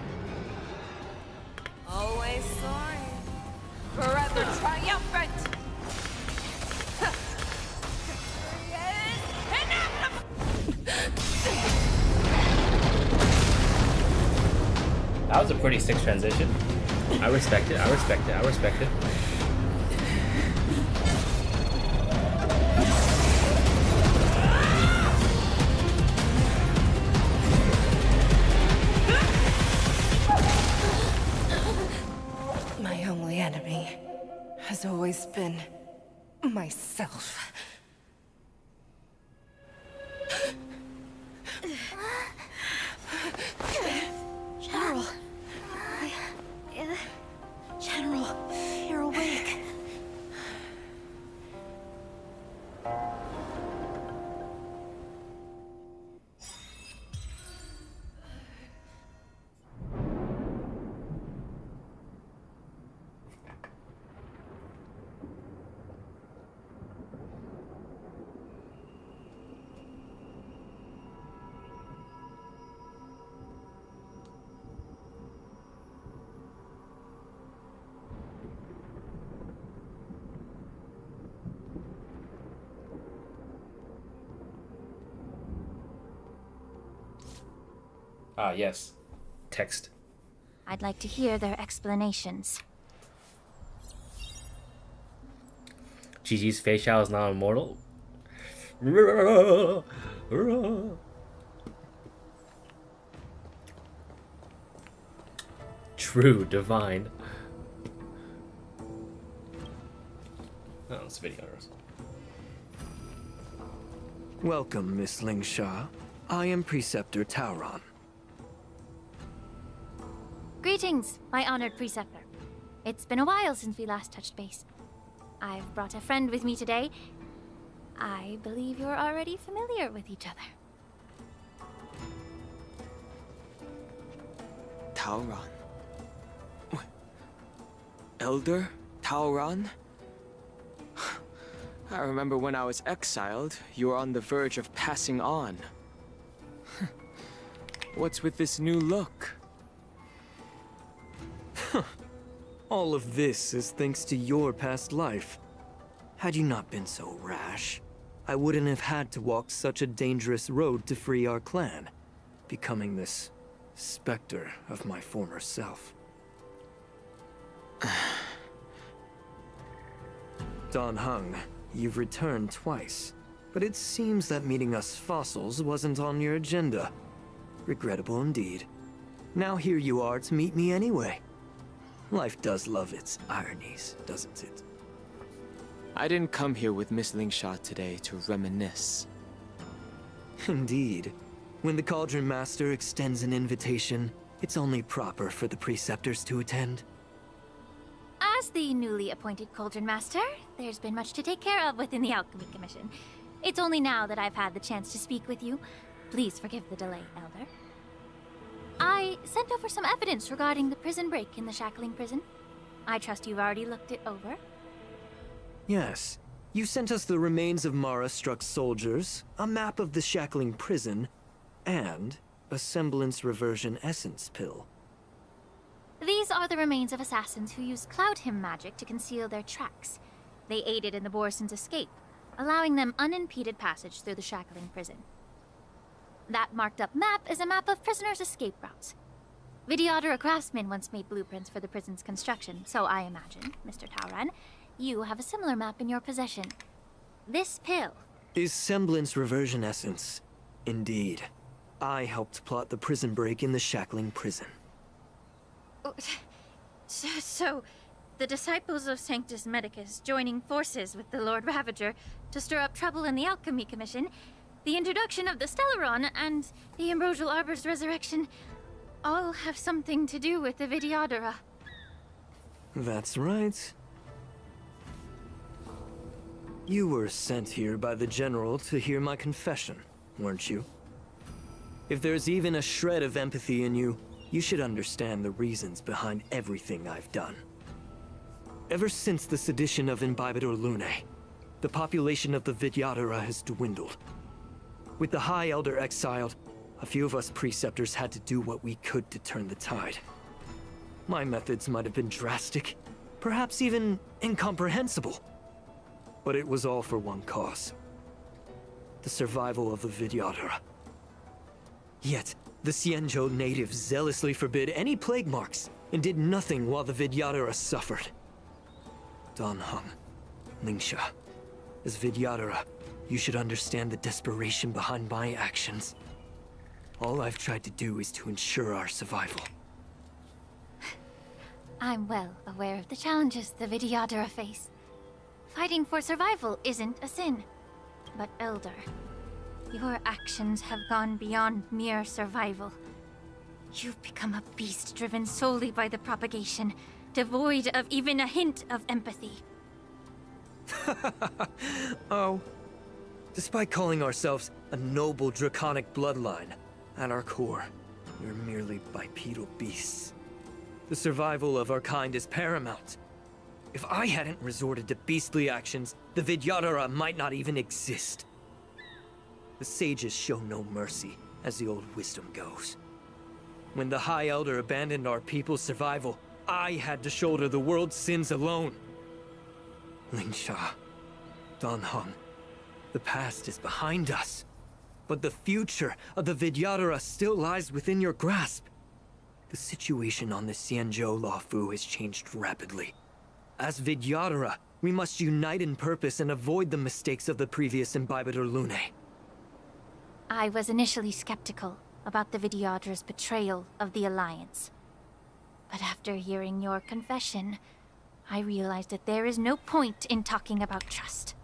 Always soaring, forever triumphant. Victory is inevitable. That was a pretty sick transition. I respect it. I respect it. I respect it. been myself. General. General, you're awake. Ah, yes. Text. I'd like to hear their explanations. Gigi's facial is now immortal. True, divine. Oh, it's video. Welcome, Miss Lingsha. I am Preceptor Tauron. Greetings, my honored preceptor. It's been a while since we last touched base. I've brought a friend with me today. I believe you're already familiar with each other. Tauron. Elder Tauron? I remember when I was exiled, you were on the verge of passing on. What's with this new look? All of this is thanks to your past life. Had you not been so rash, I wouldn't have had to walk such a dangerous road to free our clan, becoming this specter of my former self. Don Hung, you've returned twice, but it seems that meeting us fossils wasn't on your agenda. Regrettable indeed. Now here you are to meet me anyway. Life does love its ironies, doesn't it? I didn't come here with Miss Lingsha today to reminisce. Indeed. When the Cauldron Master extends an invitation, it's only proper for the Preceptors to attend. As the newly appointed Cauldron Master, there's been much to take care of within the Alchemy Commission. It's only now that I've had the chance to speak with you. Please forgive the delay, Elder. I sent over some evidence regarding the prison break in the Shackling prison. I trust you've already looked it over. Yes. You sent us the remains of Mara-struck soldiers, a map of the Shackling prison, and a semblance reversion essence pill. These are the remains of assassins who used Cloud Hymn magic to conceal their tracks. They aided in the Borison's escape, allowing them unimpeded passage through the Shackling prison. That marked-up map is a map of prisoners' escape routes. Vidyadhara craftsmen once made blueprints for the prison's construction, so I imagine, Mr. Tauron, you have a similar map in your possession. This pill is semblance reversion essence. Indeed. I helped plot the prison break in the Shackling prison. So, the disciples of Sanctus Medicus joining forces with the Lord Ravager to stir up trouble in the Alchemy Commission, the introduction of the Stellaron, and the Ambrosial Arbor's resurrection all have something to do with the Vidyadhara. That's right. You were sent here by the General to hear my confession, weren't you? If there's even a shred of empathy in you, you should understand the reasons behind everything I've done. Ever since the sedition of Imbibitor Lunae, the population of the Vidyadhara has dwindled. With the High Elder exiled, a few of us Preceptors had to do what we could to turn the tide. My methods might have been drastic, perhaps even incomprehensible. But it was all for one cause. The survival of the Vidyadhara. Yet, the Xianzhou natives zealously forbid any plague marks, and did nothing while the Vidyadhara suffered. Don Hung, Lingsha, as Vidyadhara, you should understand the desperation behind my actions. All I've tried to do is to ensure our survival. I'm well aware of the challenges the Vidyadhara face. Fighting for survival isn't a sin. But Elder, your actions have gone beyond mere survival. You've become a beast driven solely by the propagation, devoid of even a hint of empathy. Oh. Despite calling ourselves a noble draconic bloodline, at our core, we're merely bipedal beasts. The survival of our kind is paramount. If I hadn't resorted to beastly actions, the Vidyadhara might not even exist. The sages show no mercy, as the old wisdom goes. When the High Elder abandoned our people's survival, I had to shoulder the world's sins alone. Lingsha, Danheng, the past is behind us. But the future of the Vidyadhara still lies within your grasp. The situation on the Xianzhou Luofu has changed rapidly. As Vidyadhara, we must unite in purpose and avoid the mistakes of the previous Imbibitor Lunae. I was initially skeptical about the Vidyadhara's betrayal of the Alliance. But after hearing your confession, I realized that there is no point in talking about trust.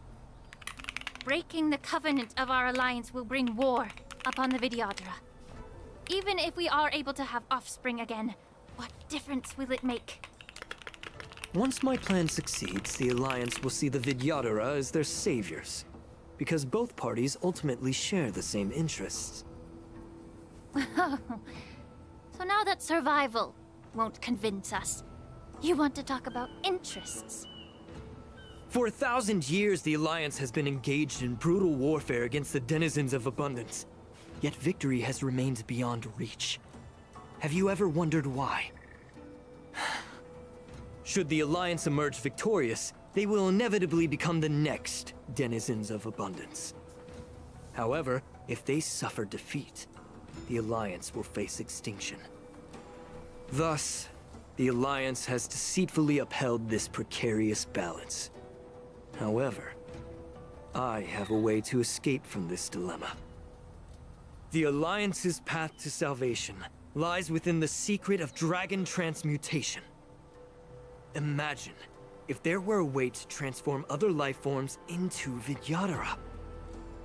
Breaking the covenant of our alliance will bring war upon the Vidyadhara. Even if we are able to have offspring again, what difference will it make? Once my plan succeeds, the Alliance will see the Vidyadhara as their saviors, because both parties ultimately share the same interests. So now that survival won't convince us, you want to talk about interests? For 1,000 years, the Alliance has been engaged in brutal warfare against the denizens of abundance. Yet victory has remained beyond reach. Have you ever wondered why? Should the Alliance emerge victorious, they will inevitably become the next denizens of abundance. However, if they suffer defeat, the Alliance will face extinction. Thus, the Alliance has deceitfully upheld this precarious balance. However, I have a way to escape from this dilemma. The Alliance's path to salvation lies within the secret of dragon transmutation. Imagine if there were a way to transform other life forms into Vidyadhara.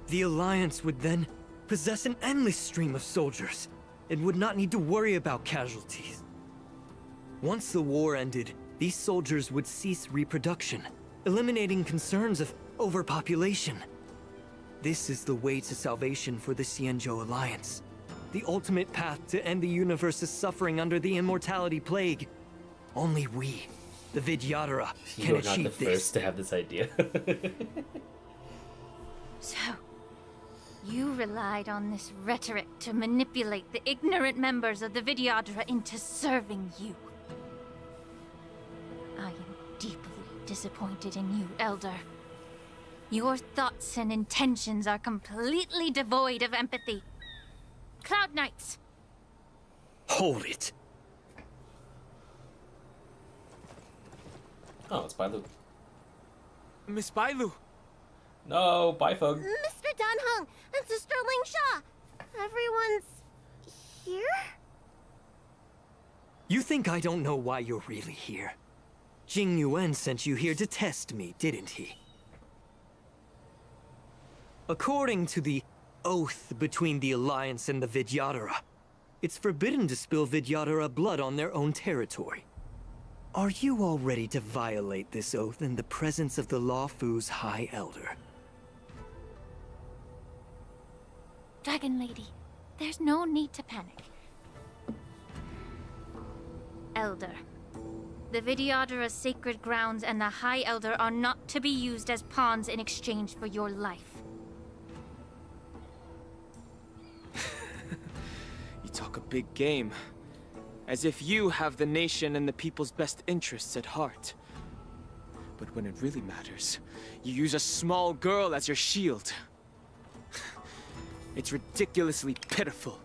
The Alliance would then possess an endless stream of soldiers and would not need to worry about casualties. Once the war ended, these soldiers would cease reproduction, eliminating concerns of overpopulation. This is the way to salvation for the Xianzhou Alliance. The ultimate path to end the universe's suffering under the immortality plague. Only we, the Vidyadhara, can You're not the achieve this. first to have this idea. So, you relied on this rhetoric to manipulate the ignorant members of the Vidyadhara into serving you. I am deeply disappointed in you, Elder. Your thoughts and intentions are completely devoid of empathy. Cloud Knights! Hold it. Oh, it's Bailu. Miss Bailu! No, Bifug. Mr. Danheng and Sister Lingsha! Everyone's here? You think I don't know why you're really here? Jing Yuan sent you here to test me, didn't he? According to the oath between the Alliance and the Vidyadhara, it's forbidden to spill Vidyadhara blood on their own territory. Are you all ready to violate this oath in the presence of the Luofu's High Elder? Dragon Lady, there's no need to panic. Elder, the Vidyadhara's sacred grounds and the High Elder are not to be used as pawns in exchange for your life. You talk a big game. As if you have the nation and the people's best interests at heart. But when it really matters, you use a small girl as your shield. It's ridiculously pitiful.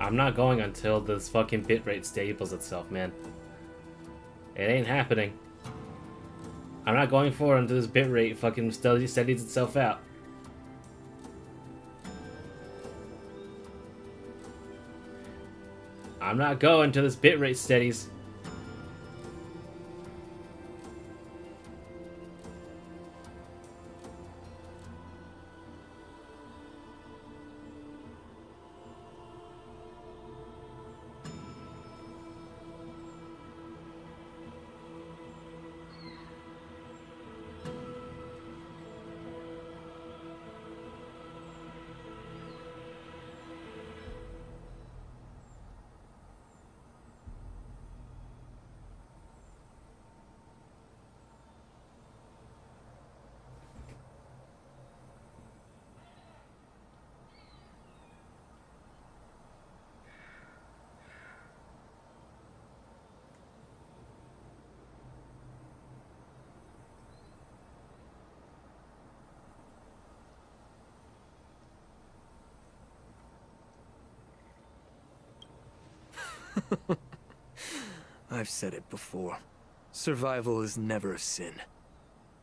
I'm not going until this fucking bitrate staples itself, man. It ain't happening. I'm not going for it until this bitrate fucking steadies itself out. I'm not going till this bitrate steadies. I've said it before. Survival is never a sin.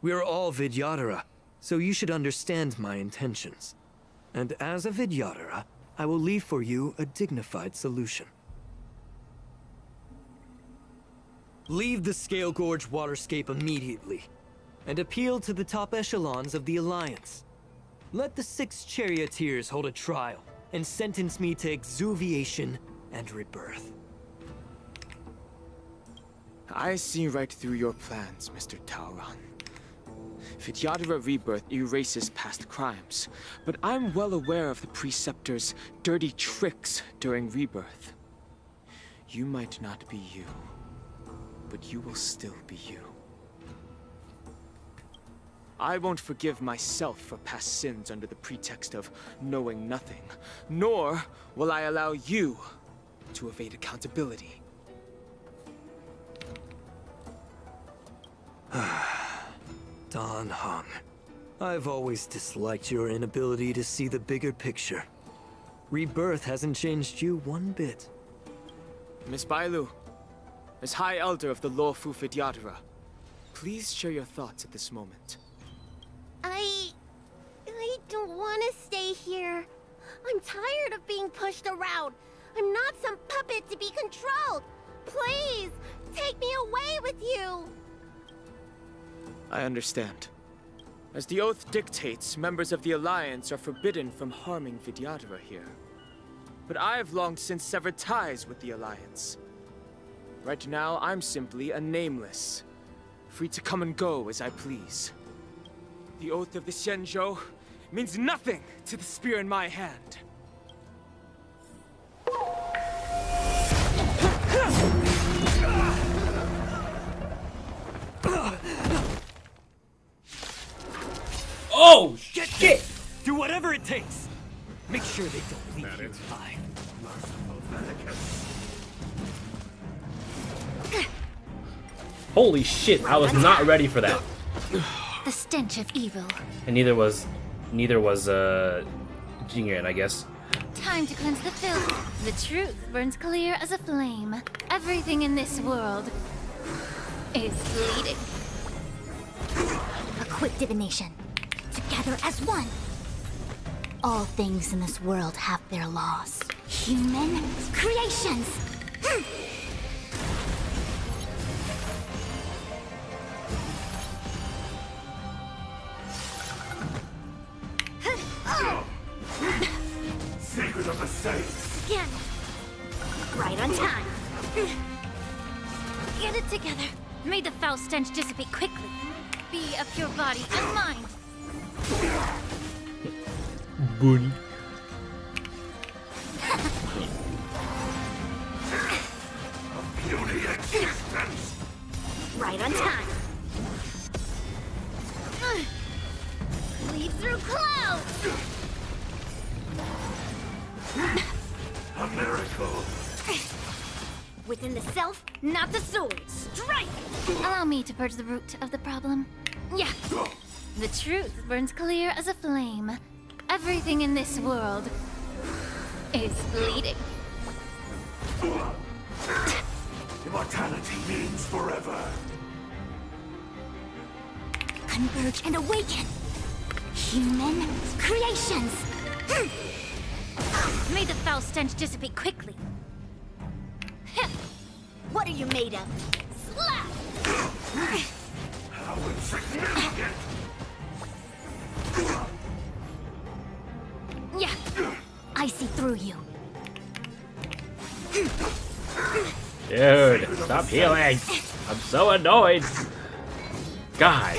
We are all Vidyadhara, so you should understand my intentions. And as a Vidyadhara, I will leave for you a dignified solution. Leave the Scale Gorge waterscape immediately, and appeal to the top echelons of the Alliance. Let the 6 charioteers hold a trial, and sentence me to exuviation and rebirth. I see right through your plans, Mr. Tauron. Vidyadhara Rebirth erases past crimes, but I'm well aware of the Preceptor's dirty tricks during Rebirth. You might not be you, but you will still be you. I won't forgive myself for past sins under the pretext of knowing nothing, nor will I allow you to evade accountability. Dan Heng, I've always disliked your inability to see the bigger picture. Rebirth hasn't changed you one bit. Miss Bailu, as High Elder of the Lawfu Vidyadhara, please share your thoughts at this moment. I don't want to stay here. I'm tired of being pushed around. I'm not some puppet to be controlled. Please, take me away with you. I understand. As the oath dictates, members of the Alliance are forbidden from harming Vidyadhara here. But I've long since severed ties with the Alliance. Right now, I'm simply a nameless, free to come and go as I please. The oath of the Xianzhou means nothing to the spear in my hand. Oh, shit! Do whatever it takes. Make sure they don't leave you alive. Holy shit, I was not ready for that. The stench of evil. And neither was Jingren, I guess. Time to cleanse the filth. The truth burns clear as a flame. Everything in this world is bleeding. A quick divination. Together as one. All things in this world have their laws. Human creations. Secret of the Saints. Again. Right on time. Get it together. May the foul stench dissipate quickly. Be a pure body and mind. Bunny. Puny existence. Right on time. Leave through clouds. A miracle. Within the self, not the sword. Strike! Allow me to purge the root of the problem. Yeah. The truth burns clear as a flame. Everything in this world is bleeding. Immortality means forever. Converge and awaken! Human creations! May the foul stench dissipate quickly. What are you made of? Slap! How insignificant! Yeah, I see through you. Dude, stop healing! I'm so annoyed! God!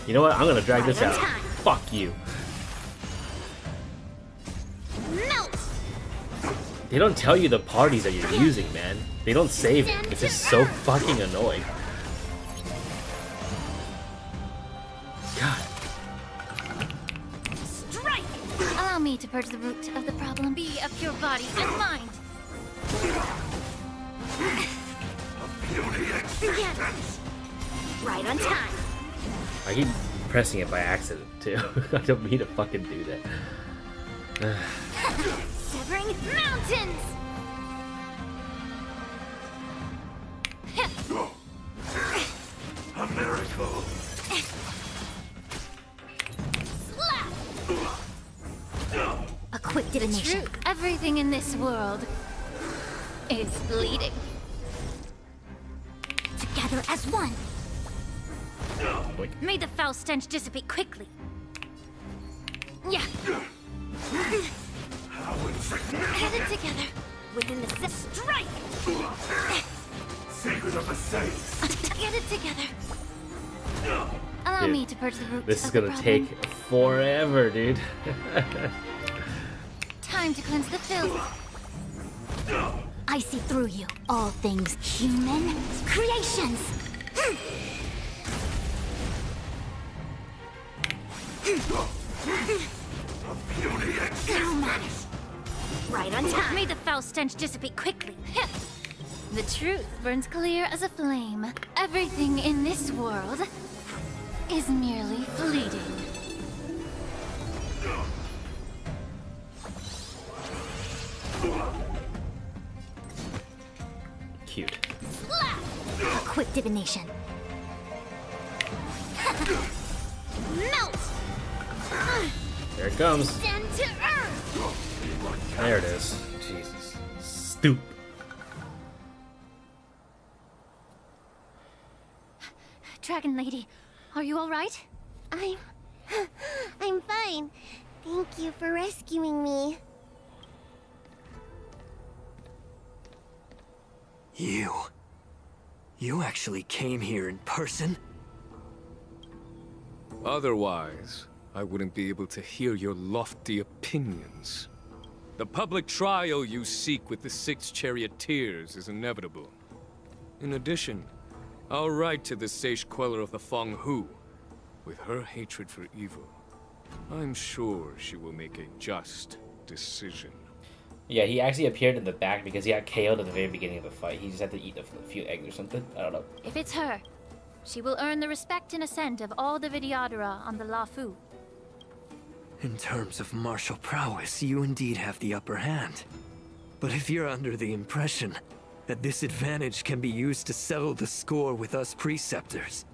You know what? I'm gonna drag this out. Fuck you. Melt! They don't tell you the parties that you're using, man. They don't save it. It's just so fucking annoying. God. Strike! Allow me to purge the root of the problem. Be of pure body and mind. Right on time. I keep pressing it by accident, too. I don't mean to fucking do that. Severing mountains! A miracle! Slap! A quick divination. True. Everything in this world is bleeding. Together as one. May the foul stench dissipate quickly. Yeah. Get it together. Within the strike. Secret of the saints. Get it together. Allow Dude, me to purge the root this is of the gonna problem. take forever, dude. Time to cleanse the filth. I see through you. All things human creations. Right on time. May the foul stench dissipate quickly. The truth burns clear as a flame. Everything in this world is merely fleeting. Cute. Slap! A quick divination. Melt! There it comes. Send to earth! There it is. Jesus. Stoop. Dragon Lady, are you all right? I'm fine. Thank you for rescuing me. You actually came here in person? Otherwise, I wouldn't be able to hear your lofty opinions. The public trial you seek with the 6 charioteers is inevitable. In addition, I'll write to the Sage Queller of the Feng Hu. With her hatred for evil, I'm sure she will make a just decision. Yeah, he actually appeared in the back because he got KO'd at the very beginning of the fight. He just had to eat a few eggs or something. I don't know. If it's her, she will earn the respect and assent of all the Vidyadhara on the Lafu. In terms of martial prowess, you indeed have the upper hand. But if you're under the impression that this advantage can be used to settle the score with us preceptors,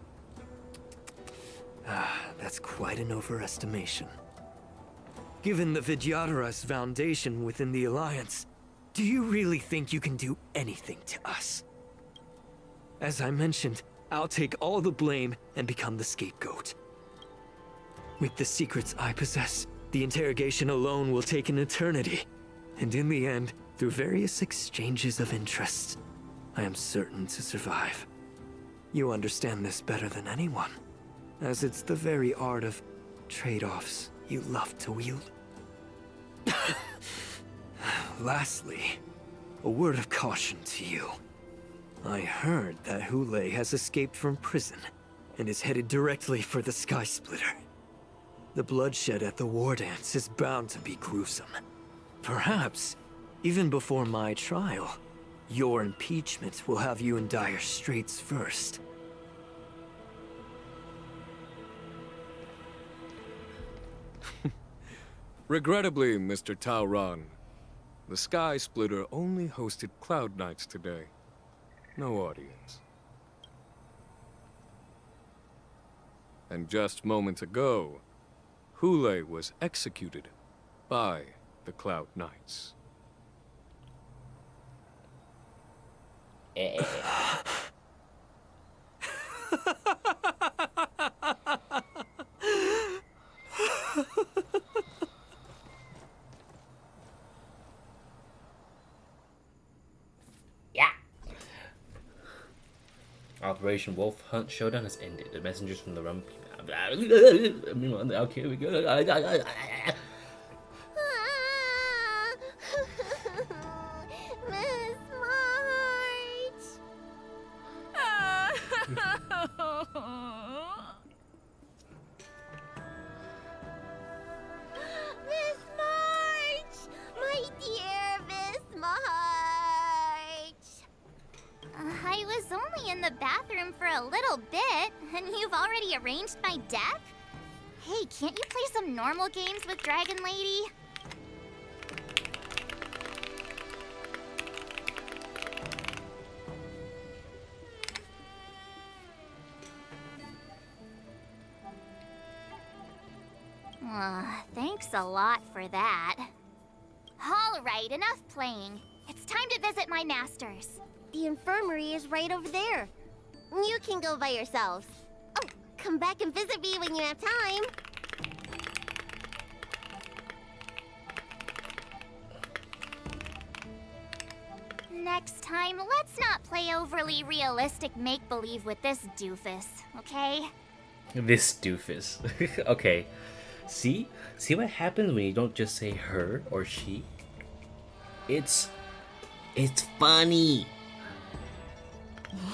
that's quite an overestimation. Given the Vidyadhara's foundation within the Alliance, do you really think you can do anything to us? As I mentioned, I'll take all the blame and become the scapegoat. With the secrets I possess, the interrogation alone will take an eternity. And in the end, through various exchanges of interest, I am certain to survive. You understand this better than anyone, as it's the very art of trade-offs you love to wield. Lastly, a word of caution to you. I heard that Hule has escaped from prison and is headed directly for the Sky Splitter. The bloodshed at the war dance is bound to be gruesome. Perhaps, even before my trial, your impeachment will have you in dire straits first. Regrettably, Mr. Taoran, The Sky Splitter only hosted Cloud Knights today. No audience. And just moments ago, Hule was executed by the Cloud Knights. Yeah. Operation Wolf Hunt Showdown has ended. The messengers from the Rum. Okay, we go. Miss March! Miss March! My dear Miss March! I was only in the bathroom for a little bit, and you've already arranged my death? Hey, can't you play some normal games with Dragon Lady? Thanks a lot for that. All right, enough playing. It's time to visit my masters. The infirmary is right over there. You can go by yourselves. Oh, come back and visit me when you have time. Next time, let's not play overly realistic make-believe with this doofus, okay? This doofus. Okay. See? See what happens when you don't just say her or she? It's funny.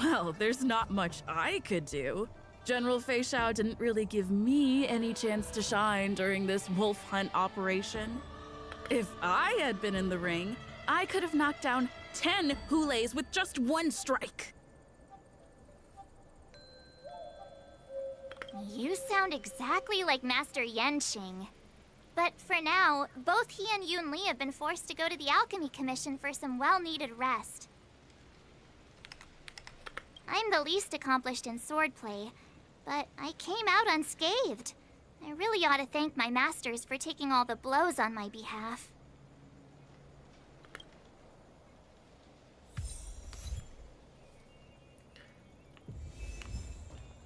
Well, there's not much I could do. General Fei Xiao didn't really give me any chance to shine during this wolf hunt operation. If I had been in the ring, I could have knocked down 10 Hules with just one strike. You sound exactly like Master Yenqing. But for now, both he and Yun Li have been forced to go to the Alchemy Commission for some well-needed rest. I'm the least accomplished in swordplay, but I came out unscathed. I really ought to thank my masters for taking all the blows on my behalf.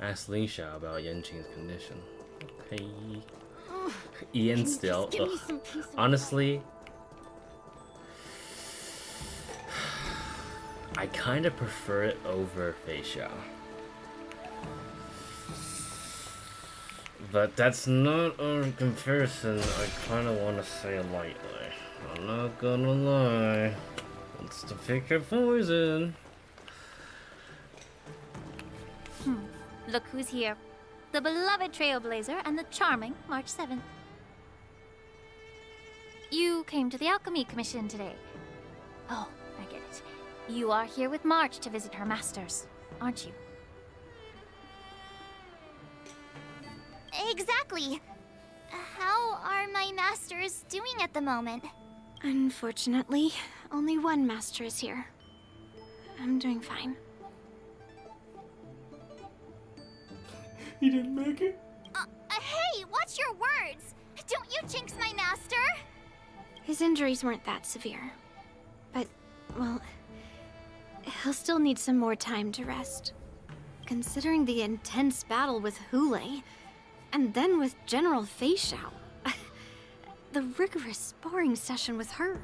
Ask Lingsha about Yenqing's condition. Okay. Ian still. Honestly, I kind of prefer it over Fei Xiao. But that's not a comparison I kind of want to say lightly. I'm not gonna lie. It's to pick your poison. Look who's here. The beloved Trailblazer and the charming March 7th. You came to the Alchemy Commission today. Oh, I get it. You are here with March to visit her masters, aren't you? Exactly. How are my masters doing at the moment? Unfortunately, only one master is here. I'm doing fine. He didn't make it? Hey, watch your words! Don't you jinx my master! His injuries weren't that severe. But, well, he'll still need some more time to rest. Considering the intense battle with Hule, and then with General Fei Xiao, the rigorous sparring session with her.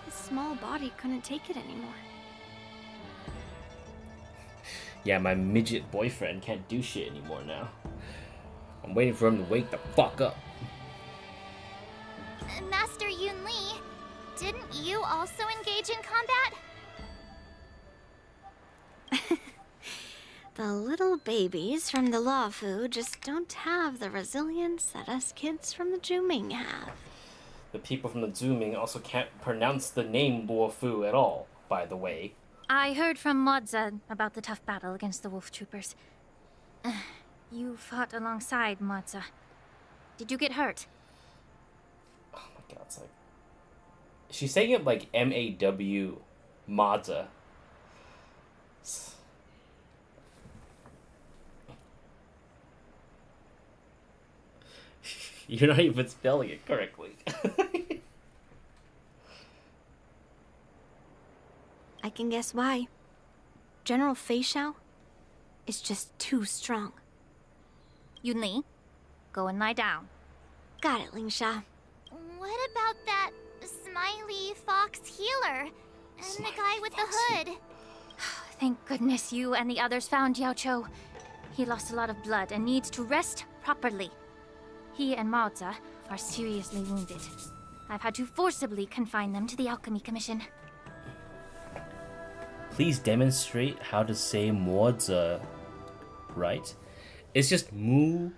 His small body couldn't take it anymore. Yeah, my midget boyfriend can't do shit anymore now. I'm waiting for him to wake the fuck up. Master Yun Li, didn't you also engage in combat? The little babies from the Luofu just don't have the resilience that us kids from the Zhuming have. The people from the Zooming also can't pronounce the name Luofu at all, by the way. I heard from Modza about the tough battle against the wolf troopers. You fought alongside Modza. Did you get hurt? Oh my god, it's like She's saying it like M-A-W, Maza. You're not even spelling it correctly. I can guess why. General Fei Xiao is just too strong. Yunli, go and lie down. Got it, Lingsha. What about that smiley fox healer? And the guy with the hood? Thank goodness you and the others found Yao Cho. He lost a lot of blood and needs to rest properly. He and Maoza are seriously wounded. I've had to forcibly confine them to the Alchemy Commission. Please demonstrate how to say Moza right. It's just Mu-a-za.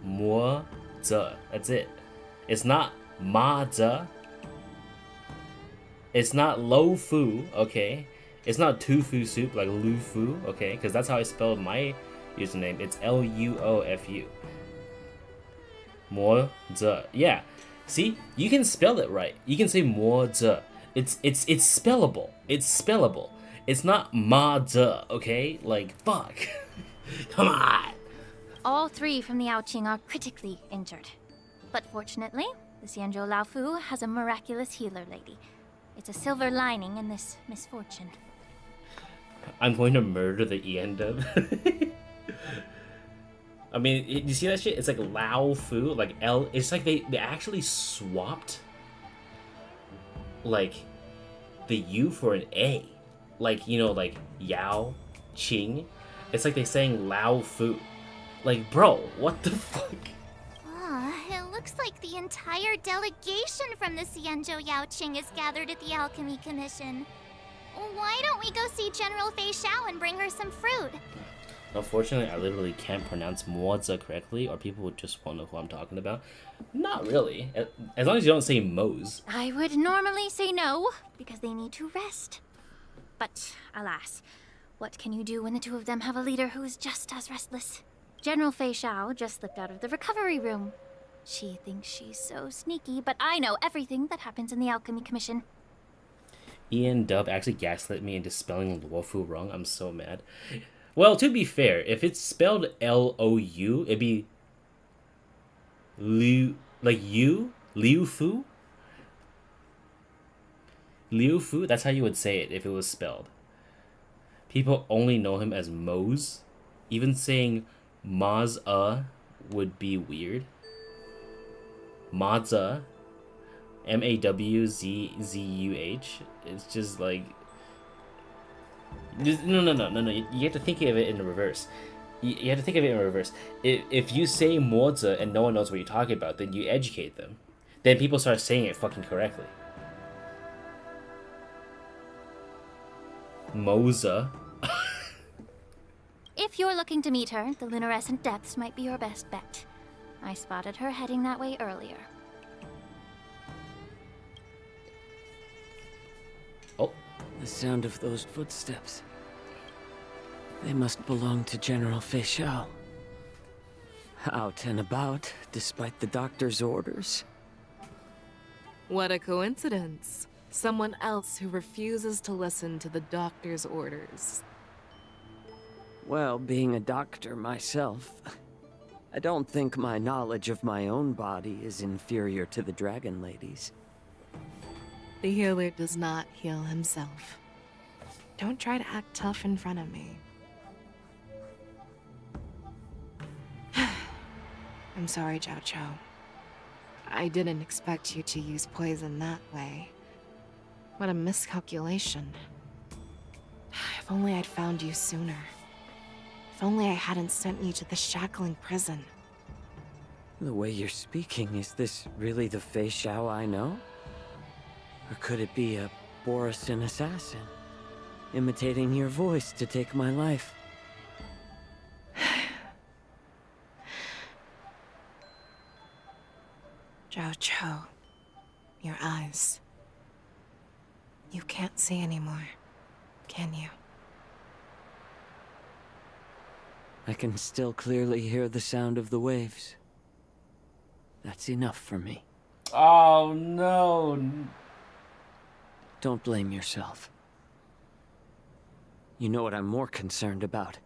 Mo-za. That's it. It's not Ma-za. It's not Lo-fu, okay? It's not Tofu soup like Lu-fu, okay? Because that's how I spelled my username. It's L-U-O-F-U. Mo-za. Yeah. See? You can spell it right. You can say Mo-za. It's spellable. It's spellable. It's not Ma-za, okay? Like, fuck. Come on. All three from the Yaoqing are critically injured. But fortunately, the Xianzhou Laofu has a miraculous healer lady. It's a silver lining in this misfortune. I'm going to murder the Ian dub. I mean, you see that shit? It's like Lao Fu, like L. It's like they actually swapped like the U for an A. Like, you know, like Yao Qing. It's like they saying Lao Fu. Like, bro, what the fuck? It looks like the entire delegation from the Xianzhou Yaoqing is gathered at the Alchemy Commission. Why don't we go see General Fei Xiao and bring her some fruit? Unfortunately, I literally can't pronounce Moza correctly, or people would just won't know who I'm talking about. Not really. As long as you don't say Mose. I would normally say no, because they need to rest. But, alas, what can you do when the two of them have a leader who is just as restless? General Fei Xiao just slipped out of the recovery room. She thinks she's so sneaky, but I know everything that happens in the Alchemy Commission. Ian Dub actually gaslit me into spelling Luofu wrong. I'm so mad. Well, to be fair, if it's spelled L-O-U, it'd be Liu, like you? Liu Fu? Liu Fu? That's how you would say it if it was spelled. People only know him as Mose. Even saying Maz-a would be weird. Maza, M-A-W-Z-Z-U-H. It's just like... No. You have to think of it in the reverse. You have to think of it in reverse. If you say Moza and no one knows what you're talking about, then you educate them. Then people start saying it fucking correctly. Moza. If you're looking to meet her, the luminescent depths might be your best bet. I spotted her heading that way earlier. Oh. The sound of those footsteps. They must belong to General Fei Xiao. Out and about, despite the doctor's orders. What a coincidence. Someone else who refuses to listen to the doctor's orders. Well, being a doctor myself, I don't think my knowledge of my own body is inferior to the Dragon Lady's. The healer does not heal himself. Don't try to act tough in front of me. I'm sorry, Zhao Cho. I didn't expect you to use poison that way. What a miscalculation. If only I'd found you sooner. If only I hadn't sent you to the shackling prison. The way you're speaking, is this really the Fei Xiao I know? Or could it be a Borisin assassin, imitating your voice to take my life? Zhao Cho, your eyes. You can't see anymore, can you? I can still clearly hear the sound of the waves. That's enough for me. Oh no. Don't blame yourself. You know what I'm more concerned about?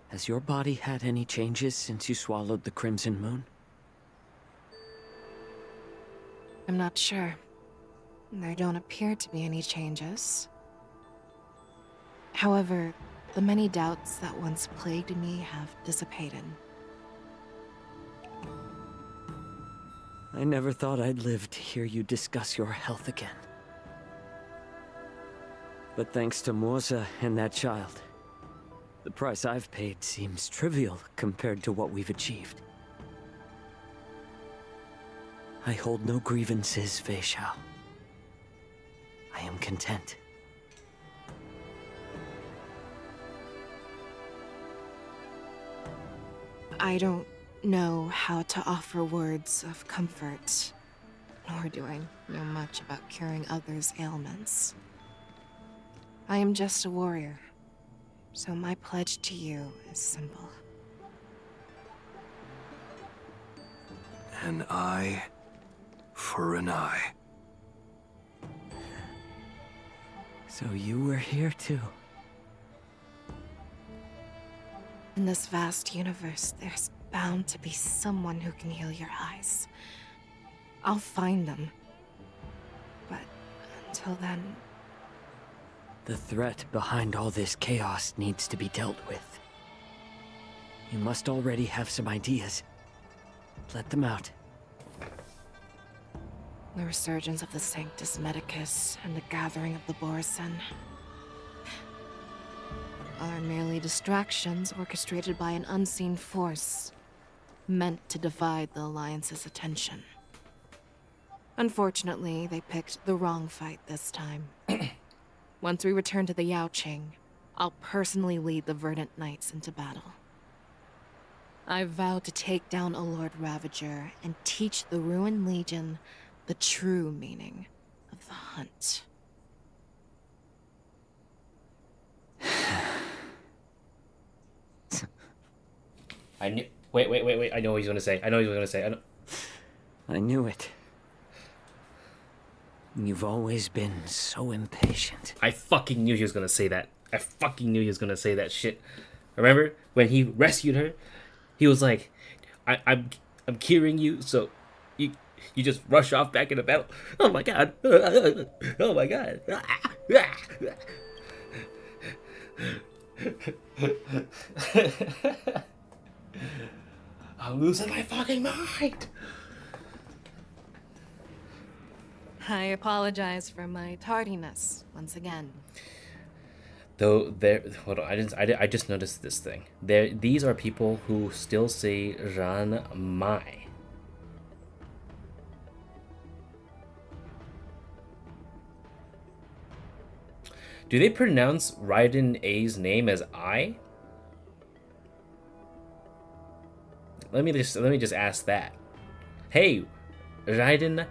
Has your body had any changes since you swallowed the Crimson Moon? I'm not sure. There don't appear to be any changes. However, the many doubts that once plagued me have dissipated. I never thought I'd live to hear you discuss your health again. But thanks to Morza and that child, the price I've paid seems trivial compared to what we've achieved. I hold no grievances, Fei Xiao. I am content. I don't know how to offer words of comfort, nor do I know much about curing others' ailments. I am just a warrior, so my pledge to you is simple. An eye for an eye. So you were here too. In this vast universe, there's bound to be someone who can heal your eyes. I'll find them. But until then... The threat behind all this chaos needs to be dealt with. You must already have some ideas. Let them out. The resurgence of the Sanctus Medicus and the gathering of the Borison are merely distractions orchestrated by an unseen force, meant to divide the Alliance's attention. Unfortunately, they picked the wrong fight this time. Once we return to the Yaoqing, I'll personally lead the Verdant Knights into battle. I vow to take down a Lord Ravager and teach the Ruined Legion the true meaning of the hunt. I knew. Wait. I know what he's gonna say. I I knew it. You've always been so impatient. I fucking knew he was gonna say that. I fucking knew he was gonna say that shit. Remember when he rescued her? He was like, I'm curing you, so you just rush off back into battle. Oh my god. Oh my god. I'm losing my fucking mind. I apologize for my tardiness once again. Though hold on, I just noticed this thing. These are people who still say Ran Mai. Do they pronounce Raiden A's name as I? Let me just ask that. Hey, Raiden.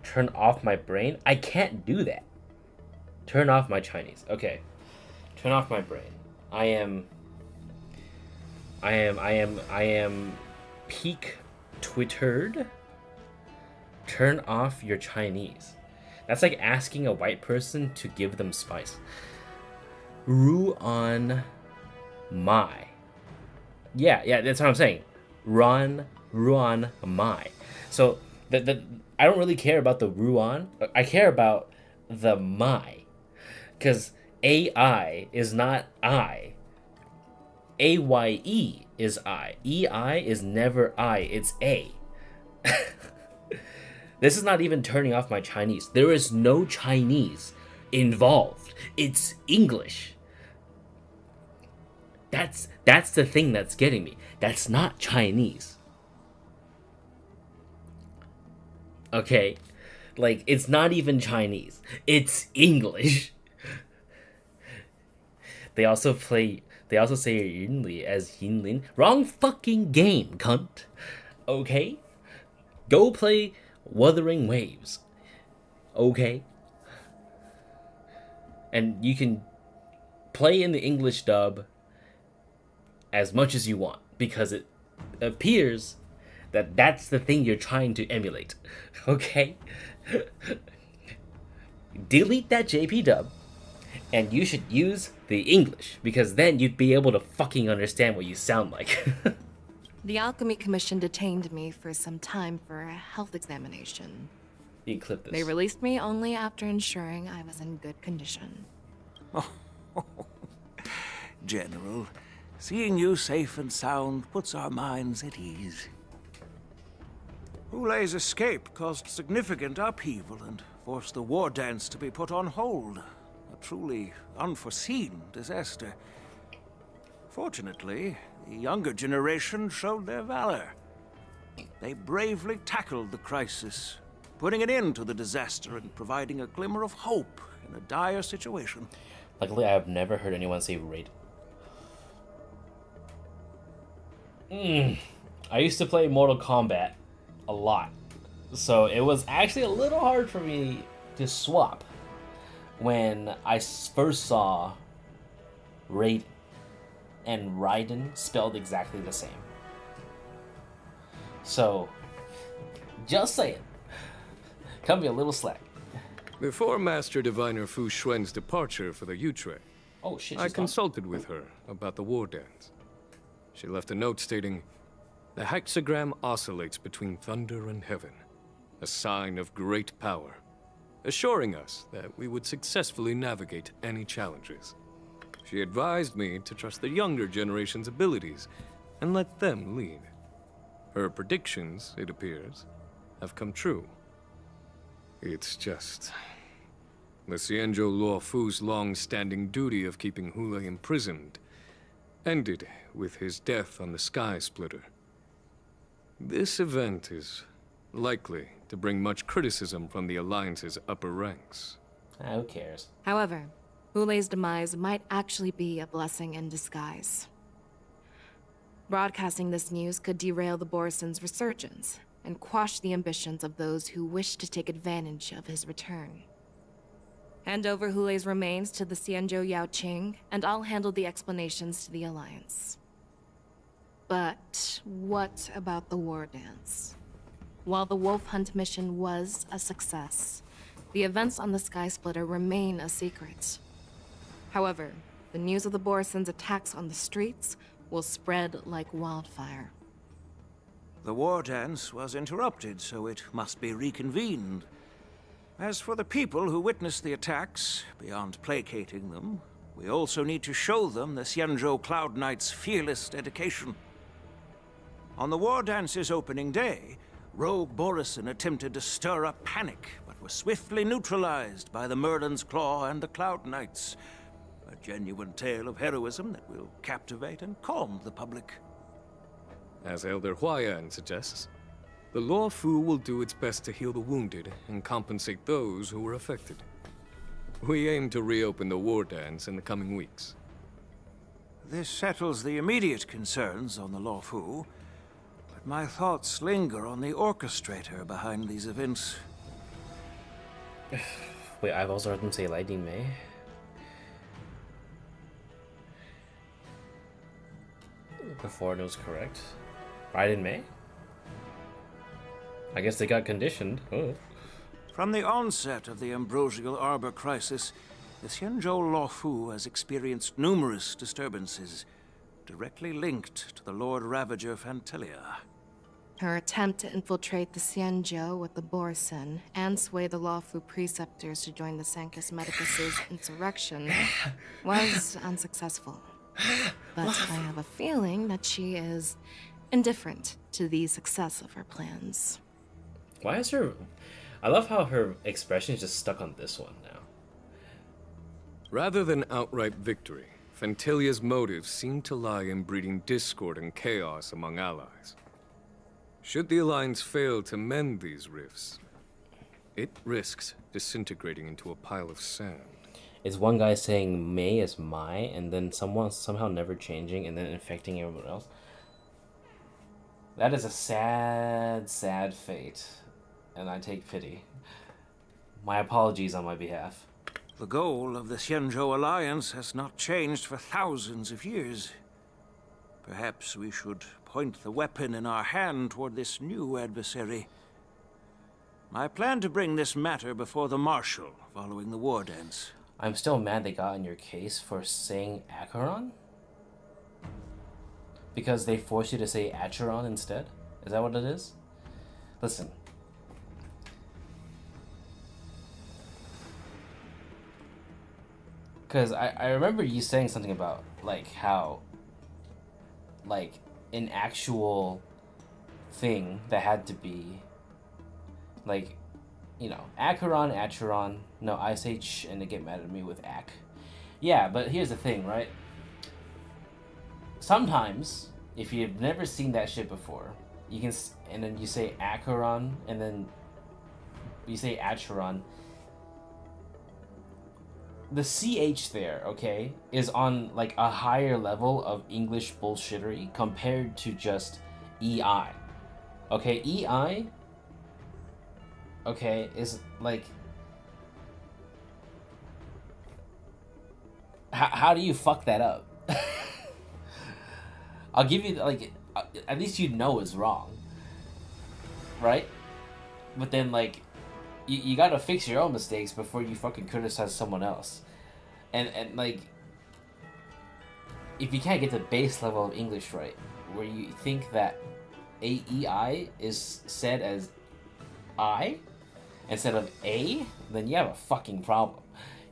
Turn off my brain? I can't do that. Turn off my Chinese. Okay. Turn off my brain. I am peak Twittered. Turn off your Chinese. That's like asking a white person to give them spice. Ruan Mai. Yeah, that's what I'm saying. Ruan Mai. So I don't really care about the Ruan. I care about the Mai. Because AI is not I. AYE is I. EI is never I. It's A. This is not even turning off my Chinese. There is no Chinese involved. It's English. That's the thing that's getting me. That's not Chinese. Okay? Like, it's not even Chinese. It's English. They also say Yinli as Yinlin. Wrong fucking game, cunt. Okay? Go play Wuthering Waves. Okay? And you can play in the English dub as much as you want, because it appears that that's the thing you're trying to emulate. Okay? Delete that JP dub, and you should use the English, because then you'd be able to fucking understand what you sound like. The Alchemy Commission detained me for some time for a health examination. You clip this. They released me only after ensuring I was in good condition. General, seeing you safe and sound puts our minds at ease. Hulei's escape caused significant upheaval and forced the war dance to be put on hold. A truly unforeseen disaster. Fortunately, the younger generation showed their valor. They bravely tackled the crisis, putting an end to the disaster and providing a glimmer of hope in a dire situation. Luckily, I have never heard anyone say raid. I used to play Mortal Kombat a lot, so it was actually a little hard for me to swap when I first saw Raiden and Raiden spelled exactly the same. So, just saying, cut me a little slack. Before Master Diviner Fu Xuan's departure for the Yutre, oh shit, I consulted with her about the war dance. She left a note stating, "The hexagram oscillates between thunder and heaven, a sign of great power, assuring us that we would successfully navigate any challenges. She advised me to trust the younger generation's abilities and let them lead. Her predictions, it appears, have come true. It's just... the Xianzhou Luo Fu's long-standing duty of keeping Hulei imprisoned ended with his death on the Sky Splitter. This event is likely to bring much criticism from the Alliance's upper ranks." Who cares? However, Hulei's demise might actually be a blessing in disguise. Broadcasting this news could derail the Borison's resurgence and quash the ambitions of those who wish to take advantage of his return. Hand over Hulei's remains to the Xianzhou Yaoqing, and I'll handle the explanations to the Alliance. But what about the war dance? While the Wolf Hunt mission was a success, the events on the Sky Splitter remain a secret. However, the news of the Borison's attacks on the streets will spread like wildfire. The war dance was interrupted, so it must be reconvened. As for the people who witnessed the attacks, beyond placating them, we also need to show them the Xianzhou Cloud Knight's fearless dedication. On the war dance's opening day, Rogue Borison attempted to stir up panic, but was swiftly neutralized by the Merlin's Claw and the Cloud Knights. A genuine tale of heroism that will captivate and calm the public. As Elder Huayan suggests, the Luo Fu will do its best to heal the wounded and compensate those who were affected. We aim to reopen the war dance in the coming weeks. This settles the immediate concerns on the Luo Fu, but my thoughts linger on the orchestrator behind these events. Wait, I've also heard them say Lightning May. Before it was correct. Right in May? I guess they got conditioned. Oh. From the onset of the Ambrosial Arbor crisis, the Xianzhou Luo Fu has experienced numerous disturbances, directly linked to the Lord Ravager Fantelia. Her attempt to infiltrate the Xianzhou with the Borison and sway the Luo Fu preceptors to join the Sanctus Medicus's insurrection was unsuccessful. But I have a feeling that she is indifferent to the success of her plans. Why is her... I love how her expression is just stuck on this one now. Rather than outright victory, Fantelia's motives seem to lie in breeding discord and chaos among allies. Should the Alliance fail to mend these rifts, it risks disintegrating into a pile of sand. Is one guy saying May is my, and then someone somehow never changing and then infecting everyone else? That is a sad, sad fate, and I take pity. My apologies on my behalf. The goal of the Xianzhou Alliance has not changed for thousands of years. Perhaps we should point the weapon in our hand toward this new adversary. I plan to bring this matter before the Marshal following the war dance. I'm still mad they got in your case for saying Acheron? Because they forced you to say Acheron instead? Is that what it is? Listen. Because I remember you saying something about, like, how, like, an actual thing that had to be, like, you know, Acheron, no, I say ch and they get mad at me with ac. Yeah, but here's the thing, right? Sometimes, if you've never seen that shit before, you can, and then you say Acheron, and then you say Acheron, the CH there, okay, is on, like, a higher level of English bullshittery compared to just EI. Okay, EI, okay, is, like, how do you fuck that up? I'll give you, like, at least you know it's wrong, right? But then, like, you gotta fix your own mistakes before you fucking criticize someone else. And like, if you can't get the base level of English right, where you think that AEI is said as I instead of A, then you have a fucking problem.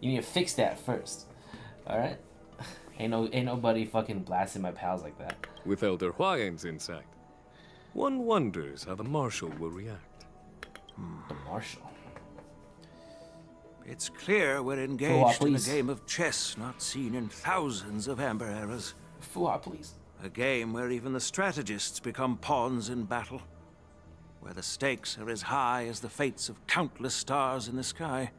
You need to fix that first. Alright? Ain't nobody fucking blasting my pals like that. With Elder Huayan's insight, one wonders how the Marshal will react. The Marshal? It's clear we're engaged in a game of chess not seen in thousands of Amber eras. Fuwa, please. A game where even the strategists become pawns in battle. Where the stakes are as high as the fates of countless stars in the sky.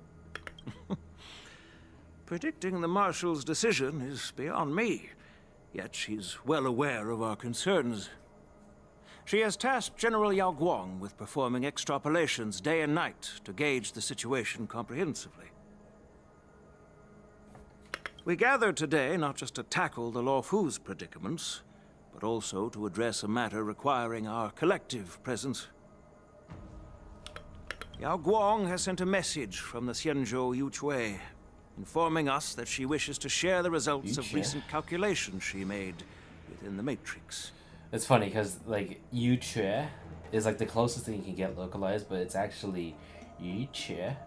Predicting the Marshal's decision is beyond me, yet she's well aware of our concerns. She has tasked General Yao Guang with performing extrapolations day and night to gauge the situation comprehensively. We gathered today not just to tackle the Luofu's predicaments, but also to address a matter requiring our collective presence. Yao Guang has sent a message from the Xianzhou Yuchui, informing us that she wishes to share the results of recent calculations she made within the Matrix. It's funny because, like, Yuche is like the closest thing you can get localized, but it's actually Yuche.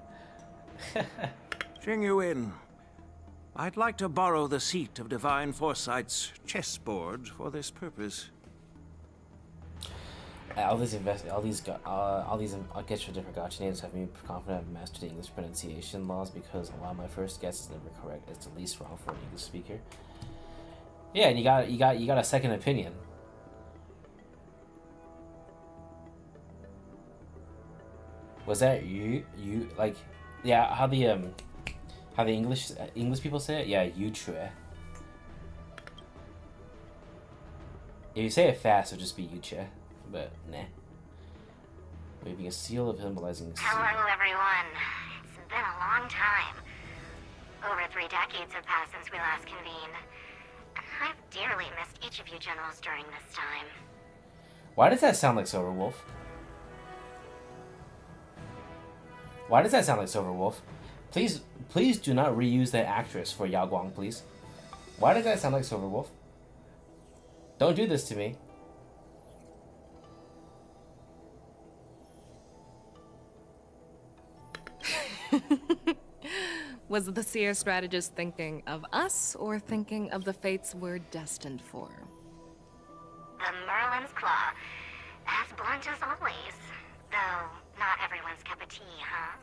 Jing Yuin, I'd like to borrow the seat of Divine Foresight's chessboard for this purpose. All these get your different gotcha names have me confident I've mastered the English pronunciation laws because while my first guess is never correct, it's the least wrong for an English speaker. Yeah, and you got a second opinion. Was that you like, yeah, how the English people say it? Yeah, Yuche. If you say it fast, it'll just be Yuche, but nah. Waving a seal of symbolizing. Hello, everyone. It's been a long time. Over 3 decades have passed since we last convened. I've dearly missed each of you generals during this time. Why does that sound like Silverwolf? Why does that sound like Silverwolf? Please do not reuse that actress for Yao Guang, please. Why does that sound like Silverwolf? Don't do this to me. Was the seer strategist thinking of us or thinking of the fates we're destined for? The Merlin's Claw. As blunt as always. Though, not everyone's cup of tea, huh?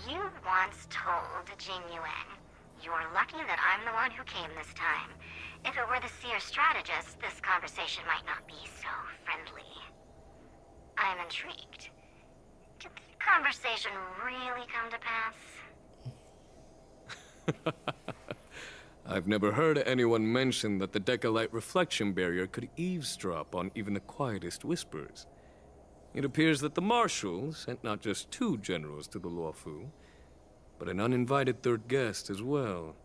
You once told Jing Yuan, "You're lucky that I'm the one who came this time. If it were the seer strategist, this conversation might not be so friendly." I'm intrigued. Did the conversation really come to pass? I've never heard anyone mention that the Decalite reflection barrier could eavesdrop on even the quietest whispers. It appears that the Marshal sent not just 2 generals to the Luofu, but an uninvited 3rd guest as well.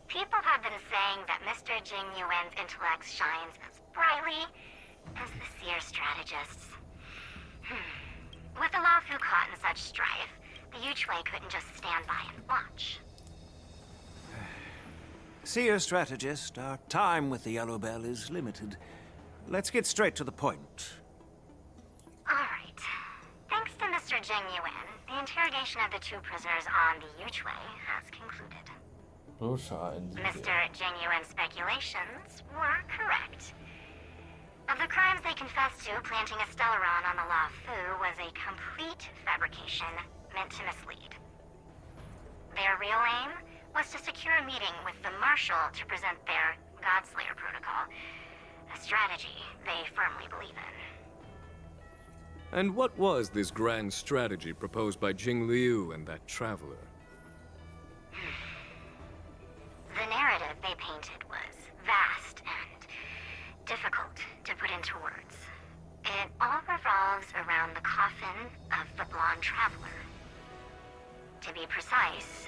People have Mr. Jingyuan's intellect shines as brightly as the seer strategist's. With the Laofu caught in such strife, the Yuchui couldn't just stand by and watch. Seer strategist, our time with the Yellow Bell is limited. Let's get straight to the point. Alright. Thanks to Mr. Jingyuan, the interrogation of the two prisoners on the Yuchui has concluded. Mr. Jingyuan's speculations were correct. Of the crimes they confessed to, planting a Stellaron on the Laofu was a complete fabrication meant to mislead. Their real aim was to secure a meeting with the Marshal to present their Godslayer protocol, a strategy they firmly believe in. And what was this grand strategy proposed by Jing Liu and that traveler? The narrative they painted was vast and difficult to put into words. It all revolves around the coffin of the blonde traveler. To be precise,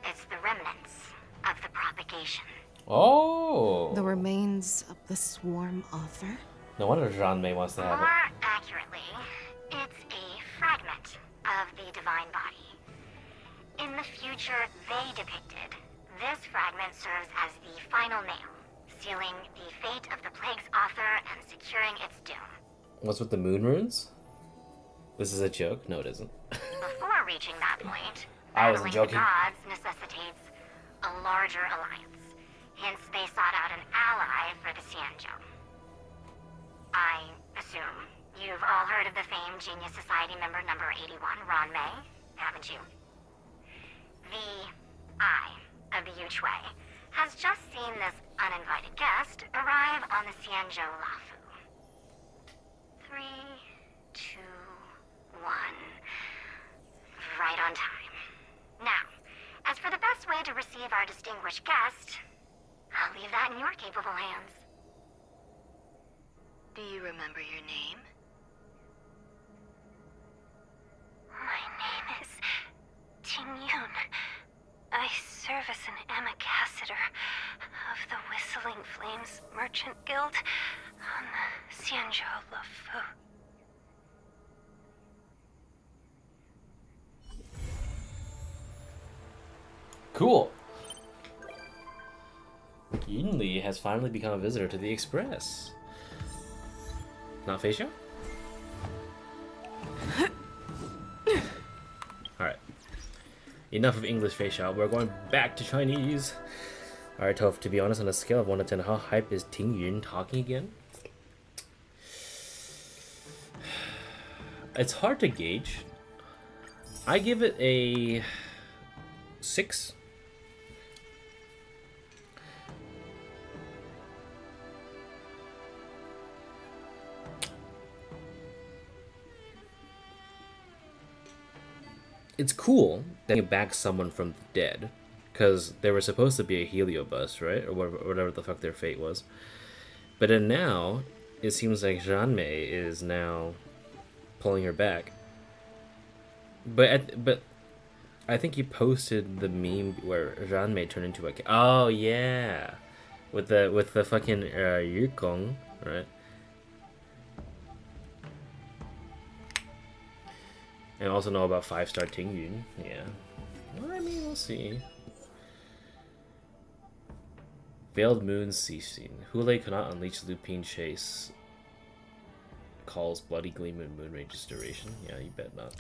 it's the remnants of the propagation. Oh! The remains of the swarm author? No wonder Jean-May wants to have it. More accurately, it's a fragment of the divine body. In the future they depicted, this fragment serves as the final nail, sealing the fate of the plague's author and securing its doom. What's with the moon runes? This is a joke? No, it isn't. Before reaching that point, I wasn't battling joking. the gods necessitates a larger alliance. Hence, they sought out an ally for the Xianzhou. I assume you've all heard of the famed Genius Society member number 81, Ron May, haven't you? The Eye of the Yuchui has just seen this uninvited guest arrive on the Xianzhou Laofu. 3, 2, 1. Right on time. Now, as for the best way to receive our distinguished guest, I'll leave that in your capable hands. Do you remember your name? My name is Ting Yun. I serve as an ambassador of the Whistling Flames Merchant Guild on the Xianzhou Laofu. Cool. Yun Li has finally become a visitor to the Express. Not Feisha? Alright. Enough of English Feisha. We're going back to Chinese. Alright, Toph, to be honest, on a scale of 1 to 10, how hype is Ting Yun talking again? It's hard to gauge. I give it a 6. It's cool that you back someone from the dead, because they were supposed to be a heliobus, right? Or whatever the fuck their fate was. But then now, it seems like Jeanmei is now pulling her back. But I think you posted the meme where Jeanmei turned into a... Oh, yeah! With the fucking Yukong, right? And also know about 5-star Ting Yun. Yeah. Well, I mean, we'll see. Veiled Moons ceasing. Hule cannot unleash Lupine Chase. Calls Bloody Gleam and Moon Range's duration. Yeah, you bet not.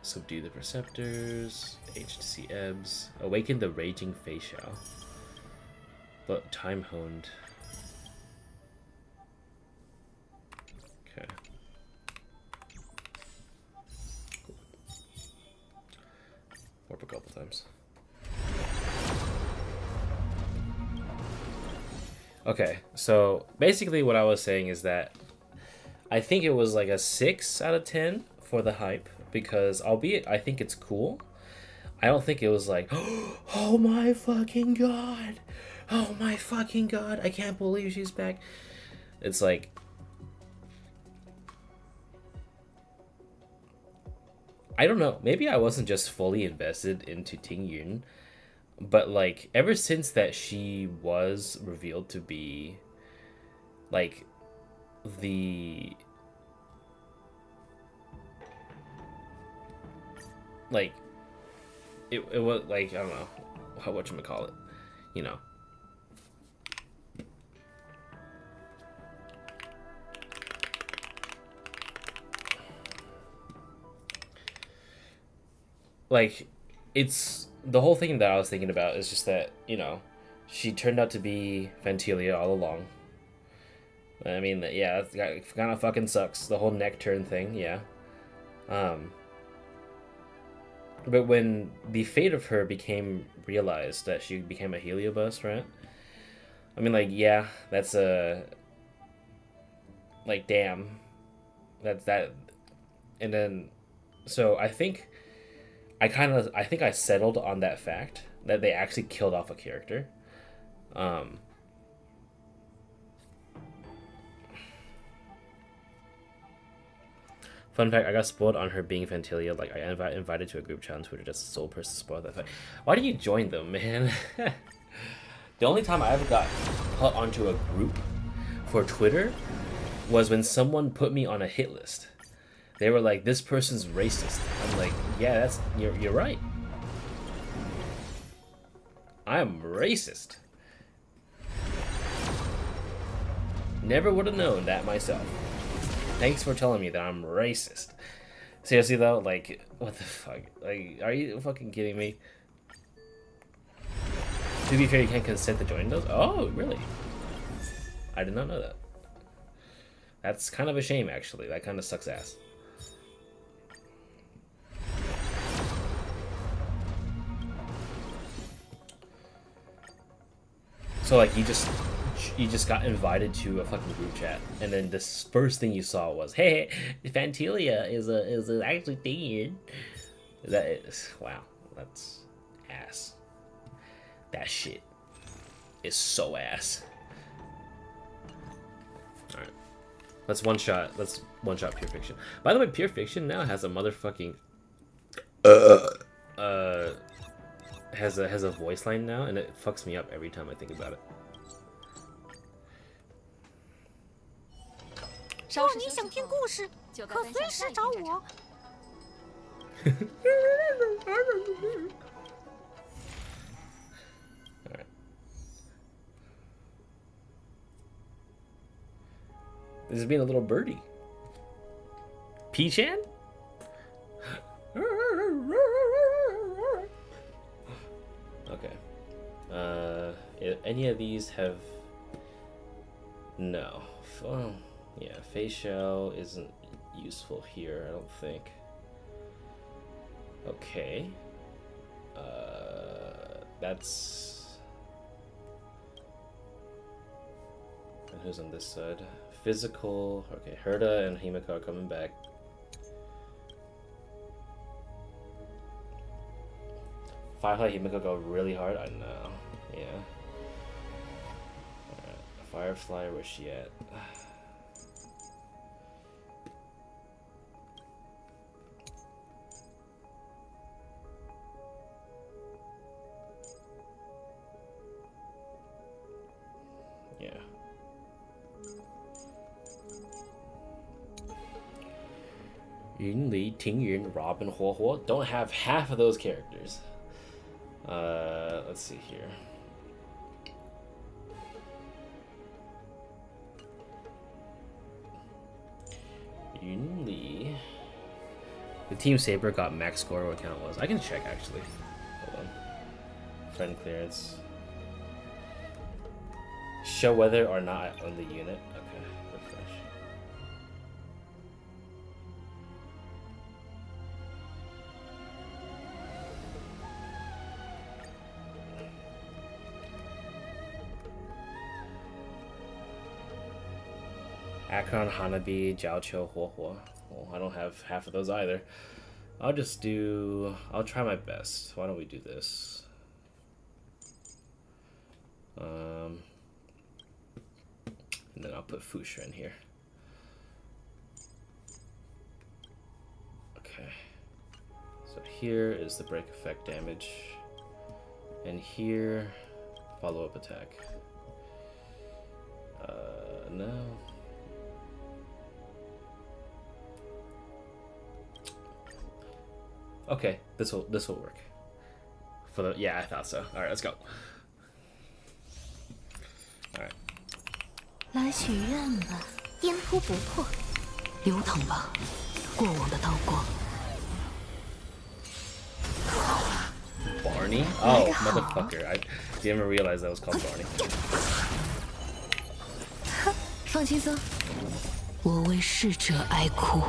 Subdue the Perceptors. HC Ebbs. Awaken the Raging Feixiao. But Time Honed. Okay. Warp a couple times. Okay, so basically what I was saying is that I think it was like a 6 out of 10 for the hype, because albeit I think it's cool, I don't think it was like, oh my fucking god, oh my fucking god, I can't believe she's back. It's like, I don't know, maybe I wasn't just fully invested into Ting Yun. But like ever since that she was revealed to be like the like it was like I don't know whatchamacallit, you know. Like it's the whole thing that I was thinking about is just that, you know, she turned out to be Fantelia all along. I mean, yeah, that kind of fucking sucks. The whole neck turn thing, yeah. But when the fate of her became realized, that she became a heliobus, right? I mean, like, yeah, that's a like, damn, that's that, and then, so I think I settled on that fact that they actually killed off a character. Fun fact, I got spoiled on her being Fantelia. Like, I invited to a group chat on Twitter, just the sole person spoiled that fact. Why did you join them, man? The only time I ever got put onto a group for Twitter was when someone put me on a hit list. They were like, this person's racist. I'm like, yeah, you're right. I'm racist. Never would have known that myself. Thanks for telling me that I'm racist. Seriously though, like, what the fuck? Like, are you fucking kidding me? To be fair, you can't consent to join those? Oh, really? I did not know that. That's kind of a shame, actually. That kind of sucks ass. So like you just got invited to a fucking group chat, and then the first thing you saw was, "Hey, Fantelia is actually thing." That is, wow, that's ass. That shit is so ass. All right, let's one shot Pure Fiction. By the way, Pure Fiction now has a motherfucking has a voice line now, and it fucks me up every time I think about it. 若你想听故事，可随时找我。Alright. This is being a little birdie. P-chan? Okay. Any of these have... No. Yeah, face shell isn't useful here, I don't think. Okay. That's... And who's on this side? Physical. Okay, Herda and Himiko are coming back. Firefly Himiko go really hard? I know. Yeah. Alright. Firefly, where's she at? Yeah. Yun Li, Ting Yun, Robin, Huo Huo don't have half of those characters. Let's see here. Yun Li. The Team Saber got max score, what count was. I can check actually. Hold on. Friend clearance. Show whether or not on the unit. Okay, refresh. Akron, Hanabi, Jiaoqiu, Huohuo. Well, I don't have half of those either. I'll try my best. Why don't we do this? And then I'll put Fuchsia in here. Okay. So here is the break effect damage. And here, follow-up attack. No. Okay, this will work. For the yeah, I thought so. All right, let's go. All right. 来许愿吧，颠扑不破，流淌吧，过往的刀光。 Barney? Oh, motherfucker. I didn't even realize that was called Barney. 放轻松，我为逝者哀哭，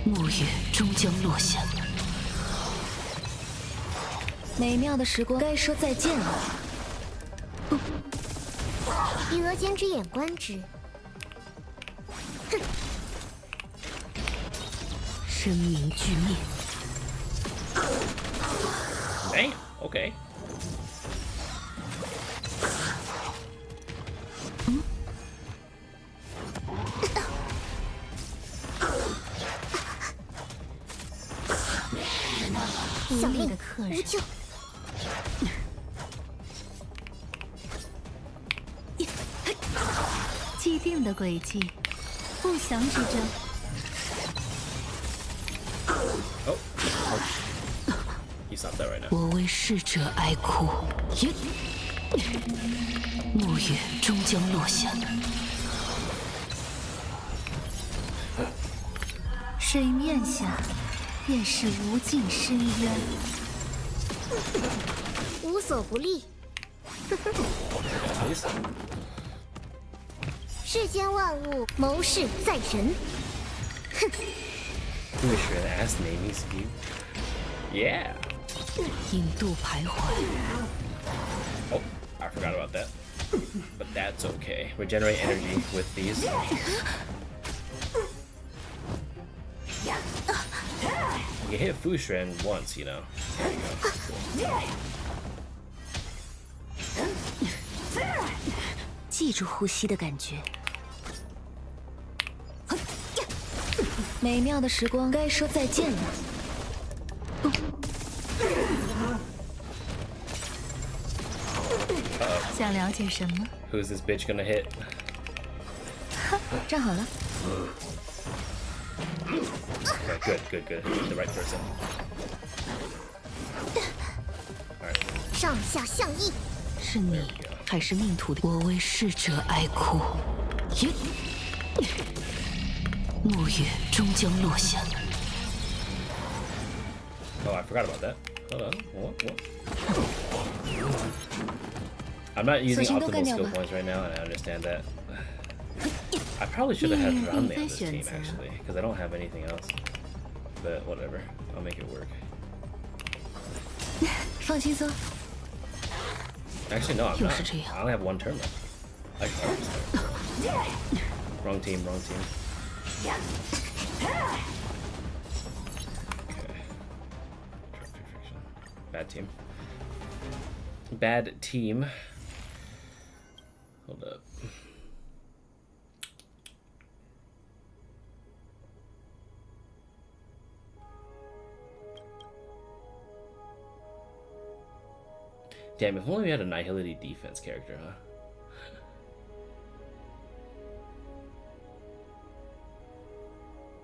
暮月终将落下。美妙的时光该说再见了。以额间之眼观之。哼，生命俱灭。 Damn. Okay. Hm? 无力的客人。既定的轨迹，不祥之征。 Oh. You stop that right now. 我为逝者哀哭，暮月终将落下。水面下，便是无尽深渊，无所不利。世间万物，谋事在人。哼。 Pretty sure the ass naming scheme. Yeah. 引渡徘徊。 Oh, I forgot about that. But that's okay. Regenerate energy with these. You can hit Fushren once, you know. There you go. 记住呼吸的感觉。美妙的时光该说再见了。想了解什么？ Who's this bitch gonna hit? 站好了。 Okay, good. The right person. Alright. 上下相依。是你还是命途的？我为逝者哀哭，暮月终将落下。 Oh, I forgot about that. Hold on. What? I'm not using optimal skill points right now, and I understand that. I probably should have had Rame on this team, actually, because I don't have anything else. But whatever. I'll make it work. 放轻松。 Actually, no, I'm not. I only have one turn left. I can Wrong team. Okay. Bad team. Bad team. Hold up. Damn, if only we had a Nihility defense character, huh?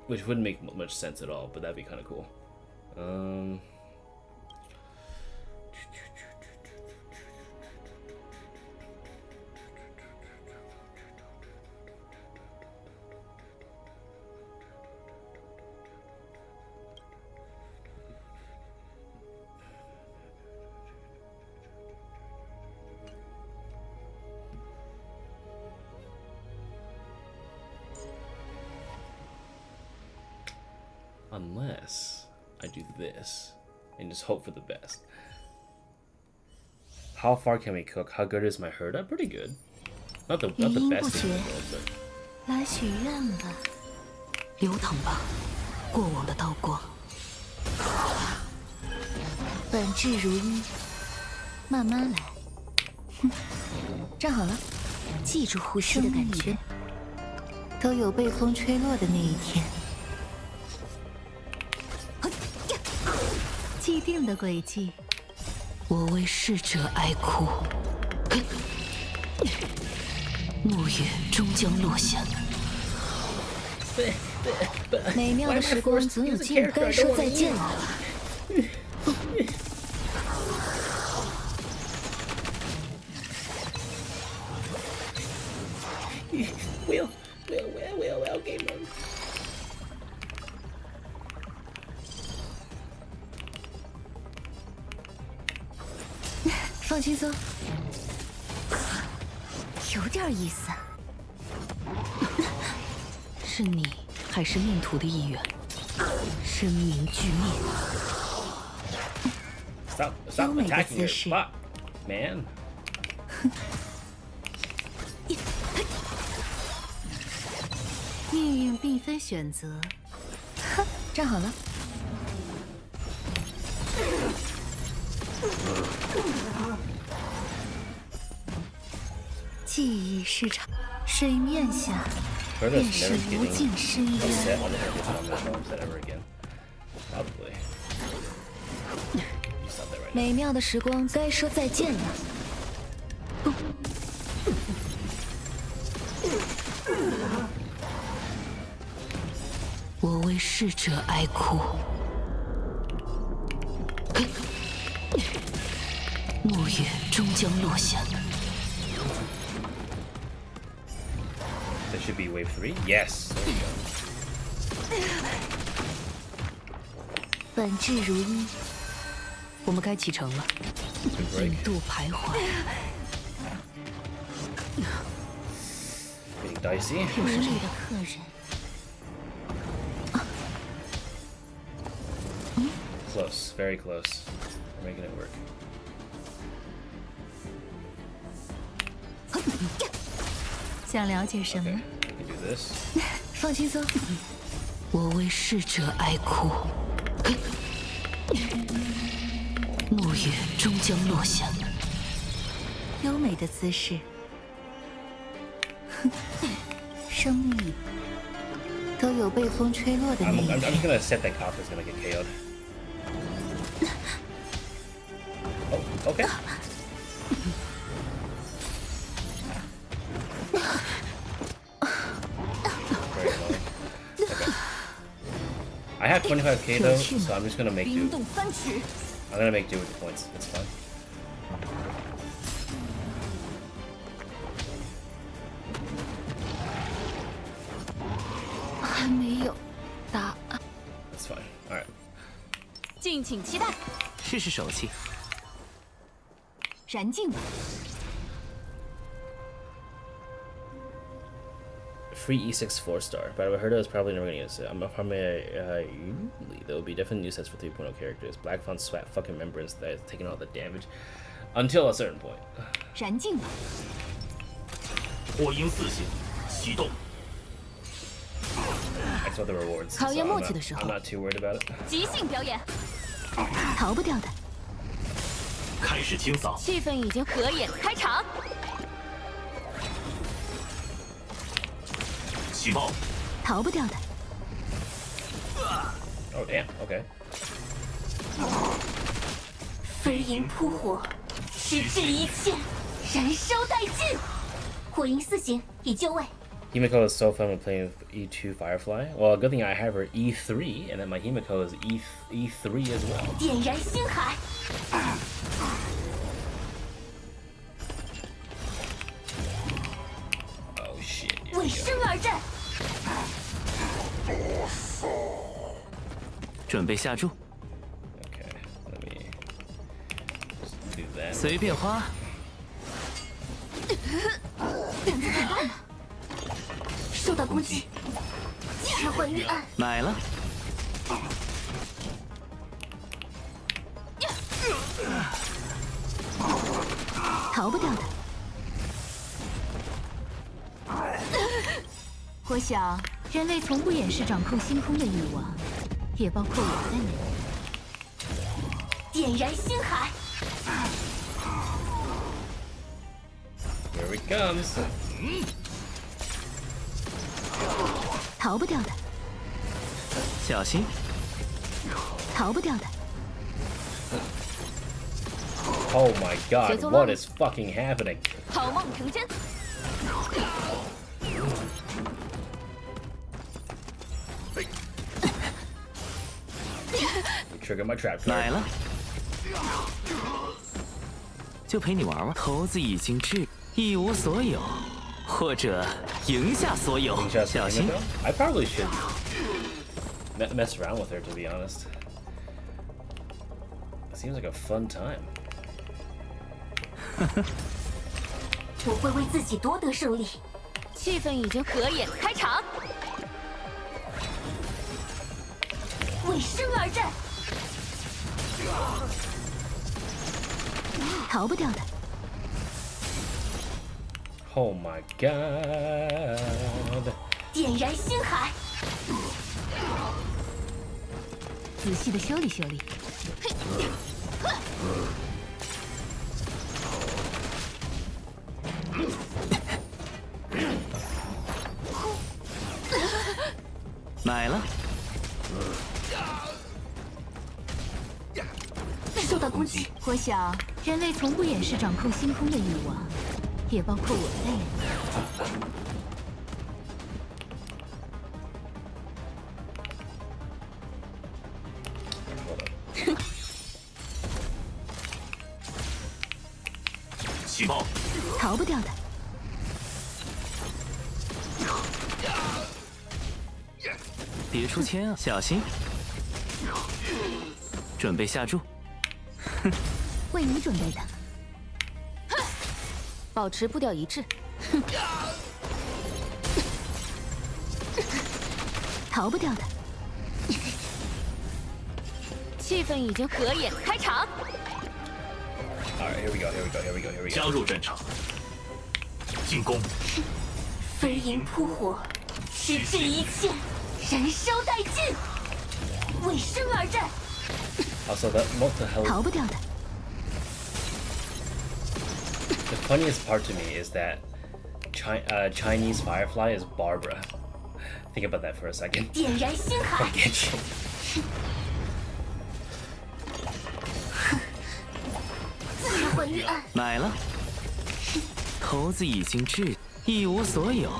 Which wouldn't make much sense at all, but that'd be kind of cool. Unless I do this and just hope for the best. How far can we cook? How good is my herd? Pretty good. Not the best in the world, but 来许愿吧。流淌吧，过往的刀光。本质如一，慢慢来。站好了，记住呼吸的感觉。都有被风吹落的那一天。 既定的轨迹，我为逝者哀哭，暮月终将落下。美妙的时光总有尽，该说再见了。Well, game mode. 放轻松，有点意思。是你还是命途的一员？生命俱灭。Stop attacking your spot, man. 命运并非选择。哼，站好了。记忆是场，水面下便是无尽深渊。美妙的时光该说再见了。我为逝者哀哭，暮月终将落下。That should be wave 3. Yes. There we go. 本质如一，我们该启程了。引渡徘徊。Getting dicey. 无理的客人。Close, very close. We're making it work. 想了解什么？ We can do this. 放轻松。我为逝者哀哭，暮月终将落下。优美的姿势。生命都有被风吹落的那一 I'm 天。 just gonna set that Copper's gonna get KO'd. Oh, okay. Very annoying. Okay. I have 25k though, so I'm just gonna make do. I'm gonna make do with the points. It's fine. 还没有答案。 That's fine. All right. 敬请期待。试试手气。燃尽吧。 Free E6 4-star, but I heard I was probably never gonna use it. I'm probably usually there will be different new sets for 3.0 characters. Black Font Swat fucking Remembrance that is taking all the damage until a certain point. 燃尽吧。火鹰四星启动。 I saw the rewards. So 考验默契的时候。 I'm not too worried about it. 即兴表演，逃不掉的。开始清扫。气氛已经合眼开场。 起爆！逃不掉的。 Oh damn. Okay. 飞鹰扑火，直至一切燃烧殆尽。火鹰四星已就位。 Himiko is so fun when playing with E2 Firefly. Well, a good thing I have her E3, and then my Himiko is E3 as well. 点燃星海。 Oh shit. 为生而战。 准备下注。 Okay, let me just do that. 随便花。胆子太大了。受到攻击，切换预案。买了。逃不掉的。我想，人类从不掩饰掌控星空的欲望，也包括我在内。点燃星海。 Here it comes. 逃不掉的。小心。逃不掉的。Oh my god, what is fucking happening? 好梦成真。 Trigger my trap card. 买了，就陪你玩玩。骰子已经掷，一无所有，或者赢下所有。小心。 I probably should mess around with her, to be honest. It seems like a fun time. 我会为自己夺得胜利。气氛已经合眼开场，为生而战，逃不掉的。 Oh my god. 点燃星海，仔细的修理修理。买了，受到攻击。我想，人类从不掩饰掌控星空的欲望，也包括我在内。 起爆！逃不掉的。别出千啊，小心！准备下注。为你准备的。保持步调一致。逃不掉的。气氛已经合眼开场。 Alright, here we go, here we go, here we go, here we go. 加入战场，进攻！飞鹰扑火，矢志一切，燃烧殆尽，为生而战。 Also, what the hell? 逃不掉的。 The funniest part to me is that Chinese Firefly is Barbara. Think about that for a second. 点燃星海。 Get you. 买了，骰子已经掷，一无所有，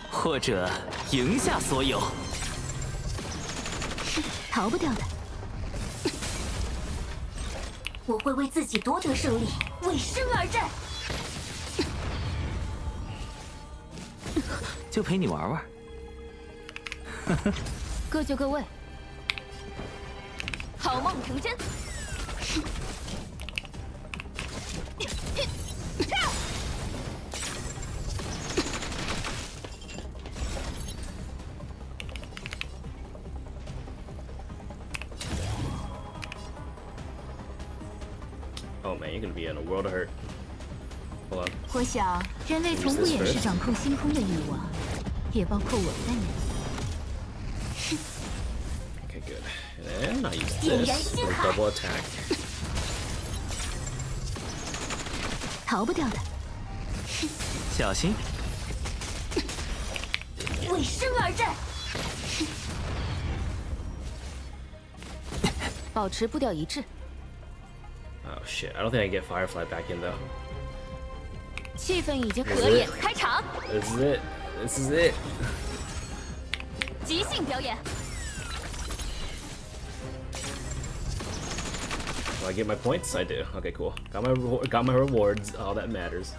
或者赢下所有。逃不掉的。我会为自己夺得胜利，为生而战。就陪你玩玩。各就各位。好梦成真。 Oh man, you're gonna be in a world of hurt. Hold on. 我想，人类从不掩饰掌控星空的欲望，也包括我在内。 Okay, good. And I use this for double attack. 逃不掉的。小心！为生而战。保持步调一致。 Oh shit! I don't think I get Firefly back in though. 气氛已经合眼开场。 This is it. This is it. 即兴表演。 Do I get my points? I do. Okay, cool. Got my rewards. All that matters.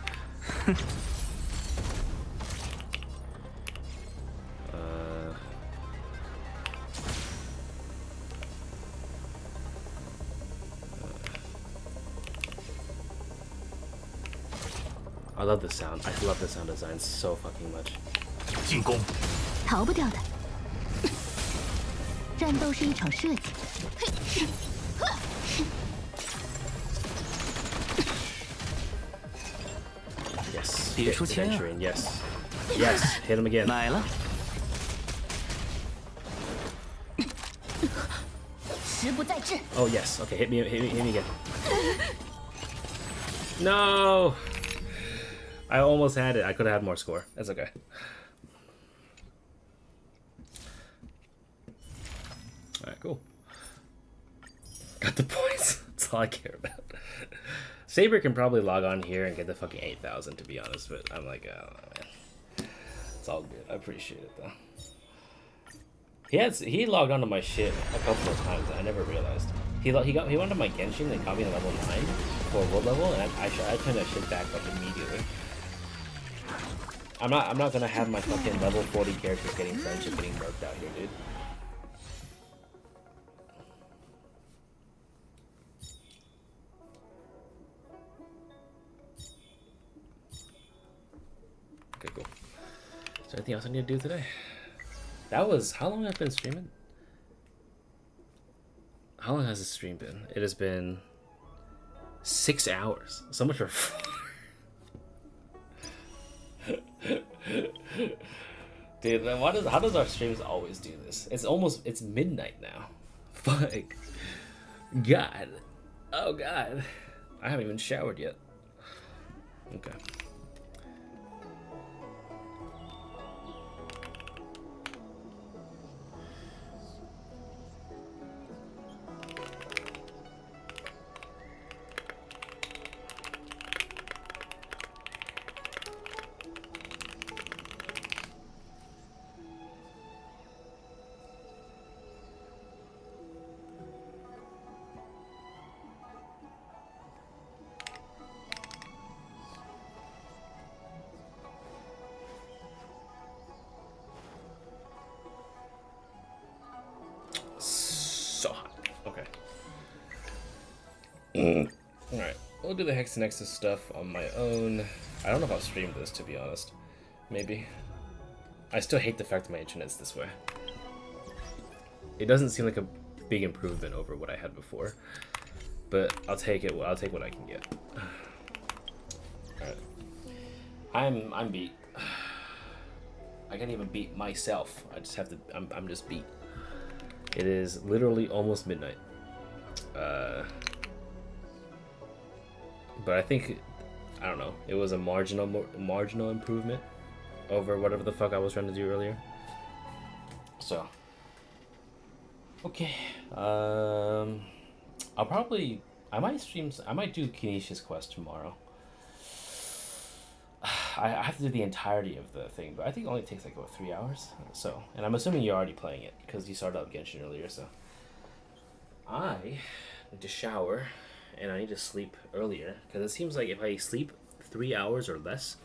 I love the sound. I love the sound design so fucking much. 进攻！逃不掉的。战斗是一场设计。 Yes. 别出千啊 Yes. Yes. Hit him again. 买了。时不再至。 Oh yes. Okay. Hit me again. No. I almost had it. I could have had more score. That's okay. Alright, cool. Got the points. That's all I care about. Saber can probably log on here and get the fucking 8,000 to be honest, but I'm like, oh man. It's all good. I appreciate it though. He logged onto my shit a couple of times and I never realized. He went to my Genshin and got me to level 9 for world level, and I turned that shit back like immediately. I'm not gonna have my fucking level 40 characters getting friendship getting murked out here, dude. Okay, cool. Is there anything else I need to do today? That was how long have I been streaming? How long has this stream been? It has been 6 hours. So much for dude, how does our streams always do this? It's midnight now. Fuck. God. Oh god. I haven't even showered yet. Okay. Alright, we'll do the Hex Nexus stuff on my own. I don't know if I'll stream this, to be honest. Maybe. I still hate the fact that my internet's this way. It doesn't seem like a big improvement over what I had before. But I'll take it. I'll take what I can get. Alright. I'm beat. I can't even beat myself. I just have to... I'm just beat. It is literally almost midnight. But I think, I don't know, it was a marginal improvement over whatever the fuck I was trying to do earlier. So, okay. I might do Kinesha's quest tomorrow. I have to do the entirety of the thing, but I think it only takes like about 3 hours. So, and I'm assuming you're already playing it because you started up Genshin earlier. So, I need to shower and I need to sleep earlier because it seems like if I sleep 3 hours or less,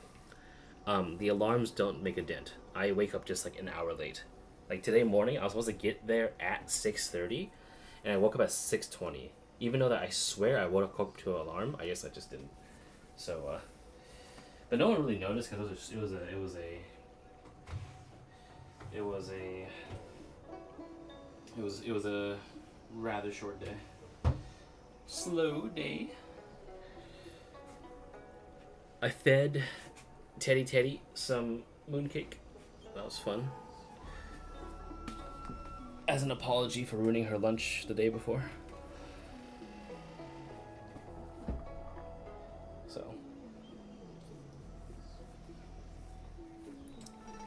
the alarms don't make a dent. I wake up just like an hour late. Like today morning, I was supposed to get there at 6:30, and I woke up at 6:20. Even though that I swear I woke up to an alarm, I guess I just didn't. So, but no one really noticed because it was a rather short day. Slow day. I fed Teddy some mooncake. That was fun. As an apology for ruining her lunch the day before. So.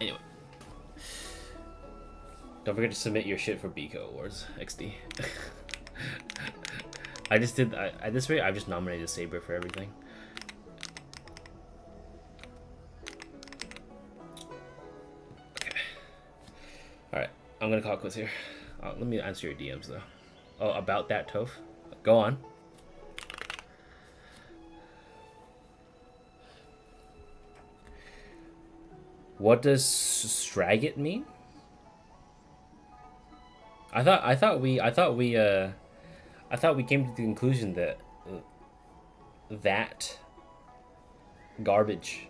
Anyway. Don't forget to submit your shit for Biko Awards, XD. I just did, at this rate, I've just nominated Saber for everything. Okay. Alright, I'm gonna call it quits here. Let me answer your DMs though. Oh, about that, Toph? Go on. What does Stragit mean? I thought we came to the conclusion that that garbage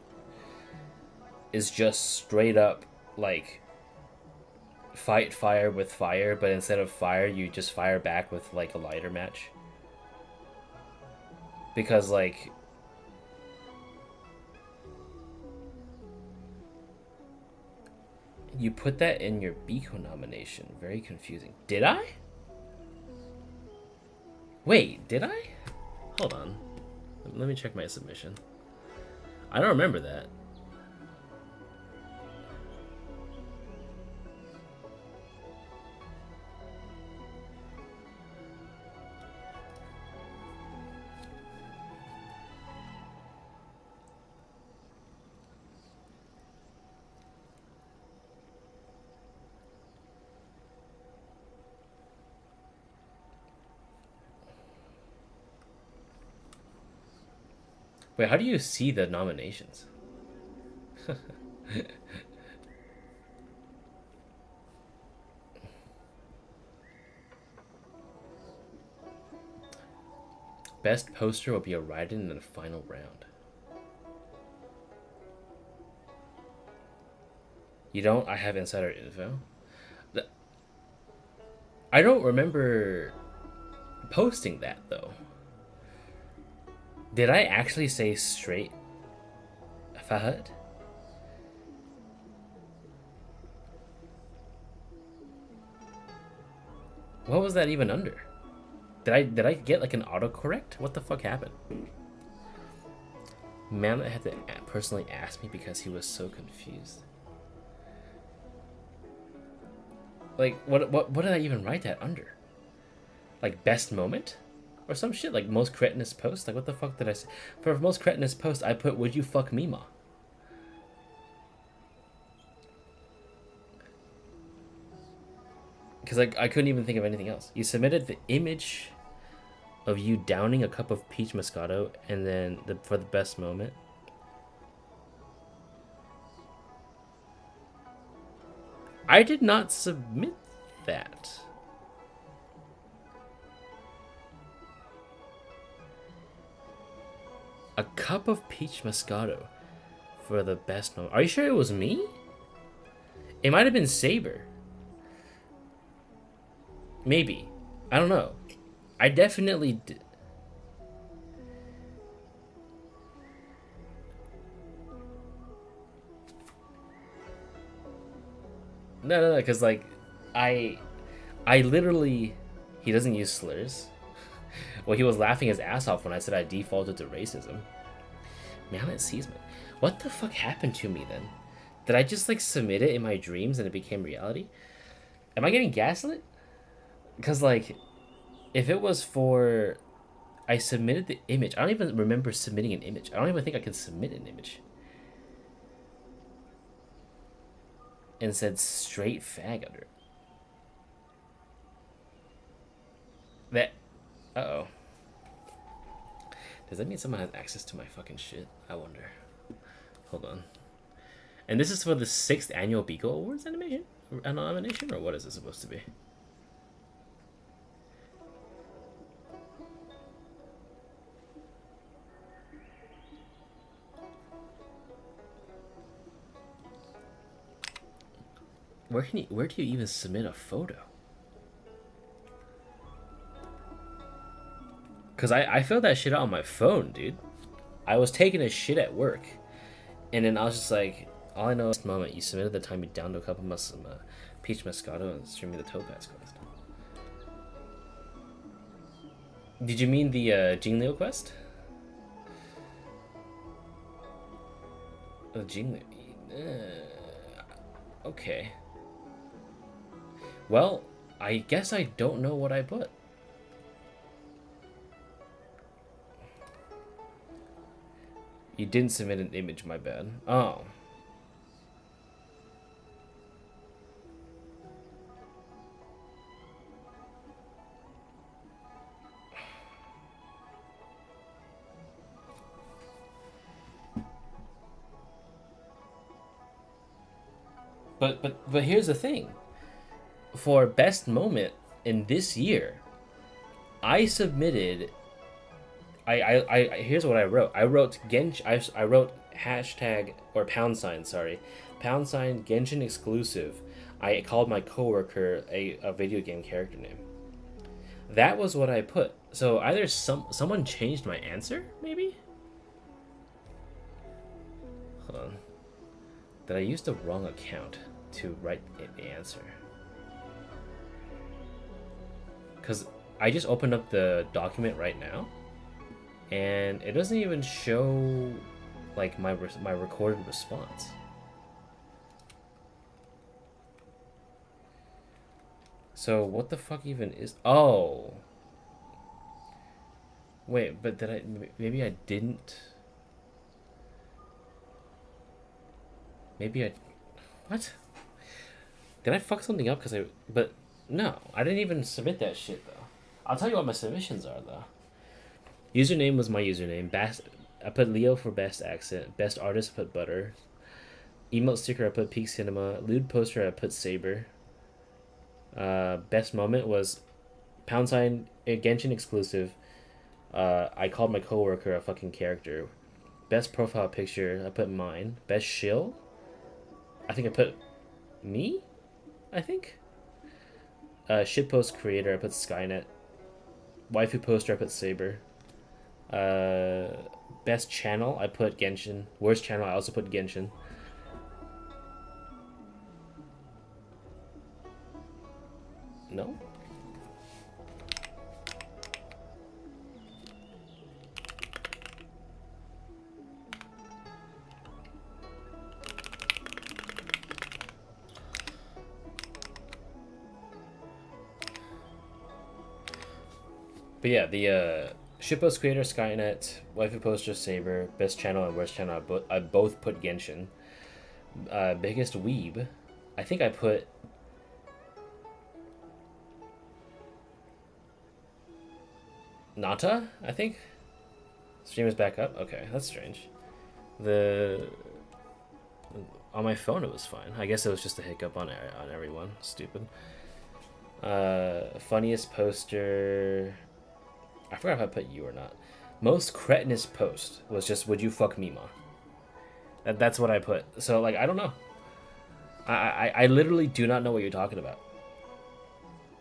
is just straight up like fight fire with fire, but instead of fire you just fire back with like a lighter match. Because like you put that in your Biko nomination. Very confusing. Did I? Wait, did I? Hold on. Let me check my submission. I don't remember that. Wait, how do you see the nominations? Best poster will be a write-in in the final round. You don't? I have insider info. I don't remember posting that though. Did I actually say straight Fahad? What was that even under? Did I get like an autocorrect? What the fuck happened? Man, I had to personally ask me because he was so confused. Like, what did I even write that under? Like, best moment? Or some shit, like most cretinous post? Like, what the fuck did I say? For most cretinous post, I put, would you fuck Mima? Because I couldn't even think of anything else. You submitted the image of you downing a cup of peach Moscato, and then for the best moment. I did not submit that. A cup of peach Moscato for the best moment. Are you sure it was me? It might have been Saber. Maybe. I don't know. I definitely did. No, because like, I literally, he doesn't use slurs. Well, he was laughing his ass off when I said I defaulted to racism. Now it sees me. What the fuck happened to me then? Did I just like submit it in my dreams and it became reality? Am I getting gaslit? Because like, if it was for, I submitted the image. I don't even remember submitting an image. I don't even think I can submit an image. And said straight fag under it. That, uh-oh. Does that mean someone has access to my fucking shit? I wonder. Hold on. And this is for the 6th annual Beagle Awards animation? Nomination? Or what is it supposed to be? Where do you even submit a photo? Cause I filled that shit out on my phone, dude. I was taking a shit at work, and then I was just like, all I know is the moment you submitted the time you downed a couple of peach Moscato and streamed me the Topaz quest. Did you mean the Jingliu quest? Oh, Jingliu. Okay. Well, I guess I don't know what I put. You didn't submit an image, my bad. Oh. But here's the thing. For best moment in this year, I submitted. Here's what I wrote. I wrote I wrote hashtag or #, sorry, # Genshin exclusive. I called my coworker a video game character name. That was what I put. So either someone changed my answer, maybe. Hold on. Did I use the wrong account to write the answer? Because I just opened up the document right now, and it doesn't even show like my recorded response. So what the fuck even is? Oh, wait, but did I? Maybe I didn't. Maybe I. What? Did I fuck something up? But no, I didn't even submit that shit though. I'll tell you what my submissions are though. Username was my username. I put Leo for best accent. Best artist, I put Butter. Emote sticker, I put Peak Cinema. Lewd poster, I put Saber. Best moment was pound sign Genshin exclusive. I called my coworker a fucking character. Best profile picture, I put mine. Best shill, I think I put me. I think. Shitpost creator, I put Skynet. Waifu poster, I put Saber. Best channel, I put Genshin. Worst channel, I also put Genshin. No? But yeah, the shitpost creator Skynet, waifu poster Saber, best channel and worst channel I both put Genshin. Biggest weeb, I think I put Nata, I think. Stream is back up. Okay, that's strange. On my phone it was fine. I guess it was just a hiccup on everyone. Stupid. Funniest poster. I forgot if I put you or not. Most cretinous post was just "Would you fuck Mima?" That's what I put. So like I don't know. I literally do not know what you're talking about.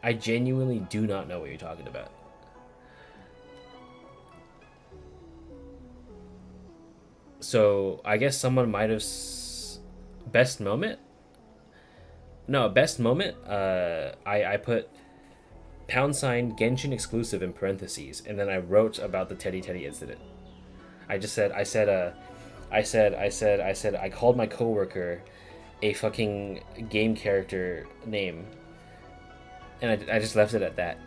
I genuinely do not know what you're talking about. So I guess someone might have best moment. No, best moment. I put pound sign Genshin exclusive in parentheses, and then I wrote about the Teddy incident. I called my coworker a fucking game character name, and I just left it at that.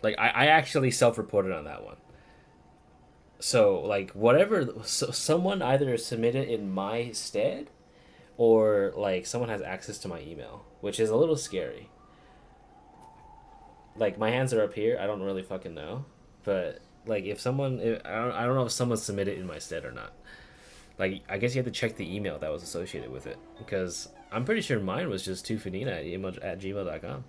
Like I actually self-reported on that one. So like whatever, someone either submitted in my stead, or like someone has access to my email, which is a little scary. Like my hands are up here. I don't really fucking know, but like if someone, I don't know if someone submitted in my stead or not. Like I guess you have to check the email that was associated with it, because I'm pretty sure mine was just tufanina@gmail.com.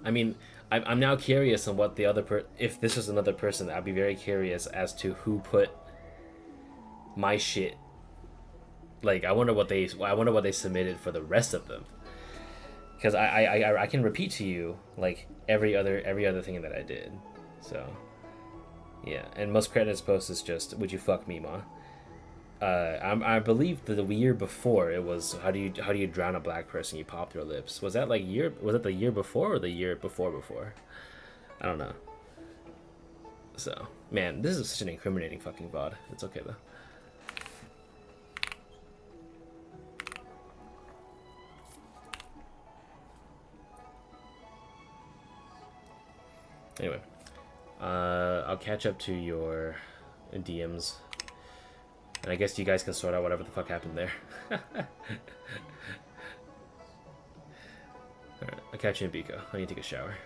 I mean, I'm now curious on what the other if this was another person, I'd be very curious as to who put my shit. Like, I wonder what they submitted for the rest of them, because I can repeat to you like every other thing that I did. So yeah, and most credits post is just "Would you fuck me, ma?" I believe the year before it was how do you drown a black person? You pop their lips. Was that like was it the year before or the year before? I don't know. So man, this is such an incriminating fucking VOD. It's okay though. Anyway, I'll catch up to your DMs. And I guess you guys can sort out whatever the fuck happened there. Alright, I'll catch you in Biko. I need to take a shower.